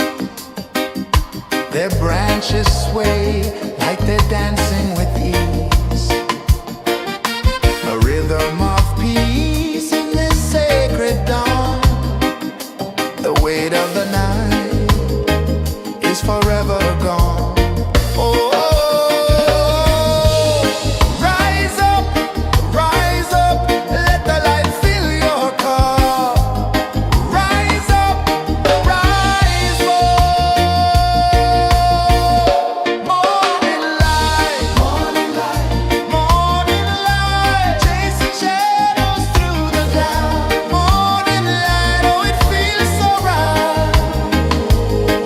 Their branches sway like they're dancing with ease. A rhythm of peace in this sacred dawn. The weight of the night is forever gone. Oh, rise up, let the light fill your cup. Rise up, rise more. Morning light, morning light, chasing shadows through the cloud. Morning light, oh it feels so right.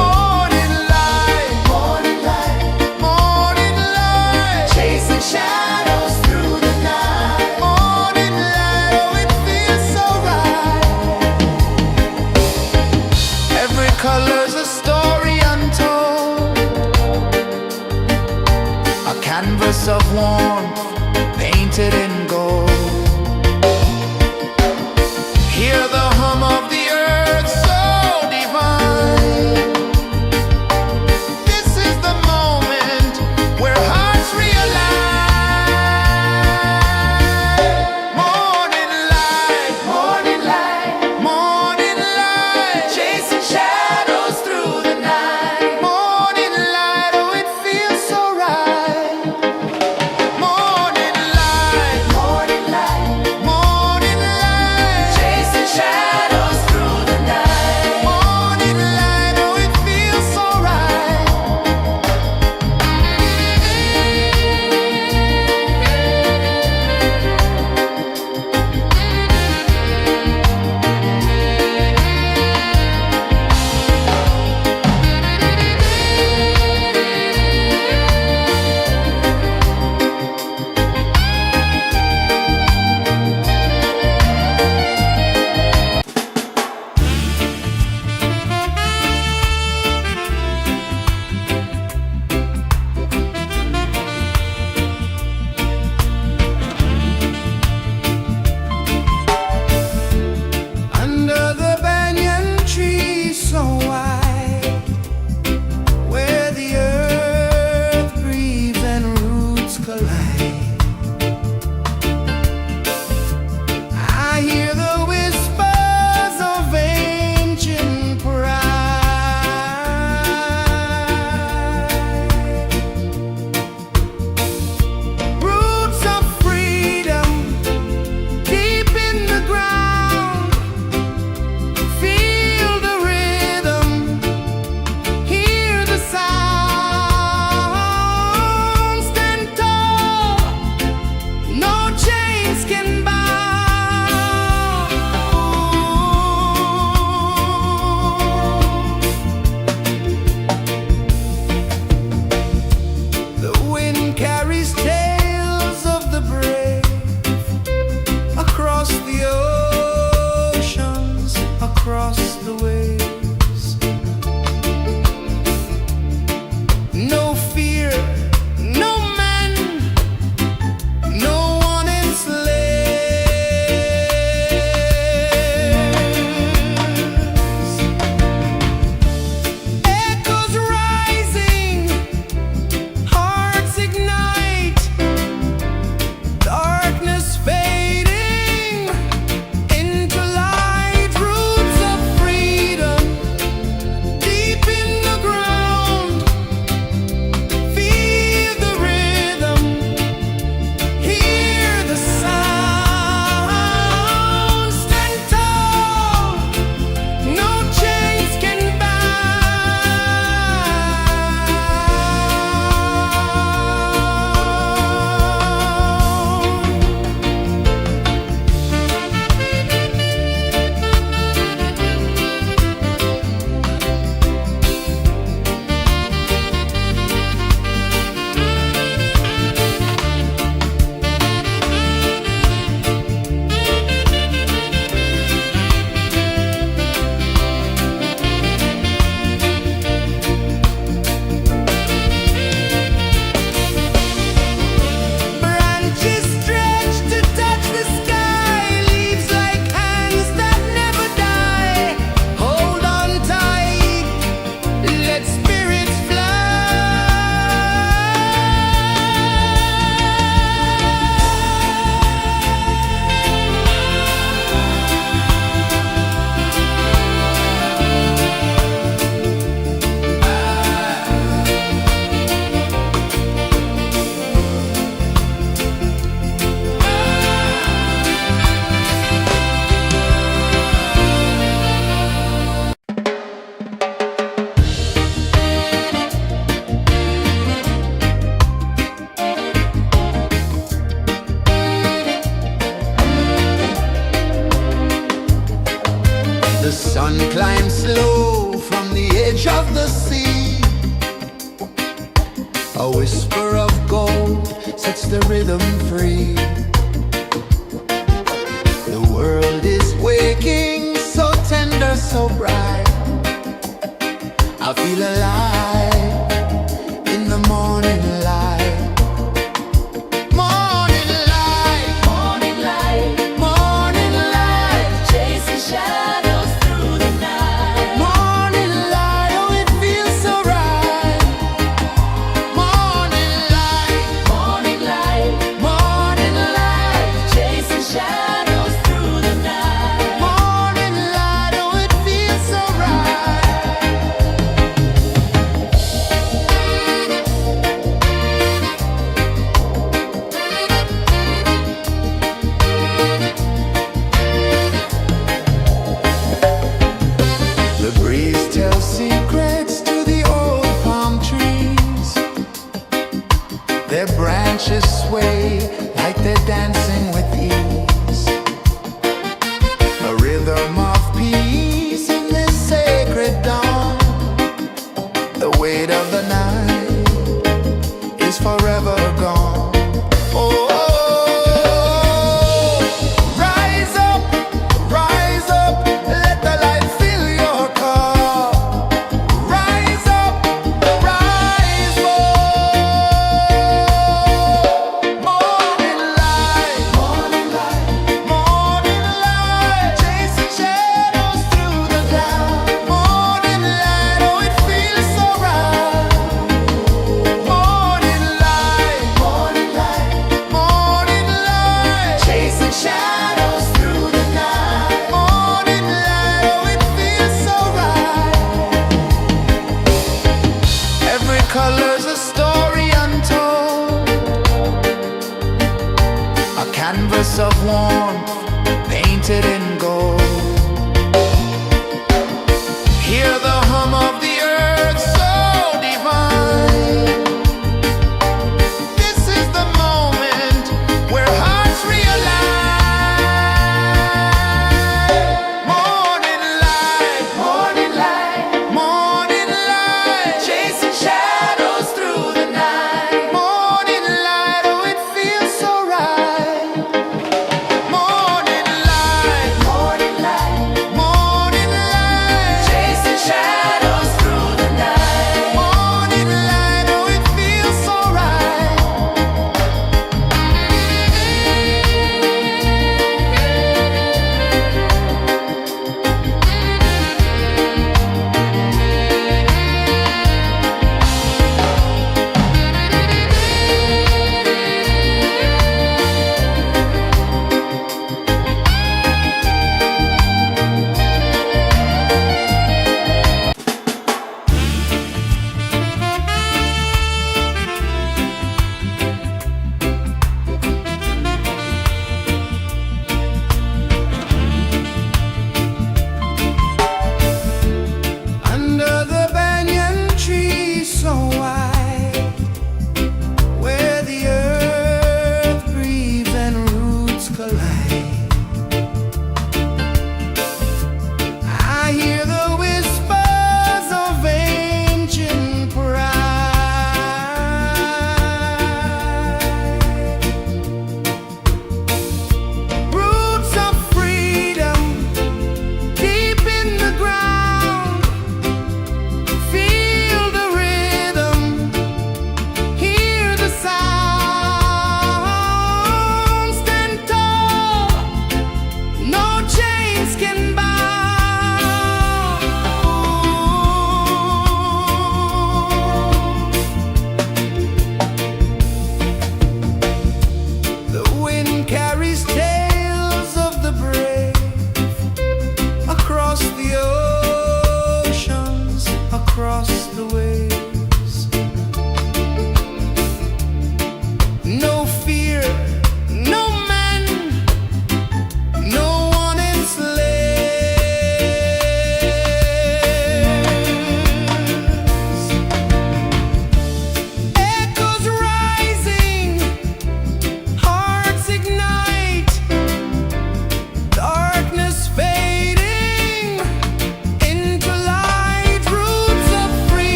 Morning light, morning light, chasing shadows through the night. Morning light, oh it feels so right. Every color's a story untold, a canvas of warmth painted in gold. Hear the hum of the earth so divine. This is the moment where hearts realign. Morning light, morning light, chasing shadows through the night. Morning light, oh it feels so right. Morning light, whisper of gold sets the rhythm free. The world is waking, so tender, so bright. I feel alive in the morning light. Morning light, Morning light, morning light, chasing shadows through the night. morning light, oh it feels so right. Morning light, Morning light, morning light, chasing shadows through the night. morning light, oh it feels so right. The breeze tells secrets to the old palm trees. Their branches sway like they're dancing with ease. A rhythm of peace in this sacred dawn. The weight of the night is forever gone. Oh, rise up, let the light fill your cup. Rise up, rise up. Morning light, morning light, morning light, chasing shadows through the cloud. Morning light, oh it feels so right. Morning light, morning light, morning light, chasing shadows through the night. Morning light, oh it feels so right. Every color's a story untold, a canvas of warmth painted in gold. Hear the hum of the earth so divine. This is the moment where hearts realign. Morning light, morning light, morning light, chasing shadows through the night. Morning light, oh it feels so right. Morning light,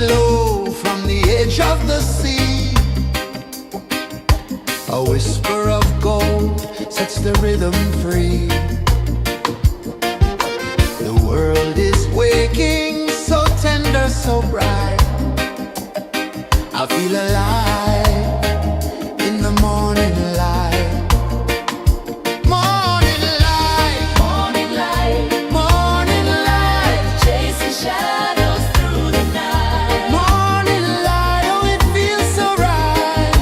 low from the edge of the sea. A whisper of gold sets the rhythm free. The world is waking, so tender, so bright. I feel alive in the morning light. Morning light, Morning light, morning light, chasing shadows through the night. morning light, oh it feels so right.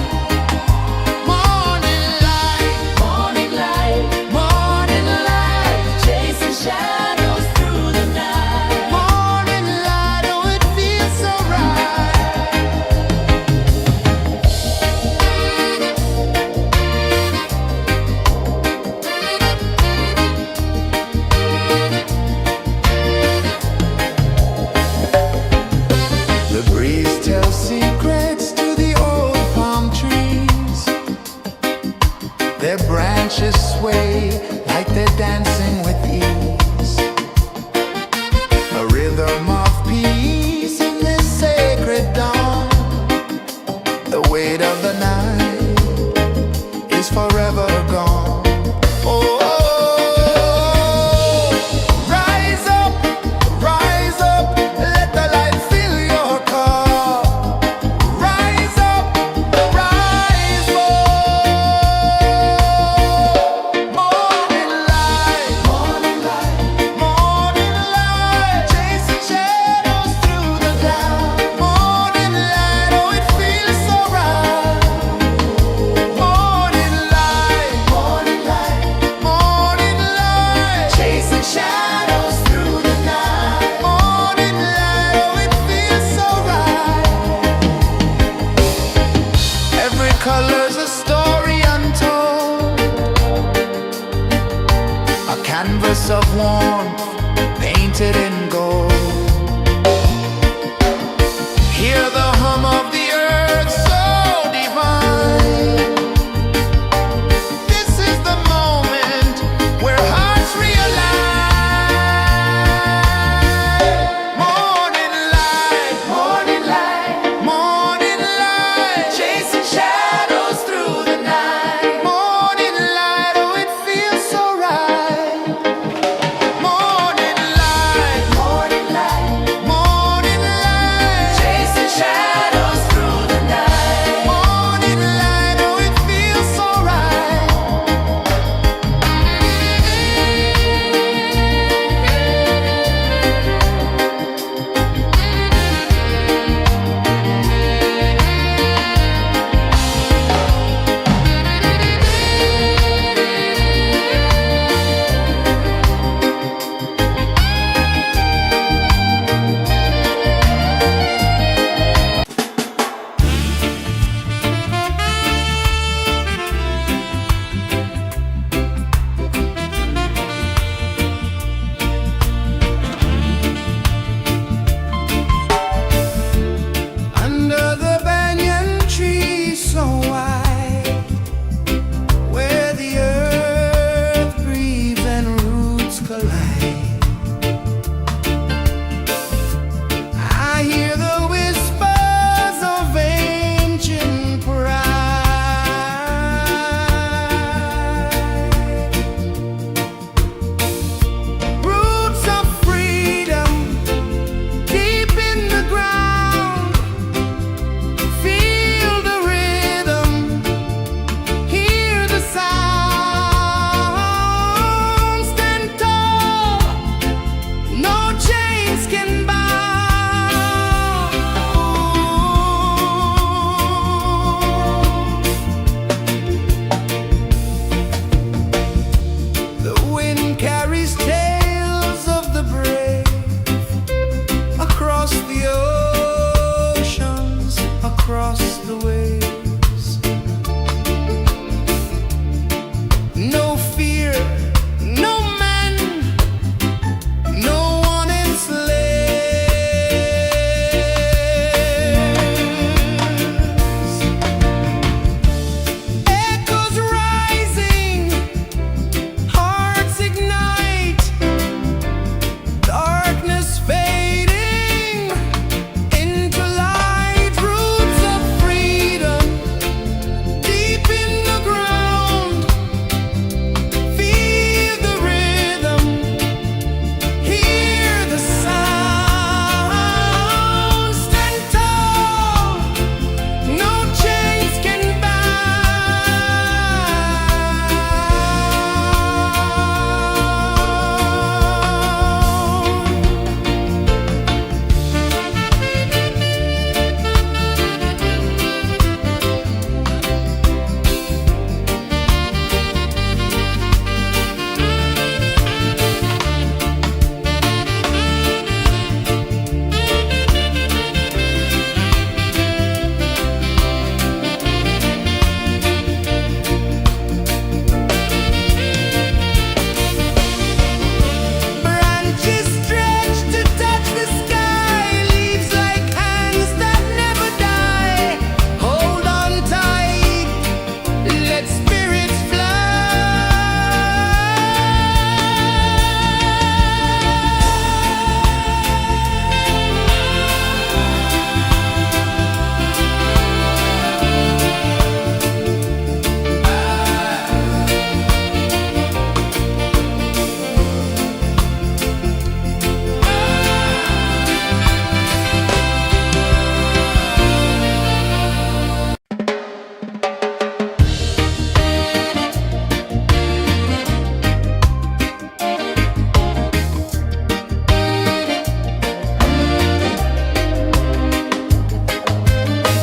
Morning light, Morning light, morning light, chasing shadows through the night. morning light, oh it feels so right. The breeze tells secrets to the old palm trees. Their branches sway like they're dancing with ease. A rhythm of peace in this sacred dawn. The weight of the night is forever gone. Oh, rise up, let the light fill your cup. Rise up, rise up. Morning light, morning light, morning light, chasing shadows through the cloud. Morning light, oh it feels so right. Morning light, morning light, morning light, chasing shadows through the night. Morning light, oh it feels so right. Every color's a story untold, a canvas of warmth painted in gold. Hear the hum of the earth so divine. This is the moment where hearts realign. Morning light, morning light, morning light, chasing shadows through the night. Morning light, oh it feels so right. Morning light,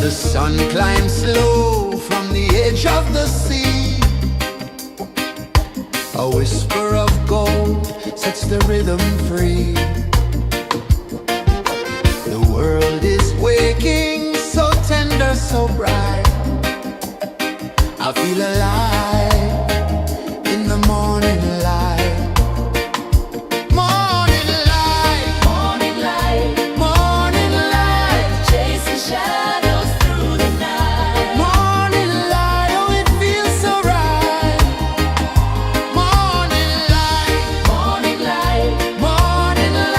The sun climbs slow from the edge of the sea. A whisper of gold sets the rhythm free. The world is waking, so tender, so bright. I feel alive in the morning light. Morning light, Morning light, morning light, chasing shadows through the night. morning light, oh it feels so right. Morning light, Morning light, morning light.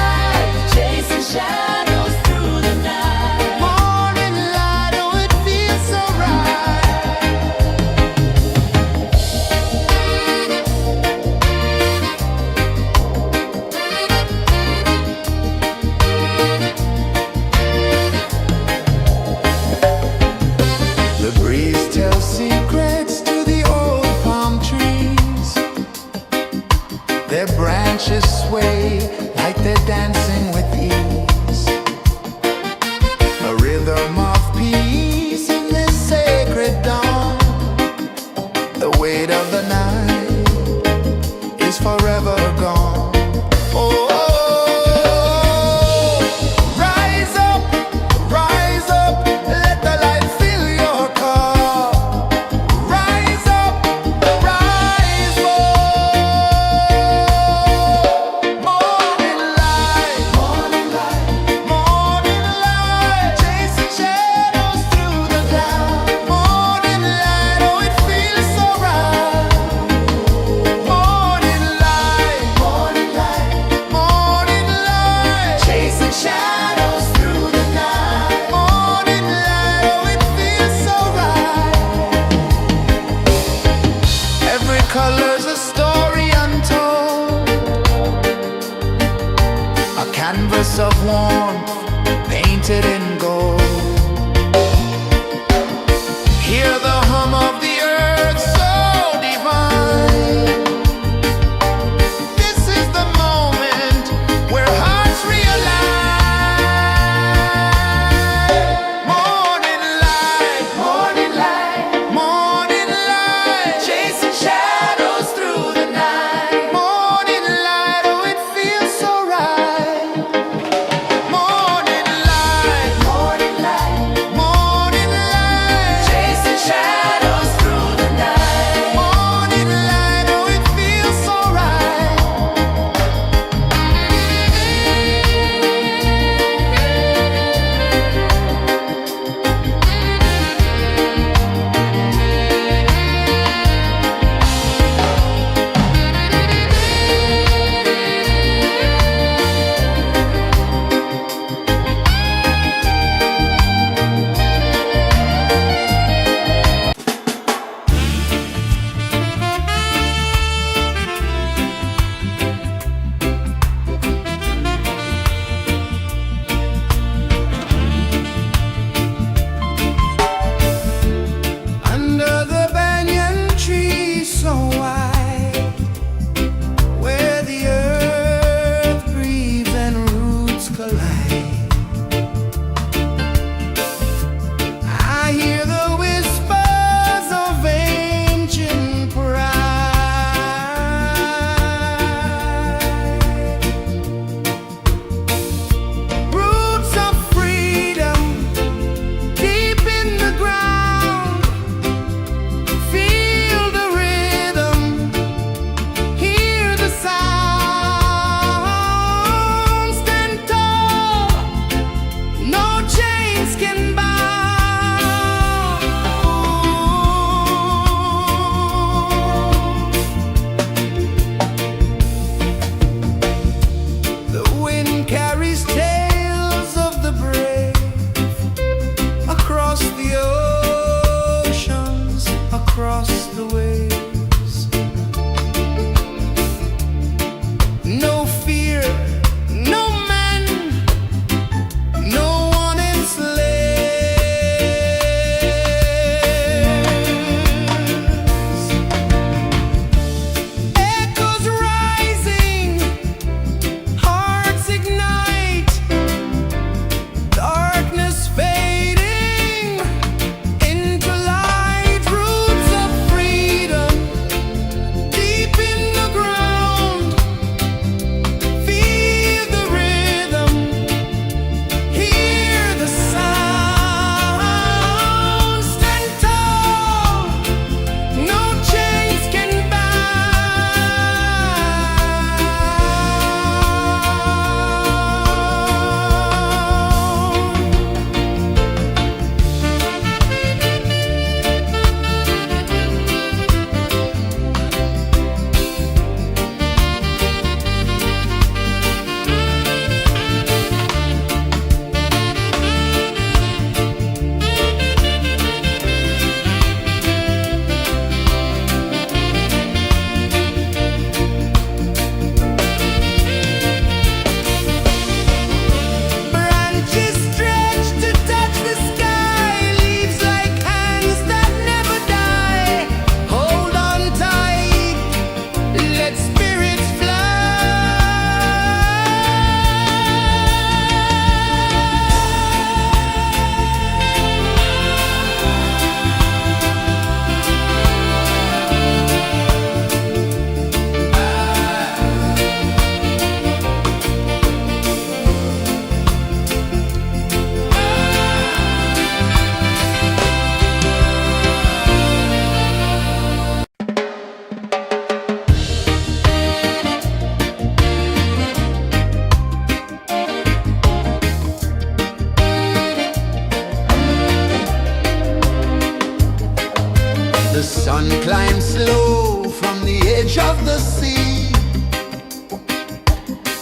The sun climbs slow from the edge of the sea.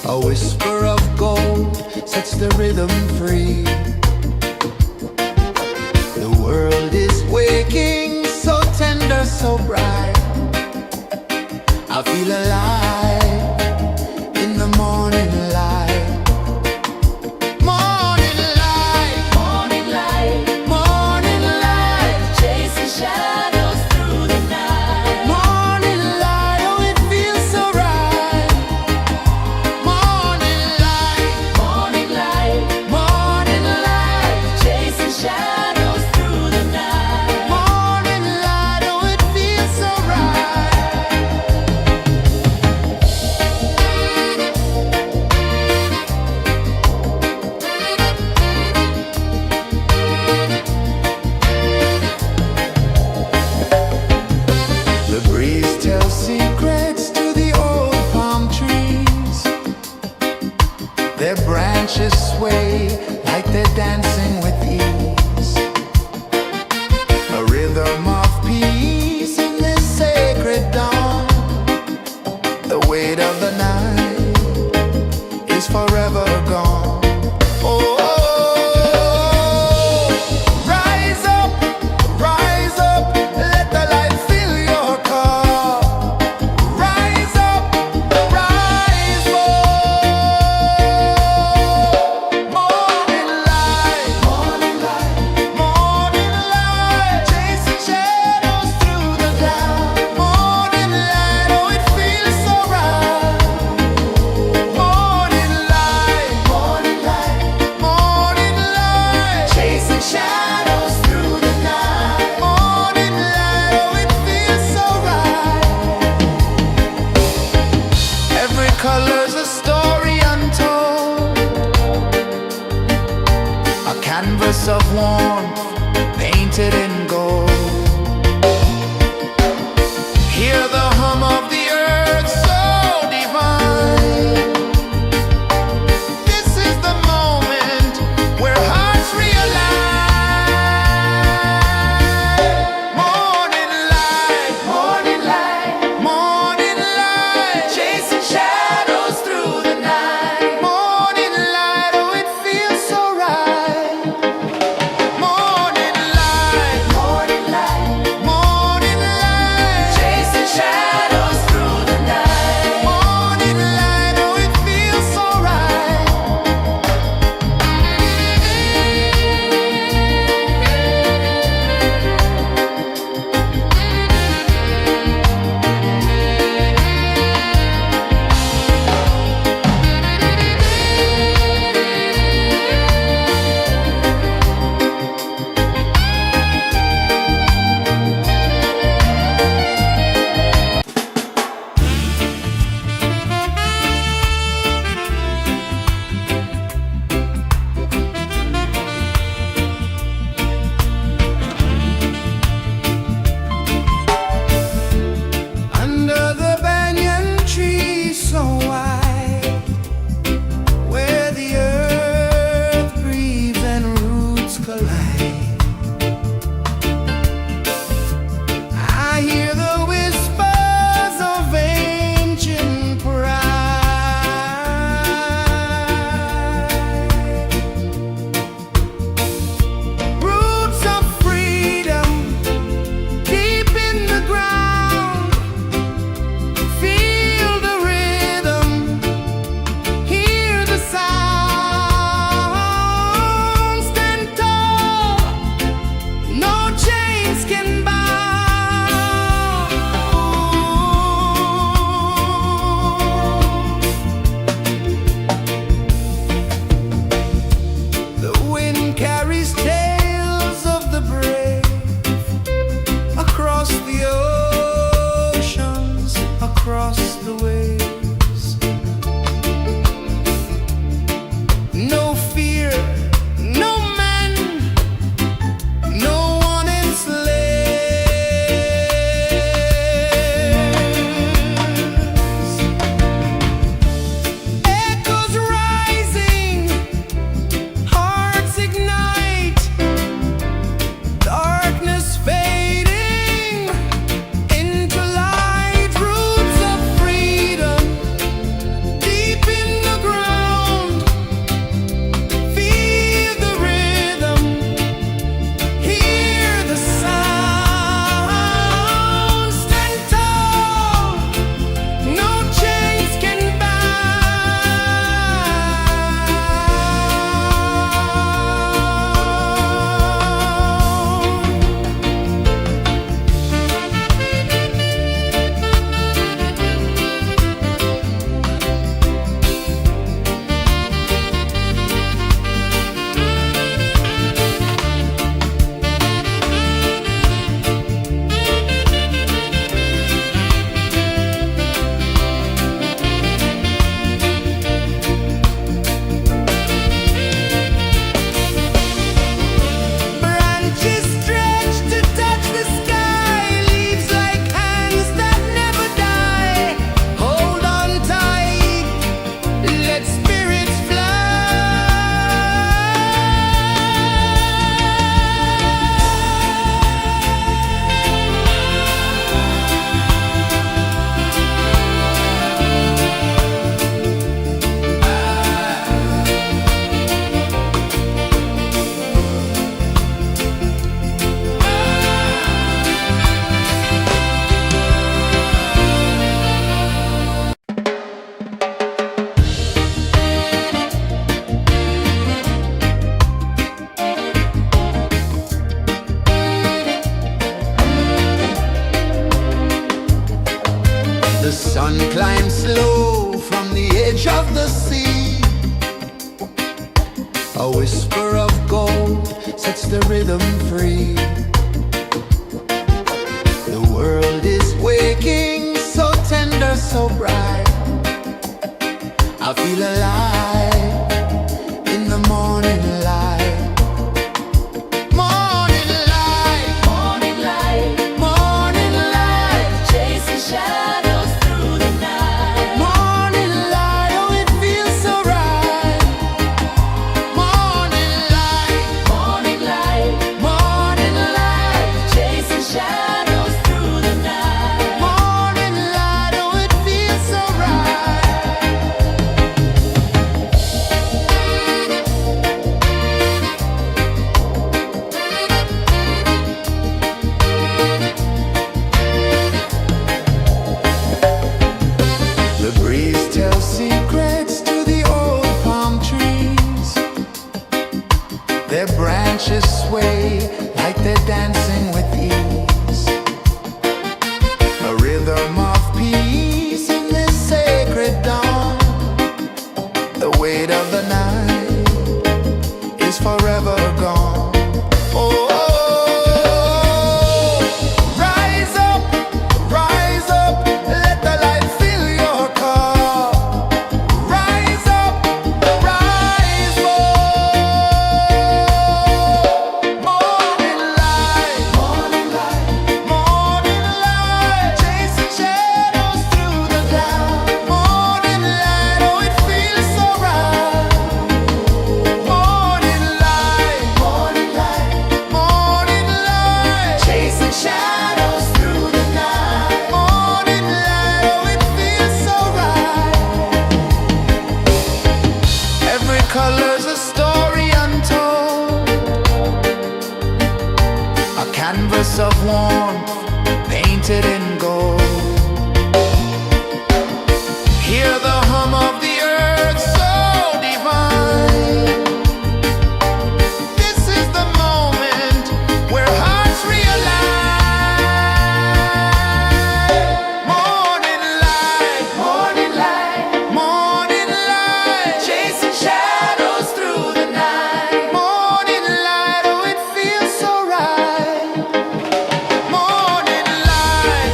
A whisper of gold sets the rhythm free. The world is waking, so tender, so bright. I feel alive in the morning light. Morning light, Morning light, morning light, chasing shadows through the night. morning light, oh it feels so right. Morning light, Morning light, morning light, chasing shadows through the night. morning light, oh it feels so right. The breeze tells secrets to the old palm trees. Their branches sway like they're dancing with ease. A rhythm of peace in this sacred dawn. The weight of the night is forever gone. Oh, rise up, let the light fill your cup. Rise up, rise up. Morning light, morning light, chasing shadows through the cloud. Morning light, oh it feels so right. Morning light, chasing shadows through the night. Morning light, oh it feels so right. Every color's a story untold, a canvas of warmth painted in gold. Hear the hum of the earth so divine. This is the moment where hearts realign. Morning light, morning light, chasing shadows through the night. Morning light, oh it feels so right. Morning light, sun climbs slow from the edge of the sea. A whisper of gold sets the rhythm free. The world is waking, so tender, so bright. I feel alive in the morning light. Morning light, Morning light, morning light, chasing shadows through the night. morning light, oh it feels so right. Morning light, Morning light, morning light, chasing shadows through the night. morning light, oh it feels so right. The breeze tells secrets to the old palm trees. Their branches sway like they're dancing with ease. A rhythm of peace in this sacred dawn. The weight of the night is forever gone. Oh, rise up, let the light fill your cup. Rise up, rise up. Morning light, morning light, morning light, chasing shadows through the cloud. Morning light, oh it feels so right. Morning light, morning light, morning light, chasing shadows through the night. Morning light, oh it feels so right. Every color's a story untold, a canvas of warmth painted in gold. Hear the hum of the earth so divine. This is the moment where hearts realign. Morning light, morning light, morning light, chasing shadows through the night. Morning light, oh it feels so right. Morning light,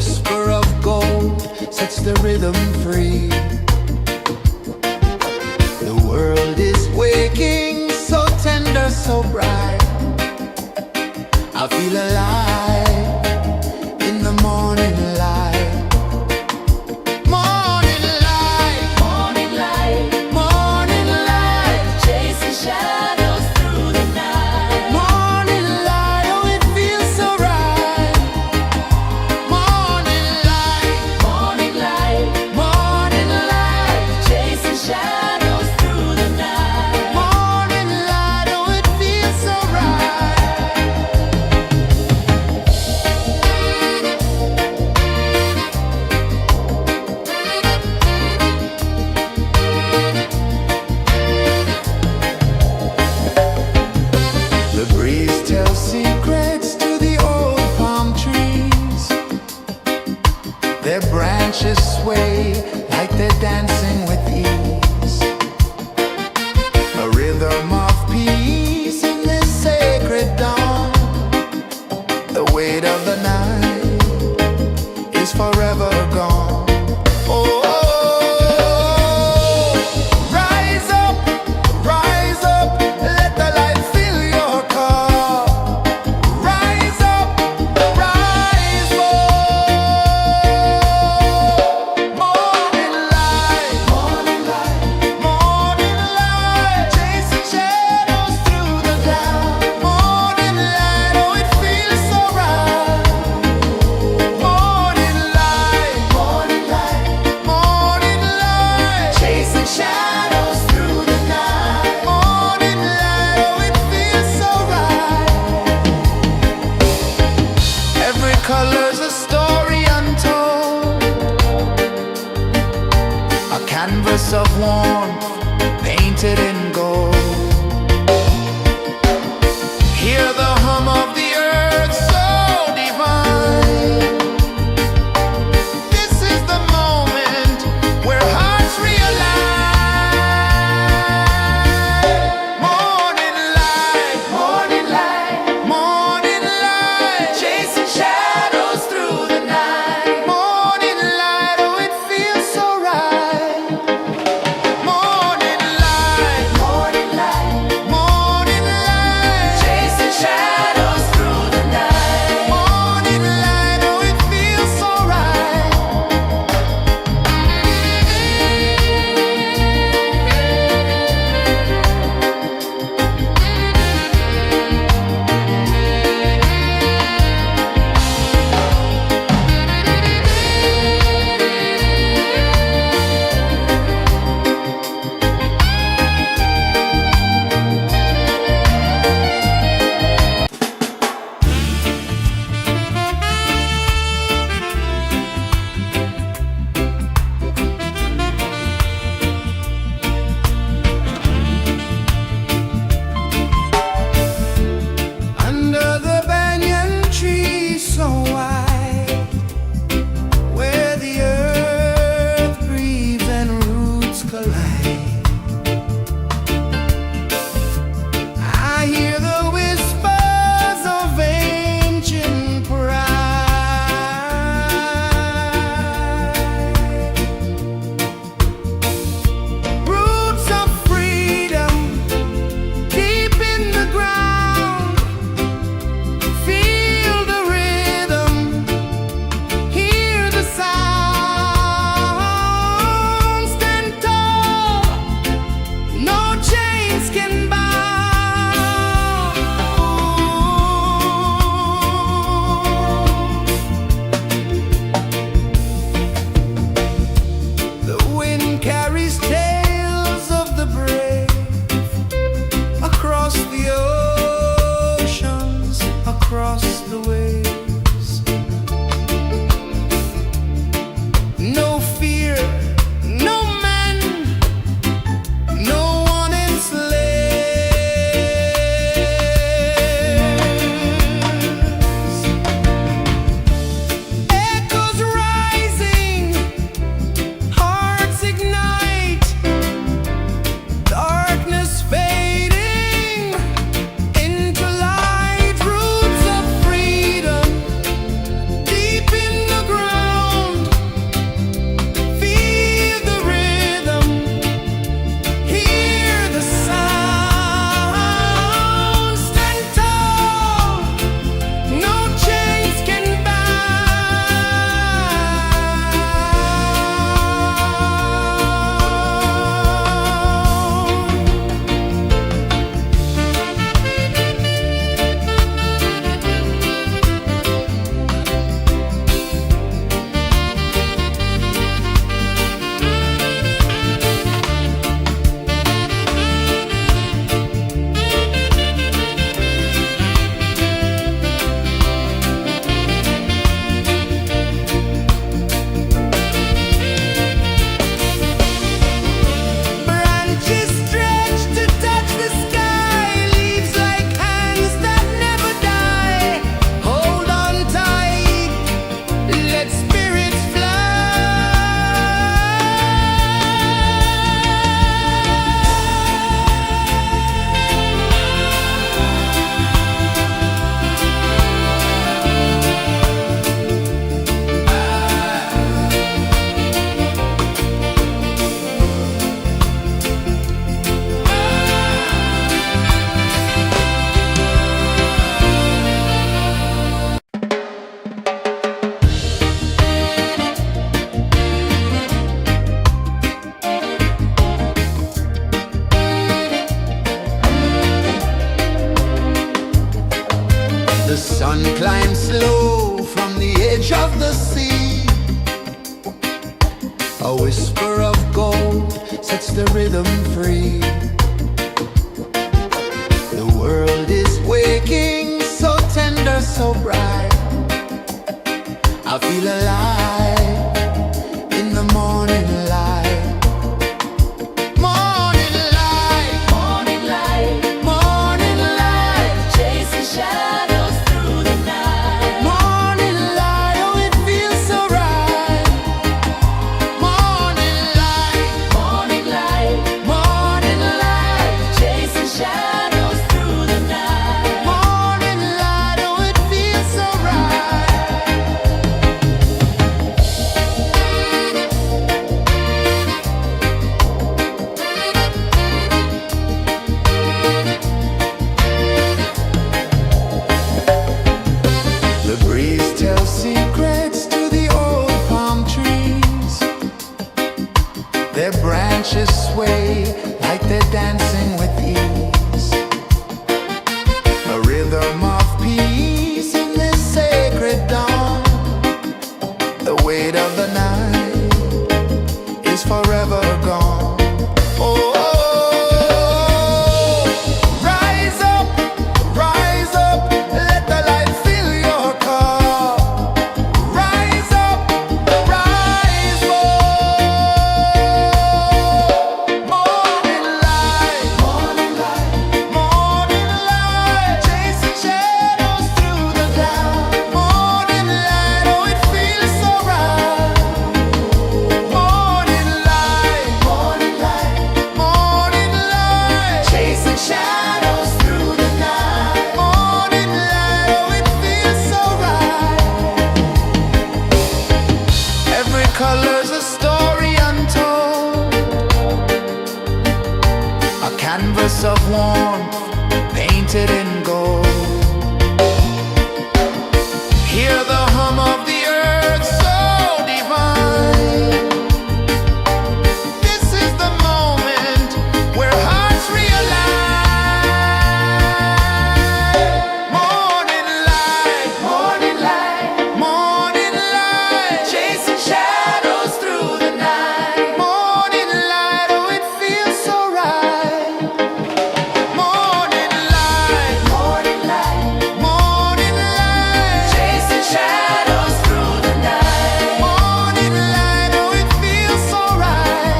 whisper of gold sets the rhythm free. The world is waking, so tender, so bright. I feel alive in the morning light. Morning light, Morning light, morning light, chasing shadows through the night. morning light, oh it feels so right. Morning light, Morning light, morning light, chasing shadows through the night. morning light, oh it feels so right. The breeze tells secrets to the old palm trees. Their branches sway like they're dancing with ease. A rhythm of peace in this sacred dawn. The weight of the night is forever gone. Oh, rise up, let the light fill your cup. Rise up, rise up. Morning light, morning light, morning light, chasing shadows through the cloud. Morning light, oh it feels so right. Morning light, morning light, morning light, chasing shadows through the night. Morning light, oh it feels so right. Every color's a story untold, a canvas of warmth painted in gold. Hear the hum of the earth so divine. This is the moment where hearts realign. Morning light, morning light, morning light, chasing shadows through the night. Morning light, oh it feels so right. Morning A whisper of gold sets the rhythm free. The world is waking, so tender, so bright. I feel alive in the morning light. Morning light, Morning light, morning light, chasing shadows through the night. morning light, oh it feels so right. Morning light, Morning light, morning light, chasing shadows through the night. morning light, oh it feels so right. The breeze tells secrets to the old palm trees. Their branches sway like they're dancing with ease. A rhythm of peace in this sacred dawn. The weight of the night is forever gone. Oh, rise up, let the light fill your cup. Rise up, rise up. Morning light, morning light, morning light, chasing shadows through the cloud. Morning light, oh it feels so right. Morning light, morning light, morning light, chasing shadows through the night. Morning light, oh it feels so right. Every color's a story untold, a canvas of warmth painted in gold. Hear the hum of the earth so divine. This is the moment where hearts realign. Morning light, morning light, morning light, chasing shadows through the night. Morning light, oh it feels so right. Morning light, morning light, morning light, chasing shadows through the night. Morning light, oh it feels so right.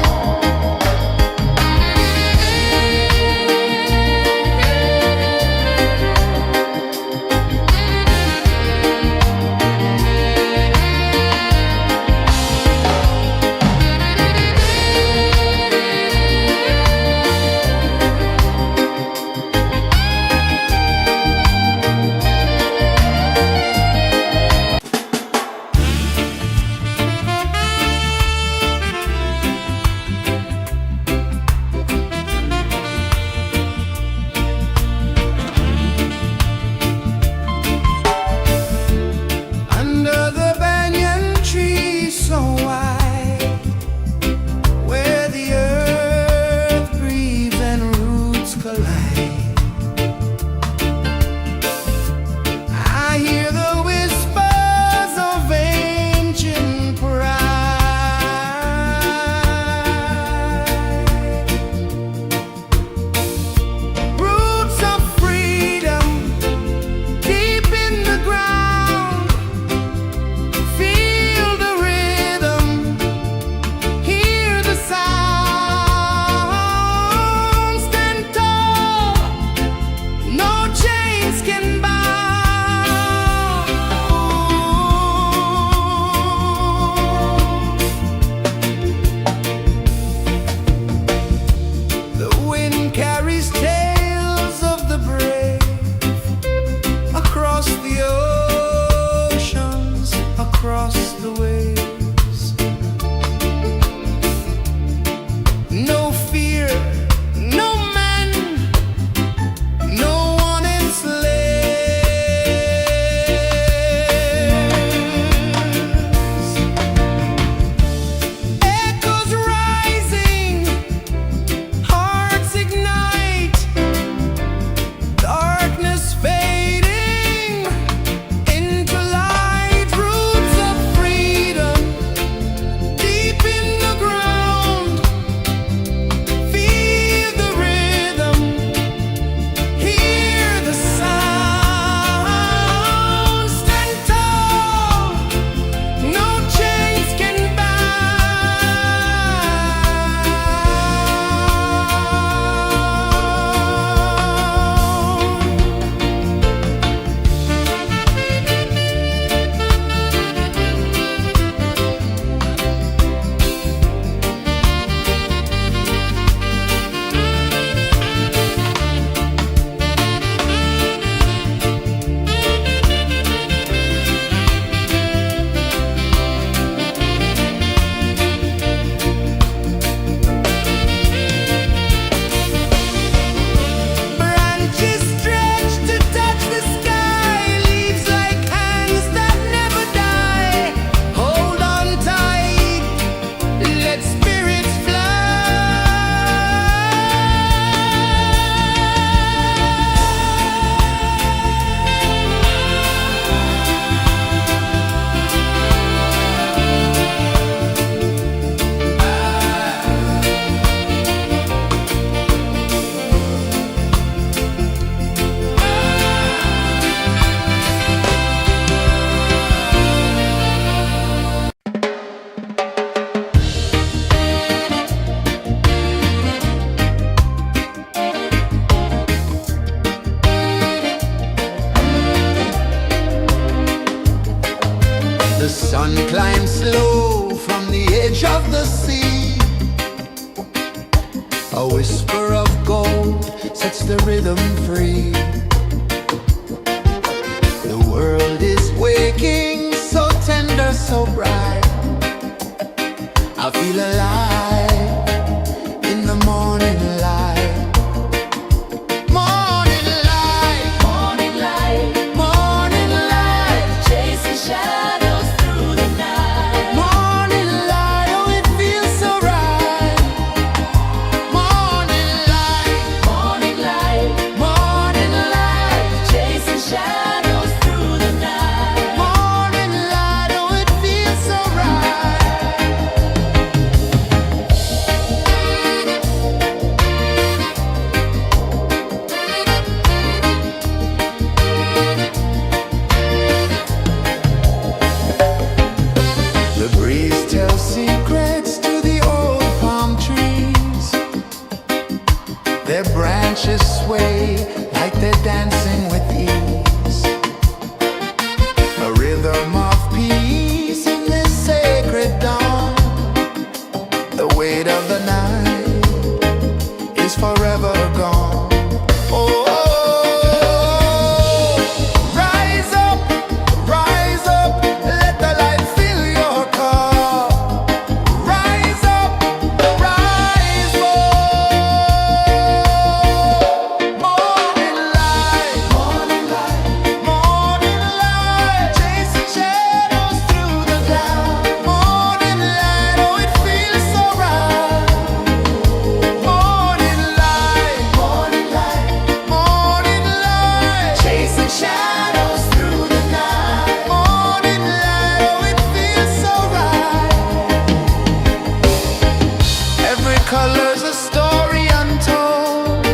Under the banyan tree so wide, where the earth breathes and roots collide, I hear the whispers of ancient pride. Roots of freedom deep in the ground. Feel the rhythm, hear the sound. Stand tall, no chains can bound. The wind carries tales of the brave across the oceans, across the waves. No fear, no man, no one enslaves. Echoes rising, hearts ignite, darkness fading into light. Roots of freedom time slow from the edge of the sea. A whisper of gold sets the rhythm free. The world is waking, so tender, so bright. I feel alive in the morning light. Morning light, Morning light, morning light, chasing shadows through the night. morning light, oh it feels so right. Morning light, Morning light, morning light, chasing shadows through the night. morning light, oh it feels so right. The breeze tells secrets to the old palm trees. Their branches sway like they're dancing with ease. A rhythm of peace in this sacred dawn. The weight of the night is forever gone. Oh, rise up, let the light fill your cup. Rise up, rise up. Morning light, morning light, morning light, chasing shadows through the cloud. Morning light, oh it feels so right. Morning light, morning light, morning light, chasing shadows through the night. Morning light, oh it feels so right. Every color's a story untold,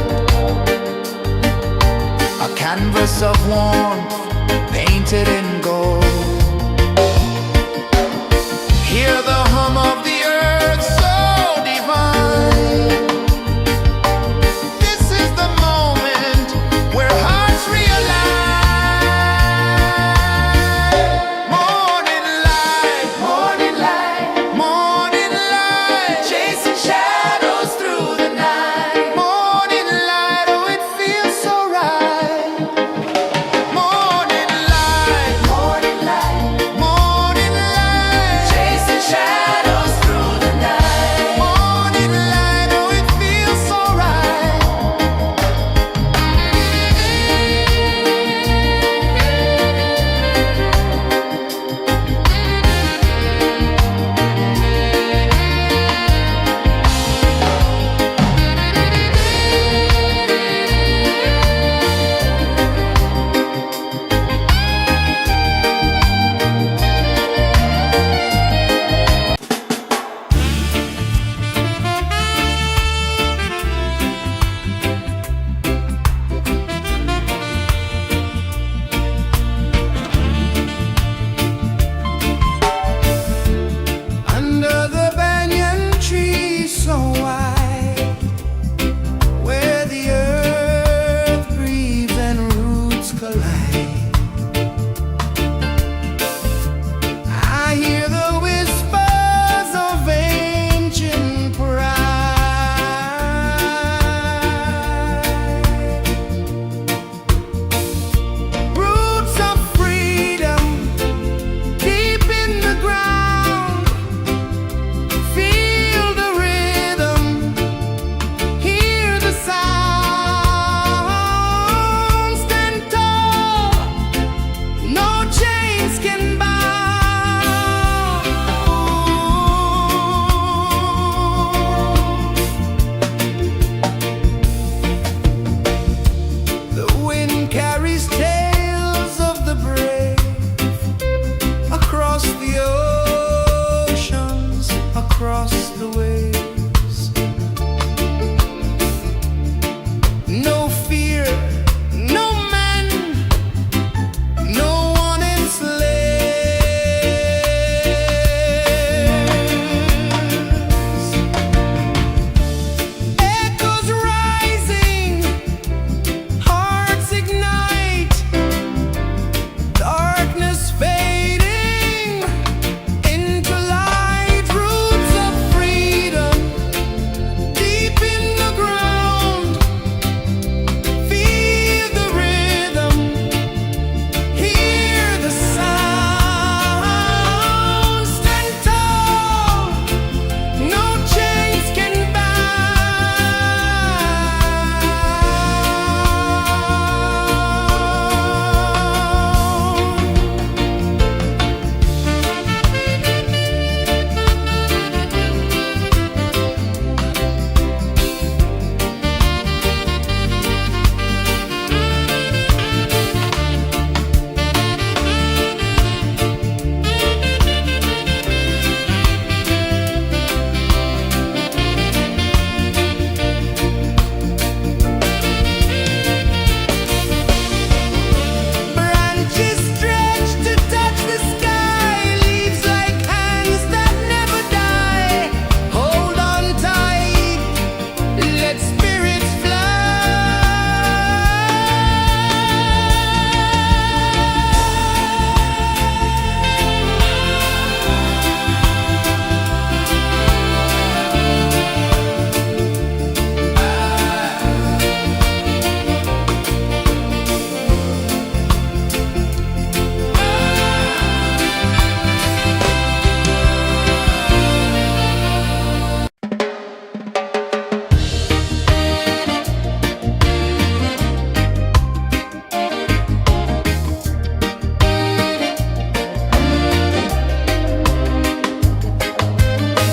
a canvas of warmth painted in gold. Hear the hum of the earth so divine. This is the moment where hearts realign. Morning light, morning light, morning light, chasing shadows through the night. Morning light, oh it feels so right. Morning light, morning light, morning light, chasing shadows.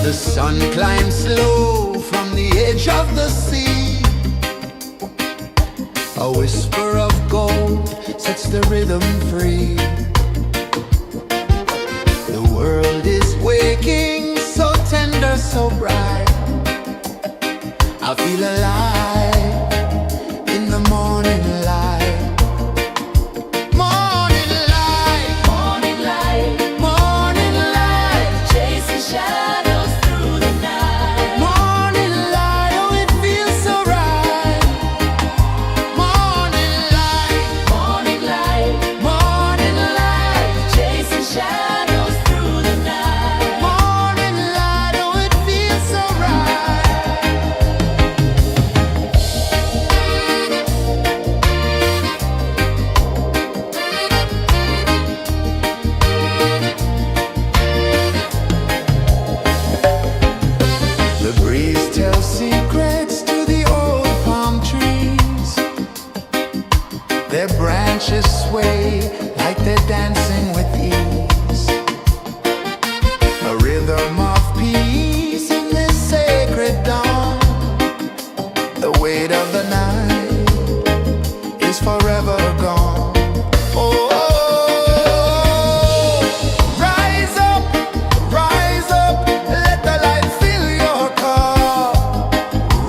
The sun climbs slow from the edge of the sea. A whisper of gold sets the rhythm free. The world is waking, so tender, so bright. I feel alive in the morning light. Morning light, Morning light, morning light, chasing shadows through the night. morning light, oh it feels so right. Morning light, Morning light, morning light, chasing shadows through the night. morning light, oh it feels so right. The breeze tells secrets to the old palm trees. Their branches sway like they're dancing with ease. A rhythm of peace in this sacred dawn. The weight of the night is forever gone. Oh, rise up, let the light fill your cup.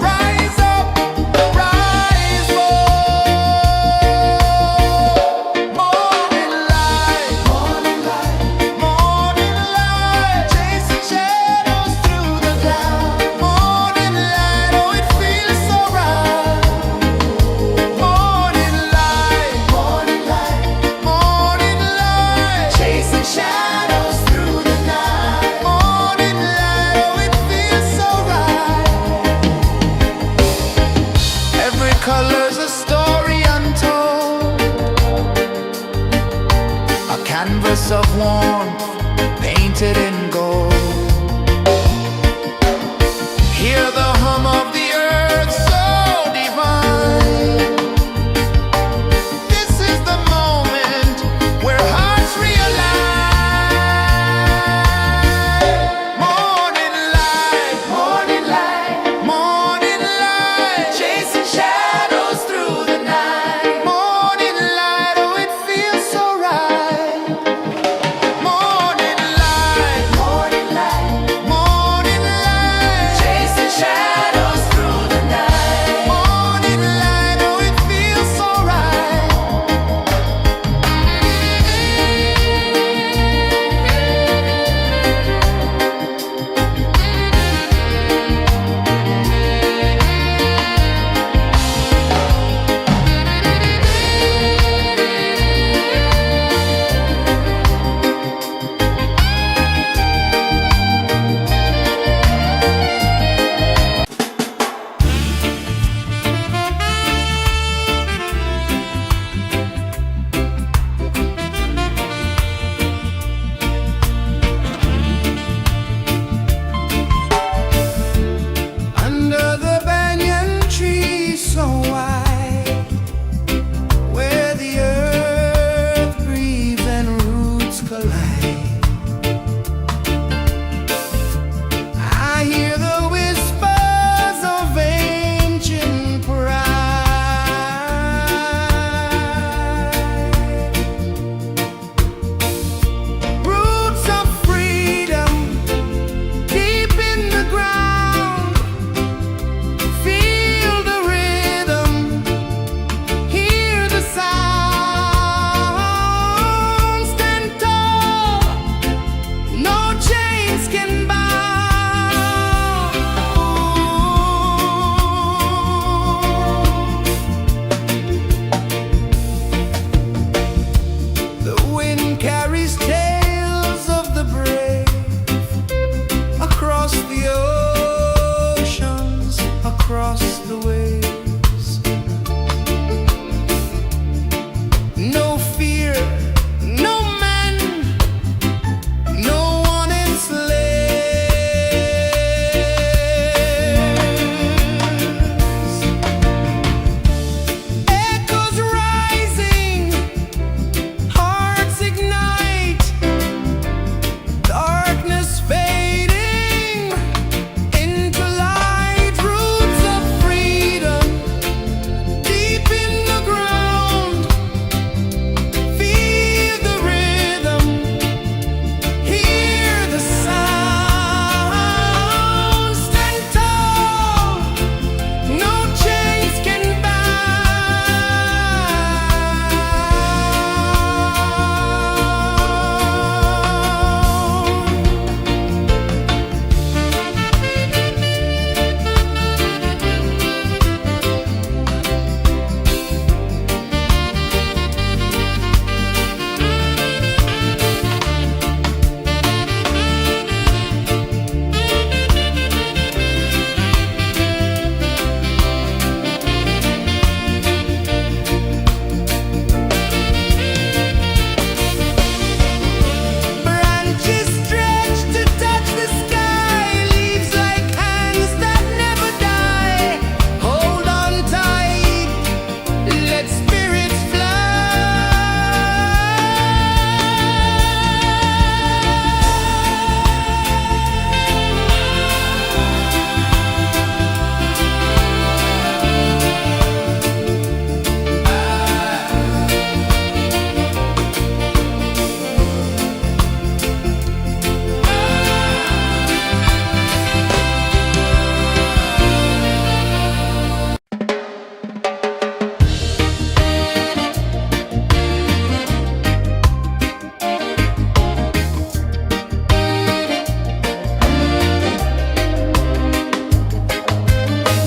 Rise up, rise up. Morning light, morning light, morning light, chasing shadows through the cloud. Morning light, oh it feels so right. Morning light, morning light, morning light, chasing shadows through the night. Morning light, oh it feels so right. Every color's a story untold, a canvas of warmth painted in gold. Hear the hum of the earth so divine. This is the moment where hearts realign. Morning light, morning light, morning light, chasing shadows through the night. Morning light, oh it feels so right. Morning light,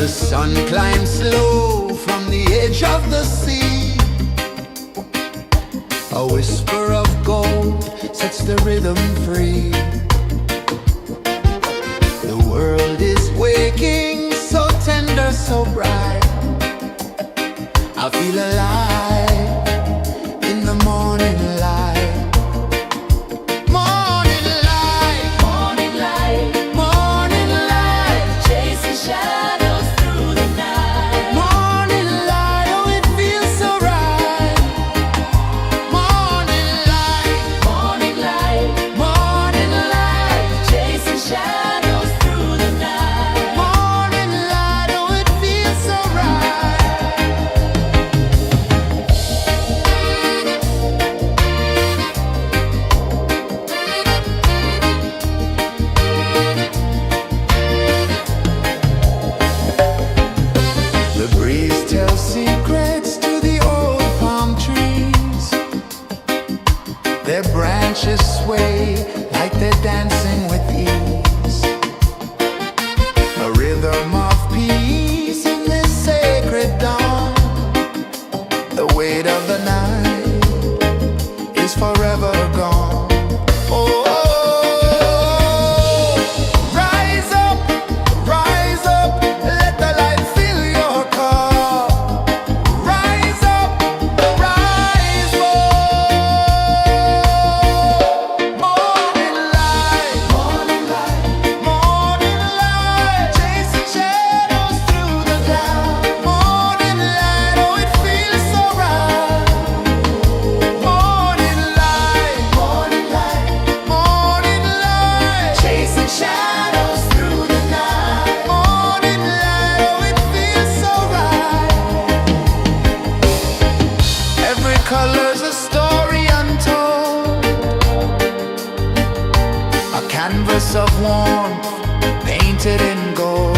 sun climbs slow from the edge of the sea. A whisper of gold sets the rhythm free. The world is waking, so tender, so bright. I feel alive in the morning light. Morning light, Morning light, morning light, chasing shadows through the night. morning light, oh it feels so right. Morning light, Morning light, morning light, chasing shadows through the night. morning light, oh it feels so right. The breeze tells secrets to the old palm trees. Their branches sway like they're dancing with ease. A rhythm of peace in this sacred dawn. The weight of the night is forever gone. Oh, rise up, let the light fill your cup. Rise up, rise up. Morning light, morning light, morning light, chasing shadows through the cloud. Morning light, oh it feels so right. Morning light, morning light, morning light, chasing shadows through the night. Morning light, oh it feels so right. Every color's a story untold, a canvas of warmth painted in gold.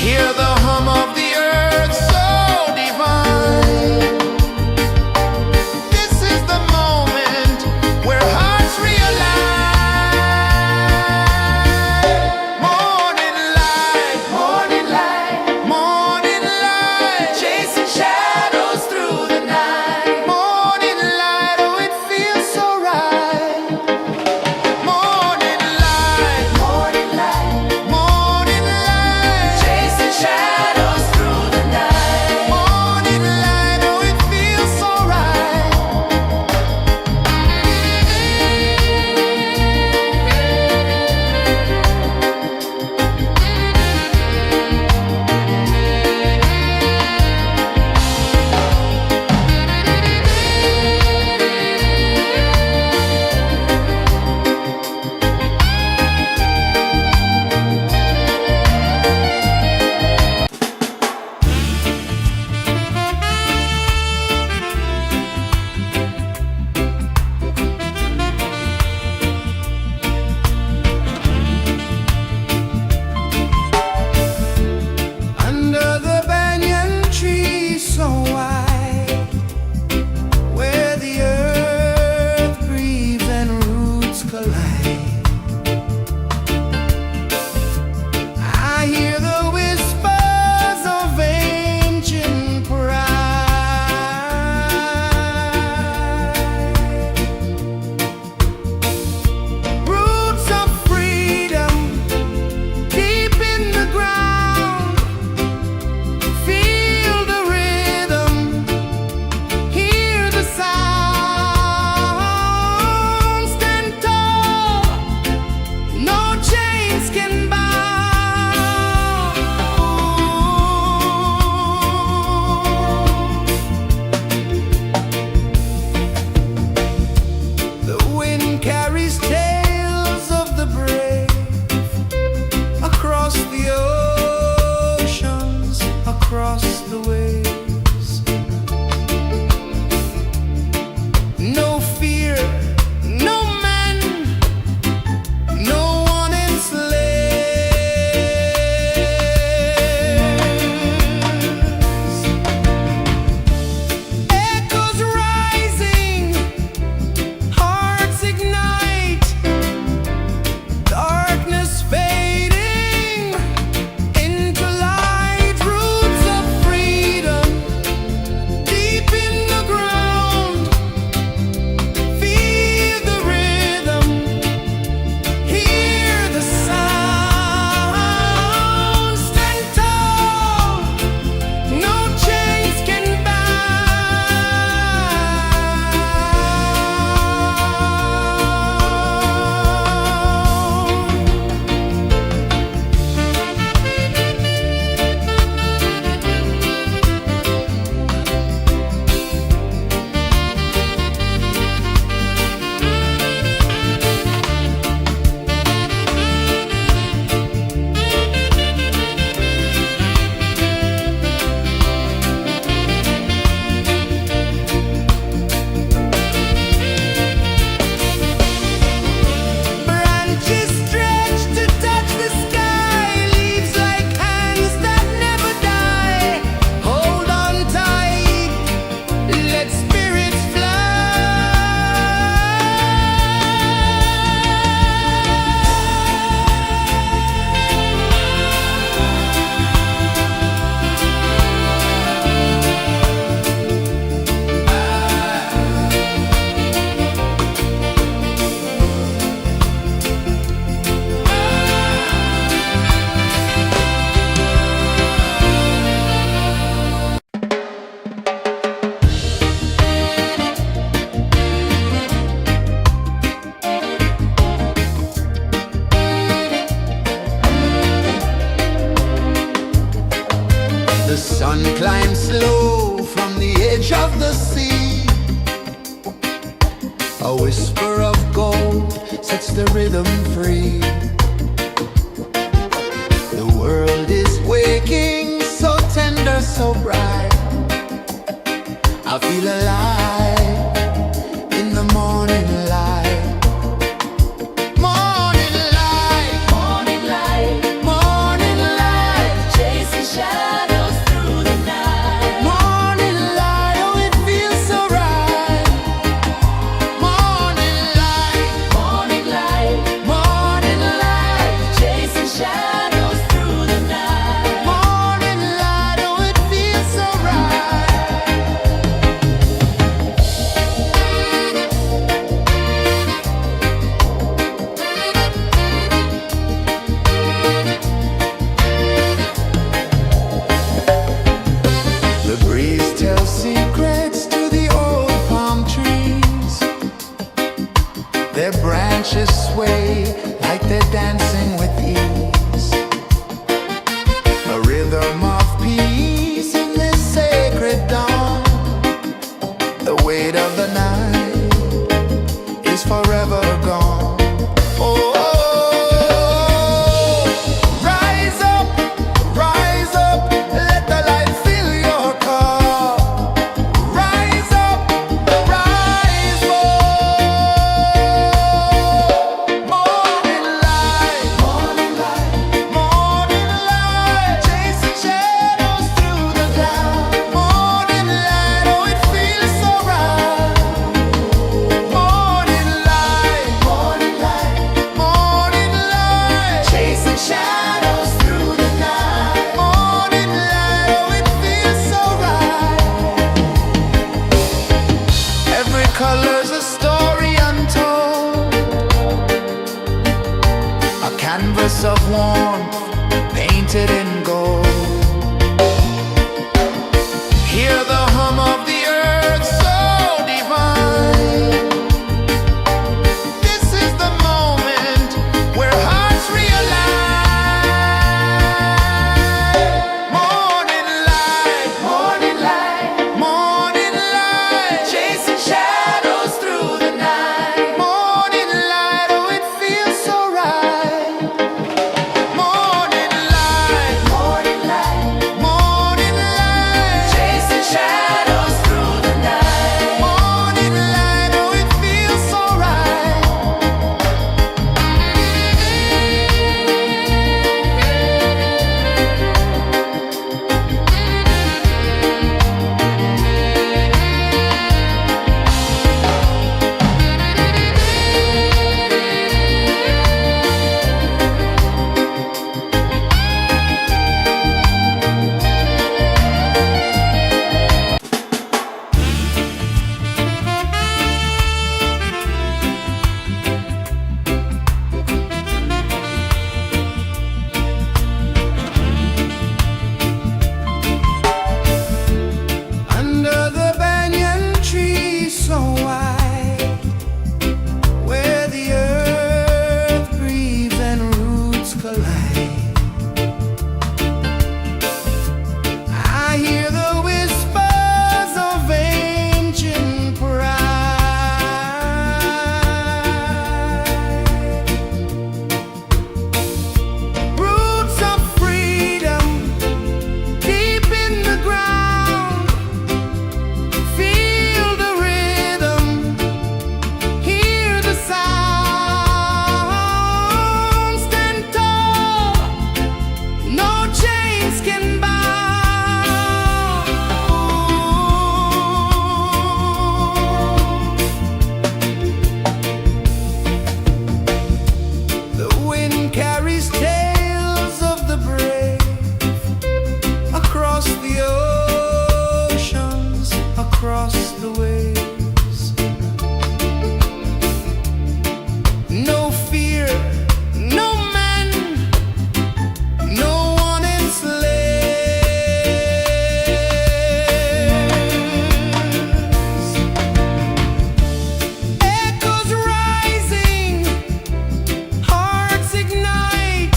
Hear the hum of the earth so divine. This is the moment where hearts realign. Morning light, morning light, morning light, chasing shadows through the night. Morning light, oh it feels so right. Morning light, morning rhythm free. The world is waking, so tender, so bright. I feel alive in the morning light. Morning light, Morning light, morning light, chasing shadows through the night. morning light, oh it feels so right. Morning light, Morning light, morning light, chasing shadows through the night. morning light, oh it feels so right. The breeze tells secrets to the old palm trees. Their branches sway like they're dancing with ease. A rhythm of peace in this sacred dawn. The weight of the night is forever gone. Oh, rise up, let the light fill your cup. Rise up, rise up. Morning light, morning light, morning light, chasing shadows through the cloud. Morning light, oh it feels so right. Morning light, morning light, morning light, chasing shadows through the night. Morning light, oh it feels so right. Every color's a story untold, a canvas of warmth painted in gold. Hear the hum of the earth so divine. This is the moment where hearts realign. Morning light, morning light, morning light, chasing shadows through the night. Morning light, oh it feels so right. Morning light, morning light, morning light, chasing shadows through the night. Morning light, oh it feels so right. Under the banyan tree so wide, where the earth breathes and roots collide, I hear the whispers of ancient pride. Roots of freedom deep in the ground. Feel the rhythm, hear the sound. Stand tall, no chains can bound. The wind carries tales of the brave across the oceans, across the waves. No fear, no man, no one enslaves. Echoes rising, hearts ignite.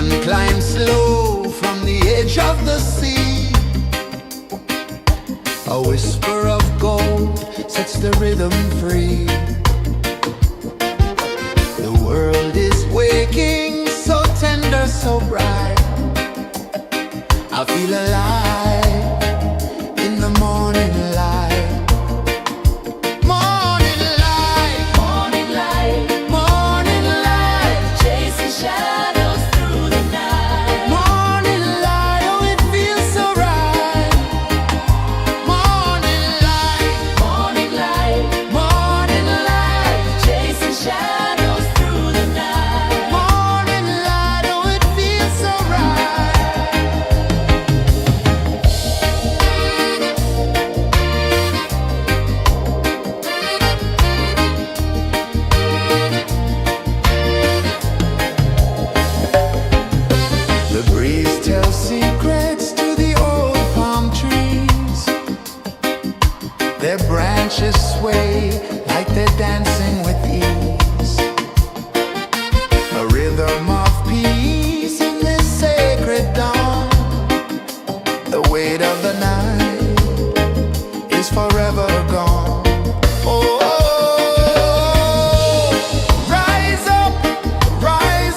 Sun climbs slow from the edge of the sea. A whisper of gold sets the rhythm free. The world is waking, so tender, so bright. I feel alive in the morning light. Morning light, Morning light, morning light, chasing shadows through the night. morning light. Oh, it feels so right. Morning light, Morning light, morning light, chasing shadows through the night. morning light. Oh, it feels so right. The breeze tells secrets to the old palm trees. Their branches sway like they're dancing with ease. A rhythm of peace in this sacred dawn. The weight of the night is forever gone. Oh, rise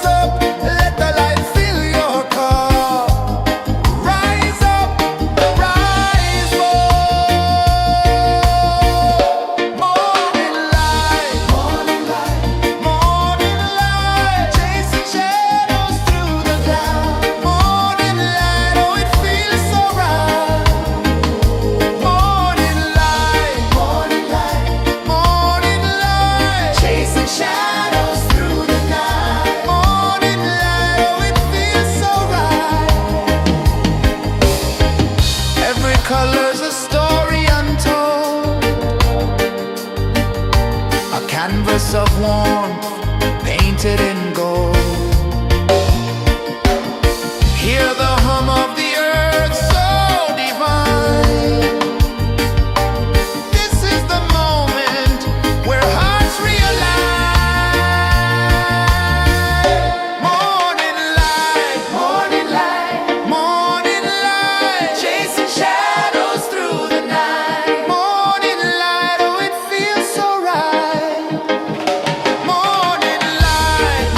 up, let the light fill your cup. Rise up, rise up. Morning light, morning light, morning light, chasing shadows through the cloud. Morning light, oh, it feels so right. Morning light, morning light, morning light, chasing shadows through the night. Morning light, oh, it feels so right. Every color's a story untold, a canvas of warmth painted in gold. Hear the hum of the earth so divine. This is the moment where hearts realign. Morning light, morning light, morning light, chasing shadows through the night. Morning light, oh, it feels so right. Morning light,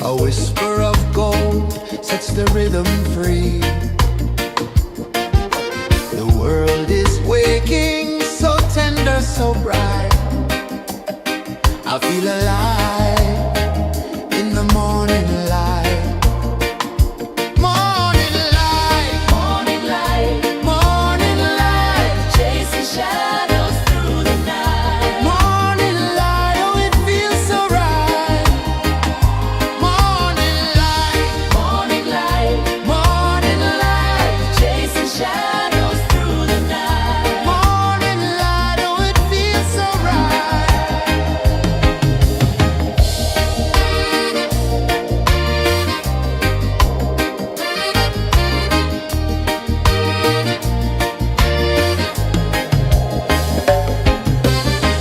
A whisper of gold sets the rhythm free. The world is waking, so tender, so bright. I feel alive in the morning light. Morning light, Morning light, morning light, chasing shadows through the night. morning light. Oh, it feels so right. Morning light, Morning light, morning light, chasing shadows through the night. morning light. Oh, it feels so right.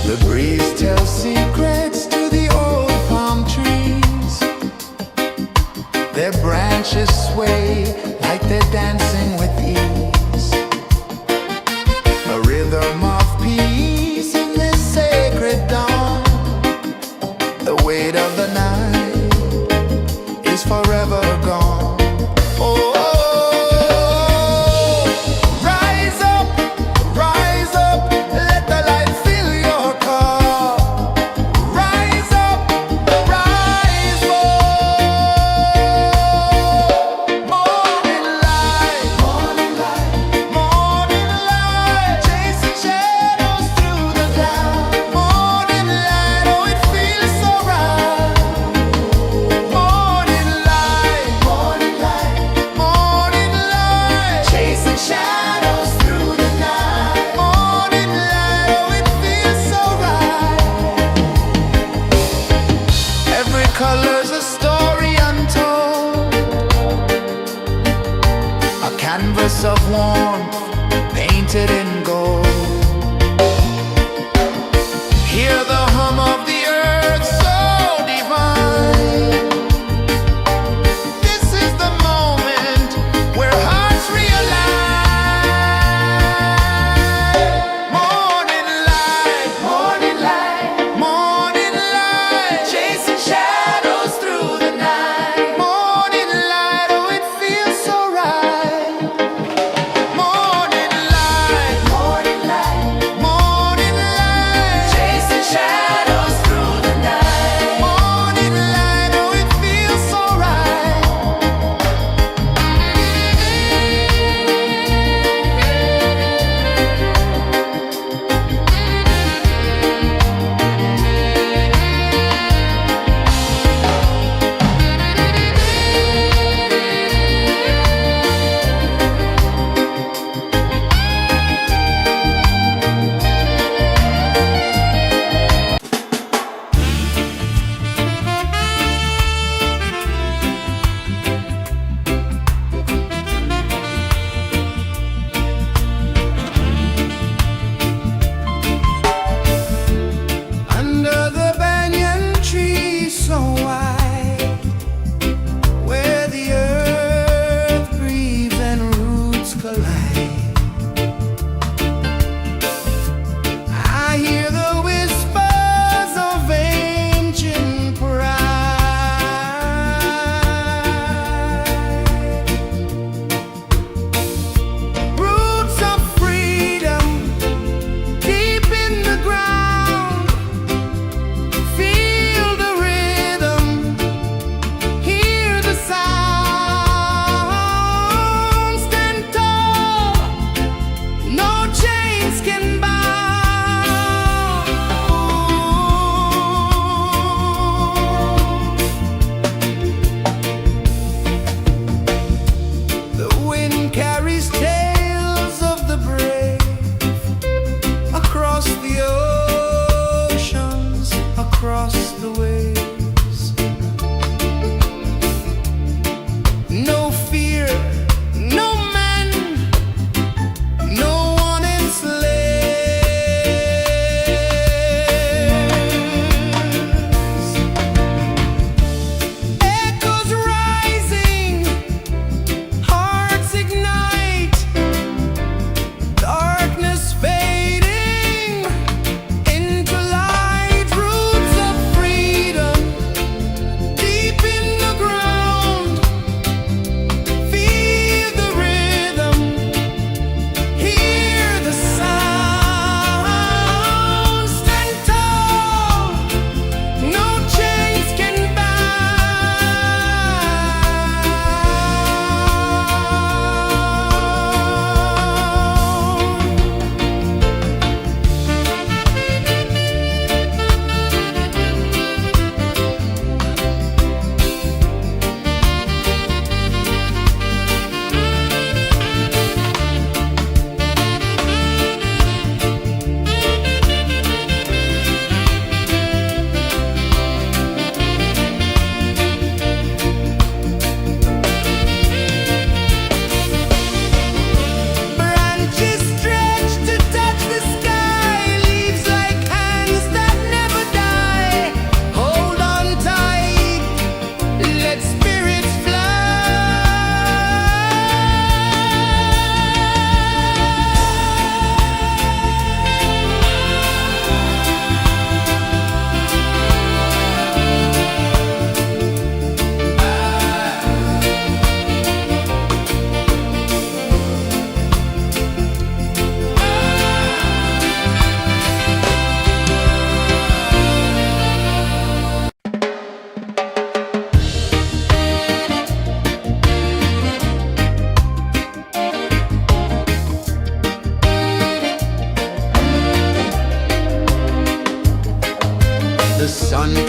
The breeze tells secrets to the old palm trees. Their branches sway like they're dancing with ease. A rhythm of peace in this sacred dawn. The weight of the night is forever gone. Oh, rise up, let the light fill your cup. Rise up, rise more. Morning light, morning light, chasing shadows through the cloud. Morning light, oh, it feels so right. Morning light, morning light, chasing shadows through the night. Morning light, oh, it feels so right. Every color's a story untold, a canvas of warmth painted in gold. Hear the hum of the earth so divine. This is the moment where hearts realign. Morning light, morning light, chasing shadows through the night. Morning light, oh, it feels so right. Morning light,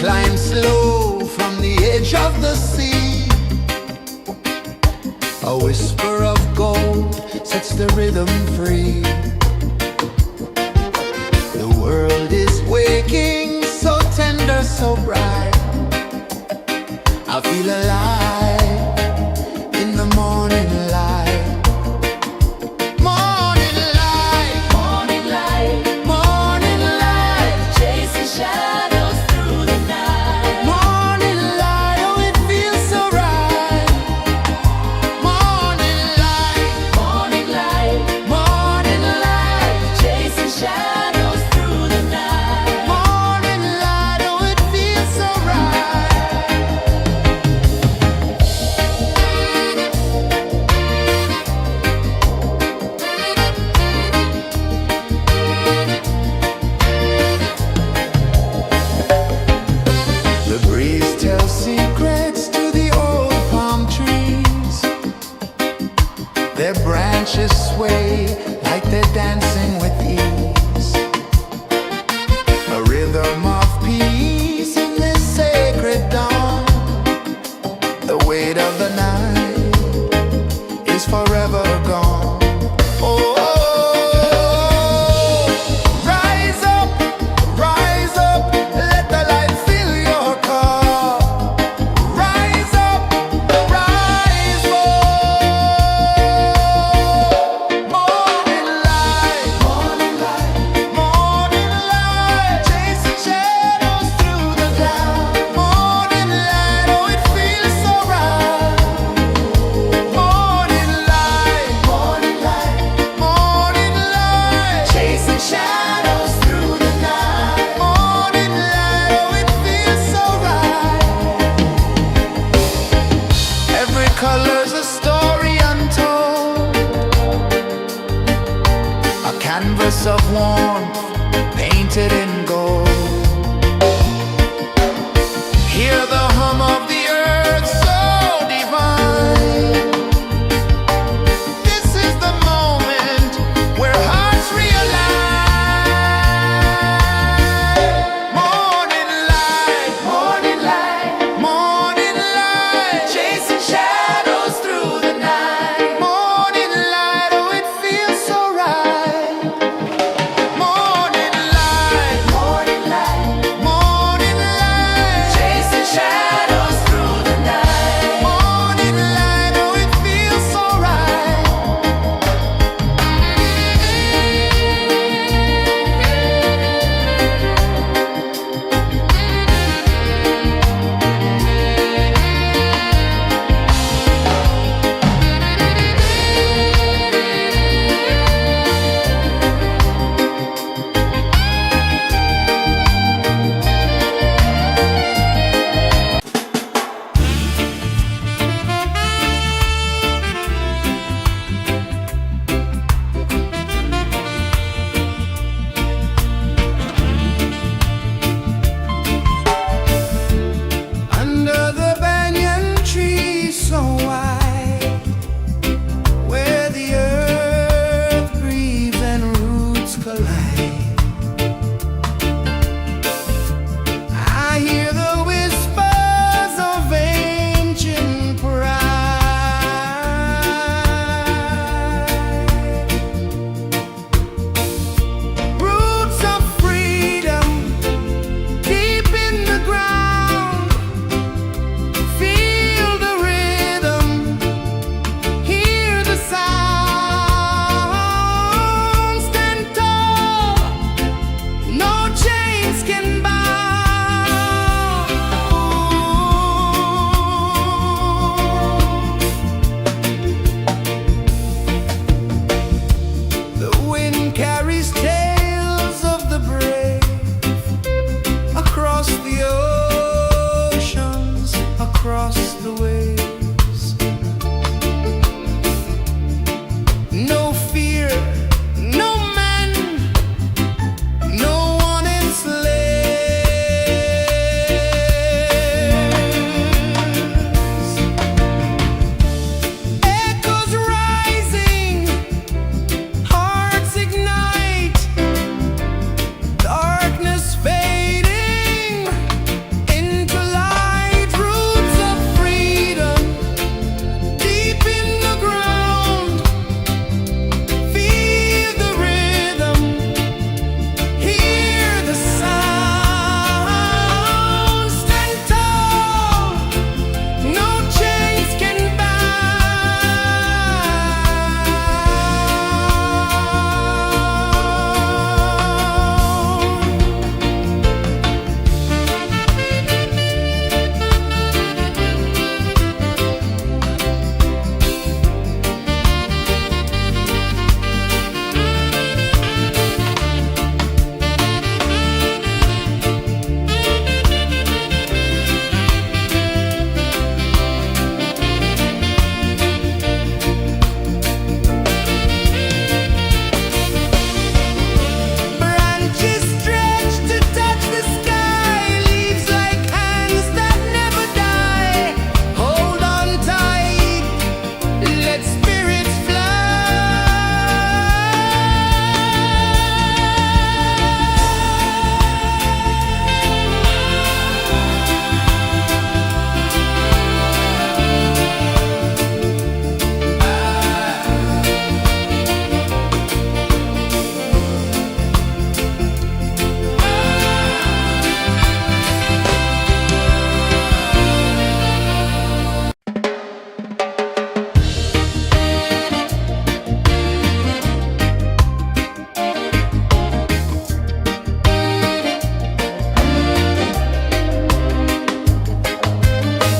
climb slow from the edge of the sea. A whisper of gold sets the rhythm free. The world is waking, so tender, so bright. I feel alive in the morning light. Morning light, Morning light, morning light, chasing shadows through the night. morning light, oh it feels so right. Morning light, Morning light, morning light, chasing shadows through the night. morning light, oh it feels so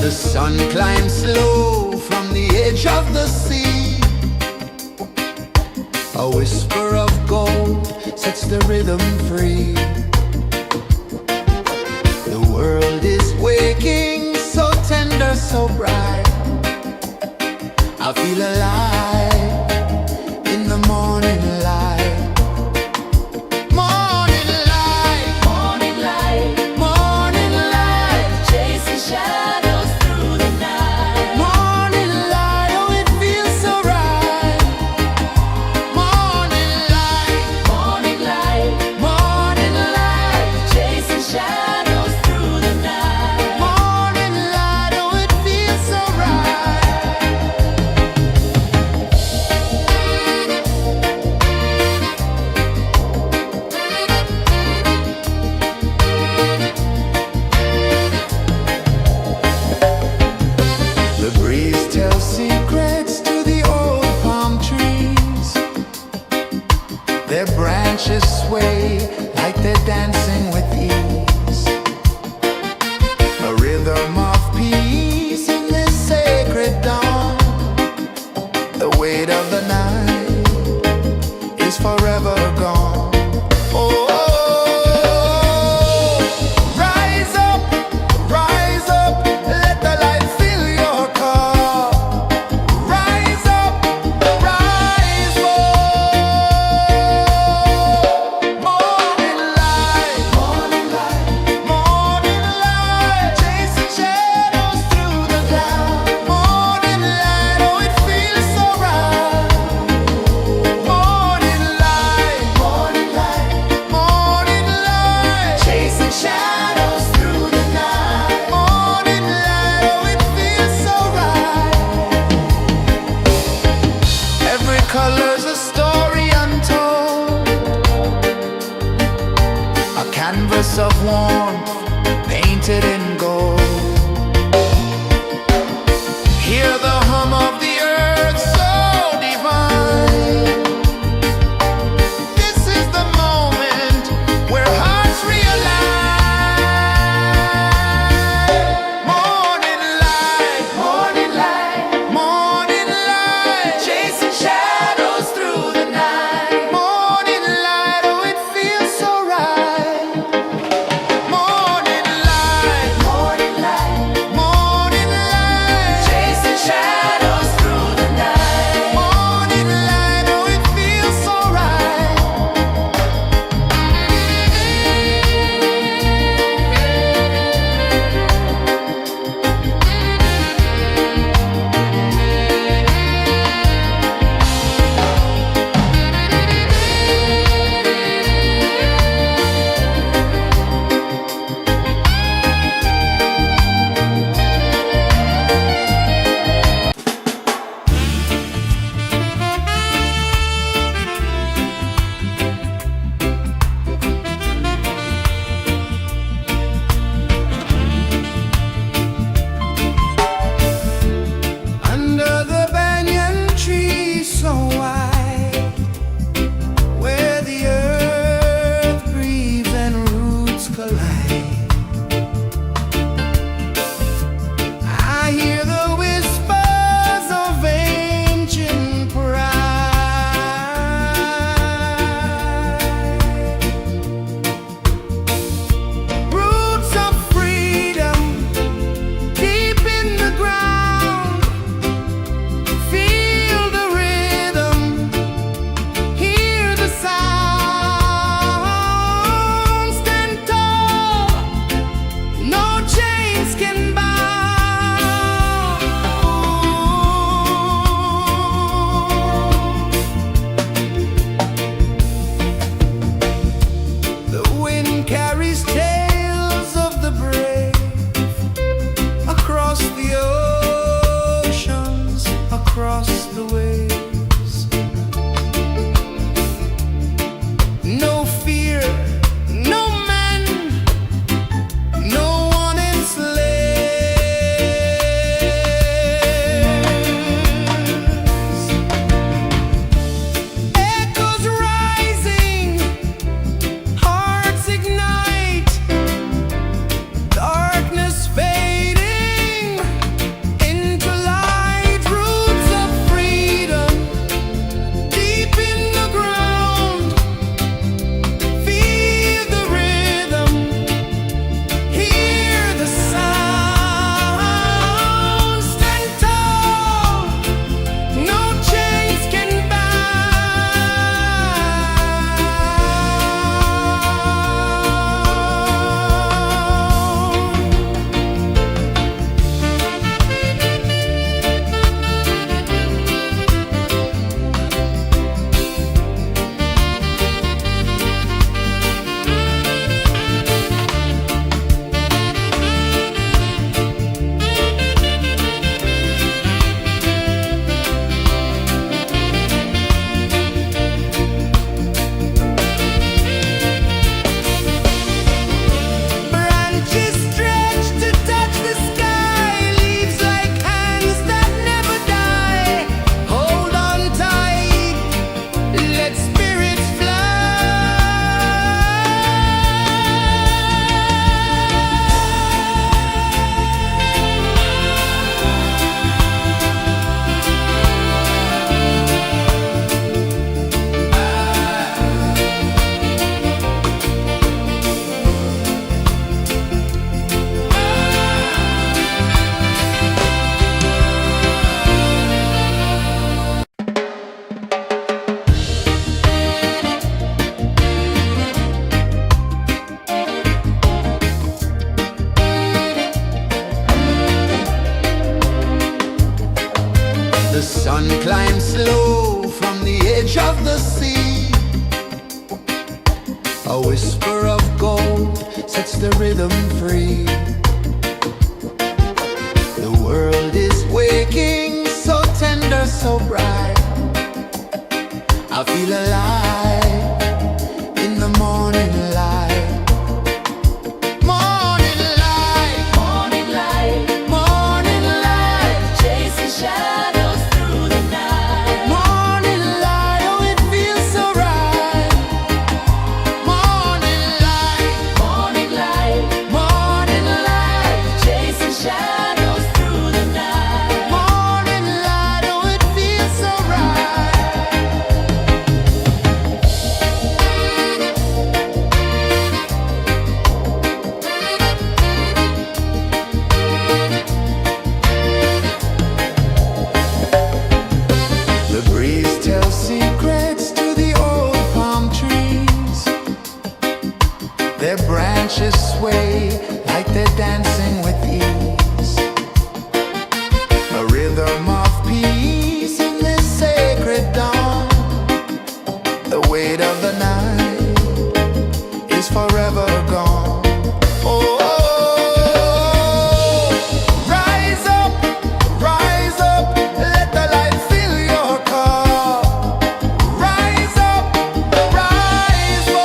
The sun climbs slow from the edge of the sea. A whisper of gold sets the rhythm free. The world is waking, so tender, so bright. I feel alive in the morning light. Morning light, Morning light, morning light, chasing shadows through the night. morning light, oh it feels so right. Morning light, Morning light, morning light, chasing shadows through the night. morning light, oh it feels so right. sun climbs slow from the edge of the sea. A whisper of gold sets the rhythm free. The world is waking, so tender, so bright. I feel alive in the morning light. Morning light, Morning light, morning light, chasing shadows through the night. morning light, oh it feels so right. Morning light, Morning light, morning light, chasing shadows through the night. morning light, oh it feels so right. The breeze tells secrets to the old palm trees. Their branches sway like they're dancing with ease. A rhythm of peace in this sacred dawn. The weight of the night is forever gone. Oh, rise up, let the light fill your car. Rise up, rise up.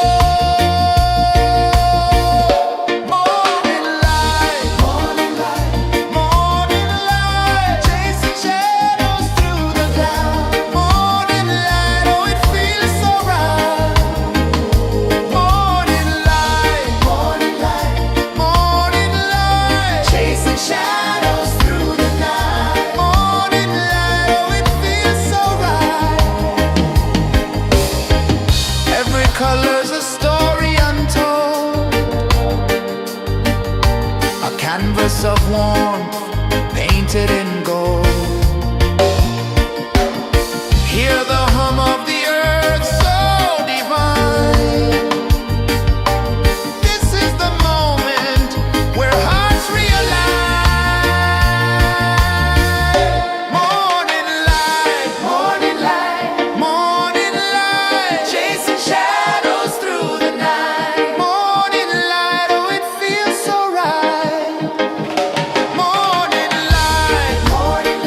Morning light, morning light, morning light, chasing shadows through the cloud. Morning light, oh it feels so right. Morning light, morning light, morning light, chasing shadows through the night. Morning light, oh it feels so right. Every color's a story untold, a canvas of warmth painted in gold. Hear the hum of the earth so divine. This is the moment where hearts realign. Morning light, morning light, morning light, chasing shadows through the night. Morning light, oh it feels so right. Morning light, morning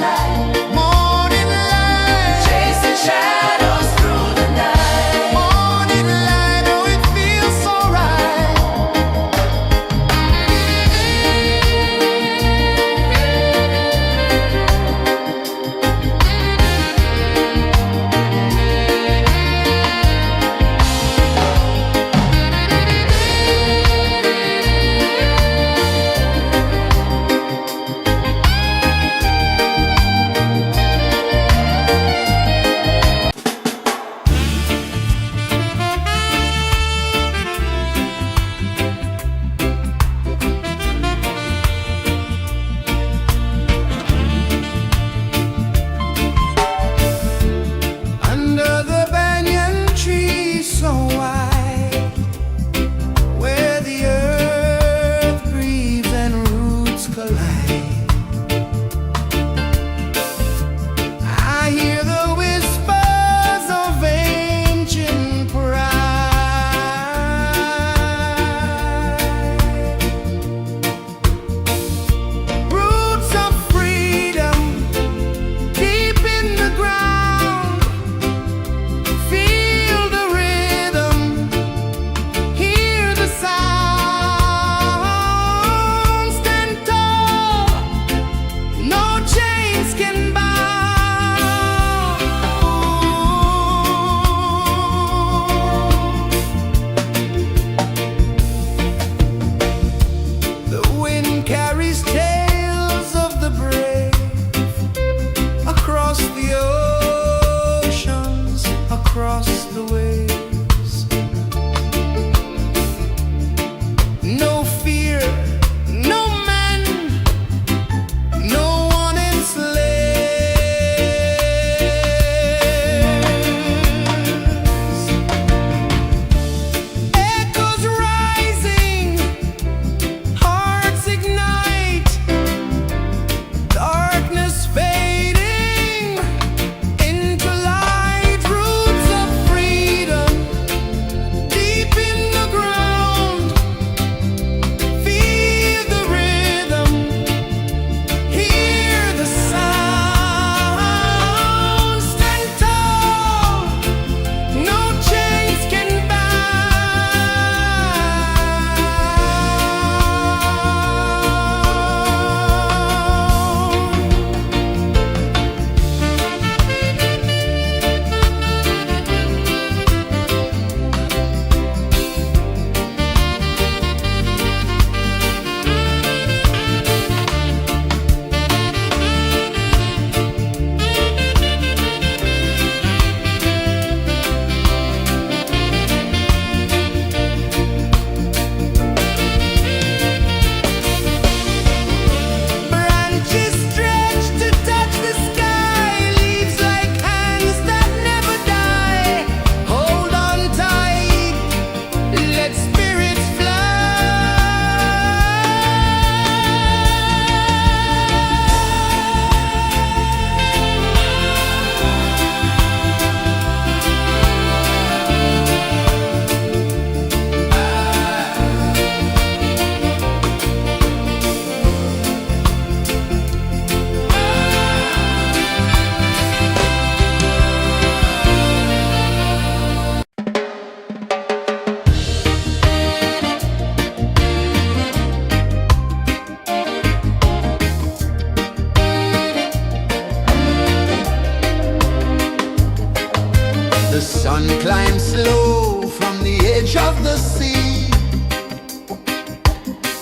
The sun climbs slow from the edge of the sea.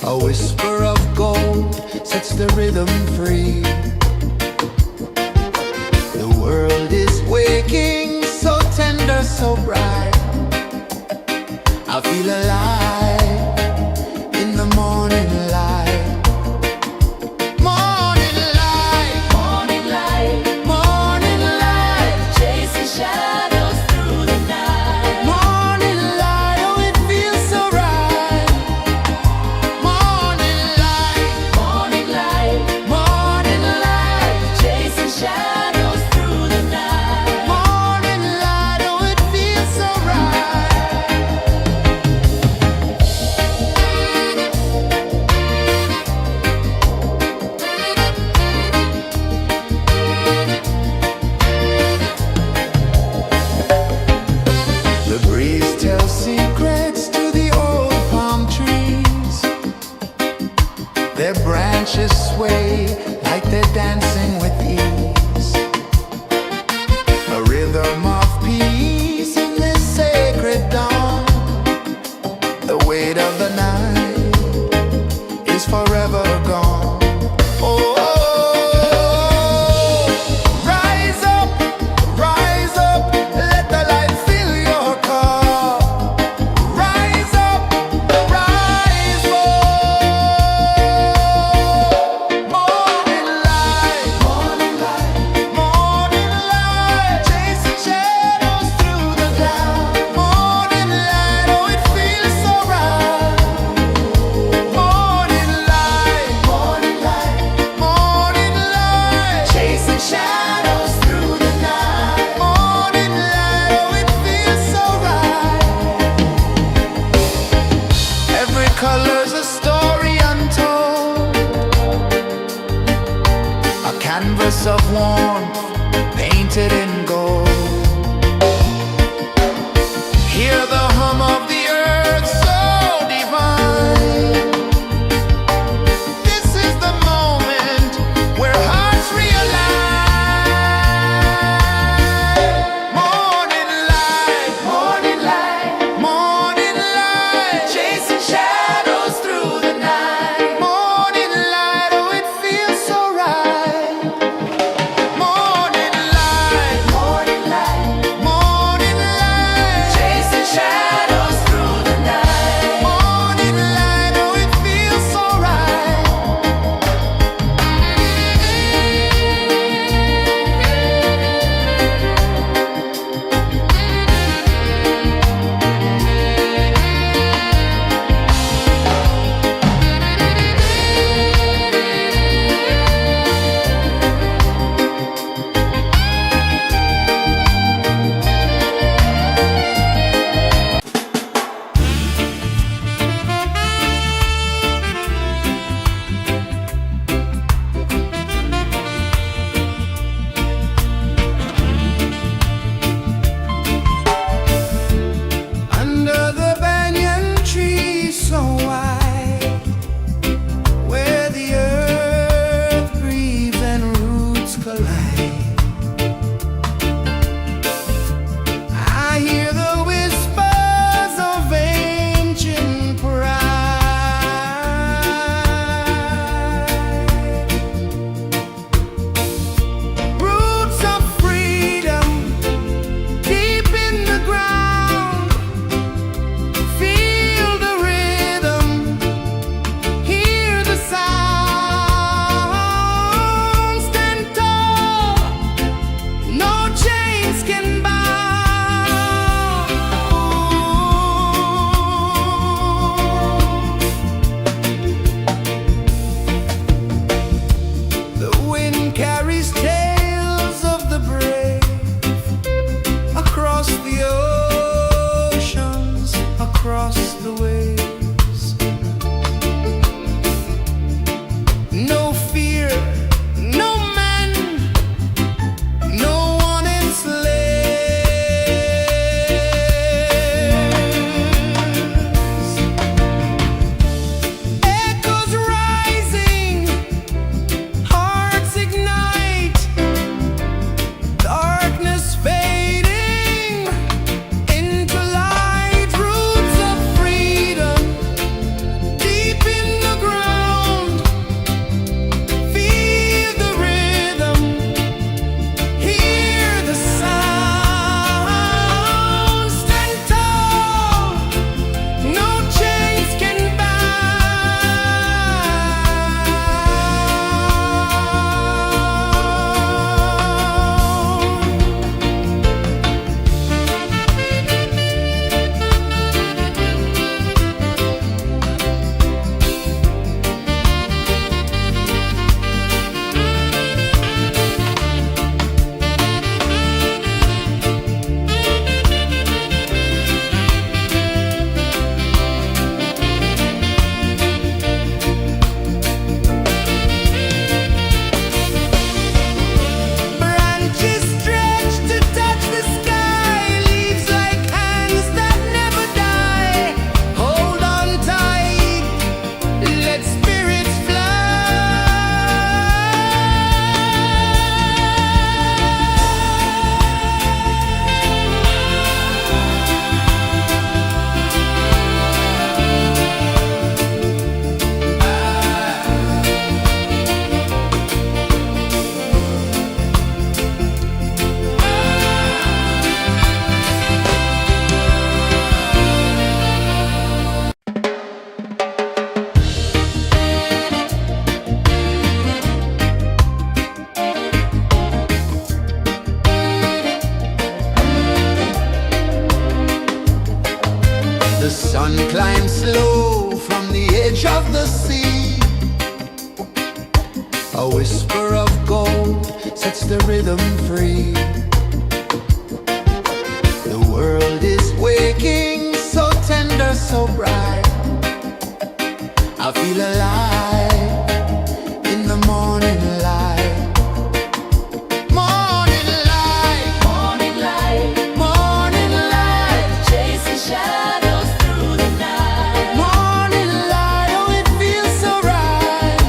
A whisper of gold sets the rhythm free. The world is waking, so tender, so bright. I feel alive in the morning light. Morning light, Morning light, morning light, chasing shadows through the night. morning light, oh it feels so right. Morning light, Morning light, morning light, chasing shadows through the night. morning light, oh it feels so right. The breeze tells secrets to the old palm trees. Their branches sway like they're dancing with ease. A rhythm of peace in this sacred dawn. The weight of the night is forever gone. Oh, rise up, let the light fill your car. Rise up, rise up. Morning light, morning light, morning light, chasing shadows through the cloud. Morning light, oh it feels so right. Morning light, morning light, morning light, chasing shadows through the night. Morning light, oh it feels so right. Every color's a story untold, a canvas of warmth painted in gold. Hear the hum of the earth so divine. This is the moment where hearts realign. Morning light, morning light, morning light, chasing shadows through the night. Morning light, oh it feels so right. Morning light, A whisper of gold sets the rhythm free. The world is waking, so tender, so bright. I feel alive in the morning light. Morning light, Morning light, morning light, chasing shadows through the night. morning light, oh it feels so right.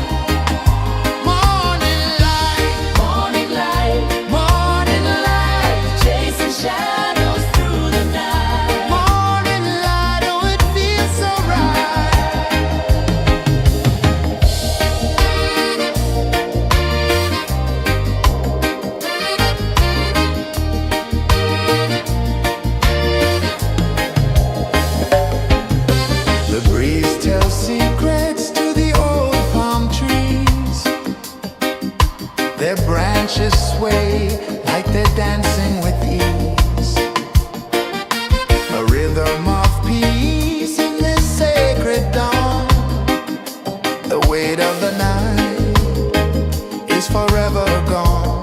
Morning light, Morning light, morning light, chasing shadows through the night. morning light, oh it feels so right. The breeze tells secrets to the old palm trees. Their branches sway like they're dancing with ease. A rhythm of peace in this sacred dawn. The weight of the night is forever gone.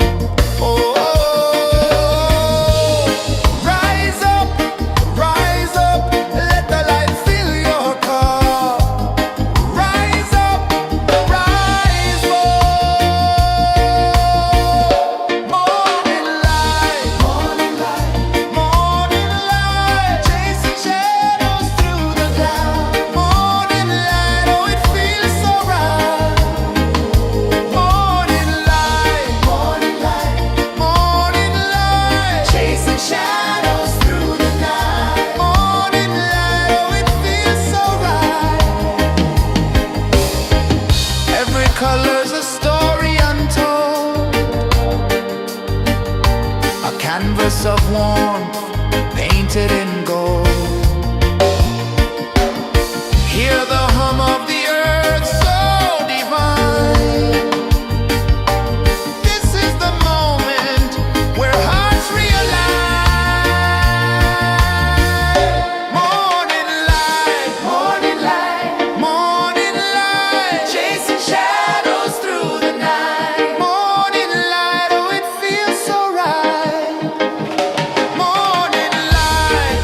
Oh, rise up, let the light fill your cup. Rise up, rise up. Morning light, morning light, morning light, chasing shadows through the cloud. Morning light, oh it feels so right. Morning light, morning light, morning light, chasing shadows through the night. Morning light, oh it feels so right. Every color's a story untold, a canvas of warmth painted in gold. Hear the hum of the earth so divine. This is the moment where hearts realign. Morning light, morning light, morning light, chasing shadows through the night. Morning light, oh it feels so right. Morning light,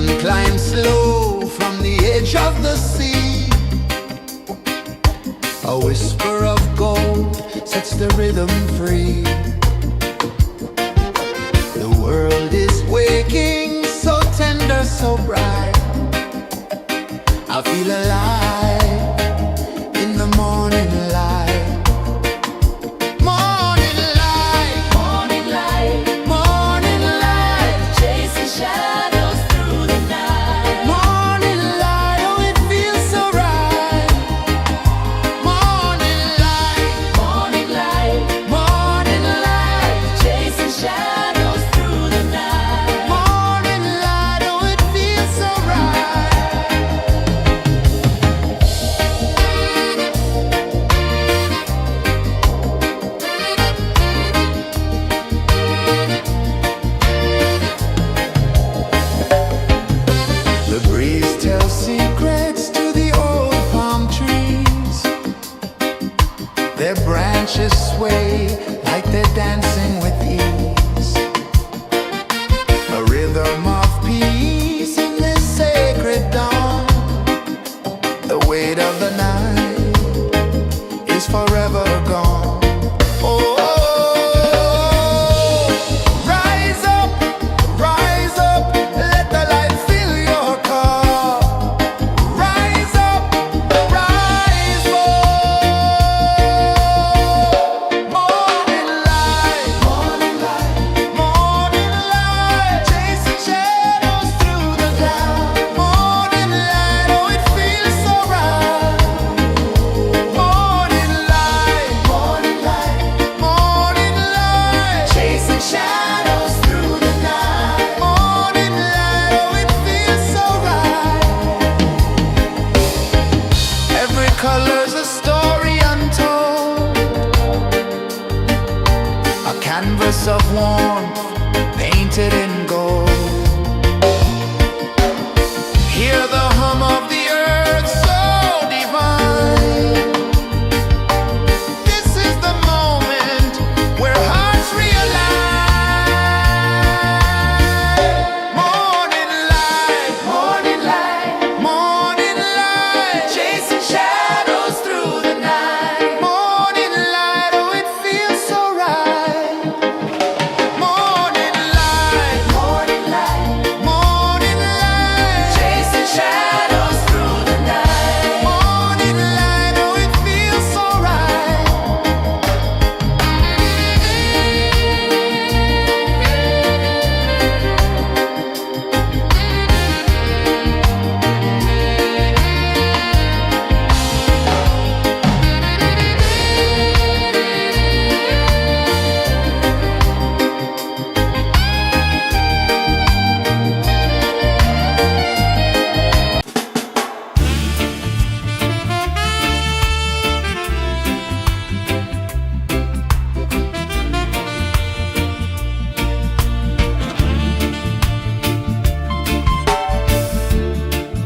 sun climbs slow from the edge of the sea. A whisper of gold sets the rhythm free. The world is waking, so tender, so bright. I feel alive in the morning light. Morning light, Morning light, morning light, chasing shadows through the night. morning light, oh it feels so right. Morning light, Morning light, morning light, chasing shadows through the night. morning light, oh it feels so right. The breeze tells secrets to the old palm trees. Their branches sway like they're dancing with ease. A rhythm of peace in this sacred dawn. The weight of the night is forever gone. Oh, rise up, let the light fill your cup. Rise up, rise up. Morning light, morning light, morning light, chasing shadows through the cloud. Morning light, oh it feels so right. Morning light, morning light, morning light, chasing shadows through the night. Morning light, oh it feels so right. Every color's a story untold, a canvas of warmth painted in gold. Hear the hum of the earth so divine. This is the moment where hearts realign. Morning light, morning light, morning light, chasing shadows through the night. Morning light, oh it feels so right. Morning light, morning light, morning light, chasing shadows through the night. Morning light, oh it feels so right.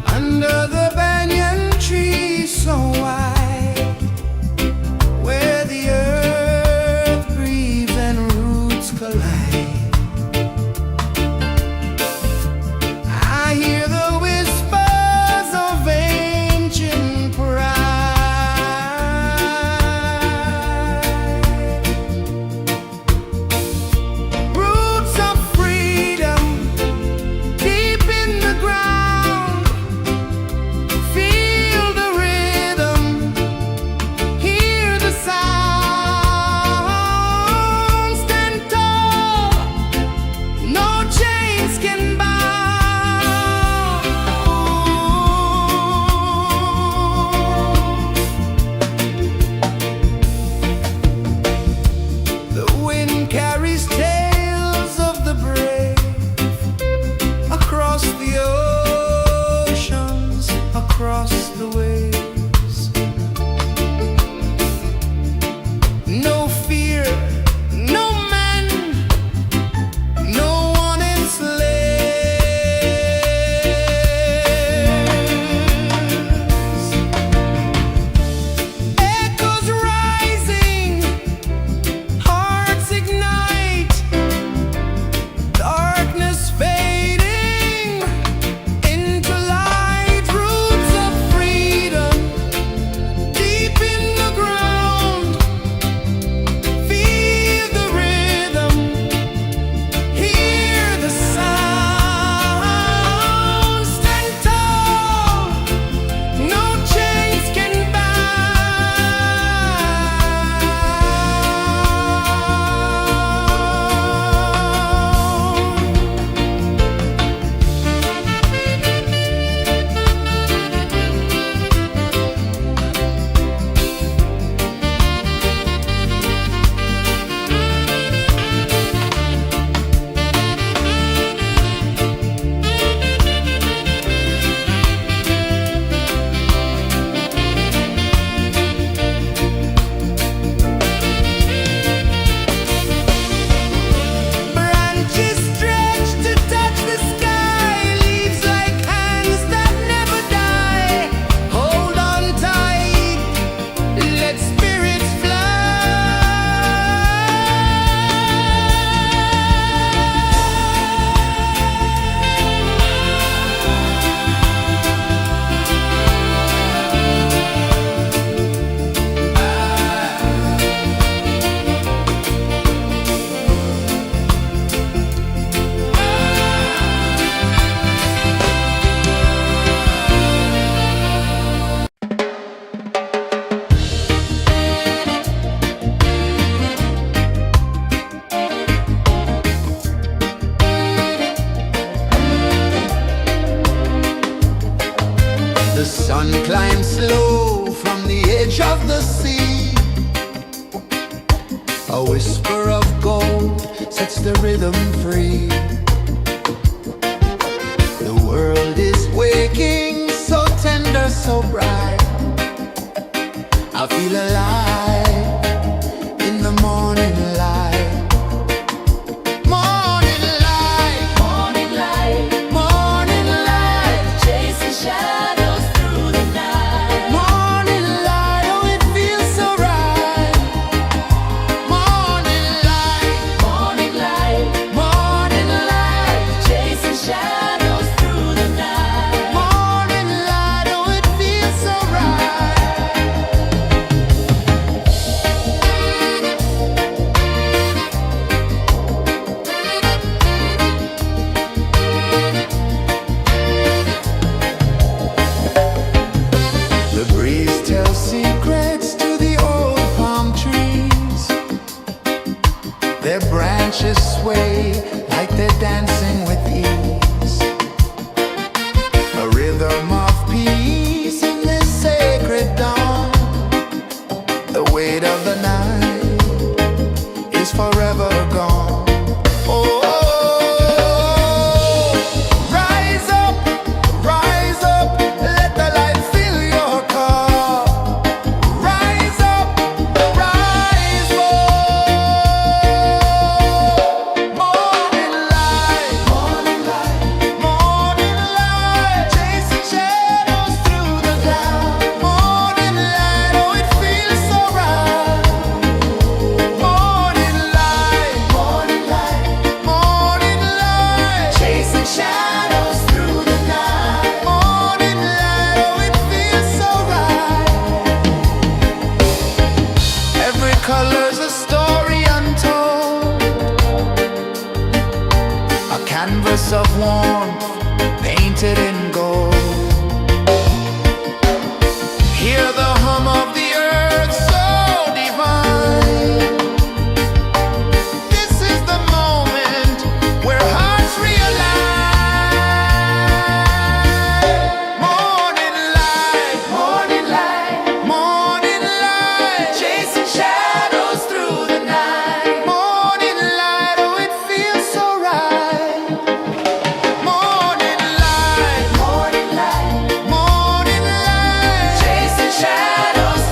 Under the banyan tree so wide, where the earth breathes and roots collide, I hear the whispers of ancient pride. Roots of freedom deep in the ground. Feel the rhythm, hear the sound. Stand tall, no chains can bound. The wind carries tales of the brave across the oceans, across the waves. No fear, no man, no one enslaves. Echoes rising, hearts ignite, darkness fading, low from the edge of the sea. A whisper of gold sets the rhythm free. The world is waking, so tender, so bright. I feel alive in the morning light. Morning light, Morning light, morning light, chasing shadows through the night. morning light, oh it feels so right. Morning light, Morning light, morning light, chasing shadows through the night. morning light, oh it feels so right. The breeze tells secrets to the old palm trees. Their branches sway like they're dancing with ease. A rhythm of peace in this sacred dawn. The weight of the night is forever gone. Oh, rise up, let the light fill your cup. Rise up, rise more. Morning light, morning light, morning light, chasing shadows through the cloud. Morning light, oh it feels so right. Morning light, morning light, morning light, chasing shadows through the night. Morning light, oh it feels so right. Every color's a story untold, a canvas of warmth painted in gold. Hear the hum of the earth so divine. This is the moment where hearts realign. Morning light, morning light, morning light, chasing shadows through the night. Morning light, oh it feels so right. Morning light, morning light, morning light, chasing shadows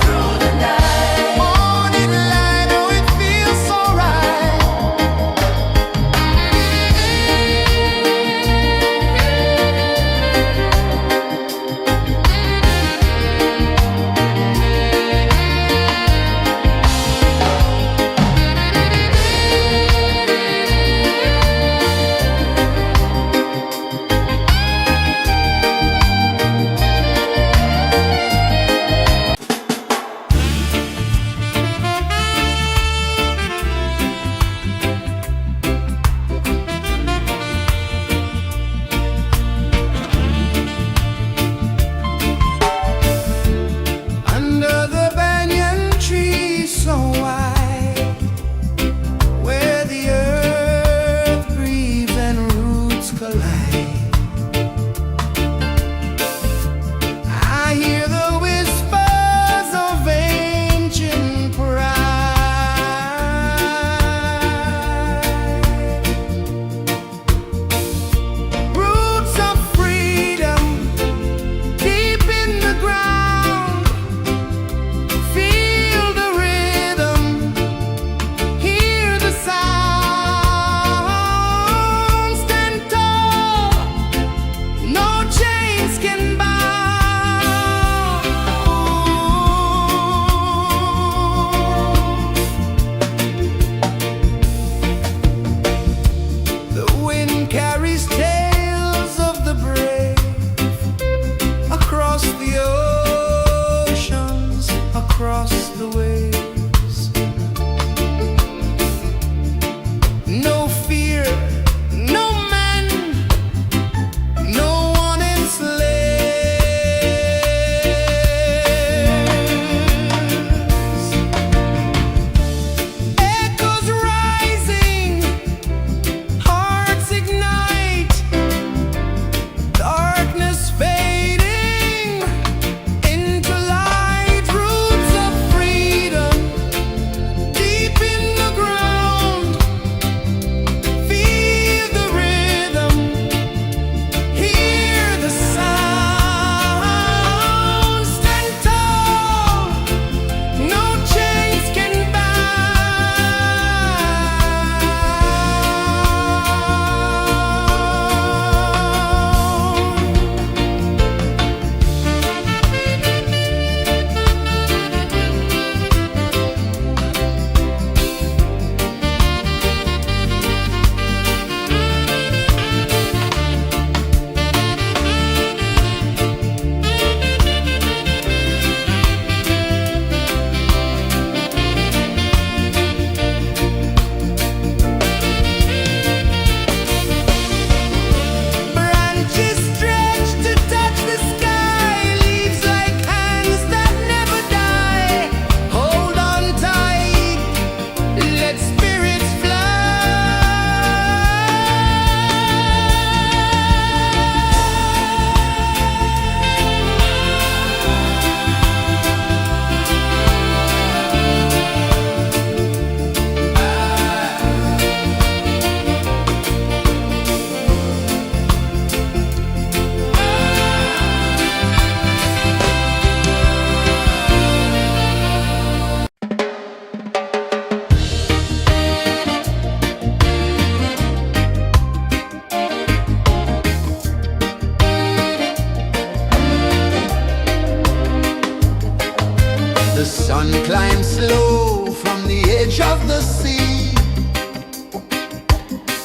The sun climbs slow from the edge of the sea.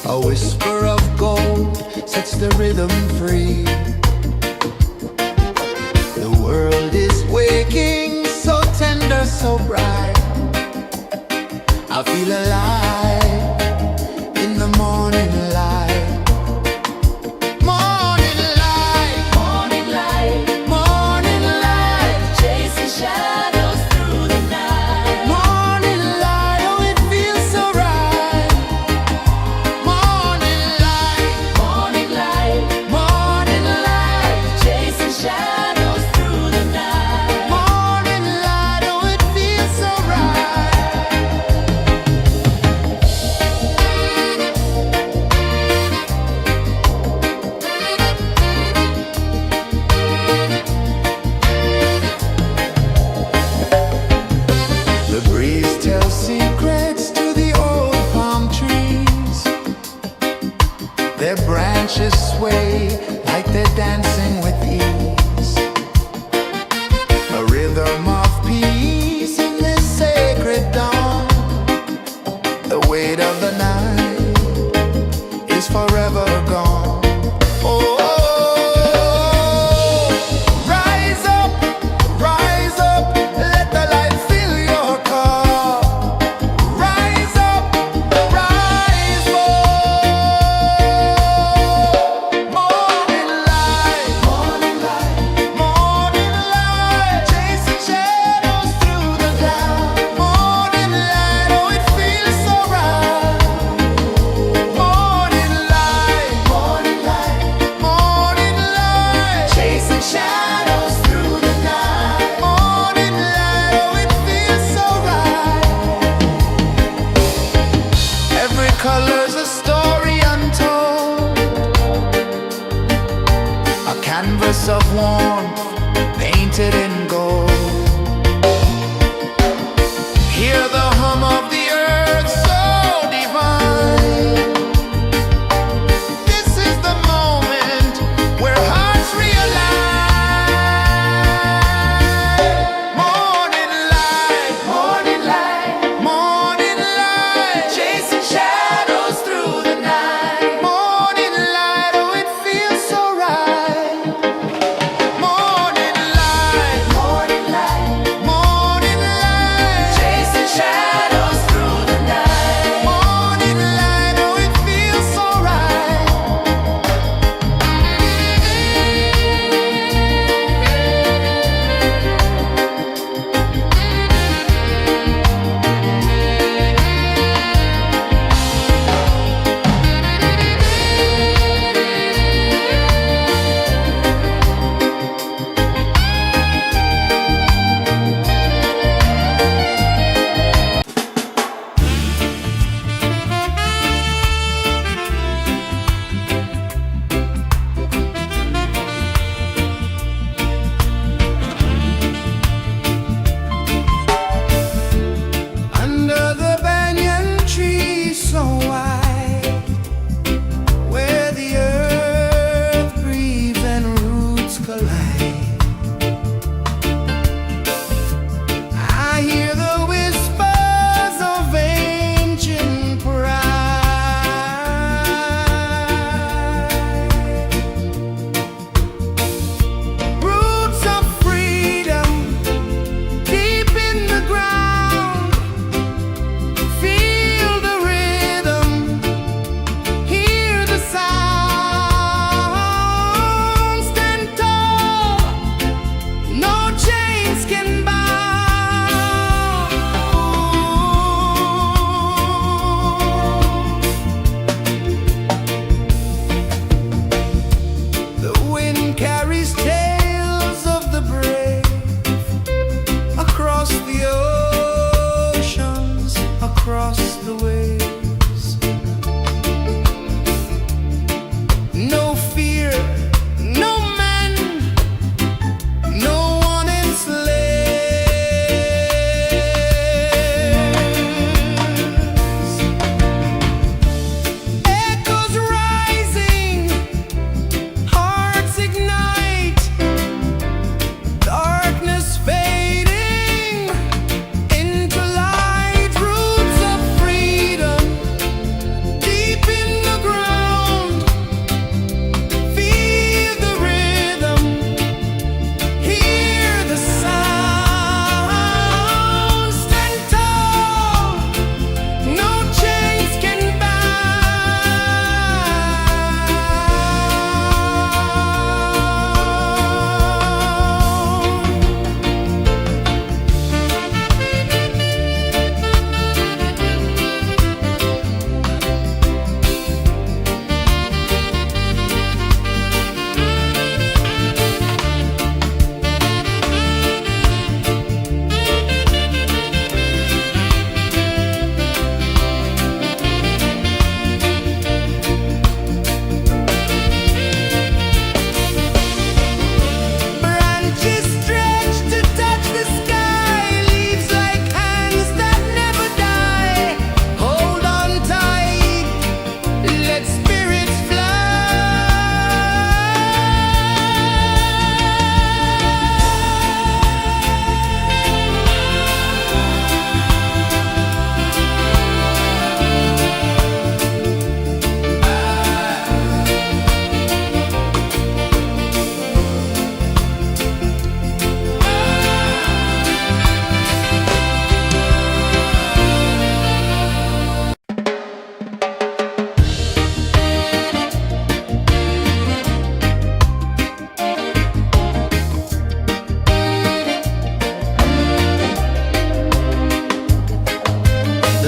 A whisper of gold sets the rhythm free. The world is waking, so tender, so bright. I feel alive in the morning light. Morning light, Morning light, morning light, chasing shadows through the night. morning light, oh it feels so right. Morning light, Morning light, morning light, chasing shadows through the night. morning light, oh it feels so right.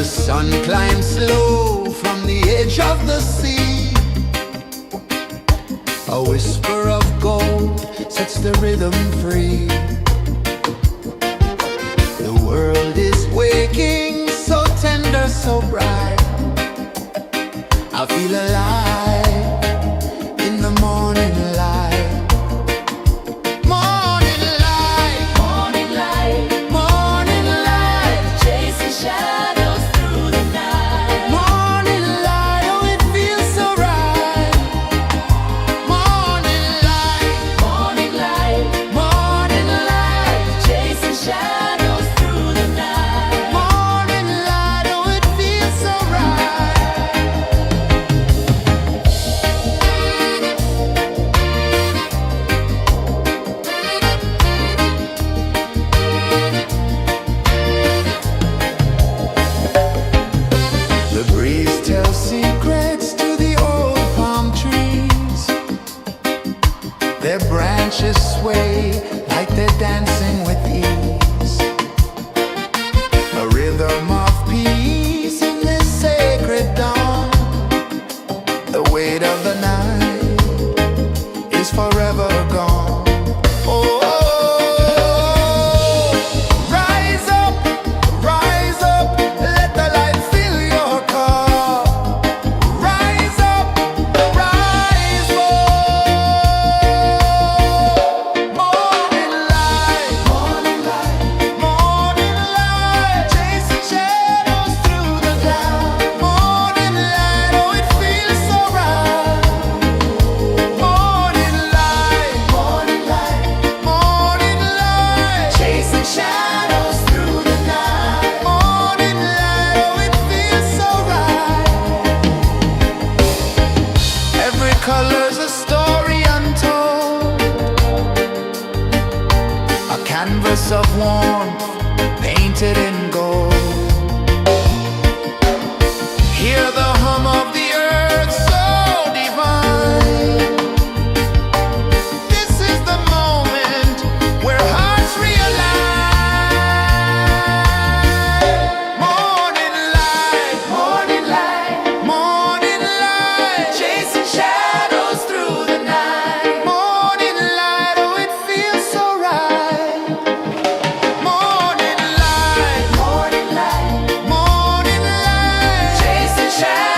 The sun climbs slow from the edge of the sea. A whisper of gold sets the rhythm free. The world is waking, so tender, so bright. I feel alive in the morning light. Morning light, Morning light, morning light, chasing shadows through the night. morning light, oh it feels so right. Morning light, Morning light, morning light, chasing shadows through the night. morning light, oh it feels so right. The breeze tells secrets to the old palm trees. Their branches sway like they're dancing with ease. A rhythm of peace in this sacred dawn. The weight of the night is forever gone. Oh, rise up, let the light fill your cup. Rise up, rise up. Morning light, morning light, morning light, chasing shadows through the cloud. Morning light, oh it feels so right. Morning light, morning light, morning light, chasing shadows through the night. Morning light, oh it feels so right. Every color's a story untold, a canvas of warmth painted in gold. Hear the hum of the earth so divine. This is the moment where hearts realign. Morning light, morning light, morning light, chasing shadows through the night. Morning light, oh it feels so right. Morning light, morning light, morning light, chasing shadows.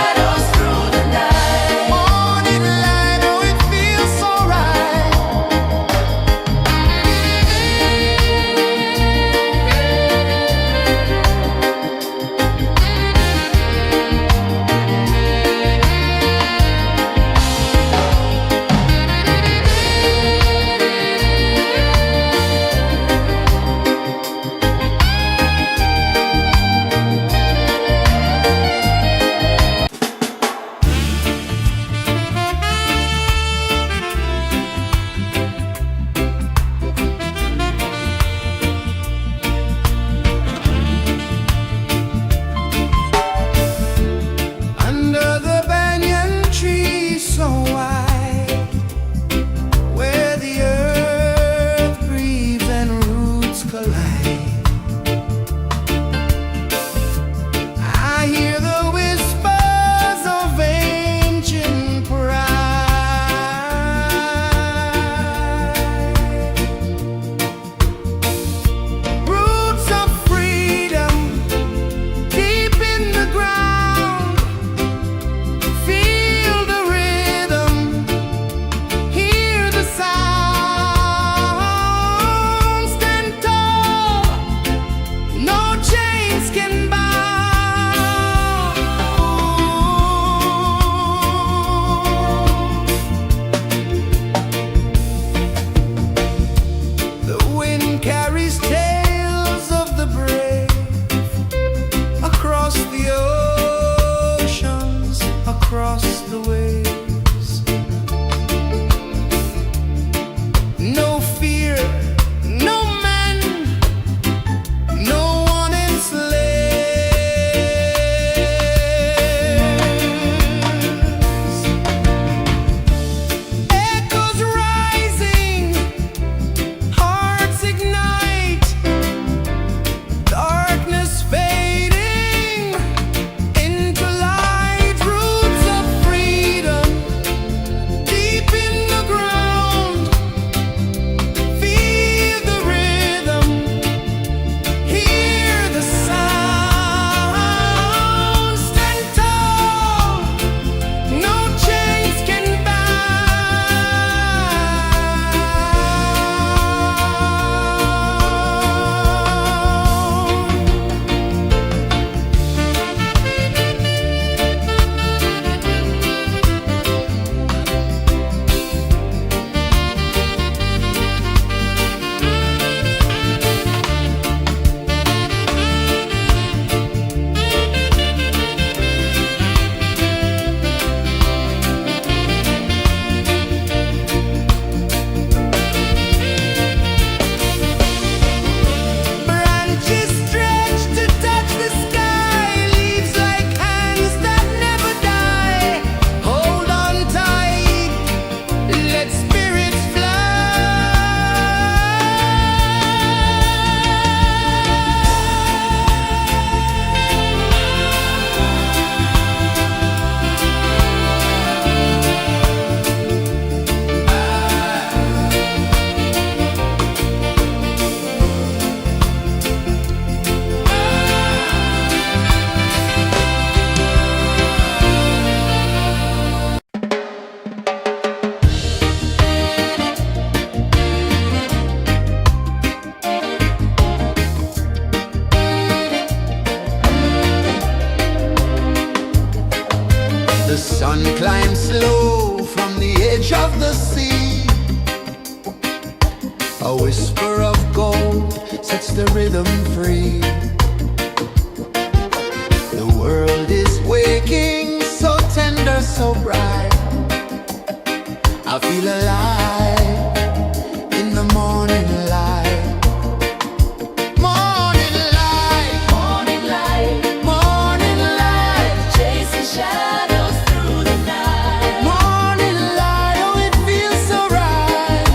of the sea. A whisper of gold sets the rhythm free. The world is waking, so tender, so bright. I feel alive in the morning light. Morning light, Morning light, morning light, chasing shadows through the night. morning light, oh it feels so right.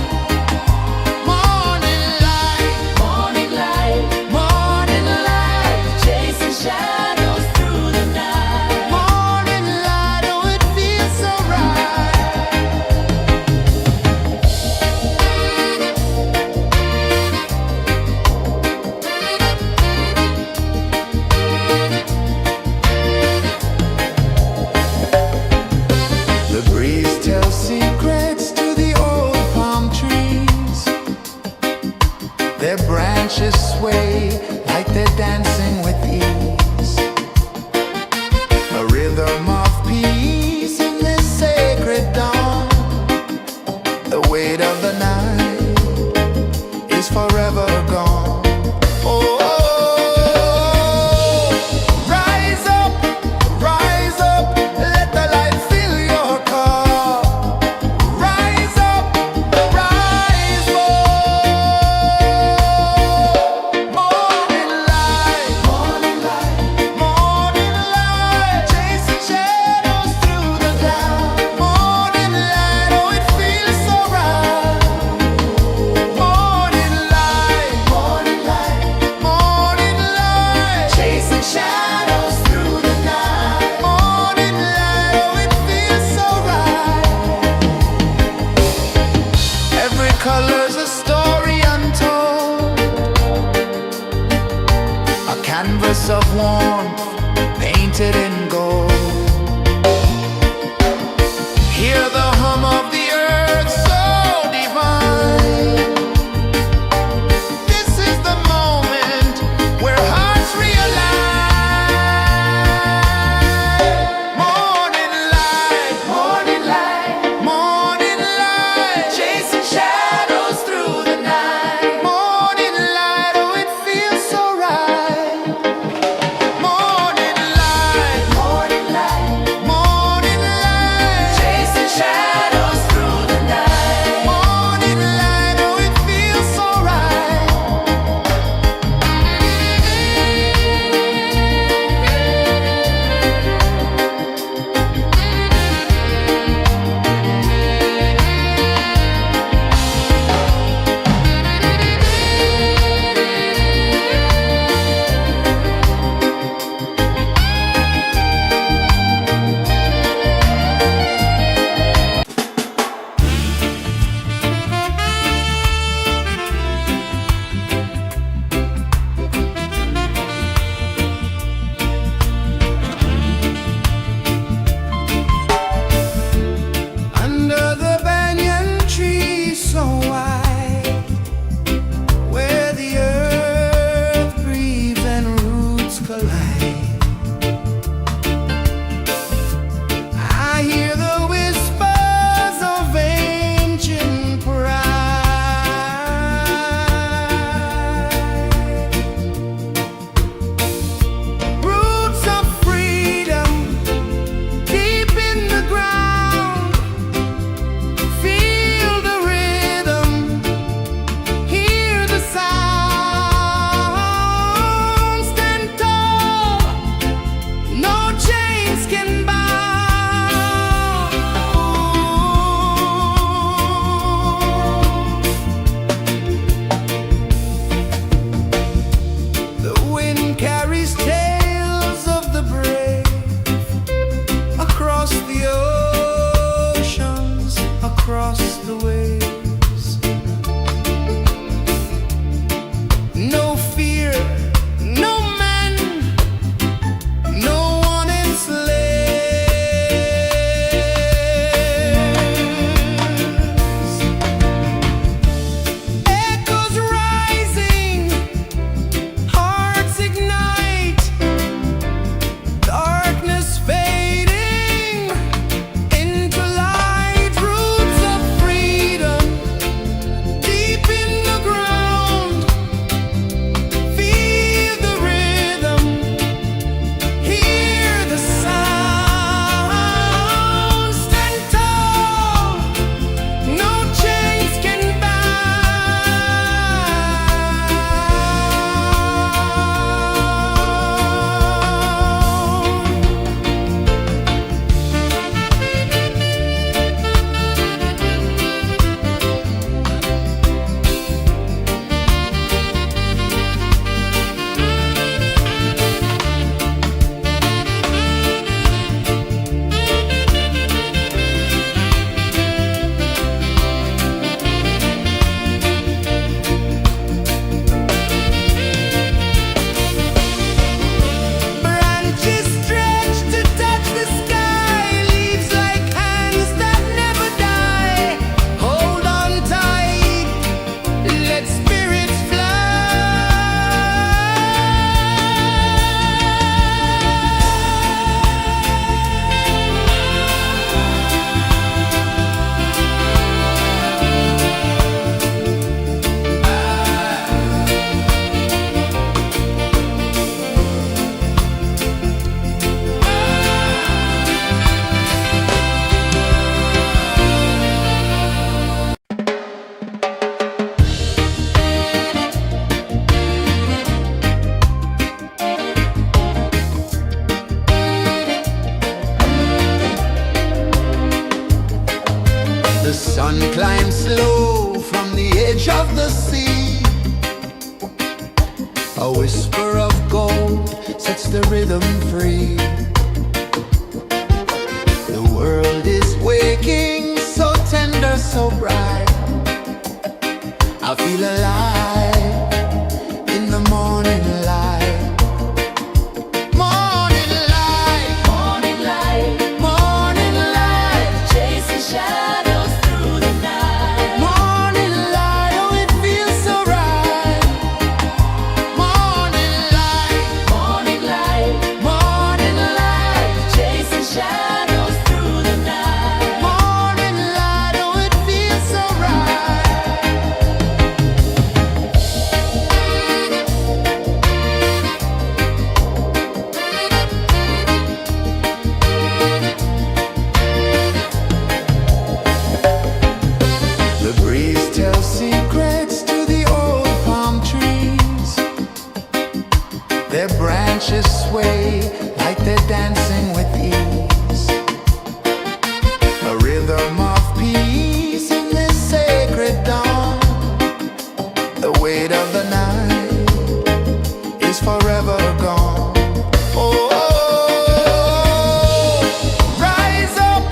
Morning light, Morning light, morning light, chasing shadows through the night. morning light, oh it feels so right. The breeze tells secrets to the old palm trees. Their branches sway like they're dancing with ease. A rhythm of peace in this sacred dawn. The weight of the night is forever gone. Oh, rise up, let the light fill your cup. Rise up, rise up. Morning light, morning light, chasing shadows through the cloud. Morning light, oh it feels so right. Morning light, morning light, chasing shadows through the night. Morning light, oh it feels so right. Every color's a story untold, a canvas of warmth painted in gold. Hear the hum of the earth so divine. This is the moment where hearts realign. Morning light, morning light, chasing shadows through the night. Morning light, oh it feels so right. Morning light, A whisper of gold sets the rhythm free. The world is waking, so tender, so bright. I feel alive in the morning light. Morning light, Morning light, morning light, chasing shadows through the night. morning light, oh it feels so right. Morning light, Morning light, morning light, chasing shadows through the night. morning light, oh it feels so right. The breeze tells secrets to the old palm trees. Their branches sway like they're dancing with ease. A rhythm of peace in this sacred dawn. The weight of the night is forever gone. Oh, rise up,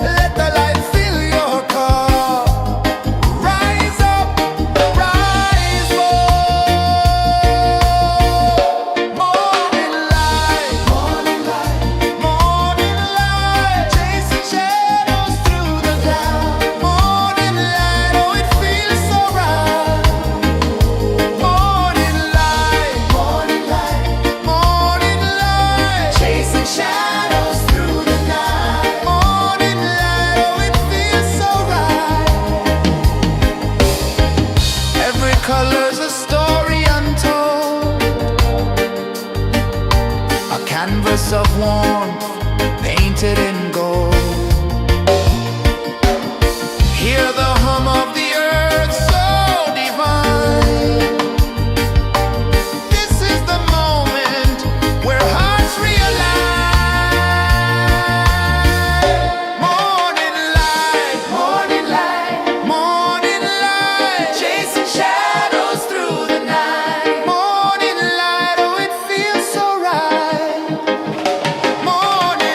let the light fill your cup. Rise up, rise up. Morning light, morning light, morning light, chasing shadows through the cloud. Morning light, oh it feels so right. Morning light, morning light, morning light, chasing shadows through the night. Morning light, oh it feels so right. Every color's a story untold, a canvas of warmth painted in gold. Hear the hum of the earth so divine. This is the moment where hearts realign. Morning light, morning light, morning light, chasing shadows through the night. Morning light, oh it feels so right. Morning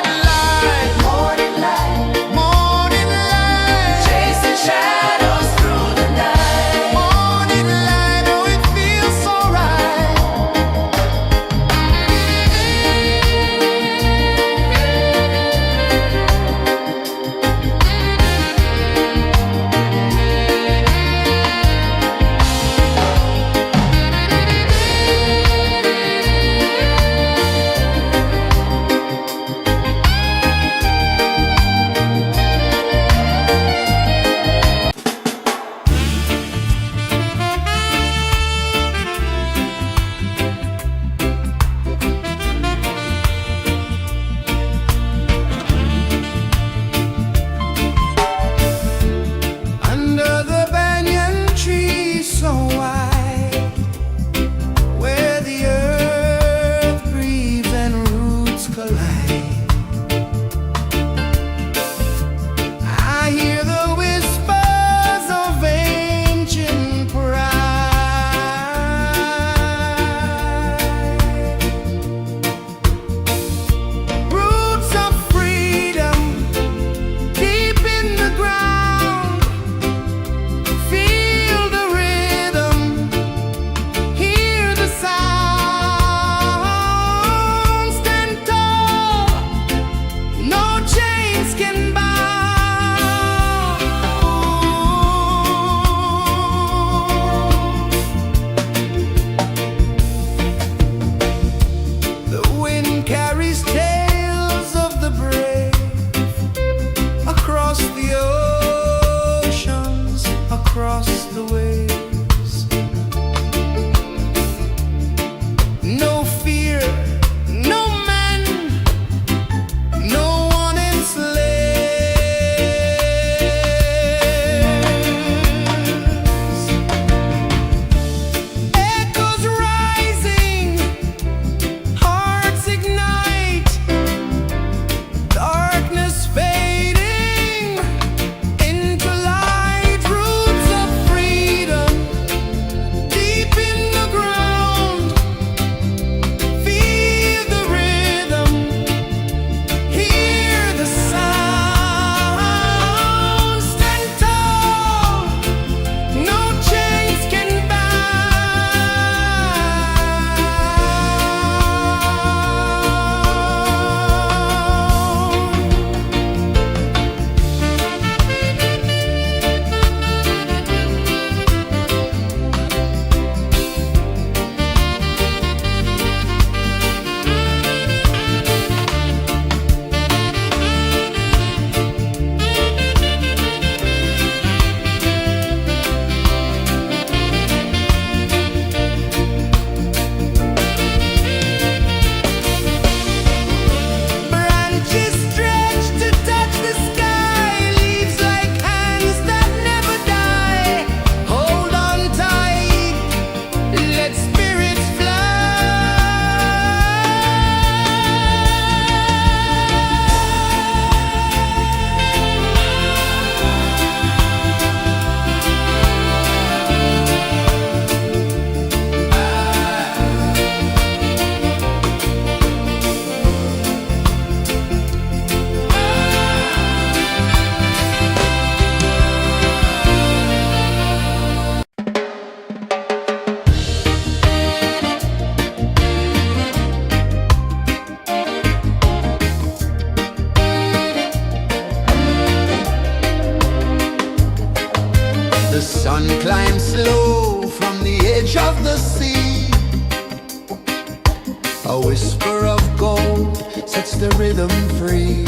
A whisper of gold sets the rhythm free.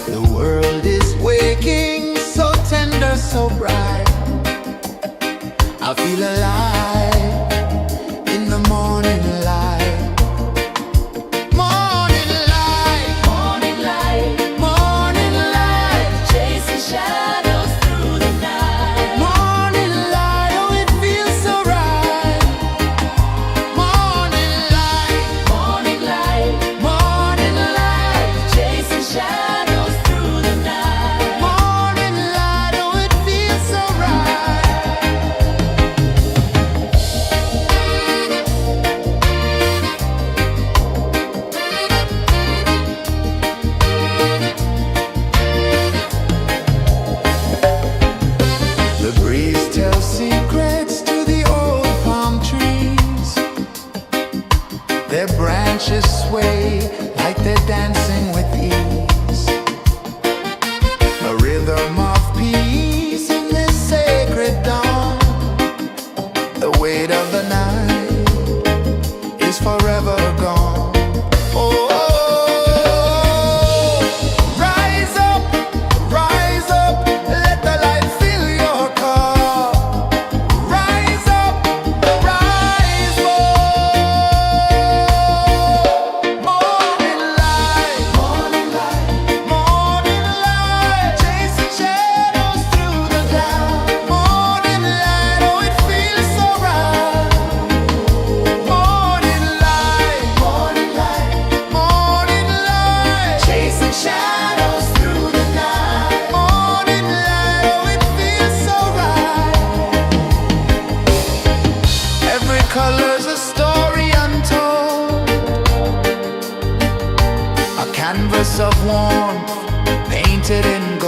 The world is waking, so tender, so bright. I feel alive in the morning light. Morning light, Morning light, morning light, chasing shadows through the night. morning light, oh it feels so right. Morning light, Morning light, morning light, chasing shadows through the night. morning light, oh it feels so right. The breeze tells secrets to the old palm trees. Their branches sway like they're dancing with ease. A rhythm of peace in this sacred dawn. The weight of the night is forever gone. Oh, rise up, let the light fill your car. Rise up, rise up. Morning light, morning light, morning light, chasing shadows through the cloud. Morning light, oh it feels so right. Morning light, morning light, morning light, chasing shadows through the night. Morning light, oh it feels so right. Every color's a story untold, a canvas of warmth painted in gold.